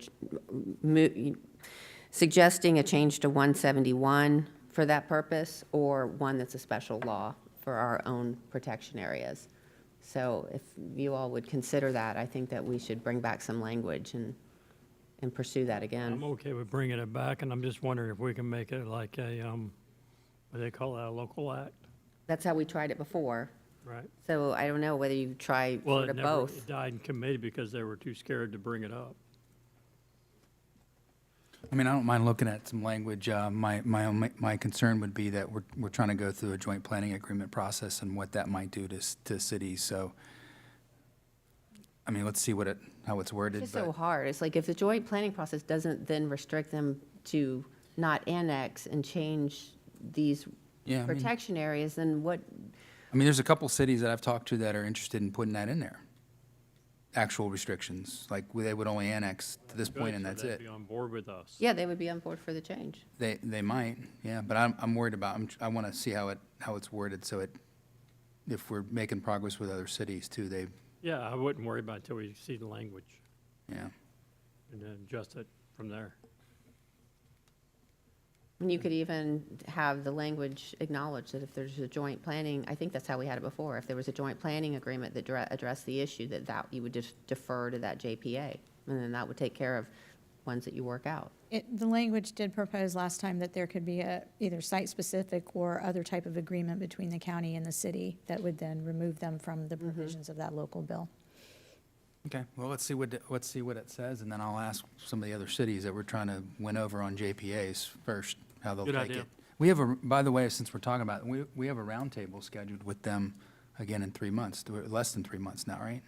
suggesting a change to 171 for that purpose, or one that's a special law for our own protection areas. So if you all would consider that, I think that we should bring back some language and pursue that again. I'm okay with bringing it back, and I'm just wondering if we can make it like a, what do they call that, a local act? That's how we tried it before. Right. So I don't know whether you try Well, sort it of never, both. it died in committee because they were too scared to bring it up. I mean, I don't mind looking at some language. My concern would be that we're trying to go through a joint planning agreement process and what that might do to cities. So, I mean, let's see how it's worded. It's just so hard. It's like if the joint planning process doesn't then restrict them to not annex and change these Yeah, I mean- protection areas, then what? I mean, there's a couple cities that I've talked to that are interested in putting that in there. Actual restrictions, like they would only annex to this point and Good, that's so they'd it. be on board with us. Yeah, they would be on board for the change. They might, yeah, but I'm worried about, I want to see how it's worded, so if we're making progress with other cities too, Yeah, I wouldn't worry about it until we see the language yeah. and then adjust it from there. And you could even have the language acknowledge that if there's a joint planning, I think that's how we had it before. If there was a joint planning agreement that addressed the issue, that you would just defer to that JPA. And then that would take care of ones that you work out. The language did propose last time that there could be a either site-specific or other type of agreement between the county and the city that would then remove them from the provisions of that local bill. Okay, well, let's see what it says, and then I'll ask some of the other cities that we're trying to win over on JPAs first, how they'll Good take idea. it. We have by the way, since we're talking about it, we have a roundtable scheduled with them again in 3 months, less than 3 months now, right?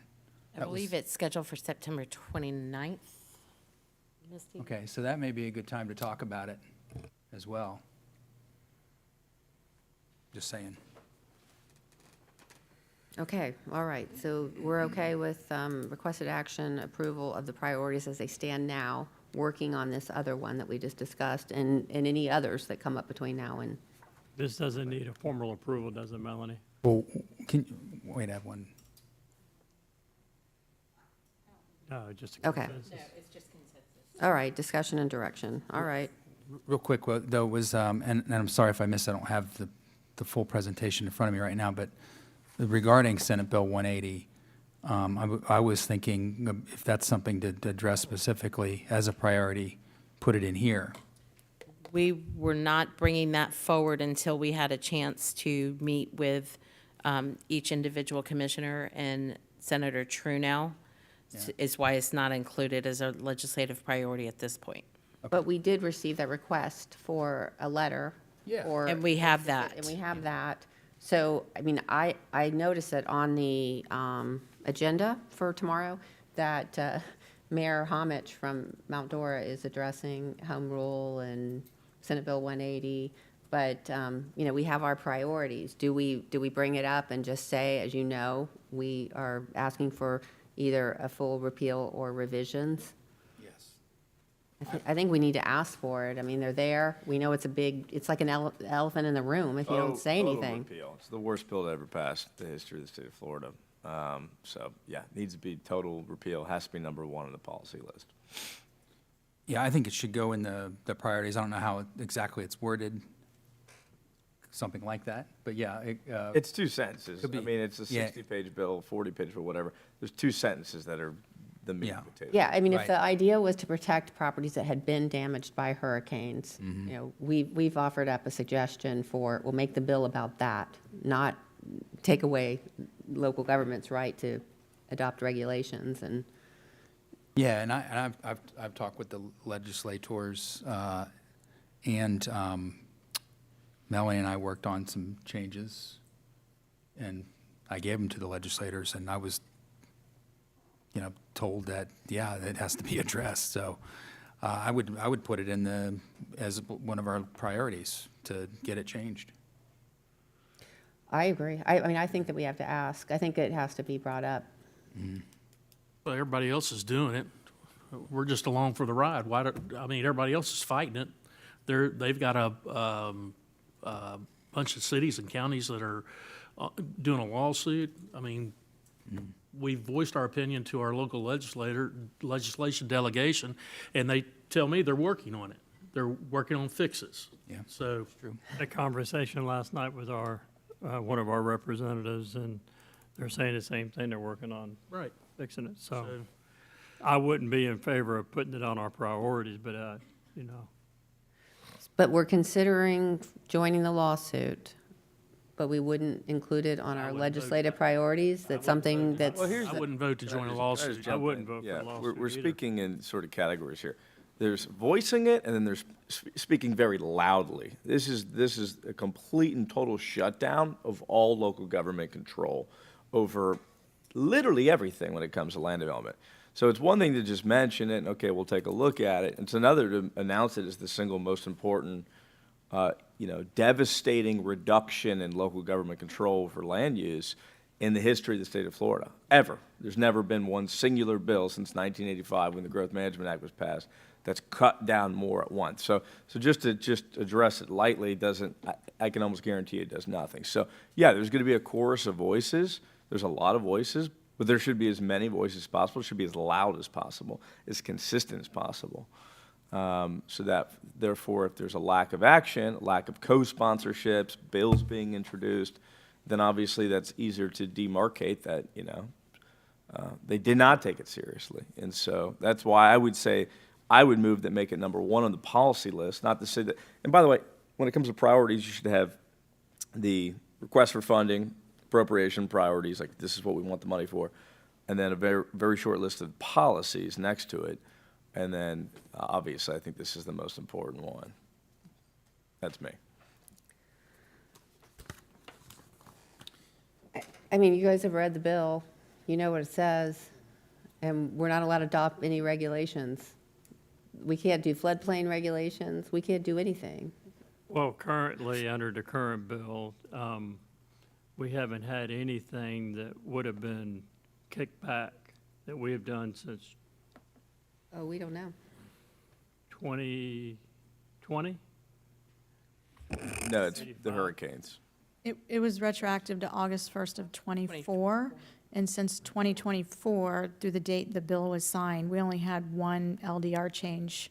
I believe it's scheduled for September 29th. Misty? Okay, so that may be a good time to talk about it as well. Just saying. Okay, all right. So we're okay with requested action, approval of the priorities as they stand now, working on this other one that we just discussed, and any others that come up between now and. This doesn't need a formal approval, does it, Melanie? Well, wait, I have one. No, just a Okay. consensus. It's just consensus. All right, discussion and direction. All right. Real quick, though, was, and I'm sorry if I missed, I don't have the full presentation in front of me right now, but regarding Senate Bill 180, I was thinking if that's something to address specifically as a priority, put it in here. We were not bringing that forward until we had a chance to meet with each individual commissioner, and Senator Truenow is why it's not included as a legislative priority at this point. But we did receive that request for a letter. Yeah. or- And we have that. And we have that. So, I mean, I noticed that on the agenda for tomorrow, that Mayor Homich from Mount Dora is addressing home rule and Senate Bill 180. But, you know, we have our priorities. Do we bring it up and just say, as you know, we are asking for either a full repeal or revisions? Yes. I think we need to ask for it. I mean, they're there. We know it's like an elephant in the room if you don't say anything. Repeal. It's the worst bill to ever pass in the history of the state of Florida. So, yeah, needs to be total repeal, has to be number one on the policy list. Yeah, I think it should go in the priorities. I don't know how exactly it's worded, something like that, but yeah. It's two sentences. Could be- I mean, it's a yeah. 60-page bill, 40-page bill, whatever. There's two sentences that are the meat Yeah. and potatoes. Yeah, I mean, if Right. the idea was to protect properties that had been damaged by hurricanes, you know, we've offered up a suggestion for, we'll make the bill about that, not take away local government's right to adopt regulations and. Yeah, and I've talked with the legislators, and Melanie and I worked on some changes, and I gave them to the legislators, and I was, you know, told that, yeah, it has to be addressed. So I would put it in as one of our priorities to get it changed. I agree. I mean, I think that we have to ask. I think it has to be brought up. Well, everybody else is doing it. We're just along for the ride. I mean, everybody else is fighting it. They've got a bunch of cities and counties that are doing a lawsuit. I mean, we voiced our opinion to our local legislation delegation, and they tell me they're working on it. They're working on fixes. Yeah. So, True. A conversation last night with one of our representatives, and they're saying the same thing. They're working on right. fixing it. So I wouldn't be in favor of putting it on our priorities, but, you know. But we're considering joining the lawsuit, but we wouldn't include it on our legislative priorities? That's something that's. Well, I wouldn't vote to join a lawsuit. I wouldn't vote for Yeah, a lawsuit we're either. speaking in sort of categories here. There's voicing it, and then there's speaking very loudly. This is a complete and total shutdown of all local government control over literally everything when it comes to land development. So it's one thing to just mention it, and okay, we'll take a look at it. It's another to announce it as the single most important, devastating reduction in local government control over land use in the history of the state of Florida, ever. There's never been one singular bill since 1985 when the Growth Management Act was passed that's cut down more at once. So just to address it lightly I can almost guarantee it does nothing. So yeah, there's going to be a chorus of voices. There's a lot of voices, but there should be as many voices as possible. It should be as loud as possible, as consistent as possible. So that, therefore, if there's a lack of action, lack of co-sponsorships, bills being introduced, then obviously that's easier to demarcate that, they did not take it seriously. And so that's why I would say, I would move that make it number one on the policy list, not to say that, and by the way, when it comes to priorities, you should have the request for funding, appropriation priorities, like this is what we want the money for, and then a very, very short list of policies next to it. And then, obviously, I think this is the most important one. That's me. I mean, you guys have read the bill. You know what it says. And we're not allowed to adopt any regulations. We can't do floodplain regulations. We can't do anything. Well, currently, under the current bill, we haven't had anything that would have been kicked back that we have done since Oh, we don't know. 2020? No, it's the hurricanes. It was retroactive to August 1st of '24, and since 2024, through the date the bill was signed, we only had one LDR change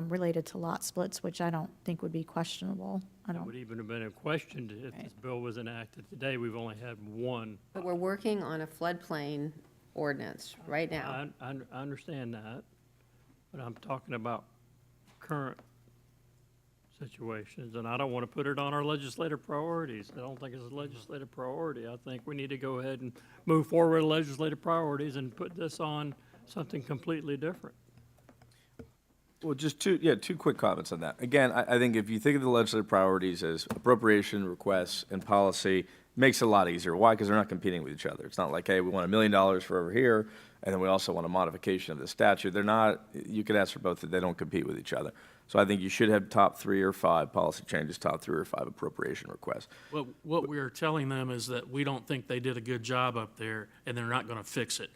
related to lot splits, which I don't think would be questionable. It would even have been a question if this bill was enacted today. We've only had one. But we're working on a floodplain ordinance right now. I understand that, but I'm talking about current situations, and I don't want to put it on our legislative priorities. I don't think it's a legislative priority. I think we need to go ahead and move forward with legislative priorities and put this on something completely different. Well, just two quick comments on that. Again, I think if you think of the legislative priorities as appropriation, requests, and policy, it makes it a lot easier. Why? Because they're not competing with each other. It's not like, hey, we want $1 million for over here, and then we also want a modification of the statute. They're not, you could ask for both, that they don't compete with each other. So I think you should have top 3 or 5 policy changes, top 3 or 5 appropriation requests. Well, what we are telling them is that we don't think they did a good job up there, and they're not gonna fix it.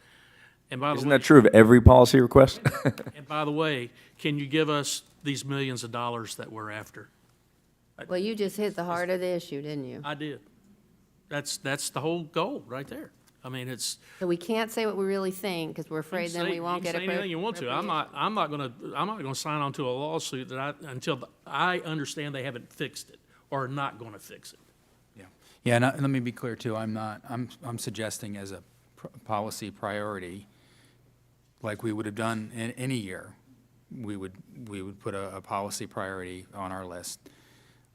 And by the Isn't way, that true of every policy request? and by the way, can you give us these millions of dollars that we're after? Well, you just hit the heart of the issue, didn't you? I did. That's the whole goal right there. I mean, it's. So we can't say what we really think, because we're afraid then we won't get You can say anything you want to. I'm not gonna sign on to a lawsuit until I understand they haven't fixed it or are not gonna fix it. Yeah, and let me be clear too, I'm suggesting as a policy priority, like we would have done in any year, we would put a policy priority on our list.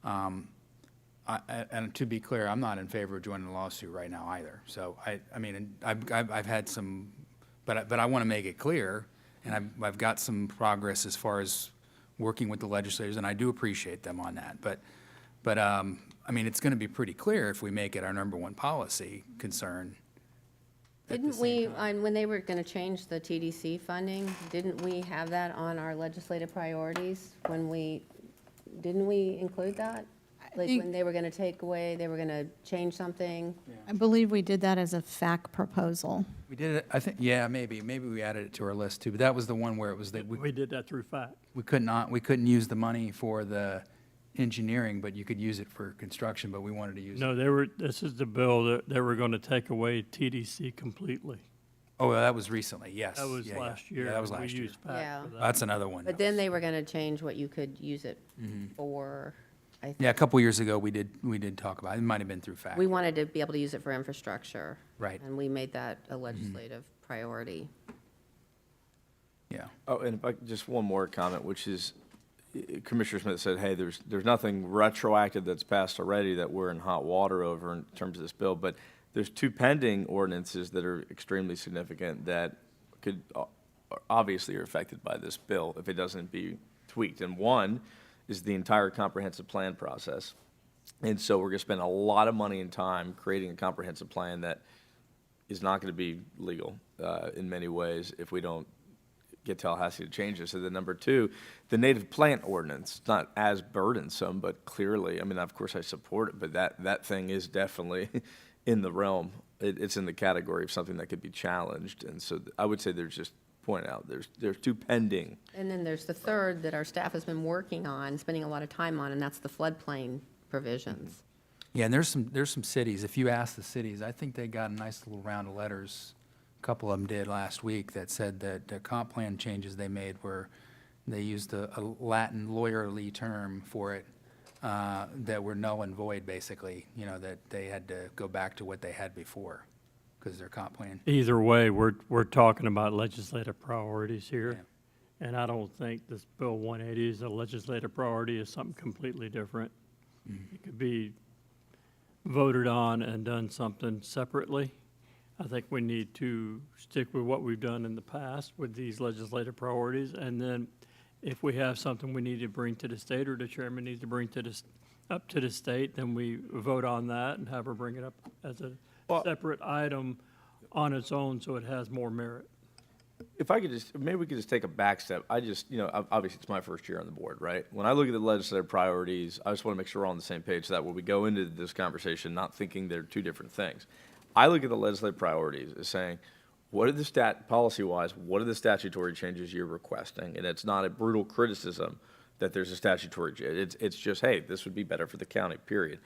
And to be clear, I'm not in favor of joining a lawsuit right now either. So I mean, I've had some, but I want to make it clear, and I've got some progress as far as working with the legislators, and I do appreciate them on that. But I mean, it's going to be pretty clear if we make it our #1 policy concern. Didn't we, when they were going to change the TDC funding, didn't we have that on our legislative priorities didn't we include that? Like think- when they were going to take away, they were going to change something? I believe we did that as a FAC proposal. We did it, I think, yeah, maybe we added it to our list too, but that was the one where it was that We did that through fact. we couldn't use the money for the engineering, but you could use it for construction, but we wanted to use it. No, this is the bill that they were going to take away TDC completely. Oh, well, that was recently, yes. That was Yeah, yeah. last year. Yeah, that was We last year. used fact Yeah. for that. That's another one. But then they were going to change what you could use it for, I think. Yeah, a couple years ago, we did talk about it. It might have been through fact. We wanted to be able to use it for infrastructure. Right. And we made that a legislative priority. Yeah. Oh, and if I could, just one more comment, which is, Commissioner Smith said, hey, there's nothing retroactive that's passed already that we're in hot water over in terms of this bill, but there's 2 pending ordinances that are extremely significant that could, obviously are affected by this bill if it doesn't be tweaked. And one is the entire comprehensive plan process. And so we're gonna spend a lot of money and time creating a comprehensive plan that is not gonna be legal, in many ways if we don't get Tallahassee to change this. And then number 2, the native plant ordinance, it's not as burdensome, but clearly, I mean, of course I support it, but that thing is definitely in the realm. It's in the category of something that could be challenged. And so I would say there's just, point out, there's 2 pending. And then there's the third that our staff has been working on, spending a lot of time on, and that's the floodplain provisions. Yeah, and there's some cities, if you ask the cities, I think they got a nice little round of letters, a couple of them did last week, that said that the comp plan changes they made were, they used a Latin lawyerly term for it, that were null and void, basically, that they had to go back to what they had before, because their comp plan. Either way, we're talking about legislative priorities here. And I don't think this Bill 180 is a legislative priority, is something completely different. It could be voted on and done something separately. I think we need to stick with what we've done in the past with these legislative priorities. And then if we have something we need to bring to the state, or the chairman needs to bring up to the state, then we vote on that and have her bring it up as a separate item on its own, so it has more merit. If I could maybe we could just take a back step. Obviously it's my first year on the board, right? When I look at the legislative priorities, I just want to make sure we're on the same page so that when we go into this conversation, not thinking they're 2 different things. I look at the legislative priorities as saying, what are the policy-wise, what are the statutory changes you're requesting? And it's not a brutal criticism that there's a statutory change. It's just, hey, this would be better for the county, period.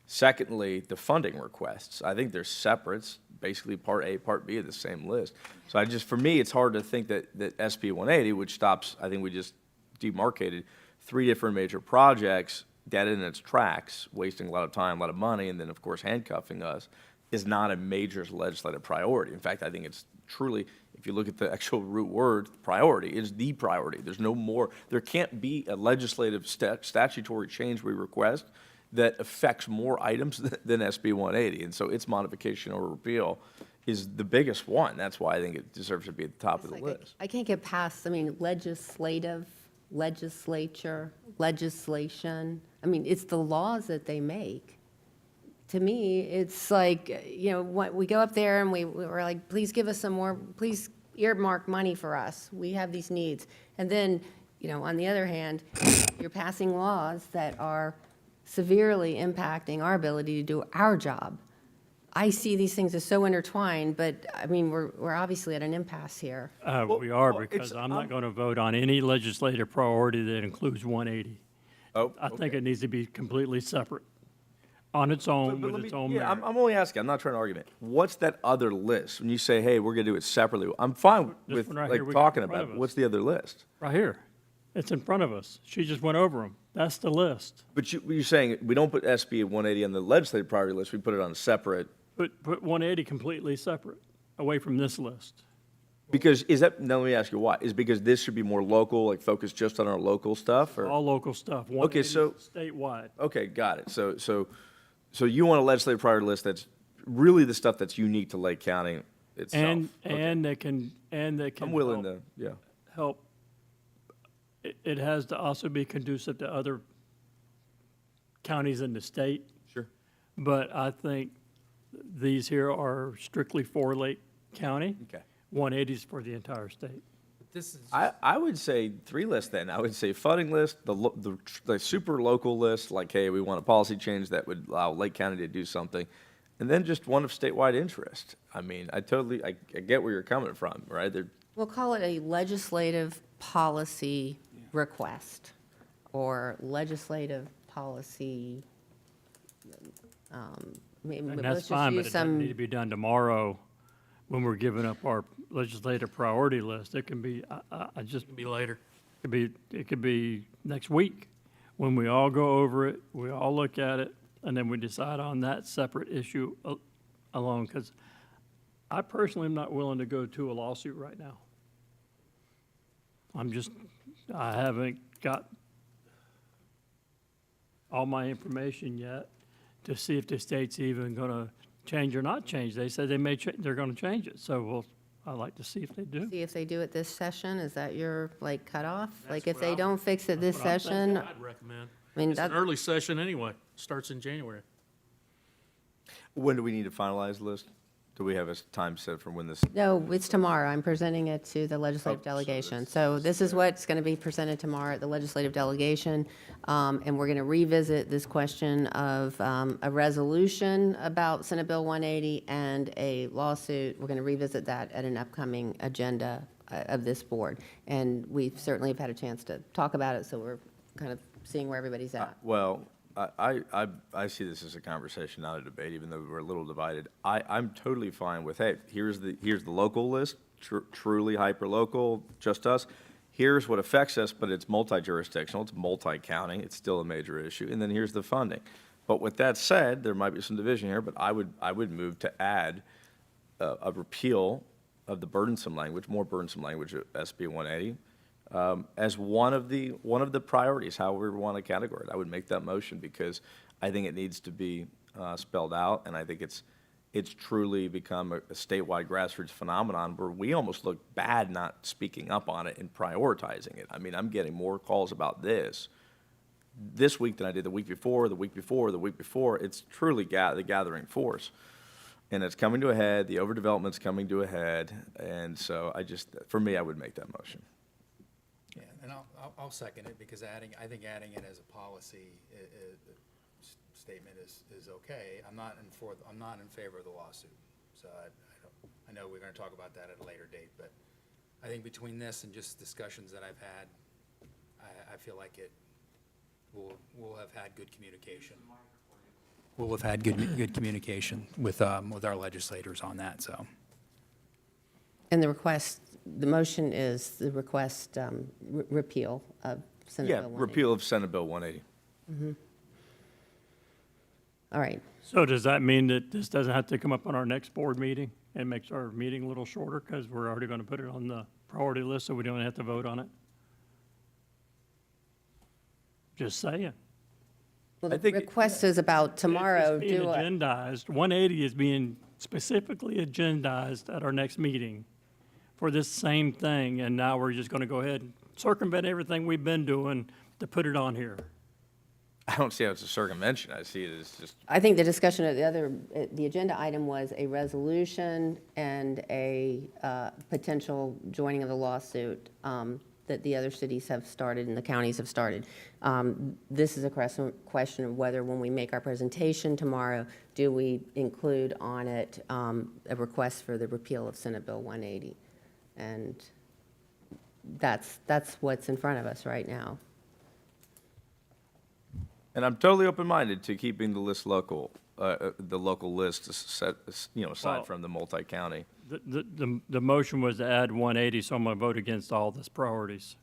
Secondly, the funding requests. I think they're separate, basically Part A, Part B of the same list. So for me, it's hard to think that SB 180, which stops, I think we just demarcated 3 different major projects dead in its tracks, wasting a lot of time, a lot of money, and then, of course, handcuffing us, is not a major legislative priority. In fact, I think it's truly, if you look at the actual root word, priority, is the priority. There's no more, there can't be a legislative statutory change we request that affects more items than SB 180. And so its modification or repeal is the biggest one. That's why I think it deserves to be at the top of the list. I can't get past, legislative legislation. I mean, it's the laws that they make. To me, it's like, we go up there and we're like, please give us some more, please earmark money for us. We have these needs. And then, on the other hand, you're passing laws that are severely impacting our ability to do our job. I see these things as so intertwined, but I mean, we're obviously at an impasse here. We are, because I'm not going to vote on any legislative priority that includes 180. I think it needs to be completely separate, on its own, with its own merit. I'm only asking, I'm not trying to argue it. What's that other list? When you say, hey, we're going to do it separately, I'm fine This with one right like here we got talking in front about of it. us. What's the other list? Right here. It's in front of us. She just went over them. That's the list. But you're saying we don't put SB 180 on the legislative priority list, we put it on a separate, Put 180 completely separate, away from this list. because now let me ask you why. Is it because this should be more local, like focus just on our local stuff, or? All local stuff. Okay, 180 so. statewide. Okay, got it. So you want a legislative priority list that's really the stuff that's unique to Lake County itself? And that can I'm willing to, yeah. help. It has to also be conducive to other counties in the state. Sure. But I think these here are strictly for Lake County. Okay. 180 is for the entire state. This is, I would say 3 lists then. I would say funding list, the super local list, like, hey, we want a policy change that would allow Lake County to do something, and then just one of statewide interest. I mean, I get where you're coming from, right? We'll call it a legislative policy request, or legislative policy, And let's that's just fine, but use it doesn't need some, to be done tomorrow when we're giving up our legislative priority list. It can be, Be later. it could be next week, when we all go over it, we all look at it, and then we decide on that separate issue alone, because I personally am not willing to go to a lawsuit right now. I haven't got all my information yet to see if the state's even gonna change or not change. They said they're gonna change it, so I'd like to see if they do. see if they do it this session. Is that your, cutoff? Like, if what they I'm- don't fix it this What I'm thinking session, I'd recommend. I mean, It's an that- early session anyway, starts in January. When do we need to finalize the list? Do we have a time set for when this? no, it's tomorrow. I'm presenting it to the legislative delegation. So this is what's going to be presented tomorrow at the legislative delegation. And we're going to revisit this question of a resolution about Senate Bill 180 and a lawsuit. We're going to revisit that at an upcoming agenda of this board. And we certainly have had a chance to talk about it, so we're kind of seeing where everybody's at. Well, I see this as a conversation, not a debate, even though we're a little divided. I'm totally fine with, hey, here's the local list, truly hyper-local, just us. Here's what affects us, but it's multi-jurisdictional, it's multi-county, it's still a major issue, and then here's the funding. But with that said, there might be some division here, but I would move to add a repeal of the burdensome language, more burdensome language of SB 180, as one of the priorities, however we want to categorize it. I would make that motion because I think it needs to be spelled out, and I think it's truly become a statewide grassroots phenomenon where we almost look bad not speaking up on it and prioritizing it. I mean, I'm getting more calls about this week than I did the week before, the week before, the week before. It's truly the gathering force. And it's coming to a head, the overdevelopment's coming to a head, and so for me, I would make that motion. yeah, and I'll second it, because I think adding it as a policy statement is okay. I'm not in favor of the lawsuit. So I know we're gonna talk about that at a later date, but I think between this and just discussions that I've had, I feel like we'll have had good communication. We'll have had good communication with our legislators on that, so. And the motion is the request, repeal of Senate Bill 180. Repeal of Senate Bill 180. All right. So does that mean that this doesn't have to come up on our next board meeting and makes our meeting a little shorter, because we're already going to put it on the priority list, so we don't have to vote on it? Just saying. Well, the request is about tomorrow. It's being agendized. 180 is being specifically agendized at our next meeting for this same thing, and now we're just going to go ahead and circumvent everything we've been doing to put it on here. I don't see how it's a circumvention. I see it as just, I think the discussion of the agenda item was a resolution and a potential joining of the lawsuit that the other cities have started and the counties have started. This is a question of whether, when we make our presentation tomorrow, do we include on it a request for the repeal of Senate Bill 180? And that's what's in front of us right now. and I'm totally open-minded to keeping the list local, the local list set, aside Well, from the multi-county. The motion was to add 180, so I'm going to vote against all these priorities.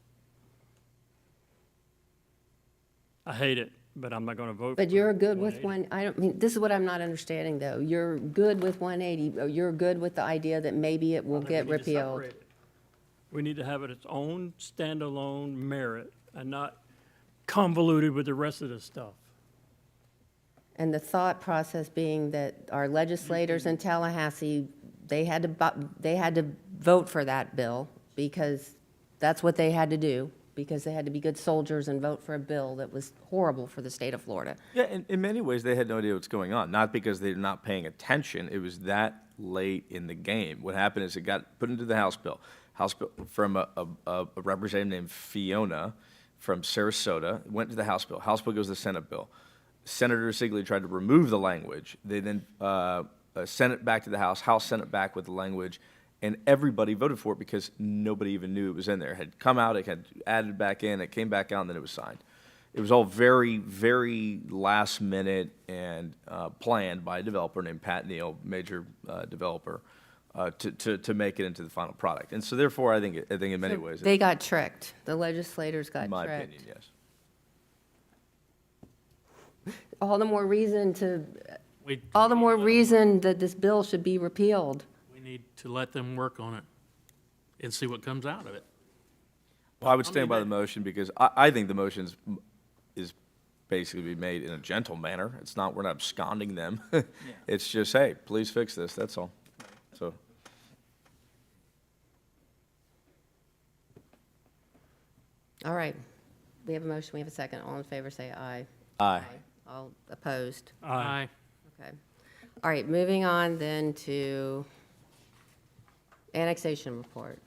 I hate it, but I'm not going to vote. But for you're good with 180. this is what I'm not understanding, though. You're good with 180, or you're good with the idea that maybe it will I think get we need to repealed. separate it. We need to have it its own standalone merit and not convoluted with the rest of the stuff. And the thought process being that our legislators in Tallahassee, they had to vote for that bill because that's what they had to do, because they had to be good soldiers and vote for a bill that was horrible for the state of Florida. Yeah, in many ways, they had no idea what's going on, not because they're not paying attention. It was that late in the game. What happened is it got put into the House bill from a representative named Fiona from Sarasota, went to the House bill. House bill goes to the Senate bill. Senator Sigley tried to remove the language. They then sent it back to the House. House sent it back with the language, and everybody voted for it because nobody even knew it was in there. It had come out, it had added back in, it came back out, and then it was signed. It was all very, very last minute and planned by a developer named Pat Neal, major developer, to make it into the final product. And so therefore, I think in many ways, They got tricked. The legislators got in my tricked. opinion, yes. All the more reason We that this bill should be repealed. we need to let them work on it and see what comes out of it. Well, I would stand by the motion because I think the motion is basically be made in a gentle manner. It's not, we're not absconding them. It's just, hey, please fix this, that's all. So, All right. We have a motion, we have a second. All in favor, say aye. aye. All opposed? Aye. Okay. All right, moving on then to annexation report.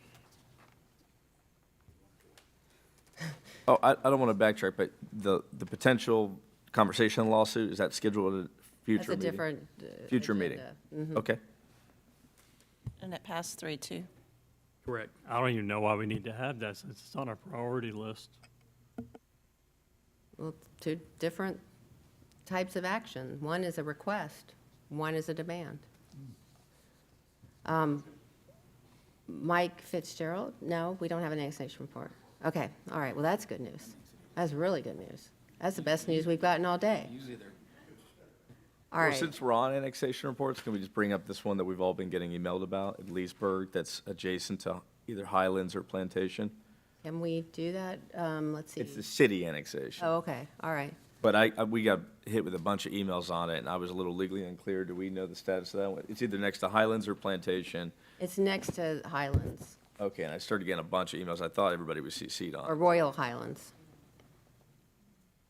Oh, I don't want to backtrack, but the potential conversation lawsuit, is that scheduled at a future That's a meeting? different. Future meeting? agenda. Mhm. Okay. And it passed 3-2. Correct. I don't even know why we need to have that since it's on our priority list. Well, two different types of action. One is a request, one is a demand. Mike Fitzgerald? No, we don't have an annexation report. Okay, all right, well, that's good news. That's really good news. That's the best news we've gotten all day. All Well, right, since we're on annexation reports, can we just bring up this one that we've all been getting emailed about at Leesburg that's adjacent to either Highlands or Plantation? can we do that? Let's see. It's the city annexation. Oh, okay, all right. But we got hit with a bunch of emails on it, and I was a little legally unclear. Do we know the status of that one? It's either next to Highlands or Plantation. It's next to Highlands, Okay, and I started getting a bunch of emails. I thought everybody was CC'd on or it. Royal Highlands.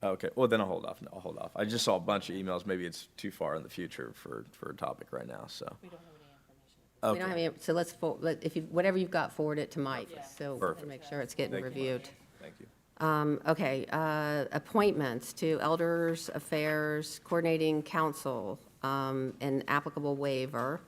Okay, well, then I'll hold off. No, I'll hold off. I just saw a bunch of emails. Maybe it's too far in the future for a topic right now, so. We don't have any, so let's, if you, whatever you've got, forward it to Mike, so we Perfect. can make sure it's getting Thank you. reviewed. Thank you. Okay, appointments to Elders Affairs Coordinating Council, an applicable waiver.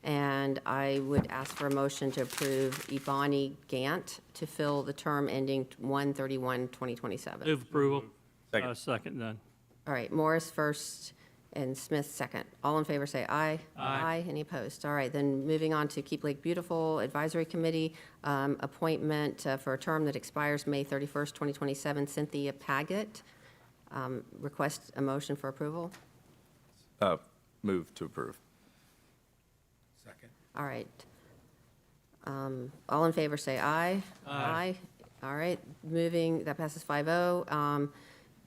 And I would ask for a motion to approve Ebony Gant to fill the term ending 1/31/2027. Move approval. Second. Second then. All right, Morris first and Smith second. All in favor, say aye. Aye. Any opposed? All right, then moving on to Keep Lake Beautiful Advisory Committee, appointment for a term that expires May 31st, 2027, Cynthia Paget. Request a motion for approval. Move to approve. All right. All in favor, say aye. Aye. All right, moving, that passes 5-0.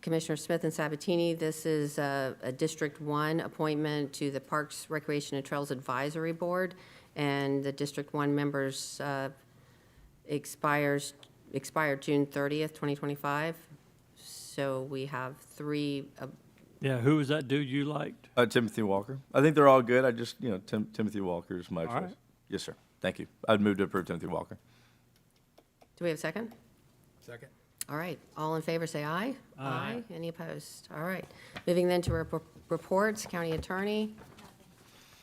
Commissioner Smith and Sabatini, this is a District 1 appointment to the Parks, Recreation, and Trails Advisory Board, and the District 1 members expires expired June 30th, 2025. So we have 3, Yeah, who was that dude you liked? Timothy Walker. I think they're all good. I just, Timothy Walker is my All choice. right. Yes, sir. Thank you. I'd move to approve Timothy Walker. do we have a second? Second. All right, all in favor, say aye. Aye. Any opposed? All right. Moving then to reports, county attorney,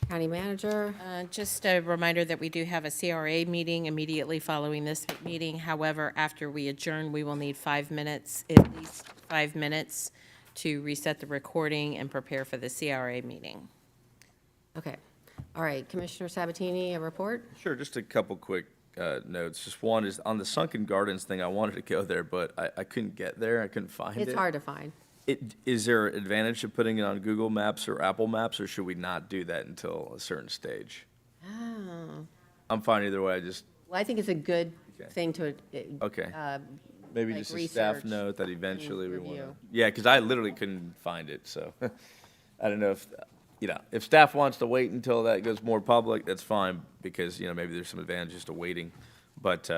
county manager. Just a reminder that we do have a CRA meeting immediately following this meeting. However, after we adjourn, we will need 5 minutes, at least 5 minutes, to reset the recording and prepare for the CRA meeting. Okay. All right, Commissioner Sabatini, a report? Sure, just a couple quick notes. Just one is on the Sunken Gardens thing, I wanted to go there, but I couldn't get there. I couldn't find it. It's hard to find. Is there an advantage of putting it on Google Maps or Apple Maps, or should we not do that until a certain stage? Oh. I'm fine either way. Well, I think it's a good thing to, Okay. Maybe like just a staff research note that eventually we and want to. review. Yeah, because I literally couldn't find it, so I don't know if, if staff wants to wait until that goes more public, that's fine, because, maybe there's some advantages to waiting. But,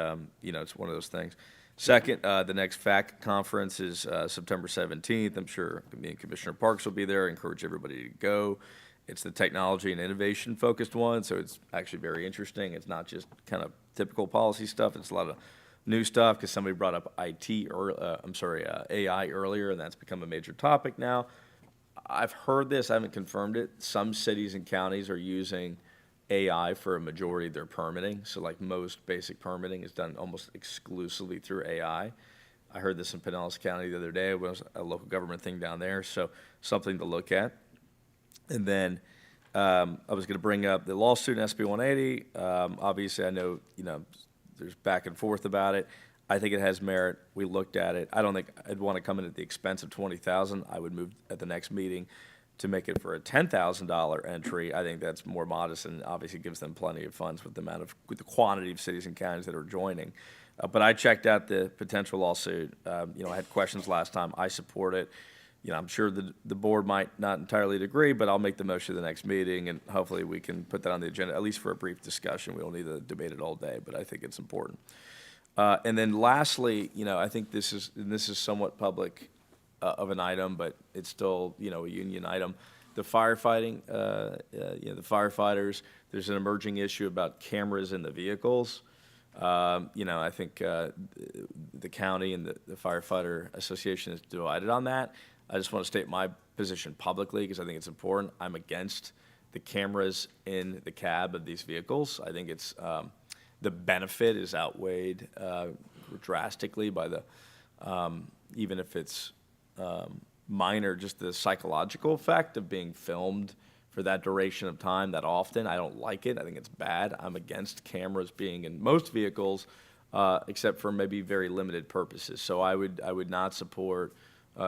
it's one of those things. Second, the next FAC conference is September 17th. I'm sure me and Commissioner Parks will be there. I encourage everybody to go. It's the technology and innovation focused one, so it's actually very interesting. It's not just kind of typical policy stuff. It's a lot of new stuff, because somebody brought up AI earlier, and that's become a major topic now. I've heard this, I haven't confirmed it. Some cities and counties are using AI for a majority of their permitting. So like most basic permitting is done almost exclusively through AI. I heard this in Pinellas County the other day. It was a local government thing down there, so something to look at. And then I was going to bring up the lawsuit in SB 180. Obviously, I know, there's back and forth about it. I think it has merit. We looked at it. I don't think I'd want to come in at the expense of $20,000. I would move at the next meeting to make it for a $10,000 entry. I think that's more modest and obviously gives them plenty of funds with the quantity of cities and counties that are joining. But I checked out the potential lawsuit. I had questions last time. I support it. I'm sure the board might not entirely agree, but I'll make the motion at the next meeting, and hopefully we can put that on the agenda, at least for a brief discussion. We don't need to debate it all day, but I think it's important. And then lastly, I think this is somewhat public of an item, but it's still, a union item. The firefighting, the firefighters, there's an emerging issue about cameras in the vehicles. I think the county and the firefighter association is divided on that. I just want to state my position publicly because I think it's important. I'm against the cameras in the cab of these vehicles. I think it's the benefit is outweighed drastically by the even if it's minor, just the psychological effect of being filmed for that duration of time that often. I don't like it. I think it's bad. I'm against cameras being in most vehicles, except for maybe very limited purposes. So I would not support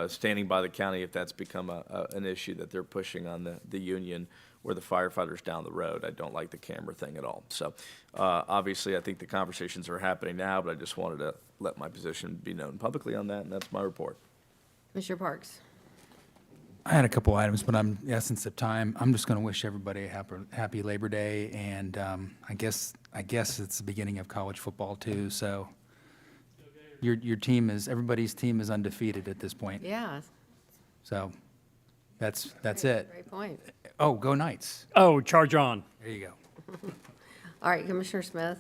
standing by the county if that's become an issue that they're pushing on the union or the firefighters down the road. I don't like the camera thing at all. So obviously, I think the conversations are happening now, but I just wanted to let my position be known publicly on that, and that's my report. Commissioner Parks. I had a couple items, but in the essence of time, I'm just going to wish everybody a happy Labor Day, and I guess it's the beginning of college football too. So your team everybody's team is undefeated at this point. Yeah. So that's it. Great point. Oh, go Knights! Oh, charge on. There you go. All right, Commissioner Smith.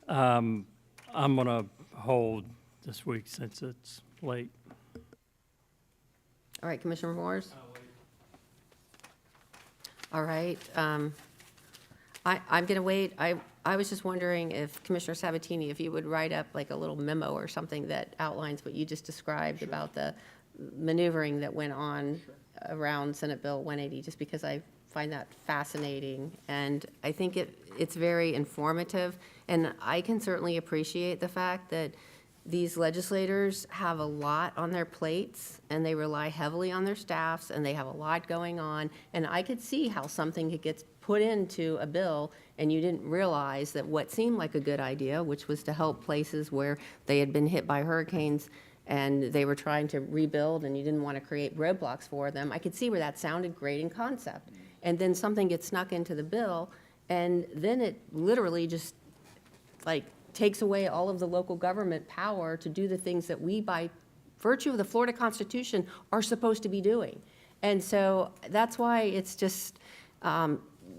I'm going to hold this week since it's late. All right, Commissioner Morris. All right. I'm going to wait. I was just wondering if Commissioner Sabatini, if you would write up like a little memo or something that outlines what you just described about the maneuvering that went on around Senate Bill 180, just because I find that fascinating. And I think it's very informative. And I can certainly appreciate the fact that these legislators have a lot on their plates, and they rely heavily on their staffs, and they have a lot going on. And I could see how something gets put into a bill, and you didn't realize that what seemed like a good idea, which was to help places where they had been hit by hurricanes, and they were trying to rebuild, and you didn't want to create roadblocks for them. I could see where that sounded great in concept. And then something gets snuck into the bill, and then it literally just, like, takes away all of the local government power to do the things that we, by virtue of the Florida Constitution, are supposed to be doing. And so that's why it's just,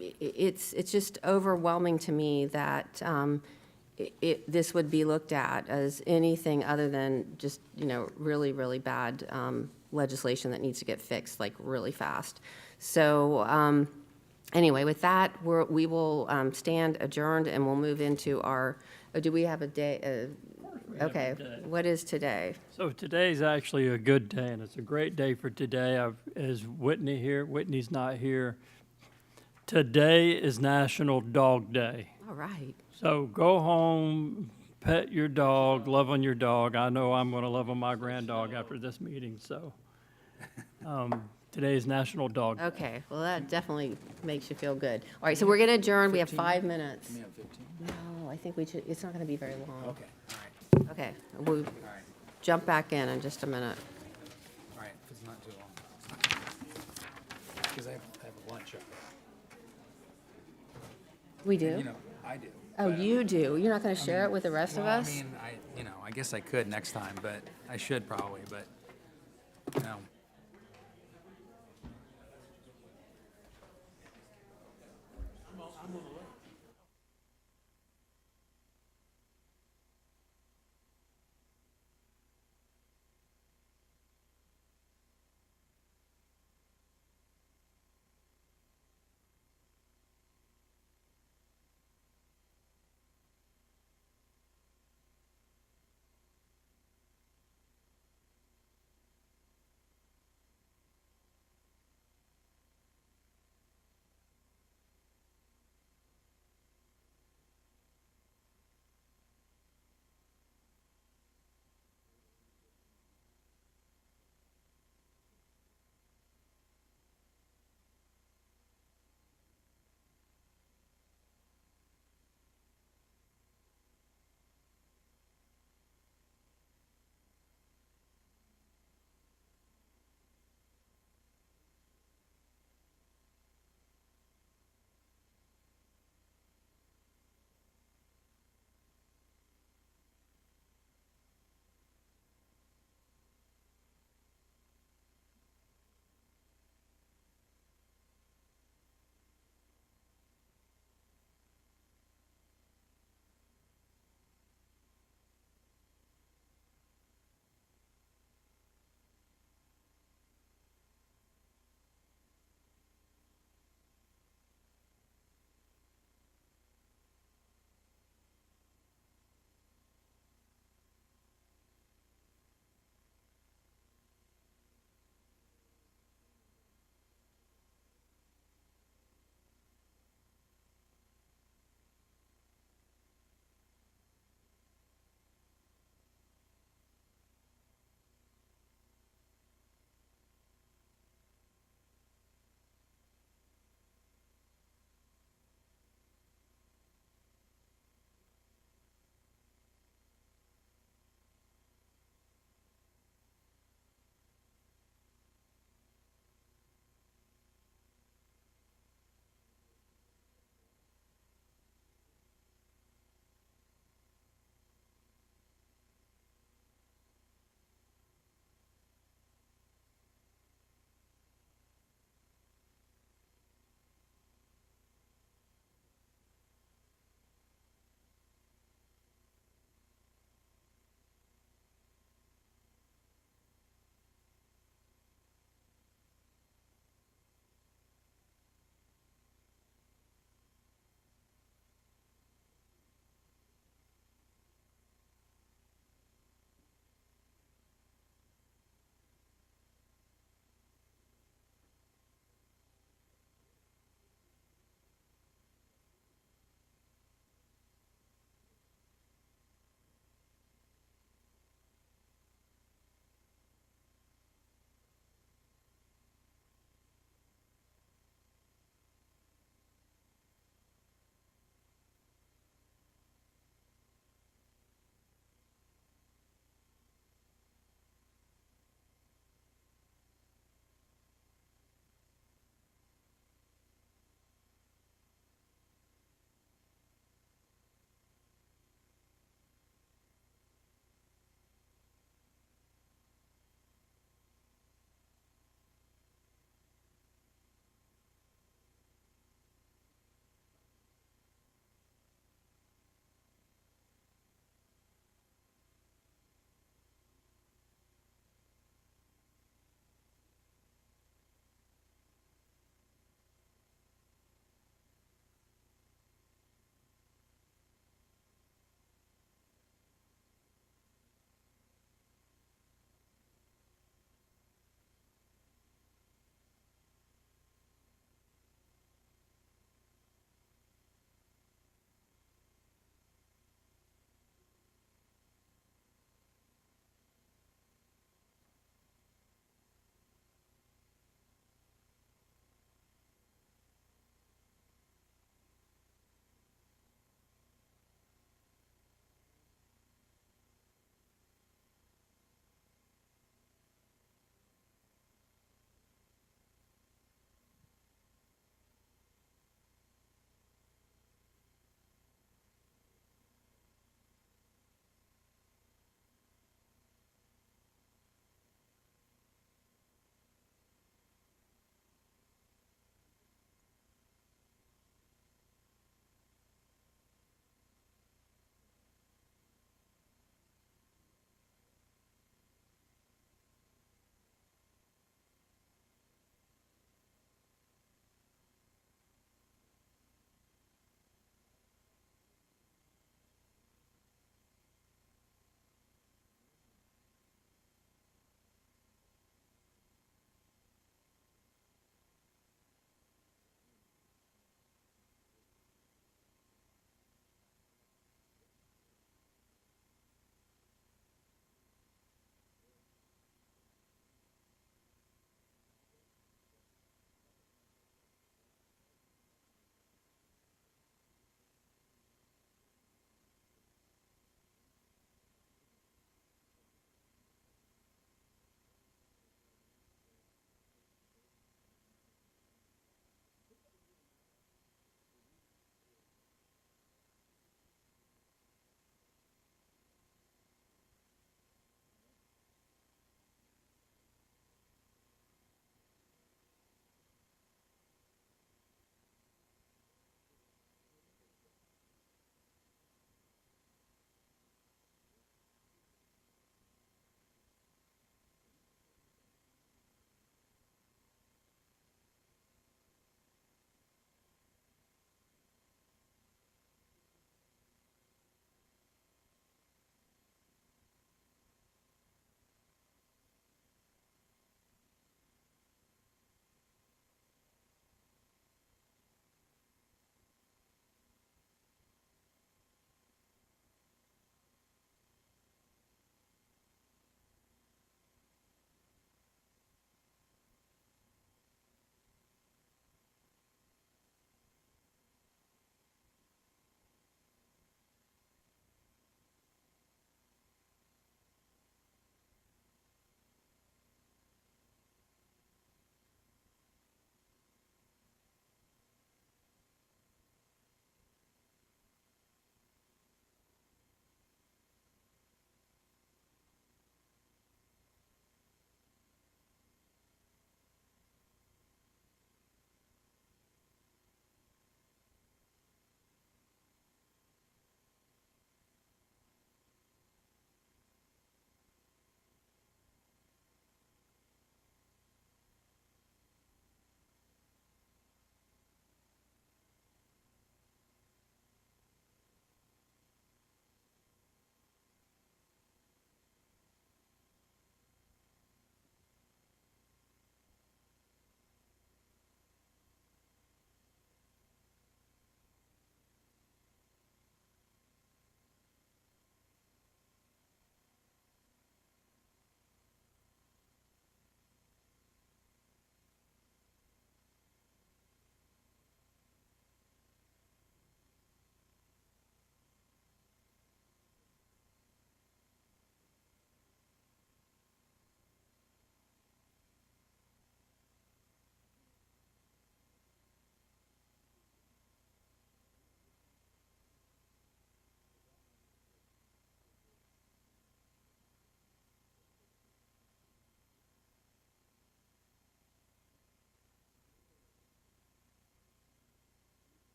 it's just overwhelming to me that this would be looked at as anything other than just, really, really bad legislation that needs to get fixed, like, really fast. So anyway, with that, we will stand adjourned, and we'll move into our, do we have a day? Okay, what is today? So today's actually a good day, and it's a great day for today. Is Whitney here? Whitney's not here. Today is National Dog Day. All right. So go home, pet your dog, love on your dog. I know I'm going to love on my grand dog after this meeting, so today is National Dog Day. Okay, well, that definitely makes you feel good. All right, so we're going to adjourn. We have 5 minutes. We have 15? No, I think we should, it's not going to be very long. Okay, all right, Okay, we'll jump back in just a minute. all right, if it's not too long. Because I have lunch up there. We do? You know, I do. Oh, you do? You're not going to share it with the rest of Well, us? I mean, I guess I could next time, but I should probably, but, no.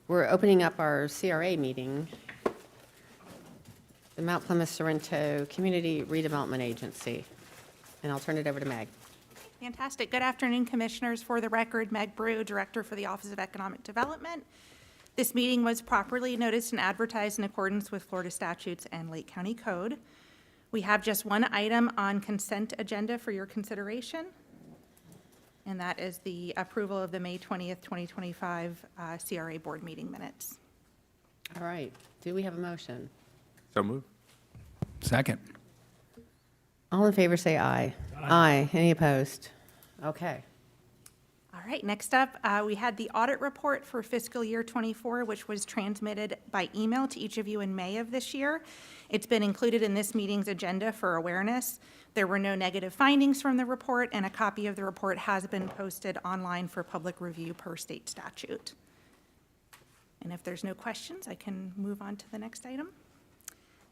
We're opening up our CRA meeting, the Mount Plymouth Sorrento Community Redevelopment Agency. And I'll turn it over to Meg. Fantastic. Good afternoon, Commissioners. For the record, Meg Brew, Director for the Office of Economic Development. This meeting was properly noticed and advertised in accordance with Florida statutes and Lake County Code. We have just one item on consent agenda for your consideration, and that is the approval of the May 20th, 2025 CRA Board meeting minutes. All right. Do we have a motion? So move. Second. All in favor, say aye. Aye. Any opposed? Okay. All right, next up, we had the audit report for fiscal year '24, which was transmitted by email to each of you in May of this year. It's been included in this meeting's agenda for awareness. There were no negative findings from the report, and a copy of the report has been posted online for public review per state statute. And if there's no questions, I can move on to the next item.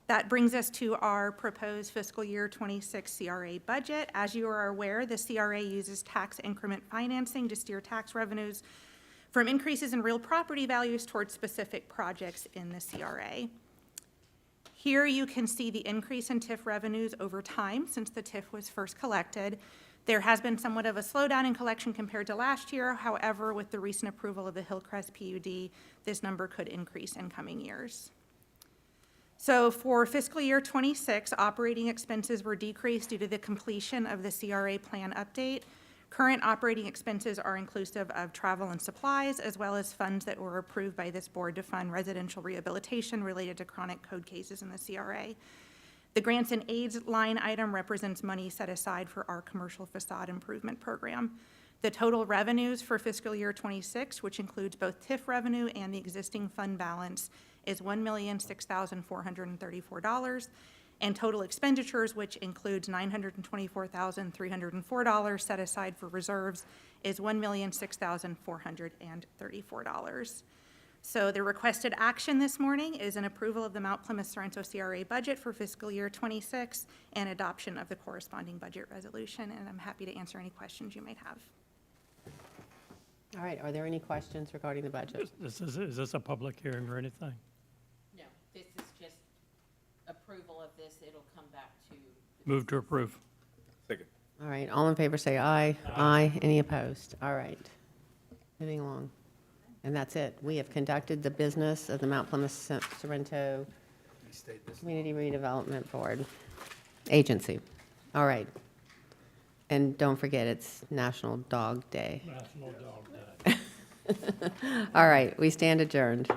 That brings us to our proposed fiscal year '26 CRA budget. As you are aware, the CRA uses tax increment financing to steer tax revenues from increases in real property values towards specific projects in the CRA. Here you can see the increase in TIF revenues over time since the TIF was first collected. There has been somewhat of a slowdown in collection compared to last year. However, with the recent approval of the Hillcrest PUD, this number could increase in coming years. So for fiscal year '26, operating expenses were decreased due to the completion of the CRA plan update. Current operating expenses are inclusive of travel and supplies, as well as funds that were approved by this board to fund residential rehabilitation related to chronic code cases in the CRA. The grants and aids line item represents money set aside for our commercial facade improvement program. The total revenues for fiscal year '26, which includes both TIF revenue and the existing fund balance, is $1,006,434, and total expenditures, which includes $924,304 set aside for reserves, is $1,006,434. So the requested action this morning is an approval of the Mount Plymouth Sorrento CRA budget for fiscal year '26 and adoption of the corresponding budget resolution, and I'm happy to answer any questions you might have. All right. Are there any questions regarding the budget? Is this a public hearing or anything? No, this is just approval of this. It'll come back to. Move to approve. Second. All right. All in favor, say aye. Aye. Any opposed? All right. Moving along. And that's it. We have conducted the business of the Mount Plymouth Sorrento Community Redevelopment Board Agency. All right. And don't forget, it's National Dog Day. National Dog Day. All right. We stand adjourned.